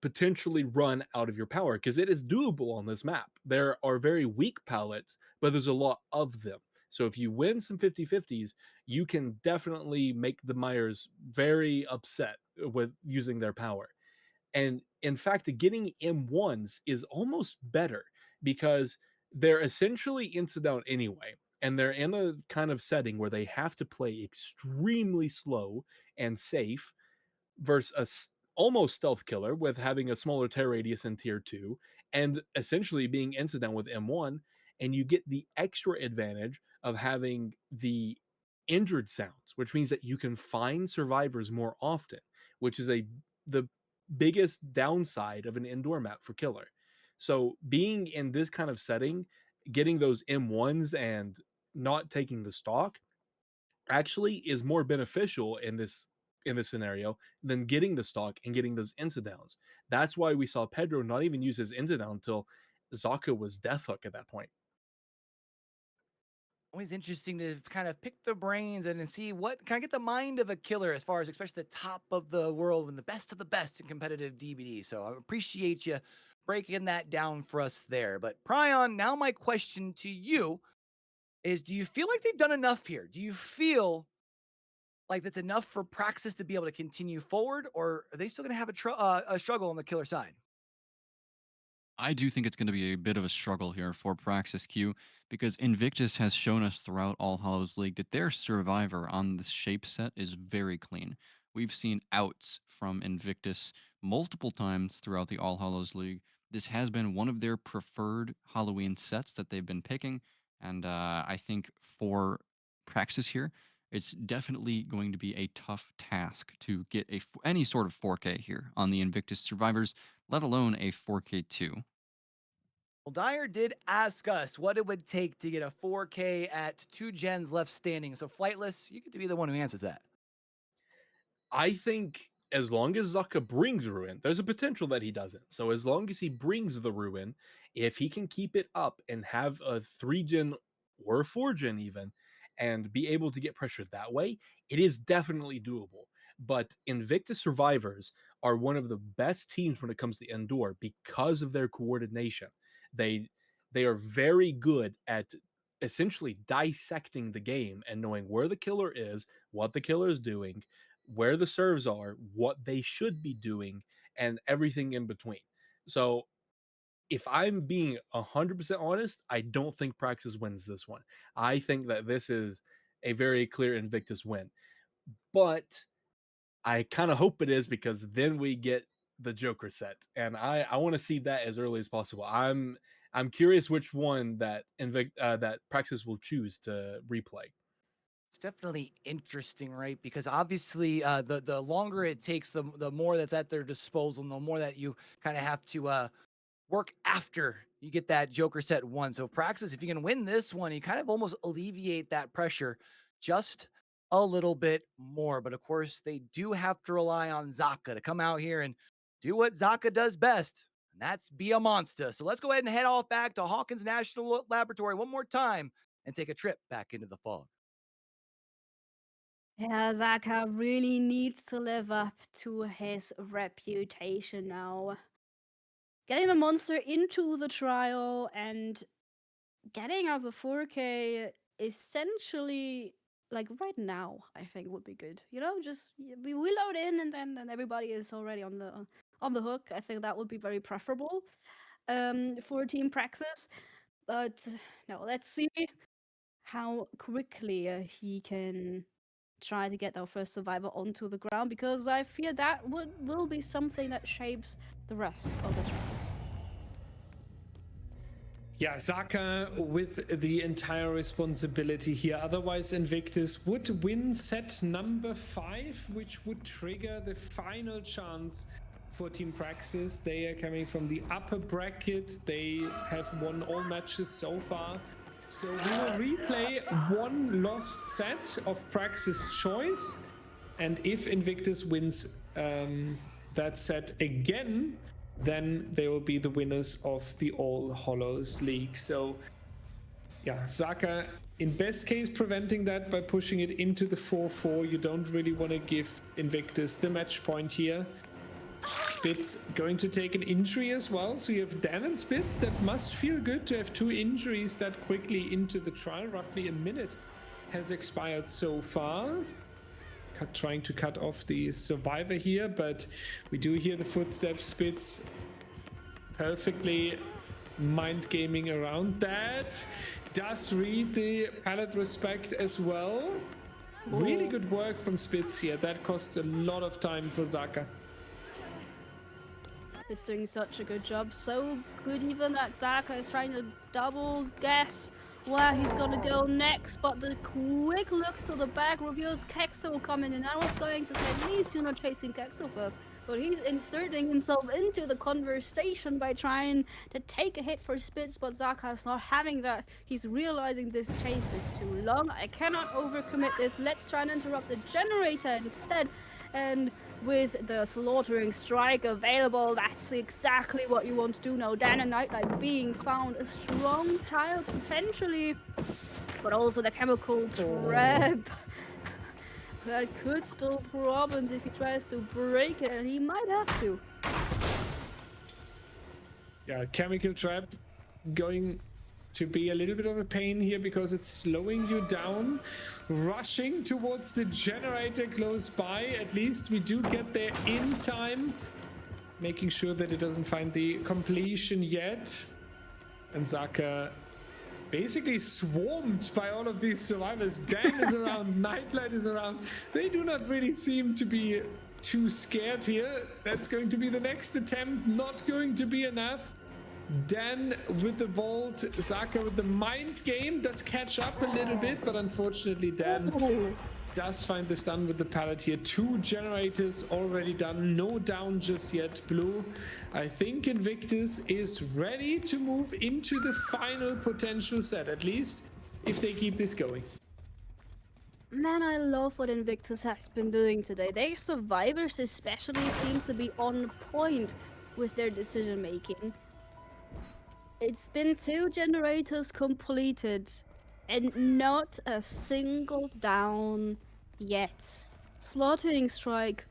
potentially run out of your power, because it is doable on this map. There are very weak pallets, but there's a lot of them. So if you win some 50-50s, you can definitely make the Myers very upset with using their power. And in fact, getting M1s is almost better because they're essentially insta-down anyway. And they're in a kind of setting where they have to play extremely slow and safe versus a almost stealth killer with having a smaller tear radius in tier 2 and essentially being insta-down with M1. And you get the extra advantage of having the injured sounds, which means that you can find survivors more often, which is the biggest downside of an indoor map for killer. So being in this kind of setting, getting those M1s and not taking the stock actually is more beneficial in this scenario than getting the stock and getting those insta-downs. That's why we saw Pedro not even use his insta-down until Zaka was death hook at that point. Always interesting to kind of pick the brains and see what kind of get the mind of a killer as far as especially the top of the world and the best of the best in competitive DBD. So I appreciate you breaking that down for us there. But Prion, now my question to you is, do you feel like they've done enough here? Do you feel like that's enough for Praxis to be able to continue forward, or are they still going to have a struggle on the killer side? I do think it's going to be a bit of a struggle here for Praxis Q because Invictus has shown us throughout All Hallows League that their survivor on the shape set is very clean. We've seen outs from Invictus multiple times throughout the All Hallows League. This has been one of their preferred Halloween sets that they've been picking, and I think for Praxis here, it's definitely going to be a tough task to get any sort of 4K here on the Invictus survivors, let alone a 4K2. Well, Dyer did ask us what it would take to get a 4K at 2 gens left standing. So, Flightless, you get to be the one who answers that. I think as long as Zaka brings Ruin, there's a potential that he doesn't. So as long as he brings the Ruin, if he can keep it up and have a 3-gen or a 4-gen even, and be able to get pressure that way, it is definitely doable. But Invictus Survivors are one of the best teams when it comes to Endure because of their coordination. They are very good at essentially dissecting the game and knowing where the killer is, what the killer is doing, where the serves are, what they should be doing, and everything in between. So if I'm being 100% honest, I don't think Praxis wins this one. I think that this is a very clear Invictus win. But I kind of hope it is because then we get the Joker set, and I want to see that as early as possible. I'm curious which one that that Praxis will choose to replay. It's definitely interesting, right? Because obviously, the longer it takes, the more that's at their disposal, and the more that you kind of have to work after you get that Joker set one. So Praxis, if you can win this one, you kind of almost alleviate that pressure just a little bit more. But of course, they do have to rely on Zaka to come out here and do what Zaka does best, and that's be a monster. So let's go ahead and head off back to Hawkins National Laboratory one more time and take a trip back into the fog. Yeah, Zaka really needs to live up to his reputation now. Getting the monster into the trial and getting out the 4K essentially like right now, I think would be good. You know, just we load in and then everybody is already on the hook. I think that would be very preferable for Team Praxis. But no, let's see how quickly he can try to get our first survivor onto the ground, because I fear that will be something that shapes the rest of the trial. Yeah, Zaka with the entire responsibility here. Otherwise, Invictus would win set number 5, which would trigger the final chance for Team Praxis. They are coming from the upper bracket. They have won all matches so far. So we will replay one lost set of Praxis choice. And if Invictus wins that set again, then they will be the winners of the All Hallows League. So yeah, Zaka in best case preventing that by pushing it into the 4-4. You don't really want to give Invictus the match point here. Spitz going to take an injury as well. So you have Dan and Spitz. That must feel good to have 2 injuries that quickly into the trial. Roughly a minute has expired so far. Trying to cut off the survivor here, but we do hear the footsteps. Spitz perfectly mind gaming around that. Does read the pallet respect as well. Really good work from Spitz here. That costs a lot of time for Zaka. It's doing such a good job. So good even that Zaka is trying to double guess where he's gonna go next, but the quick look to the back reveals Kexo coming in. I was going to say, at least you're not chasing Kexo first, but he's inserting himself into the conversation by trying to take a hit for Spitz, but Zaka is not having that. He's realizing this chase is too long. I cannot overcommit this. Let's try and interrupt the generator instead. And with the slaughtering strike available, that's exactly what you want to do now. Dan and Nightlight being found, a strong child potentially, but also the chemical trap. That could spell problems if he tries to break it, and he might have to. Yeah, chemical trap going to be a little bit of a pain here because it's slowing you down. Rushing towards the generator close by. At least we do get there in time. making sure that it doesn't find the completion yet. And Zaka basically swarmed by all of these survivors. Dan is around, Nightlight is around. They do not really seem to be too scared here. That's going to be the next attempt, not going to be enough. Dan with the vault, Zaka with the mind game does catch up a little bit, but unfortunately Dan does find the stun with the pallet here. 2 generators already done, no down just yet. Blue, I think Invictus is ready to move into the final potential set, at least if they keep this going. Man, I love what Invictus has been doing today. Their survivors especially seem to be on point with their decision making. It's been 2 generators completed and not a single down yet. Slaughtering strike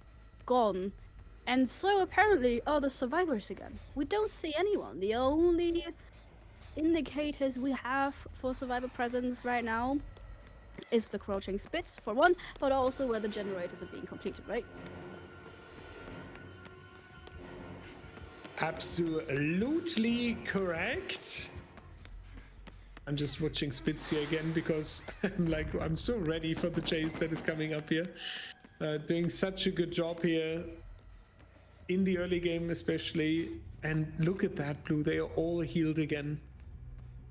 gone. And so apparently are the survivors again. We don't see anyone. The only indicators we have for survivor presence right now is the crouching spits for one, but also where the generators are being completed, right? Absolutely correct. I'm just watching Spitz here again because I'm so ready for the chase that is coming up here. Doing such a good job here in the early game especially. And look at that, Blue. They are all healed again.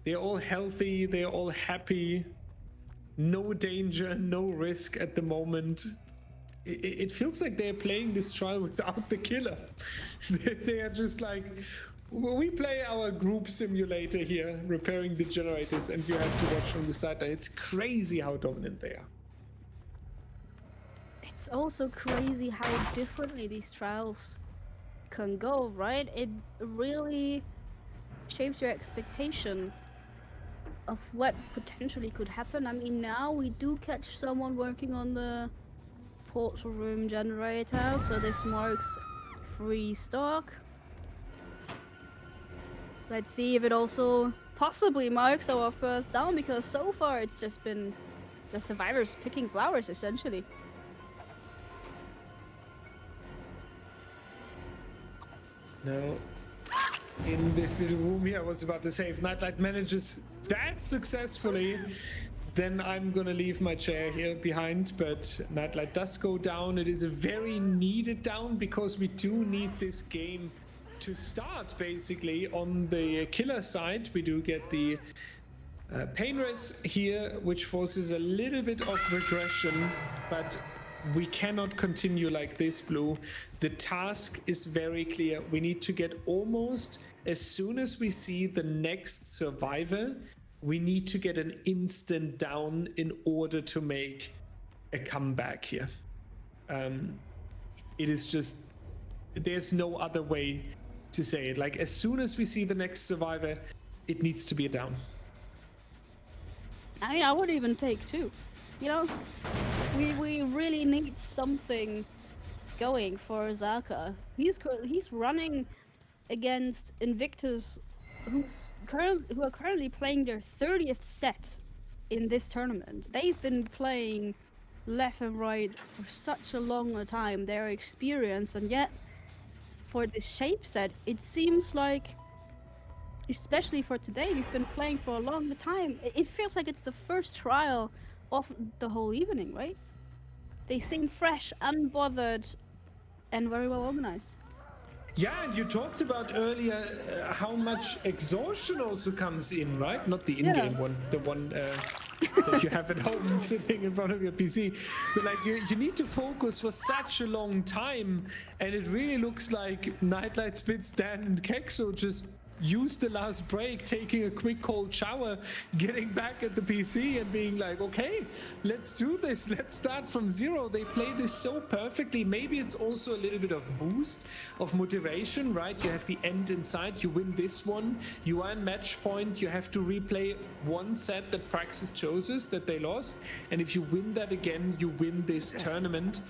They're all healthy. They're all happy. No danger, no risk at the moment. It feels like they're playing this trial without the killer. They are just like, we play our group simulator here, repairing the generators, and you have to watch from the sideline. It's crazy how dominant they are. It's also crazy how differently these trials can go, right? It really shapes your expectation of what potentially could happen. I mean, now we do catch someone working on the portal room generator, so this marks free stock. Let's see if it also possibly marks our first down, because so far it's just been the survivors picking flowers essentially. No. In this little room here, I was about to say, if Nightlight manages that successfully, then I'm gonna leave my chair here behind. But Nightlight does go down. It is a very needed down because we do need this game to start basically. On the killer side, we do get the pain res here, which forces a little bit of regression, but we cannot continue like this, Blue. The task is very clear. We need to get almost as soon as we see the next survivor, we need to get an instant down in order to make a comeback here. It is just, there's no other way to say it. Like, as soon as we see the next survivor, it needs to be a down. I mean, I would even take 2. You know, we really need something going for Zaka. He's running against Invictus, who are currently playing their 30th set in this tournament. They've been playing left and right for such a long time. They're experienced, and yet for this shape set, it seems like, especially for today, we've been playing for a long time. It feels like it's the first trial of the whole evening, right? They seem fresh, unbothered, and very well organized. Yeah, and you talked about earlier how much exhaustion also comes in, right? Not the in-game one, the one that you have at home sitting in front of your PC. But like, you need to focus for such a long time, and it really looks like Nightlight, Spitz, Dan, and Kexo just use the last break, taking a quick cold shower, getting back at the PC and being like, okay, let's do this. Let's start from zero. They play this so perfectly. Maybe it's also a little bit of boost of motivation, right? You have the end inside. You win this one. You are in match point. You have to replay one set that PRAXIS chose that they lost. And if you win that again, you win this tournament.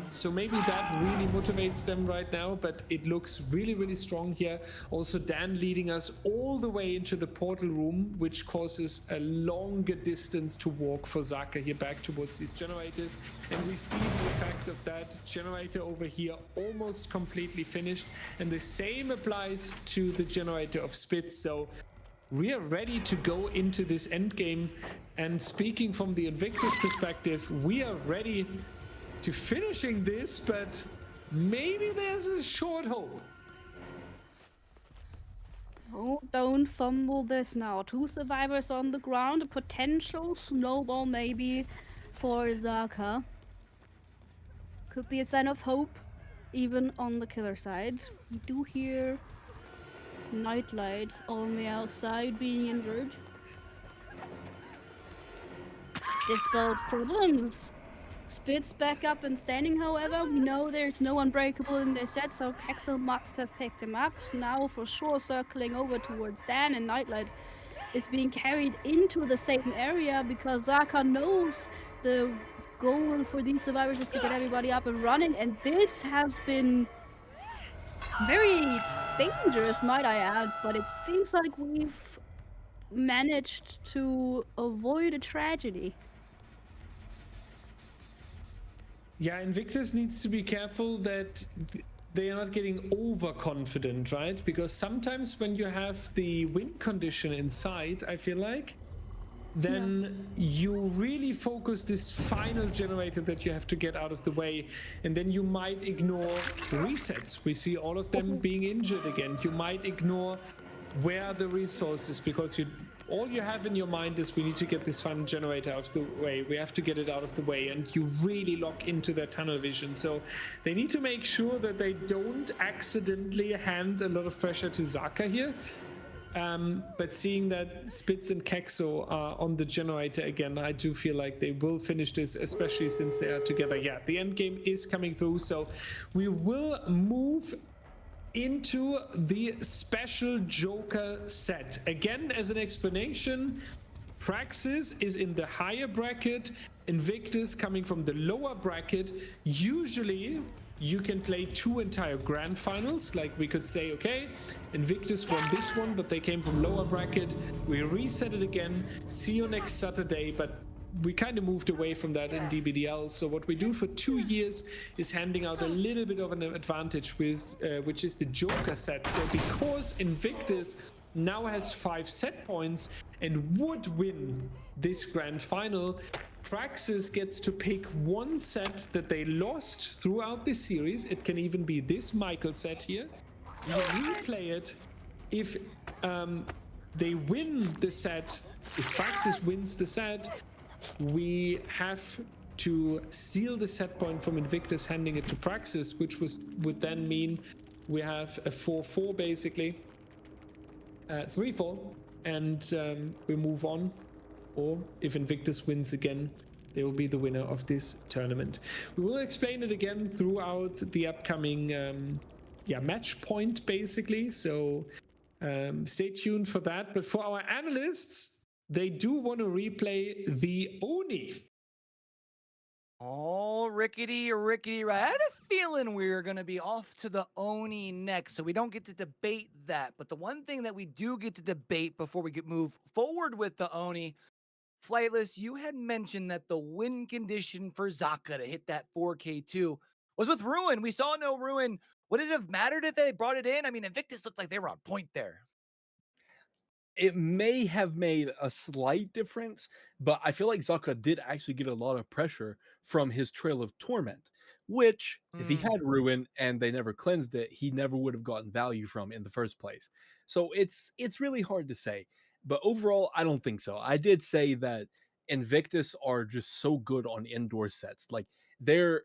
So maybe that really motivates them right now, but it looks really, really strong here. Also, Dan leading us all the way into the portal room, which causes a longer distance to walk for Zaka here back towards these generators. And we see the effect of that generator over here almost completely finished. And the same applies to the generator of Spitz. So we are ready to go into this end game. And speaking from the Invictus perspective, we are ready to finishing this, but maybe there's a short hope. Oh, don't fumble this now. 2 survivors on the ground, a potential snowball maybe for Zaka. Could be a sign of hope, even on the killer side. We do hear Nightlight on the outside being injured. Dispels problems. Spitz back up and standing, however. We know there's no unbreakable in this set, so Kexel must have picked him up. Now for sure circling over towards Dan, and Nightlight is being carried into the same area because Zaka knows the goal for these survivors is to get everybody up and running, and this has been very dangerous, might I add, but it seems like we've managed to avoid a tragedy. Yeah, Invictus needs to be careful that they are not getting overconfident, right? Because sometimes when you have the win condition inside, I feel like, then you really focus this final generator that you have to get out of the way, and then you might ignore resets. We see all of them being injured again. You might ignore where are the resources, because all you have in your mind is we need to get this final generator out of the way. We have to get it out of the way, and you really lock into their tunnel vision. So they need to make sure that they don't accidentally hand a lot of pressure to Zaka here. But seeing that Spitz and Kexo are on the generator again, I do feel like they will finish this, especially since they are together. Yeah, the end game is coming through, so we will move into the special Joker set. Again, as an explanation, Praxis is in the higher bracket, Invictus coming from the lower bracket. Usually you can play 2 entire grand finals. Like we could say, okay, Invictus won this one, but they came from lower bracket. We reset it again. See you next Saturday. But we kind of moved away from that in DBDL. So what we do for 2 years is handing out a little bit of an advantage with, which is the Joker set. So because Invictus now has 5 set points and would win this grand final, Praxis gets to pick 1 set that they lost throughout this series. It can even be this Michael set here. You replay it. If they win the set, if Praxis wins the set, we have to steal the set point from Invictus, handing it to Praxis, which would then mean we have a 4-4 basically, 3-4, and we move on. Or if Invictus wins again, they will be the winner of this tournament. We will explain it again throughout the upcoming match point basically, so stay tuned for that. But for our analysts, they do want to replay the Oni. Oh, rickety, right. I had a feeling we were going to be off to the Oni next, so we don't get to debate that. But the one thing that we do get to debate before we move forward with the Oni, Flightless, you had mentioned that the win condition for Zaka to hit that 4K2 was with Ruin. We saw no Ruin. Would it have mattered if they brought it in? I mean, Invictus looked like they were on point there. It may have made a slight difference, but I feel like Zaka did actually get a lot of pressure from his Trail of Torment, which, if he had Ruin and they never cleansed it, he never would have gotten value from in the first place. So it's really hard to say. But overall, I don't think so. I did say that Invictus are just so good on indoor sets. Like there's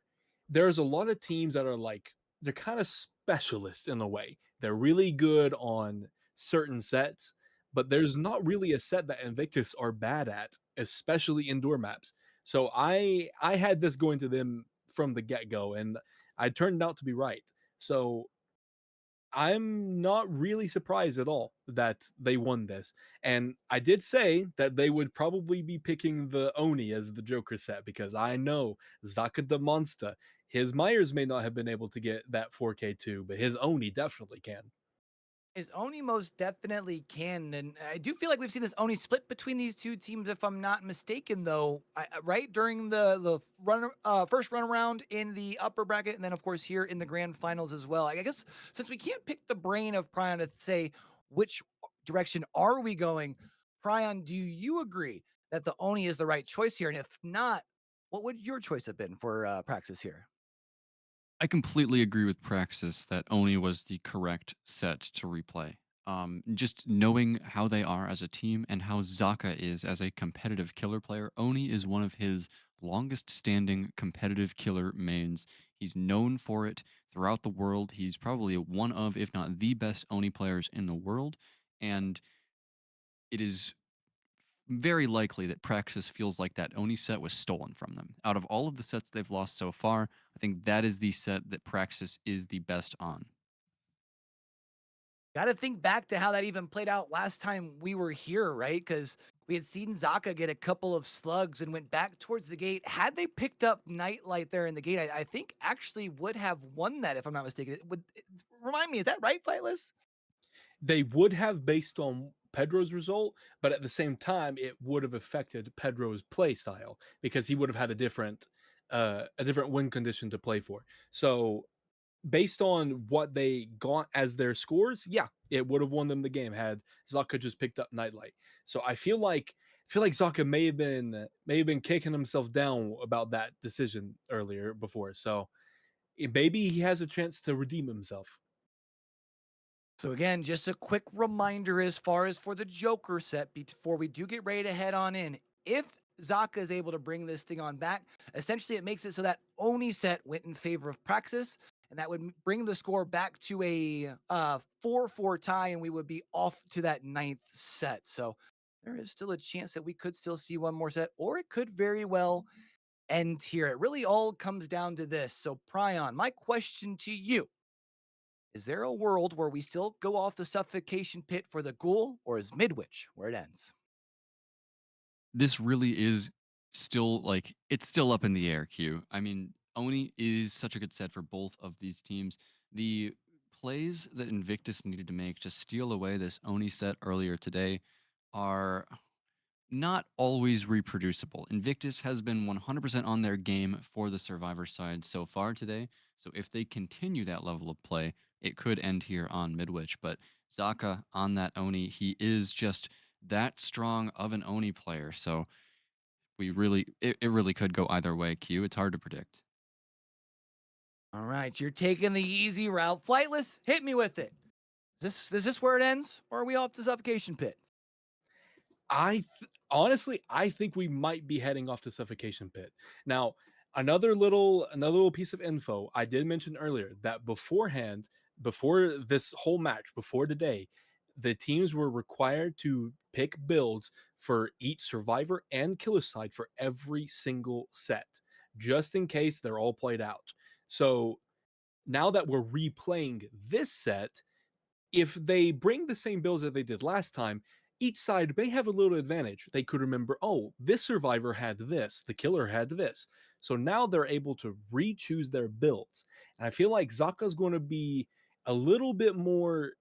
a lot of teams that are like, they're kind of specialists in a way. They're really good on certain sets, but there's not really a set that Invictus are bad at, especially indoor maps. So I had this going to them from the get-go, and I turned out to be right. So I'm not really surprised at all that they won this. And I did say that they would probably be picking the Oni as the Joker set, because I know Zaka the Monster His Myers may not have been able to get that 4K too, but his Oni definitely can. His Oni most definitely can, and I do feel like we've seen this Oni split between these two teams, if I'm not mistaken, though. Right during the first run around in the upper bracket, and then of course here in the grand finals as well. I guess since we can't pick the brain of Prion to say which direction are we going, Prion, do you agree that the Oni is the right choice here? And if not, what would your choice have been for Praxis here? I completely agree with Praxis that Oni was the correct set to replay. Just knowing how they are as a team and how Zaka is as a competitive killer player, Oni is one of his longest standing competitive killer mains. He's known for it throughout the world. He's probably one of, if not the best Oni players in the world. And it is very likely that Praxis feels like that Oni set was stolen from them. Out of all of the sets they've lost so far, I think that is the set that Praxis is the best on. Got to think back to how that even played out last time we were here, right? Because we had seen Zaka get a couple of slugs and went back towards the gate. Had they picked up Nightlight there in the gate, I think actually would have won that, if I'm not mistaken. Remind me, is that right, Flightless? They would have based on Pedro's result, but at the same time, it would have affected Pedro's play style because he would have had a different win condition to play for. So based on what they got as their scores, yeah, it would have won them the game had Zaka just picked up Nightlight. So I feel like Zaka may have been kicking himself down about that decision earlier before. So maybe he has a chance to redeem himself. So again, just a quick reminder as far as for the Joker set before we do get ready to head on in. If Zaka is able to bring this thing on back, essentially it makes it so that Oni set went in favor of Praxis, and that would bring the score back to a 4-4 tie, and we would be off to that 9th set. So there is still a chance that we could still see one more set, or it could very well end here. It really all comes down to this. So Prion, my question to you: is there a world where we still go off the suffocation pit for the ghoul, or is Midwich where it ends? This really is still like it's still up in the air, Q. I mean, Oni is such a good set for both of these teams. The plays that Invictus needed to make to steal away this Oni set earlier today are not always reproducible. Invictus has been 100% on their game for the Survivor side so far today. So if they continue that level of play, it could end here on Midwich. But Zaka on that Oni, he is just that strong of an Oni player. So it really could go either way, Q. It's hard to predict. All right, you're taking the easy route. Flightless, hit me with it. Is this where it ends, or are we off the suffocation pit? Honestly, I think we might be heading off to suffocation pit. Now, another little piece of info I did mention earlier that beforehand, before this whole match, before today, the teams were required to pick builds for each survivor and killer side for every single set, just in case they're all played out. So now that we're replaying this set, if they bring the same builds that they did last time, each side may have a little advantage. They could remember, oh, this survivor had this, the killer had this. So now they're able to re-choose their builds. And I feel like Zaka's going to be a little bit more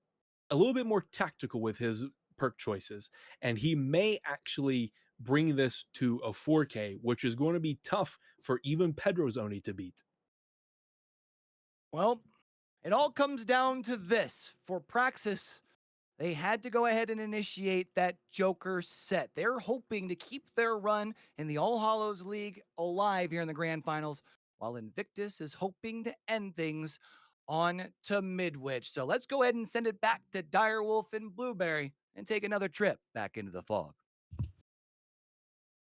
tactical with his perk choices, and he may actually bring this to a 4K, which is going to be tough for even Pedro's Oni to beat. Well, it all comes down to this. For Praxis, they had to go ahead and initiate that Joker set. They're hoping to keep their run in the All Hallows League alive here in the grand finals, while Invictus is hoping to end things on to Midwich. So let's go ahead and send it back to Direwolf and Blueberry and take another trip back into the fog.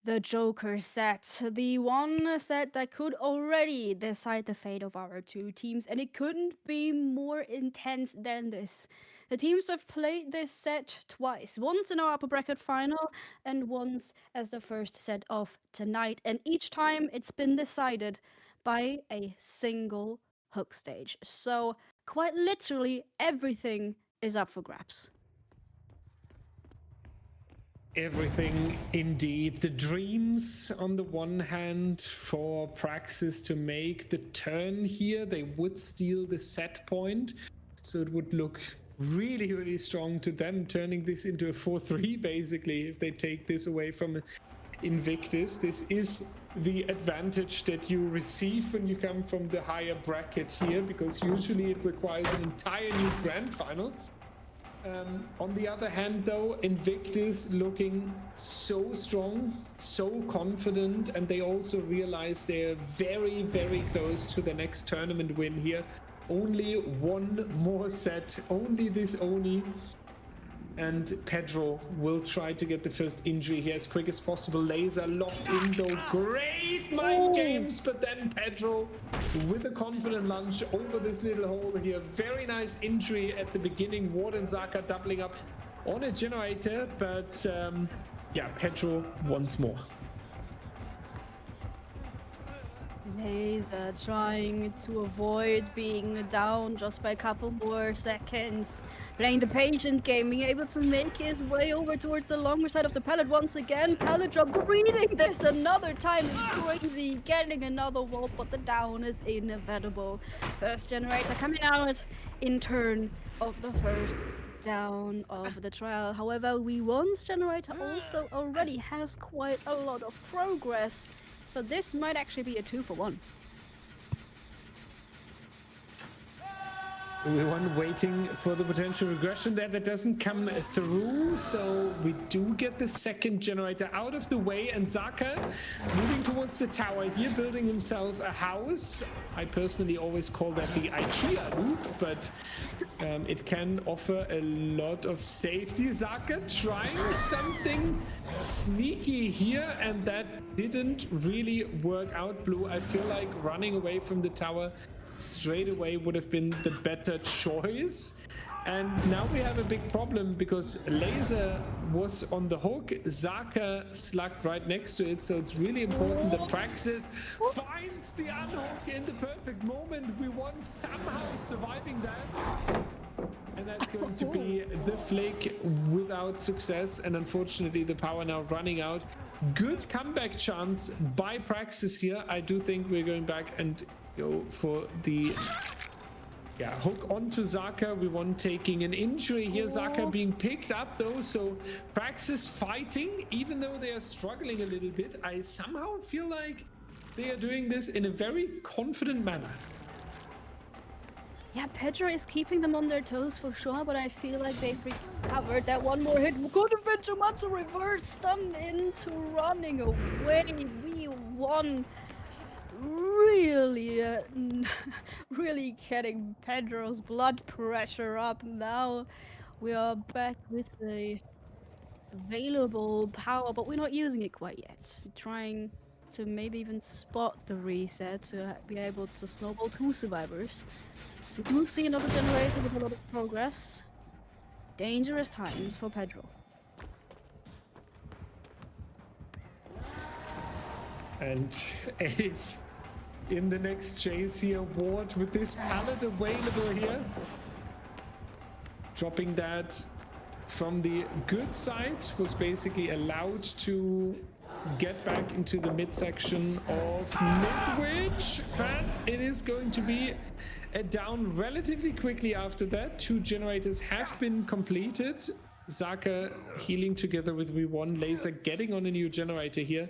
The Joker set, the one set that could already decide the fate of our two teams, and it couldn't be more intense than this. The teams have played this set twice, once in our upper bracket final and once as the first set of tonight, and each time it's been decided by a single hook stage. So quite literally everything is up for grabs. Everything indeed. The dreams on the one hand for Praxis to make the turn here. They would steal the set point, so it would look really, really strong to them, turning this into a 4-3 basically if they take this away from Invictus. This is the advantage that you receive when you come from the higher bracket here, because usually it requires an entire new grand final. On the other hand though, Invictus looking so strong, so confident, and they also realize they're very, very close to the next tournament win here. Only one more set, only this Oni. And Pedro will try to get the first injury here as quick as possible. Laser locked in though. Great mind games, but then Pedro with a confident lunge over this little hole here. Very nice injury at the beginning. Ward and Zaka doubling up on a generator, but yeah, Pedro once more. Laser trying to avoid being down just by a couple more seconds. Playing the patient game, being able to make his way over towards the longer side of the pallet once again. Pallet drop, reading this another time is crazy. Getting another wall, but the down is inevitable. First generator coming out in turn of the first down of the trial. However, WeOne's generator also already has quite a lot of progress. So this might actually be a 2-for-1. WeOne waiting for the potential regression there that doesn't come through, so we do get the second generator out of the way, and Zaka moving towards the tower here, building himself a house. I personally always call that the IKEA loop, but it can offer a lot of safety. Zaka trying something sneaky here, and that didn't really work out. Blue, I feel like running away from the tower straight away would have been the better choice. And now we have a big problem because Laser was on the hook, Zaka slugged right next to it, so it's really important that Praxis finds the unhook in the perfect moment. WeOne somehow surviving that. And that's going to be the flick without success, and unfortunately the power now running out. Good comeback chance by Praxis here. I do think we're going back and go for the hook onto Zaka. WeOne taking an injury here. Zaka being picked up though, so Praxis fighting, even though they are struggling a little bit. I somehow feel like they are doing this in a very confident manner. Yeah, Pedro is keeping them on their toes for sure, but I feel like they've recovered. That one more hit could have been too much. A reverse stun into running away. WeOne really, really getting Pedro's blood pressure up. Now we are back with the available power, but we're not using it quite yet. Trying to maybe even spot the reset to be able to snowball 2 survivors. We do see another generator with a lot of progress. Dangerous times for Pedro. And Ace in the next chase here. Ward with this pallet available here. Dropping that from the good side, was basically allowed to get back into the midsection of Midwich, but it is going to be a down relatively quickly after that. 2 generators have been completed. Zaka healing together with WeOne. Laser getting on a new generator here.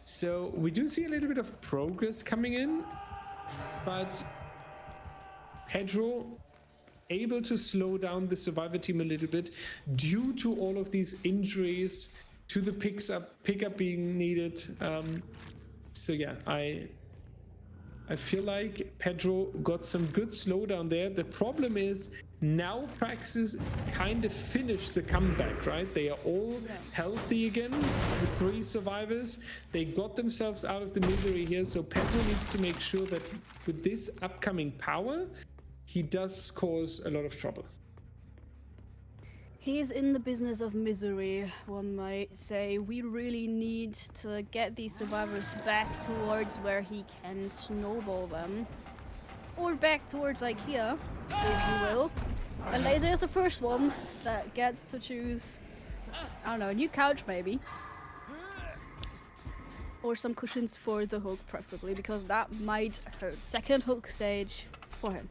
So we do see a little bit of progress coming in, but Pedro able to slow down the survivor team a little bit due to all of these injuries, to the pickup being needed. So yeah, I feel like Pedro got some good slowdown there. The problem is now Praxis kind of finished the comeback, right? They are all healthy again with 3 survivors. They got themselves out of the misery here. So Pedro needs to make sure that with this upcoming power, he does cause a lot of trouble. He's in the business of misery, one might say. We really need to get these survivors back towards where he can snowball them. Or back towards IKEA, if you will. And Laser is the first one that gets to choose I don't know, a new couch maybe. Or some cushions for the hook, preferably, because that might hurt. Second hook stage for him.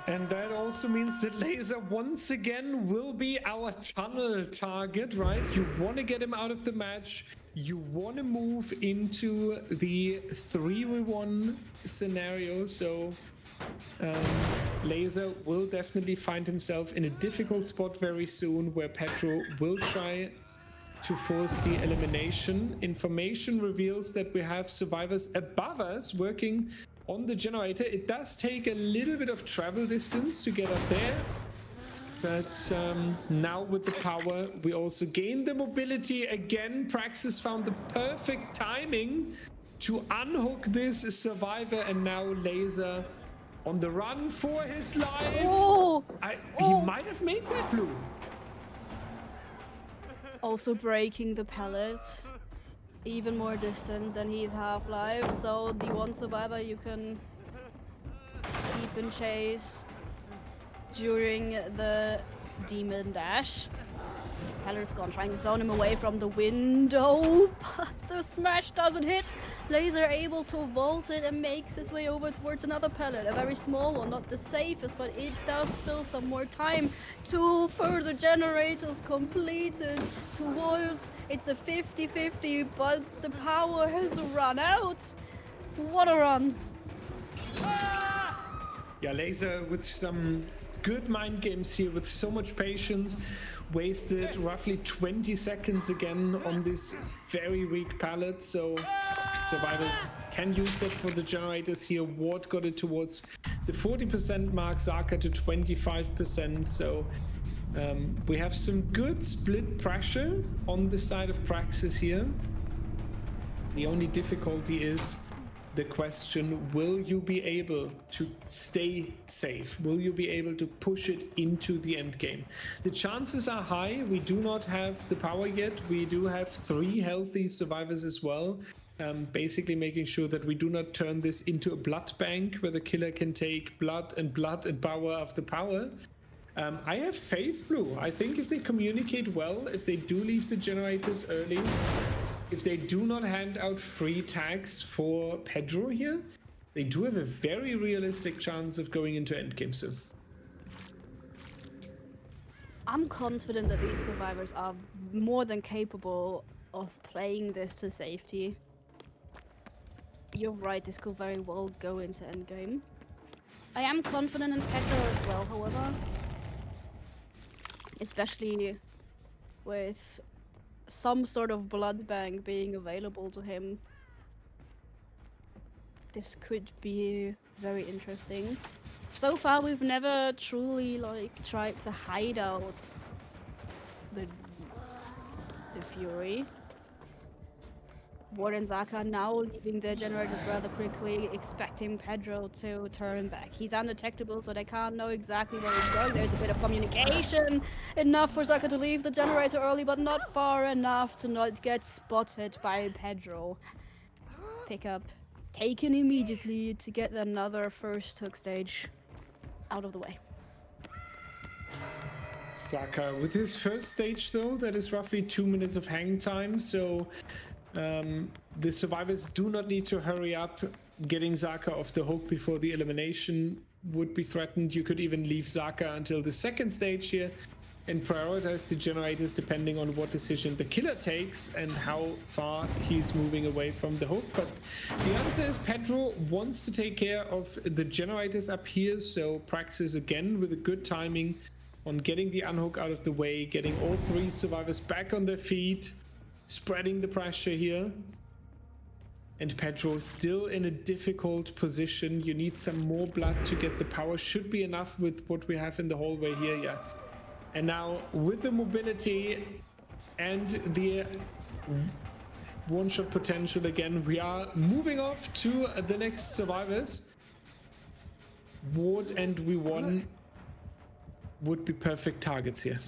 And that also means that Laser once again will be our tunnel target, right? You want to get him out of the match. You want to move into the 3v1 scenario. So Laser will definitely find himself in a difficult spot very soon, where Pedro will try to force the elimination. Information reveals that we have survivors above us working on the generator. It does take a little bit of travel distance to get up there, but now with the power we also gain the mobility again. Praxis found the perfect timing to unhook this survivor, and now Laser on the run for his life. Oh! He might have made that, Blue. Also breaking the pallet. Even more distance, and he's half-life, so the one survivor you can keep in chase during the demon dash. Heller's gone, trying to zone him away from the window, but the smash doesn't hit. Laser able to vault it and makes his way over towards another pallet. A very small one, not the safest, but it does spill some more time. Two further generators completed towards, it's a 50-50, but the power has run out. What a run. Yeah, Laser with some good mind games here, with so much patience. Wasted roughly 20 seconds again on this very weak pallet, so survivors can use that for the generators here. Ward got it towards the 40% mark, Zaka to 25%, so we have some good split pressure on the side of Praxis here. The only difficulty is the question, will you be able to stay safe? Will you be able to push it into the end game? The chances are high. We do not have the power yet. We do have 3 healthy survivors as well. Basically making sure that we do not turn this into a blood bank where the killer can take blood and power after power. I have faith, Blue. I think if they communicate well, if they do leave the generators early, if they do not hand out free tags for Pedro here, they do have a very realistic chance of going into endgame soon. I'm confident that these survivors are more than capable of playing this to safety. You're right, this could very well go into endgame. I am confident in Pedro as well, however. Especially with some sort of blood bank being available to him. This could be very interesting. So far we've never truly tried to hide out the Fury. Ward and Zaka now leaving their generators rather quickly, expecting Pedro to turn back. He's undetectable, so they can't know exactly where he's going. There's a bit of communication. Enough for Zaka to leave the generator early, but not far enough to not get spotted by Pedro. Pickup taken immediately to get another first hook stage out of the way. Zaka with his first stage though, that is roughly 2 minutes of hang time, so the survivors do not need to hurry up getting Zaka off the hook before the elimination would be threatened. You could even leave Zaka until the second stage here and prioritize the generators depending on what decision the killer takes and how far he's moving away from the hook. But the answer is Pedro wants to take care of the generators up here, so Praxis again with a good timing on getting the unhook out of the way, getting all 3 survivors back on their feet, spreading the pressure here. And Pedro still in a difficult position. You need some more blood to get the power. Should be enough with what we have in the hallway here, yeah. And now with the mobility and the one-shot potential again, we are moving off to the next survivors. Ward and we won would be perfect targets here.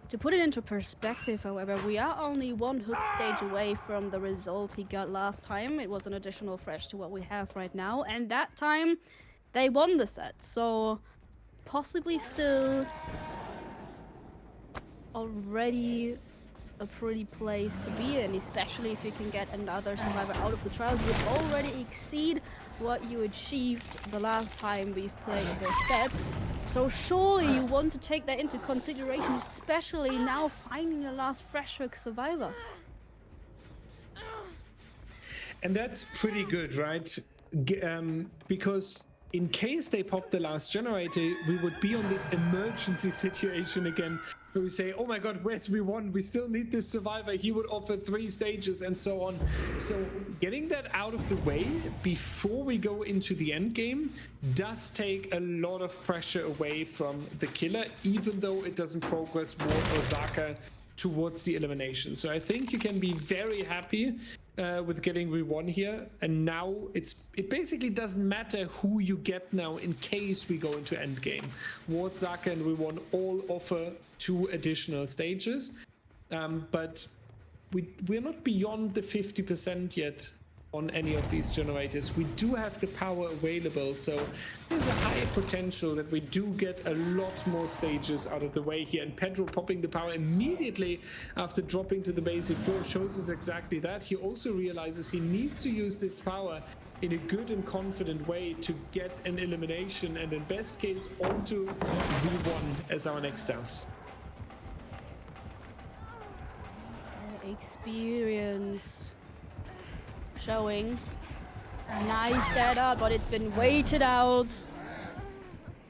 To put it into perspective, however, we are only 1 hook stage away from the result he got last time. It was an additional fresh to what we have right now, and that time they won the set. So possibly still already a pretty place to be in, especially if you can get another survivor out of the trials. You already exceed what you achieved the last time we've played this set. So surely you want to take that into consideration, especially now finding the last Freshwork survivor. And that's pretty good, right? Because in case they pop the last generator, we would be on this emergency situation again, where we say, oh my god, where's we won? We still need this survivor. He would offer 3 stages and so on. So getting that out of the way before we go into the end game does take a lot of pressure away from the killer, even though it doesn't progress Ward or Zaka towards the elimination. So I think you can be very happy with getting re-won here, and now it basically doesn't matter who you get now in case we go into endgame. Ward, Zaka, and re-won all offer 2 additional stages, but we're not beyond the 50% yet on any of these generators. We do have the power available, so there's a high potential that we do get a lot more stages out of the way here. And Pedro popping the power immediately after dropping to the basic floor shows us exactly that. He also realizes he needs to use this power in a good and confident way to get an elimination, and in best case onto V1 as our next down. Experience showing. Nice data, but it's been waited out.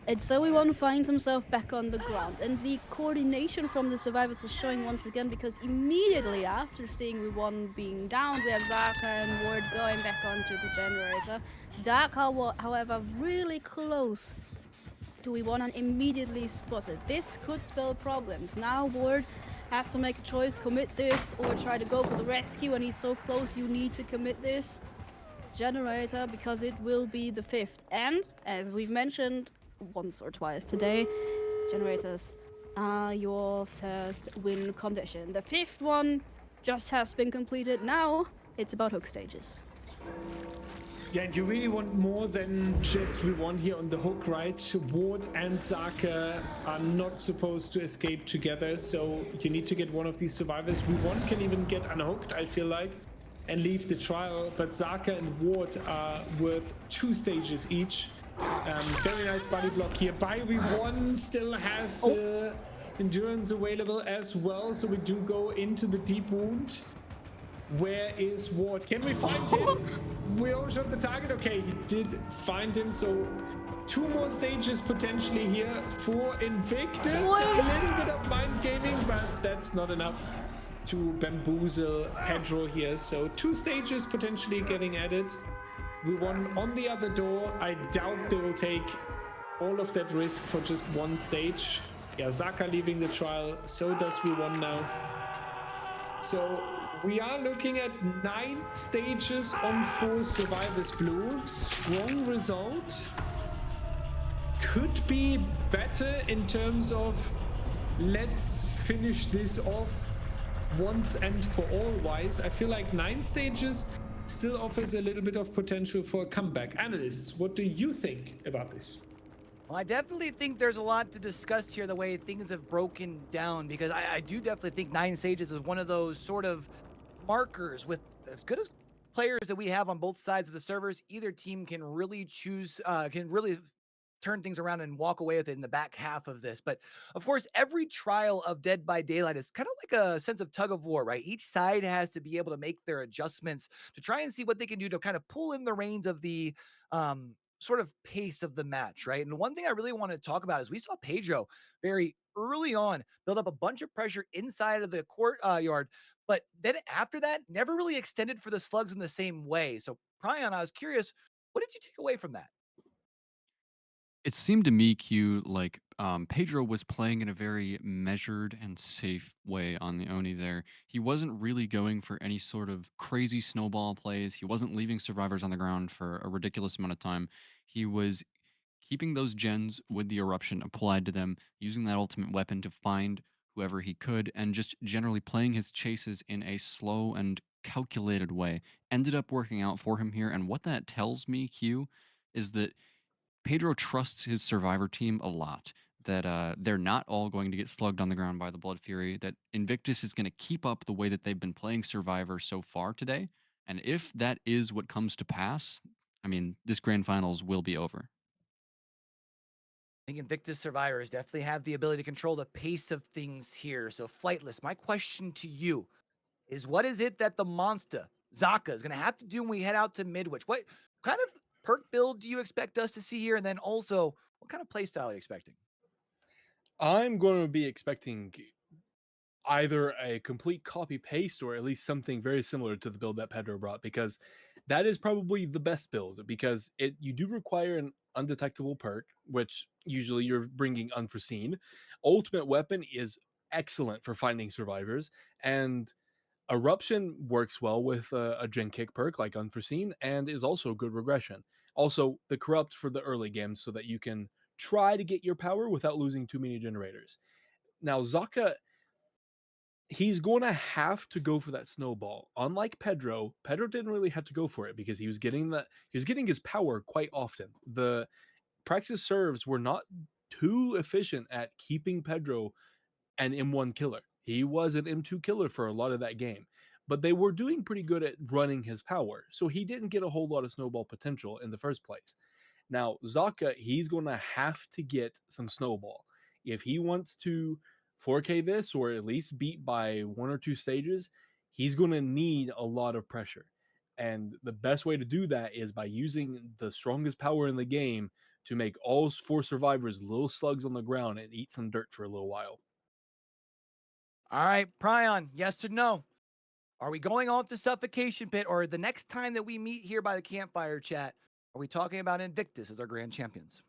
And so V1 finds himself back on the ground, and the coordination from the survivors is showing once again, because immediately after seeing V1 being down, we have Zaka and Ward going back onto the generator. Zaka, however, really close to V1 and immediately spotted. This could spell problems. Now Ward has to make a choice, commit this or try to go for the rescue, and he's so close, you need to commit this generator because it will be the 5th. And as we've mentioned once or twice today, generators are your first win condition. The 5th one just has been completed. Now it's about hook stages. Yeah, and you really want more than just V1 here on the hook, right? Ward and Zaka are not supposed to escape together, so you need to get one of these survivors. V1 can even get unhooked, I feel like, and leave the trial, but Zaka and Ward are worth 2 stages each. Very nice body block here by V1, still has the endurance available as well, so we do go into the deep wound. Where is Ward? Can we find him? We overshot the target. Okay, he did find him. So 2 more stages potentially here for Invictus. A little bit of mind gaming, but that's not enough to bamboozle Pedro here. So 2 stages potentially getting added. We won on the other door. I doubt they will take all of that risk for just 1 stage. Yeah, Zaka leaving the trial. So does we won now. So we are looking at 9 stages on 4 survivors blue. Strong result. Could be better in terms of let's finish this off once and for all wise. I feel like 9 stages still offers a little bit of potential for a comeback. Analysts, what do you think about this? Well, I definitely think there's a lot to discuss here, the way things have broken down, because I do definitely think 9 stages is one of those sort of markers with as good as players that we have on both sides of the servers. Either team can really turn things around and walk away with it in the back half of this. But of course, every trial of Dead by Daylight is kind of like a sense of tug of war, right? Each side has to be able to make their adjustments to try and see what they can do to kind of pull in the reins of the sort of pace of the match, right? And one thing I really want to talk about is we saw Pedro very early on build up a bunch of pressure inside of the courtyard, but then after that, never really extended for the slugs in the same way. So, Prion, I was curious, what did you take away from that? It seemed to me, Q, like Pedro was playing in a very measured and safe way on the Oni there. He wasn't really going for any sort of crazy snowball plays. He wasn't leaving survivors on the ground for a ridiculous amount of time. He was keeping those gens with the eruption applied to them, using that ultimate weapon to find whoever he could, and just generally playing his chases in a slow and calculated way. Ended up working out for him here, and what that tells me, Q, is that Pedro trusts his survivor team a lot, that they're not all going to get slugged on the ground by the Blood Fury, that Invictus is going to keep up the way that they've been playing Survivor so far today. And if that is what comes to pass, I mean, this grand finals will be over. I think Invictus survivors definitely have the ability to control the pace of things here. So, Flightless, my question to you is, what is it that the monster, Zaka, is going to have to do when we head out to Midwich? What kind of perk build do you expect us to see here? And then also, what kind of playstyle are you expecting? I'm going to be expecting either a complete copy paste or at least something very similar to the build that Pedro brought, because that is probably the best build, because you do require an undetectable perk, which usually you're bringing unforeseen. Ultimate weapon is excellent for finding survivors, and eruption works well with a gen kick perk like unforeseen, and is also good regression. Also the corrupt for the early games, so that you can try to get your power without losing too many generators. Now Zaka, he's going to have to go for that snowball. Unlike Pedro didn't really have to go for it because he was getting his power quite often. The Praxis serves were not too efficient at keeping Pedro an M1 killer. He was an M2 killer for a lot of that game, but they were doing pretty good at running his power, so he didn't get a whole lot of snowball potential in the first place. Now Zaka, he's going to have to get some snowball if he wants to 4K this, or at least beat by 1 or 2 stages. He's going to need a lot of pressure, and the best way to do that is by using the strongest power in the game to make all 4 survivors little slugs on the ground and eat some dirt for a little while. All right, Prion, yes or no? Are we going off the suffocation pit, or the next time that we meet here by the campfire chat, are we talking about Invictus as our grand champions?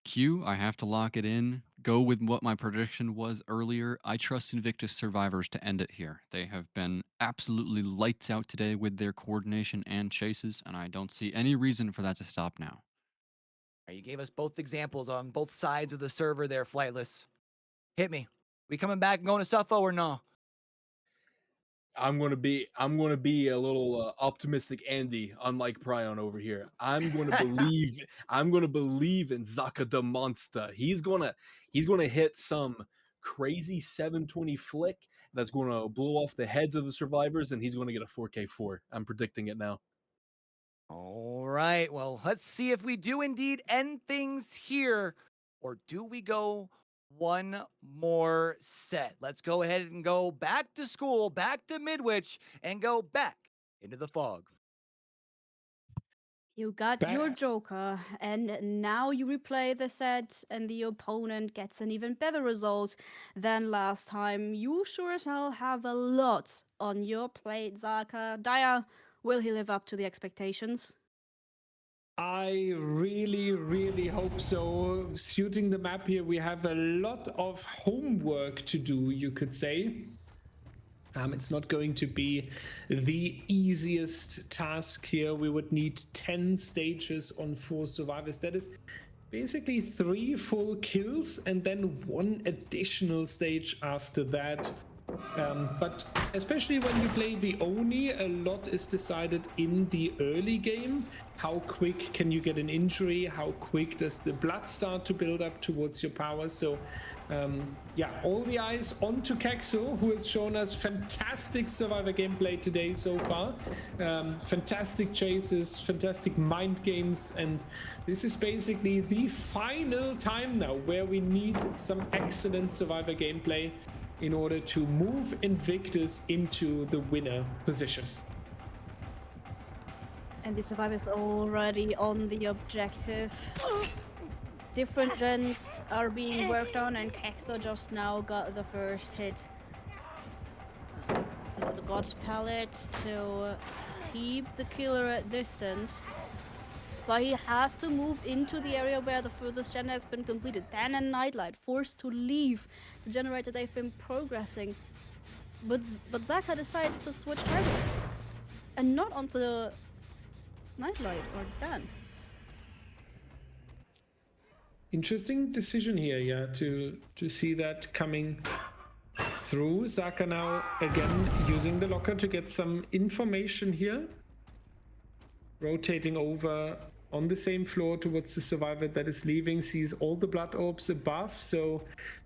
Q, I have to lock it in. Go with what my prediction was earlier. I trust Invictus survivors to end it here. They have been absolutely lights out today with their coordination and chases, and I don't see any reason for that to stop now. All right, you gave us both examples on both sides of the server there, Flightless. Hit me. We coming back and going to Suffo or no? I'm going to be a little optimistic Andy, unlike Prion over here. I'm going to believe in Zaka the Monster. He's going to hit some crazy 720 flick that's going to blow off the heads of the survivors, and he's going to get a 4K4. I'm predicting it now. All right. Well, let's see if we do indeed end things here, or do we go one more set? Let's go ahead and go back to school, back to Midwich, and go back into the fog. You got your Joker, and now you replay the set, and the opponent gets an even better result than last time. You sure as hell have a lot on your plate, Zaka. Daya, will he live up to the expectations? I really, really hope so. Shooting the map here, we have a lot of homework to do, you could say. It's not going to be the easiest task here. We would need 10 stages on 4 survivors. That is basically 3 full kills and then 1 additional stage after that. But especially when you play the Oni, a lot is decided in the early game. How quick can you get an injury? How quick does the blood start to build up towards your power? So yeah, all the eyes onto Kexo, who has shown us fantastic survivor gameplay today so far. Fantastic chases, fantastic mind games, and this is basically the final time now where we need some excellent survivor gameplay in order to move Invictus into the winner position. And the survivors already on the objective. Different gens are being worked on, and Kexo just now got the first hit. The God's Palette to keep the killer at distance. But he has to move into the area where the furthest gen has been completed. Dan and Nightlight forced to leave the generator they've been progressing. But Zaka decides to switch targets. And not onto Nightlight or Dan. Interesting decision here, yeah, to see that coming through. Zaka now again using the locker to get some information here. Rotating over on the same floor towards the survivor that is leaving, sees all the blood orbs above, so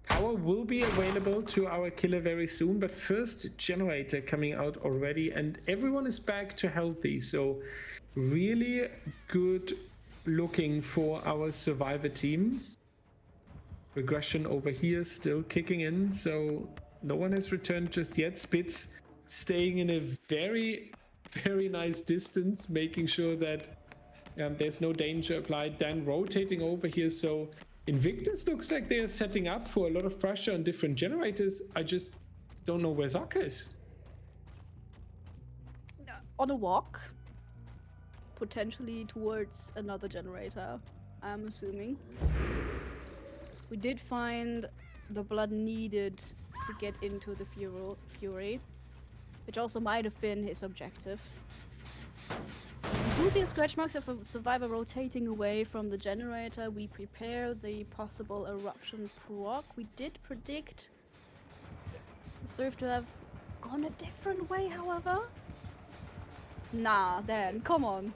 power will be available to our killer very soon. But first generator coming out already, and everyone is back to healthy, so really good looking for our survivor team. Regression over here still kicking in, so no one has returned just yet. Spitz staying in a very nice distance, making sure that there's no danger applied. Dan rotating over here, so INVICTUS looks like they're setting up for a lot of pressure on different generators. I just don't know where Zaka is. On a walk, potentially towards another generator, I'm assuming. We did find the blood needed to get into the Fury, which also might have been his objective. We do see scratch marks of a survivor rotating away from the generator. We prepare the possible eruption proc. We did predict Surf to have gone a different way, however. Nah, Dan, come on.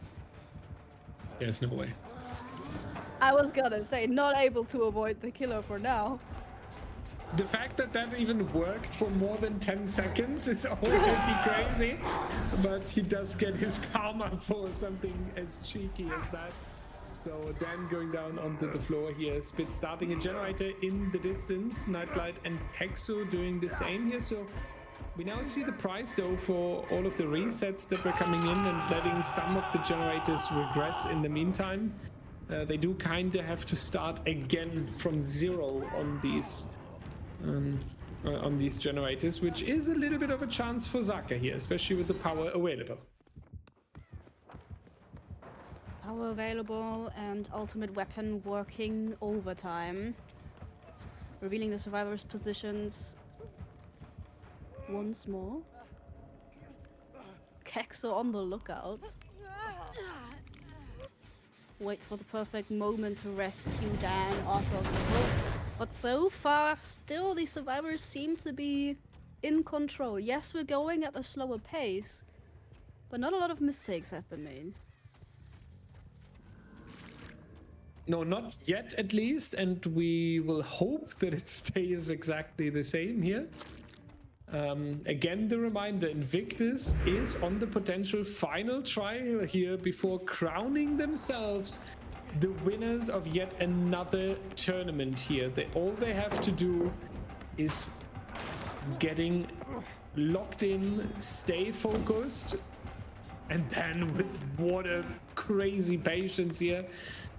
There's no way. I was gonna say, not able to avoid the killer for now. The fact that that even worked for more than 10 seconds is already crazy, but he does get his karma for something as cheeky as that. So Dan going down onto the floor here. Spit starting a generator in the distance. Nightlight and Pexo doing the same here. So we now see the price though for all of the resets that were coming in and letting some of the generators regress in the meantime. They do kind of have to start again from zero on these generators, which is a little bit of a chance for Zaka here, especially with the power available. Power available and ultimate weapon working overtime. Revealing the survivors' positions once more. Kexo on the lookout. Waits for the perfect moment to rescue Dan off of the hook. But so far, still the survivors seem to be in control. Yes, we're going at a slower pace, but not a lot of mistakes have been made. No, not yet at least, and we will hope that it stays exactly the same here. Again, the reminder, INVICTUS is on the potential final try here before crowning themselves the winners of yet another tournament here. All they have to do is getting locked in, stay focused, and then with what a crazy patience here,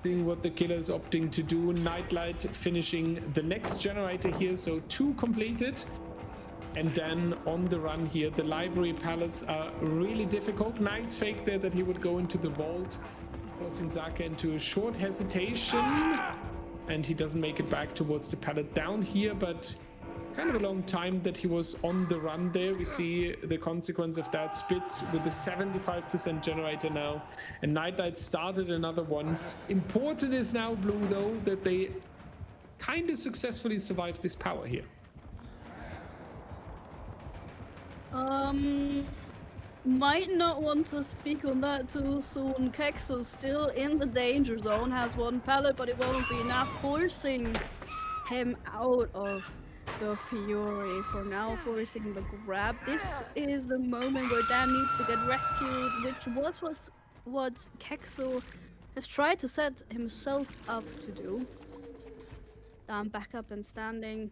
seeing what the killer is opting to do. Nightlight finishing the next generator here, so 2 completed. And then on the run here, the library pallets are really difficult. Nice fake there that he would go into the vault, forcing Zaka into a short hesitation. And he doesn't make it back towards the pallet down here, but kind of a long time that he was on the run there. We see the consequence of that. Spitz with a 75% generator now. And Nightlight started another one. Important is now, Blue, though, that they kind of successfully survived this power here. Might not want to speak on that too soon. Kexo still in the danger zone, has 1 pallet, but it won't be enough, forcing him out of the Fury for now, forcing the grab. This is the moment where Dan needs to get rescued, which was what Kexo has tried to set himself up to do. Back up and standing.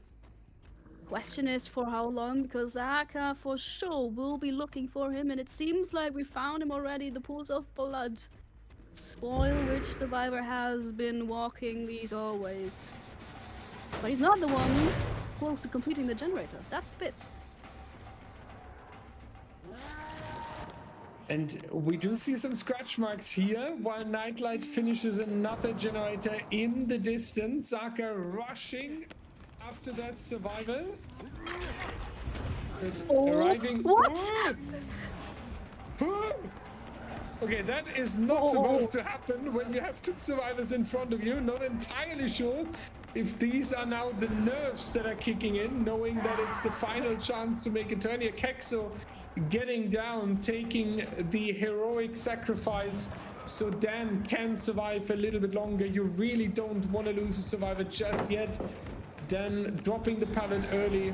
Question is for how long, because Zaka for sure will be looking for him, and it seems like we found him already. The pools of blood spoil which survivor has been walking these always. But he's not the one close to completing the generator. That's Spitz. And we do see some scratch marks here while Nightlight finishes another generator in the distance. Zaka rushing after that survivor. But arriving. What? Okay, that is not supposed to happen when you have 2 survivors in front of you. Not entirely sure if these are now the nerves that are kicking in, knowing that it's the final chance to make a turn here. Kexo getting down, taking the heroic sacrifice so Dan can survive a little bit longer. You really don't want to lose a survivor just yet. Dan dropping the pallet early,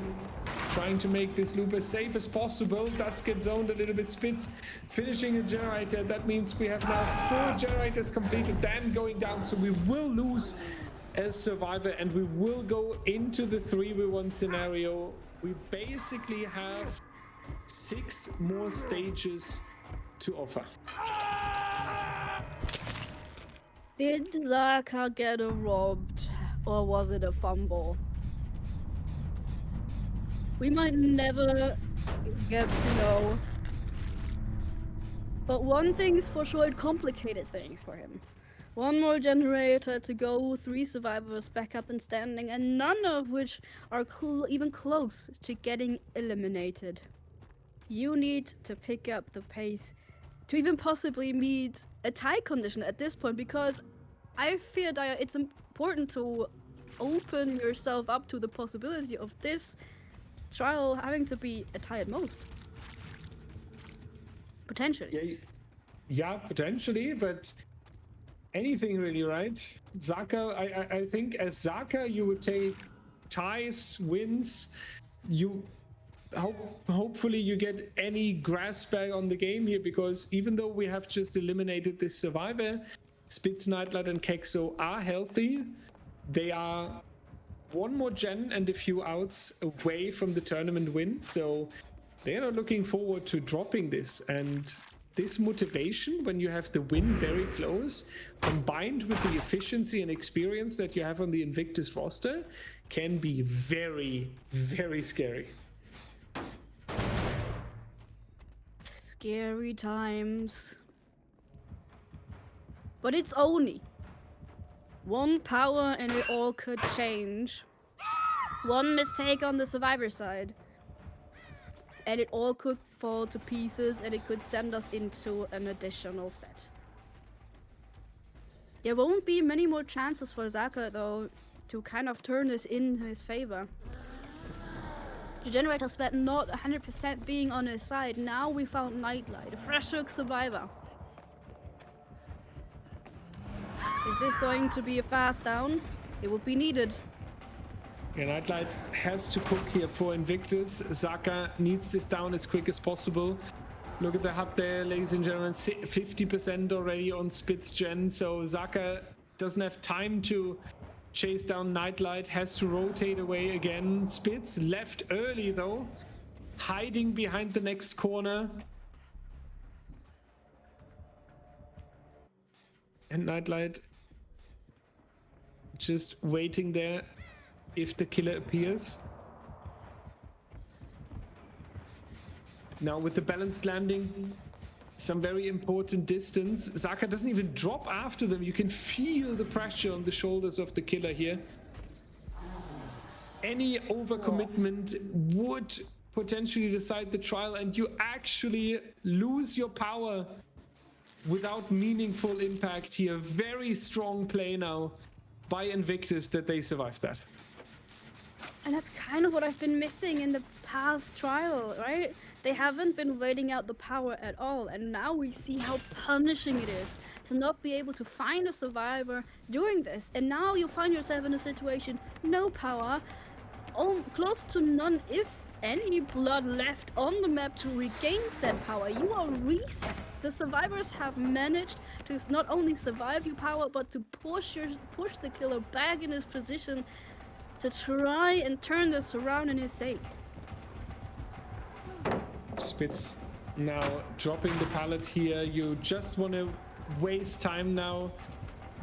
trying to make this loop as safe as possible. Does get zoned a little bit. Spitz finishing a generator. That means we have now 4 generators completed. Dan going down, so we will lose a survivor and we will go into the 3v1 scenario. We basically have 6 more stages to offer. Did Zaka get robbed, or was it a fumble? We might never get to know. But one thing's for sure, it complicated things for him. 1 more generator to go, 3 survivors back up and standing, and none of which are even close to getting eliminated. You need to pick up the pace to even possibly meet a tie condition at this point, because I fear that it's important to open yourself up to the possibility of this trial having to be a tie at most. Potentially. Yeah, potentially, but anything really, right? Zaka, I think as Zaka you would take ties, wins. You hopefully you get any grasp back on the game here, because even though we have just eliminated this survivor, Spitz, Nightlight and Kexo are healthy. They are 1 more gen and a few outs away from the tournament win, so they are looking forward to dropping this. And this motivation, when you have the win very close, combined with the efficiency and experience that you have on the Invictus roster, can be very, very scary. Scary times. But it's Oni. 1 power and it all could change. 1 mistake on the survivor side, and it all could fall to pieces, and it could send us into an additional set. There won't be many more chances for Zaka, though, to kind of turn this in his favor. The generator spent not 100% being on his side. Now we found Nightlight, a fresh hook survivor. Is this going to be a fast down? It would be needed. Yeah, Nightlight has to cook here for Invictus. Zaka needs this down as quick as possible. Look at the HUD there, ladies and gentlemen. 50% already on Spitz gen, so Zaka doesn't have time to chase down Nightlight, has to rotate away again. Spitz left early though, hiding behind the next corner. And Nightlight just waiting there if the killer appears. Now with the balanced landing, some very important distance. Zaka doesn't even drop after them. You can feel the pressure on the shoulders of the killer here. Any overcommitment would potentially decide the trial, and you actually lose your power without meaningful impact here. Very strong play now by Invictus that they survived that. And that's kind of what I've been missing in the past trial, right? They haven't been waiting out the power at all, and now we see how punishing it is to not be able to find a survivor during this. And now you find yourself in a situation, no power, close to none, if any blood left on the map to regain said power. You are reset. The survivors have managed to not only survive your power, but to push the killer back in his position to try and turn this around in his sake. Spitz now dropping the pallet here. You just want to waste time now.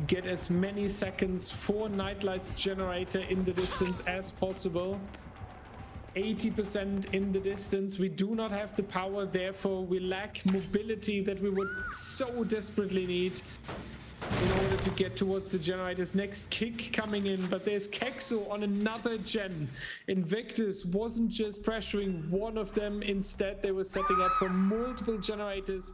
Get as many seconds for Nightlight's generator in the distance as possible. 80% in the distance. We do not have the power, therefore we lack mobility that we would so desperately need in order to get towards the generators. Next kick coming in, but there's Kexo on another gen. Invictus wasn't just pressuring 1 of them, instead they were setting up for multiple generators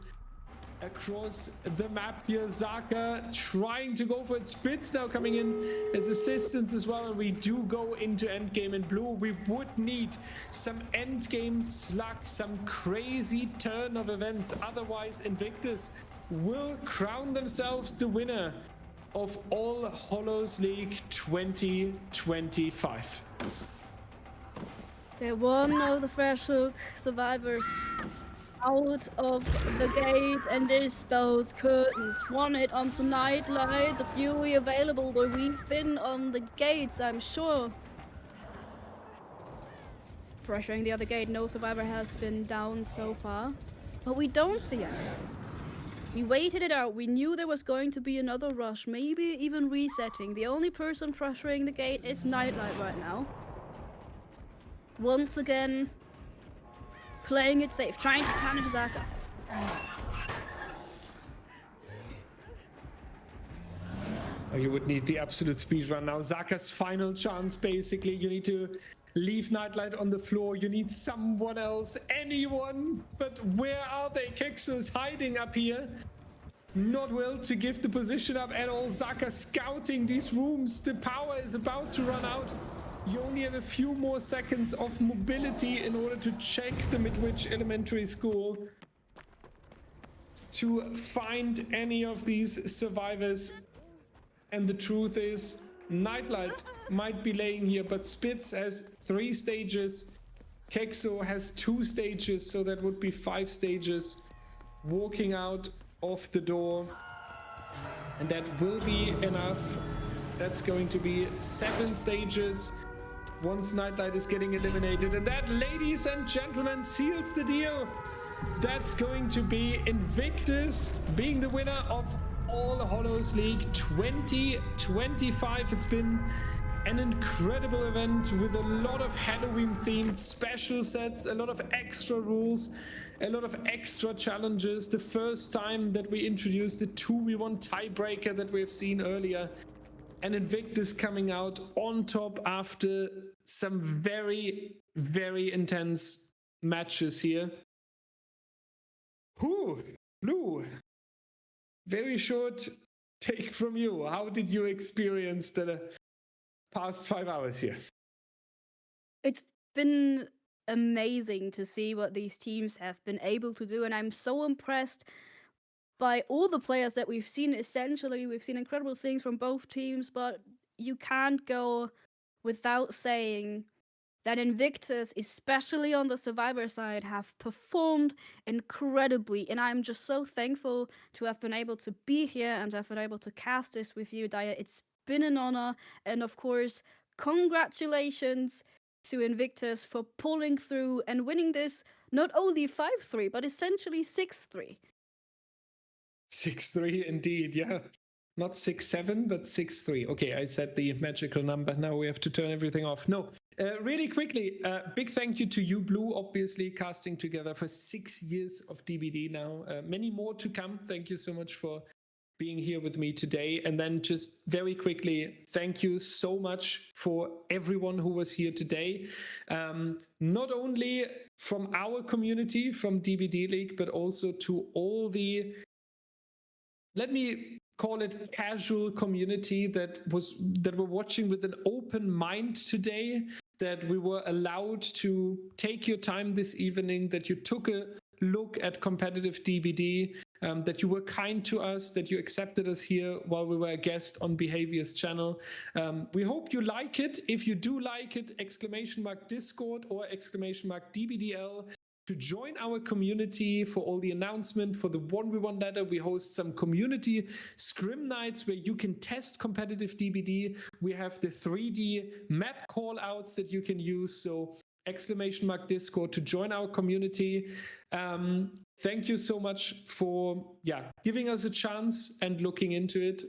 across the map here. Zaka trying to go for it. Spitz now coming in as assistance as well, and we do go into endgame in blue. We would need some endgame slug, some crazy turn of events, otherwise Invictus will crown themselves the winner of All Hallows League 2025. They're one of the Fresh Hook survivors out of the gate, and this spells curtains. 1 hit onto Nightlight, the Fury available, but we've been on the gates, I'm sure. Pressuring the other gate, no survivor has been down so far, but we don't see it. We waited it out, we knew there was going to be another rush, maybe even resetting. The only person pressuring the gate is Nightlight right now. Once again, playing it safe, trying to punish Zaka. Oh, you would need the absolute speed run now. Zaka's final chance, basically. You need to leave Nightlight on the floor. You need someone else, anyone. But where are they? Kexus hiding up here. Not well to give the position up at all. Zaka scouting these rooms. The power is about to run out. You only have a few more seconds of mobility in order to check the Midwich Elementary School to find any of these survivors. And the truth is, Nightlight might be laying here, but Spitz has 3 stages. Kexo has 2 stages, so that would be 5 stages. Walking out of the door. And that will be enough. That's going to be 7 stages. Once Nightlight is getting eliminated, and that, ladies and gentlemen, seals the deal. That's going to be INVICTUS being the winner of All Hallows League 2025. It's been an incredible event with a lot of Halloween-themed special sets, a lot of extra rules, a lot of extra challenges. The first time that we introduced the 2v1 tiebreaker that we've seen earlier. And INVICTUS coming out on top after some very, very intense matches here. Whew, Blue, very short take from you. How did you experience the past 5 hours here? It's been amazing to see what these teams have been able to do, and I'm so impressed by all the players that we've seen. Essentially, we've seen incredible things from both teams, but you can't go without saying that INVICTUS, especially on the survivor side, have performed incredibly. And I'm just so thankful to have been able to be here and have been able to cast this with you, Daya. It's been an honor. And of course, congratulations to INVICTUS for pulling through and winning this not only 5-3, but essentially 6-3. 6-3 indeed, yeah. Not 6-7, but 6-3. Okay, I said the magical number. Now we have to turn everything off. No, really quickly, big thank you to you, Blue, obviously casting together for 6 years of DBD now. Many more to come. Thank you so much for being here with me today. And then just very quickly, thank you so much for everyone who was here today. Not only from our community, from DBDLeague, but also to all the, let me call it, casual community that were watching with an open mind today, that we were allowed to take your time this evening, that you took a look at competitive DBD, that you were kind to us, that you accepted us here while we were a guest on Behavior's channel. We hope you like it. If you do like it, !Discord or !DBDL to join our community for all the announcement for the 1v1 ladder. We host some community scrim nights where you can test competitive DBD. We have the 3D map call outs that you can use. So !Discord to join our community. Thank you so much for giving us a chance and looking into it.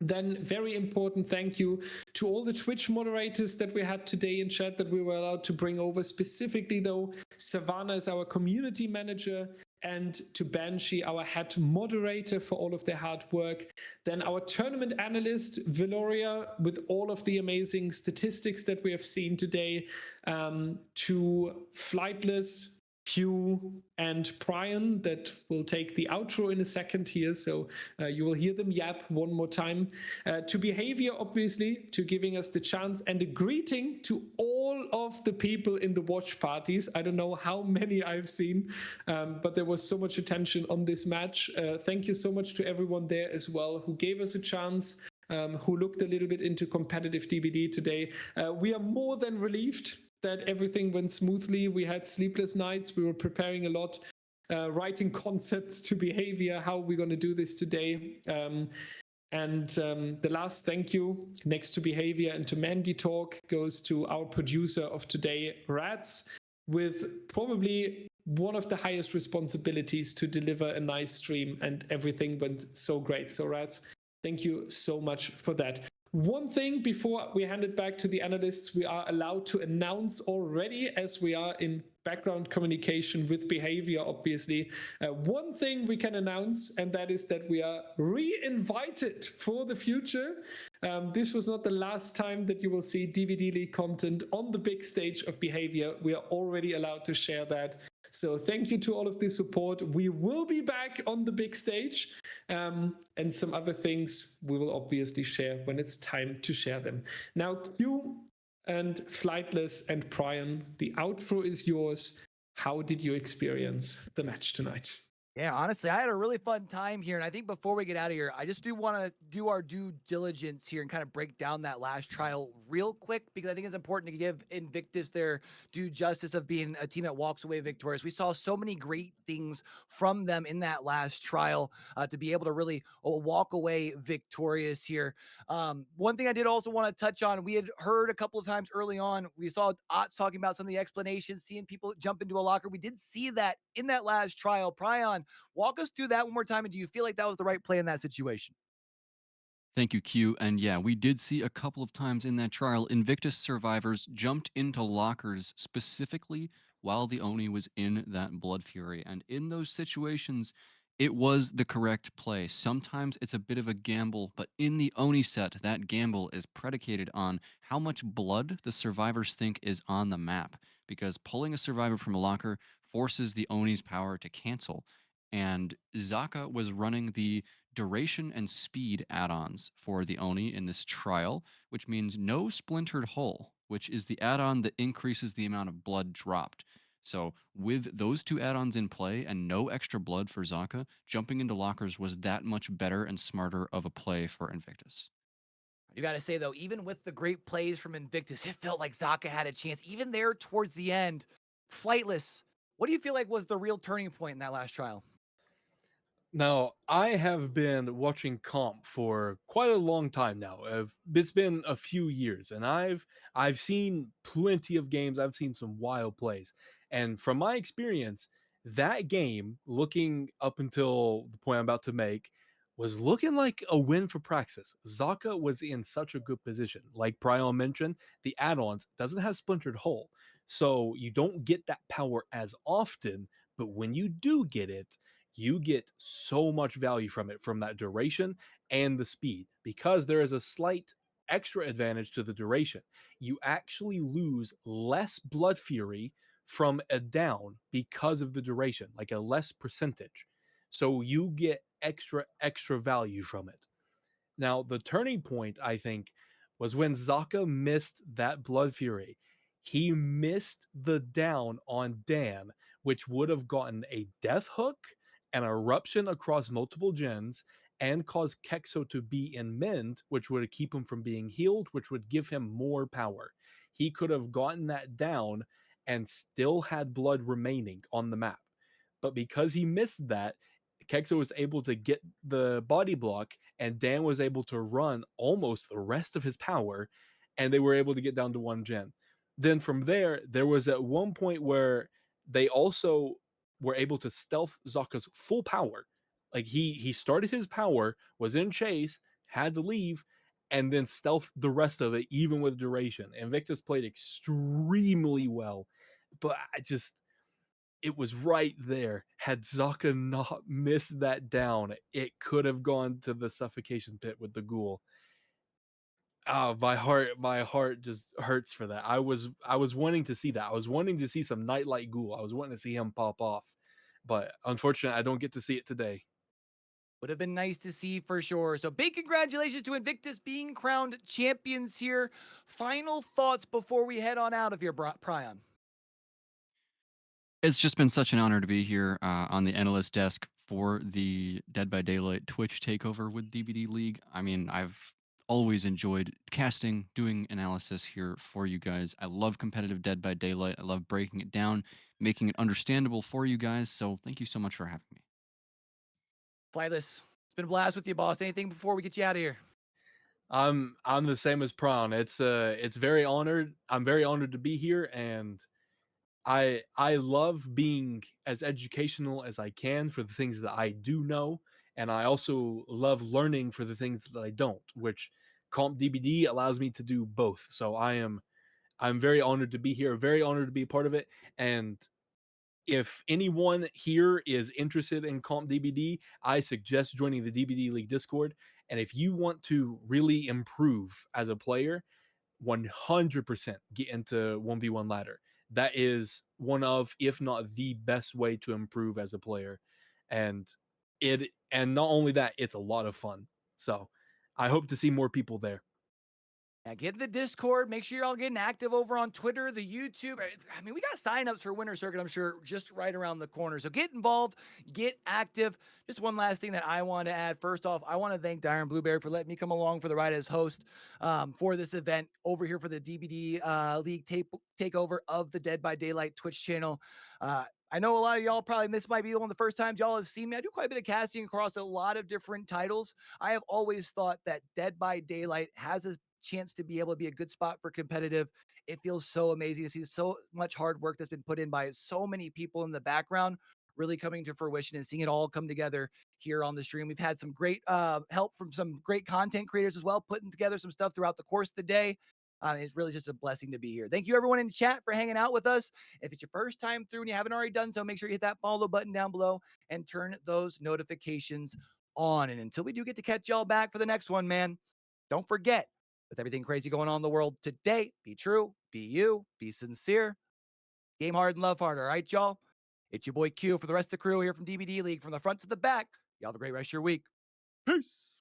Then very important thank you to all the Twitch moderators that we had today in chat that we were allowed to bring over. Specifically though, Savannah is our community manager, and to Banshee, our head moderator, for all of their hard work. Then our tournament analyst, Veloria, with all of the amazing statistics that we have seen today. To Flightless, Q and Prion that will take the outro in a second here, so you will hear them yap one more time. To Behavior, obviously, to giving us the chance, and a greeting to all of the people in the watch parties. I don't know how many I've seen, but there was so much attention on this match. Thank you so much to everyone there as well who gave us a chance, who looked a little bit into competitive DBD today. We are more than relieved that everything went smoothly. We had sleepless nights. We were preparing a lot, writing concepts to Behavior, how we're going to do this today. The last thank you, next to Behavior and to Mandy Talk, goes to our producer of today, Rats, with probably one of the highest responsibilities to deliver a nice stream, and everything went so great. So Rats, thank you so much for that. One thing before we hand it back to the analysts, we are allowed to announce already, as we are in background communication with Behavior, obviously. One thing we can announce, and that is that we are re-invited for the future. This was not the last time that you will see DBDLeague content on the big stage of Behavior. We are already allowed to share that. So thank you to all of the support. We will be back on the big stage, and some other things we will obviously share when it's time to share them. Now, Q and Flightless and Prion, the outro is yours. How did you experience the match tonight? Yeah, honestly, I had a really fun time here. And I think before we get out of here, I just do want to do our due diligence here and kind of break down that last trial real quick, because I think it's important to give INVICTUS their due justice of being a team that walks away victorious. We saw so many great things from them in that last trial to be able to really walk away victorious here. One thing I did also want to touch on, we had heard a couple of times early on, we saw Otts talking about some of the explanations, seeing people jump into a locker. We did see that in that last trial. Prion, walk us through that one more time. And do you feel like that was the right play in that situation? Thank you, Q. And yeah, we did see a couple of times in that trial, INVICTUS survivors jumped into lockers specifically while the Oni was in that Blood Fury. And in those situations, it was the correct play. Sometimes it's a bit of a gamble, but in the Oni set, that gamble is predicated on how much blood the survivors think is on the map. Because pulling a survivor from a locker forces the Oni's power to cancel. And Zaka was running the duration and speed add-ons for the Oni in this trial, which means no splintered hull, which is the add-on that increases the amount of blood dropped. So with those two add-ons in play and no extra blood for Zaka, jumping into lockers was that much better and smarter of a play for INVICTUS. You got to say, though, even with the great plays from INVICTUS, it felt like Zaka had a chance. Even there towards the end, Flightless, what do you feel like was the real turning point in that last trial? Now, I have been watching comp for quite a long time now. It's been a few years, and I've seen plenty of games. I've seen some wild plays, and from my experience, that game, looking up until the point I'm about to make, was looking like a win for Praxis. Zaka was in such a good position. Like Prion mentioned, the add-ons doesn't have splintered hull, so you don't get that power as often. But when you do get it, you get so much value from it, from that duration and the speed, because there is a slight extra advantage to the duration. You actually lose less blood fury from a down because of the duration, like a less percentage. So you get extra value from it. Now, the turning point, I think, was when Zaka missed that Blood Fury. He missed the down on Dan, which would have gotten a Death Hook, an Eruption across multiple gens, and caused Kexo to be in Mend, which would keep him from being healed, which would give him more power. He could have gotten that down and still had blood remaining on the map. But because he missed that, Kexo was able to get the body block, and Dan was able to run almost the rest of his power, and they were able to get down to one gen. Then from there was at one point where they also were able to stealth Zaka's full power. Like he started his power, was in chase, had to leave, and then stealth the rest of it, even with duration. INVICTUS played extremely well, but it was right there. Had Zaka not missed that down, it could have gone to the suffocation pit with the ghoul. Oh, my heart just hurts for that. I was wanting to see that. I was wanting to see some Nightlight Ghoul. I was wanting to see him pop off. But unfortunately, I don't get to see it today. Would have been nice to see for sure. So big congratulations to Invictus being crowned champions here. Final thoughts before we head on out of here, Prion. It's just been such an honor to be here on the analyst desk for the Dead by Daylight Twitch takeover with DBDLeague. I mean, I've always enjoyed casting, doing analysis here for you guys. I love competitive Dead by Daylight. I love breaking it down, making it understandable for you guys. So thank you so much for having me. Flightless, it's been a blast with you, boss. Anything before we get you out of here? I'm the same as Prawn. It's very honored. I'm very honored to be here, and I love being as educational as I can for the things that I do know, and I also love learning for the things that I don't, which Comp DBD allows me to do both. So I'm very honored to be here, very honored to be a part of it, and if anyone here is interested in Comp DBD, I suggest joining the DBDLeague Discord. And if you want to really improve as a player, 100% get into 1v1 ladder. That is one of, if not the best way to improve as a player. And and not only that, it's a lot of fun. So I hope to see more people there. Yeah, get in the Discord. Make sure you're all getting active over on Twitter, the YouTube. I mean, we got signups for Winter Circuit, I'm sure, just right around the corner. So get involved, get active. Just one last thing that I want to add. First off, I want to thank Darren Blueberry for letting me come along for the ride as host for this event over here for the DBD League takeover of the Dead by Daylight Twitch channel. I know a lot of y'all probably, this might be one of the first times y'all have seen me. I do quite a bit of casting across a lot of different titles. I have always thought that Dead by Daylight has a chance to be able to be a good spot for competitive. It feels so amazing to see so much hard work that's been put in by so many people in the background really coming to fruition and seeing it all come together here on the stream. We've had some great help from some great content creators as well, putting together some stuff throughout the course of the day. It's really just a blessing to be here. Thank you, everyone in chat, for hanging out with us. If it's your first time through and you haven't already done so, make sure you hit that follow button down below and turn those notifications on. And until we do get to catch y'all back for the next one, man, don't forget, with everything crazy going on in the world today, be true, be you, be sincere, game hard and love hard. All right, y'all? It's your boy Q for the rest of the crew here from DBD League, from the front to the back. Y'all have a great rest of your week. Peace.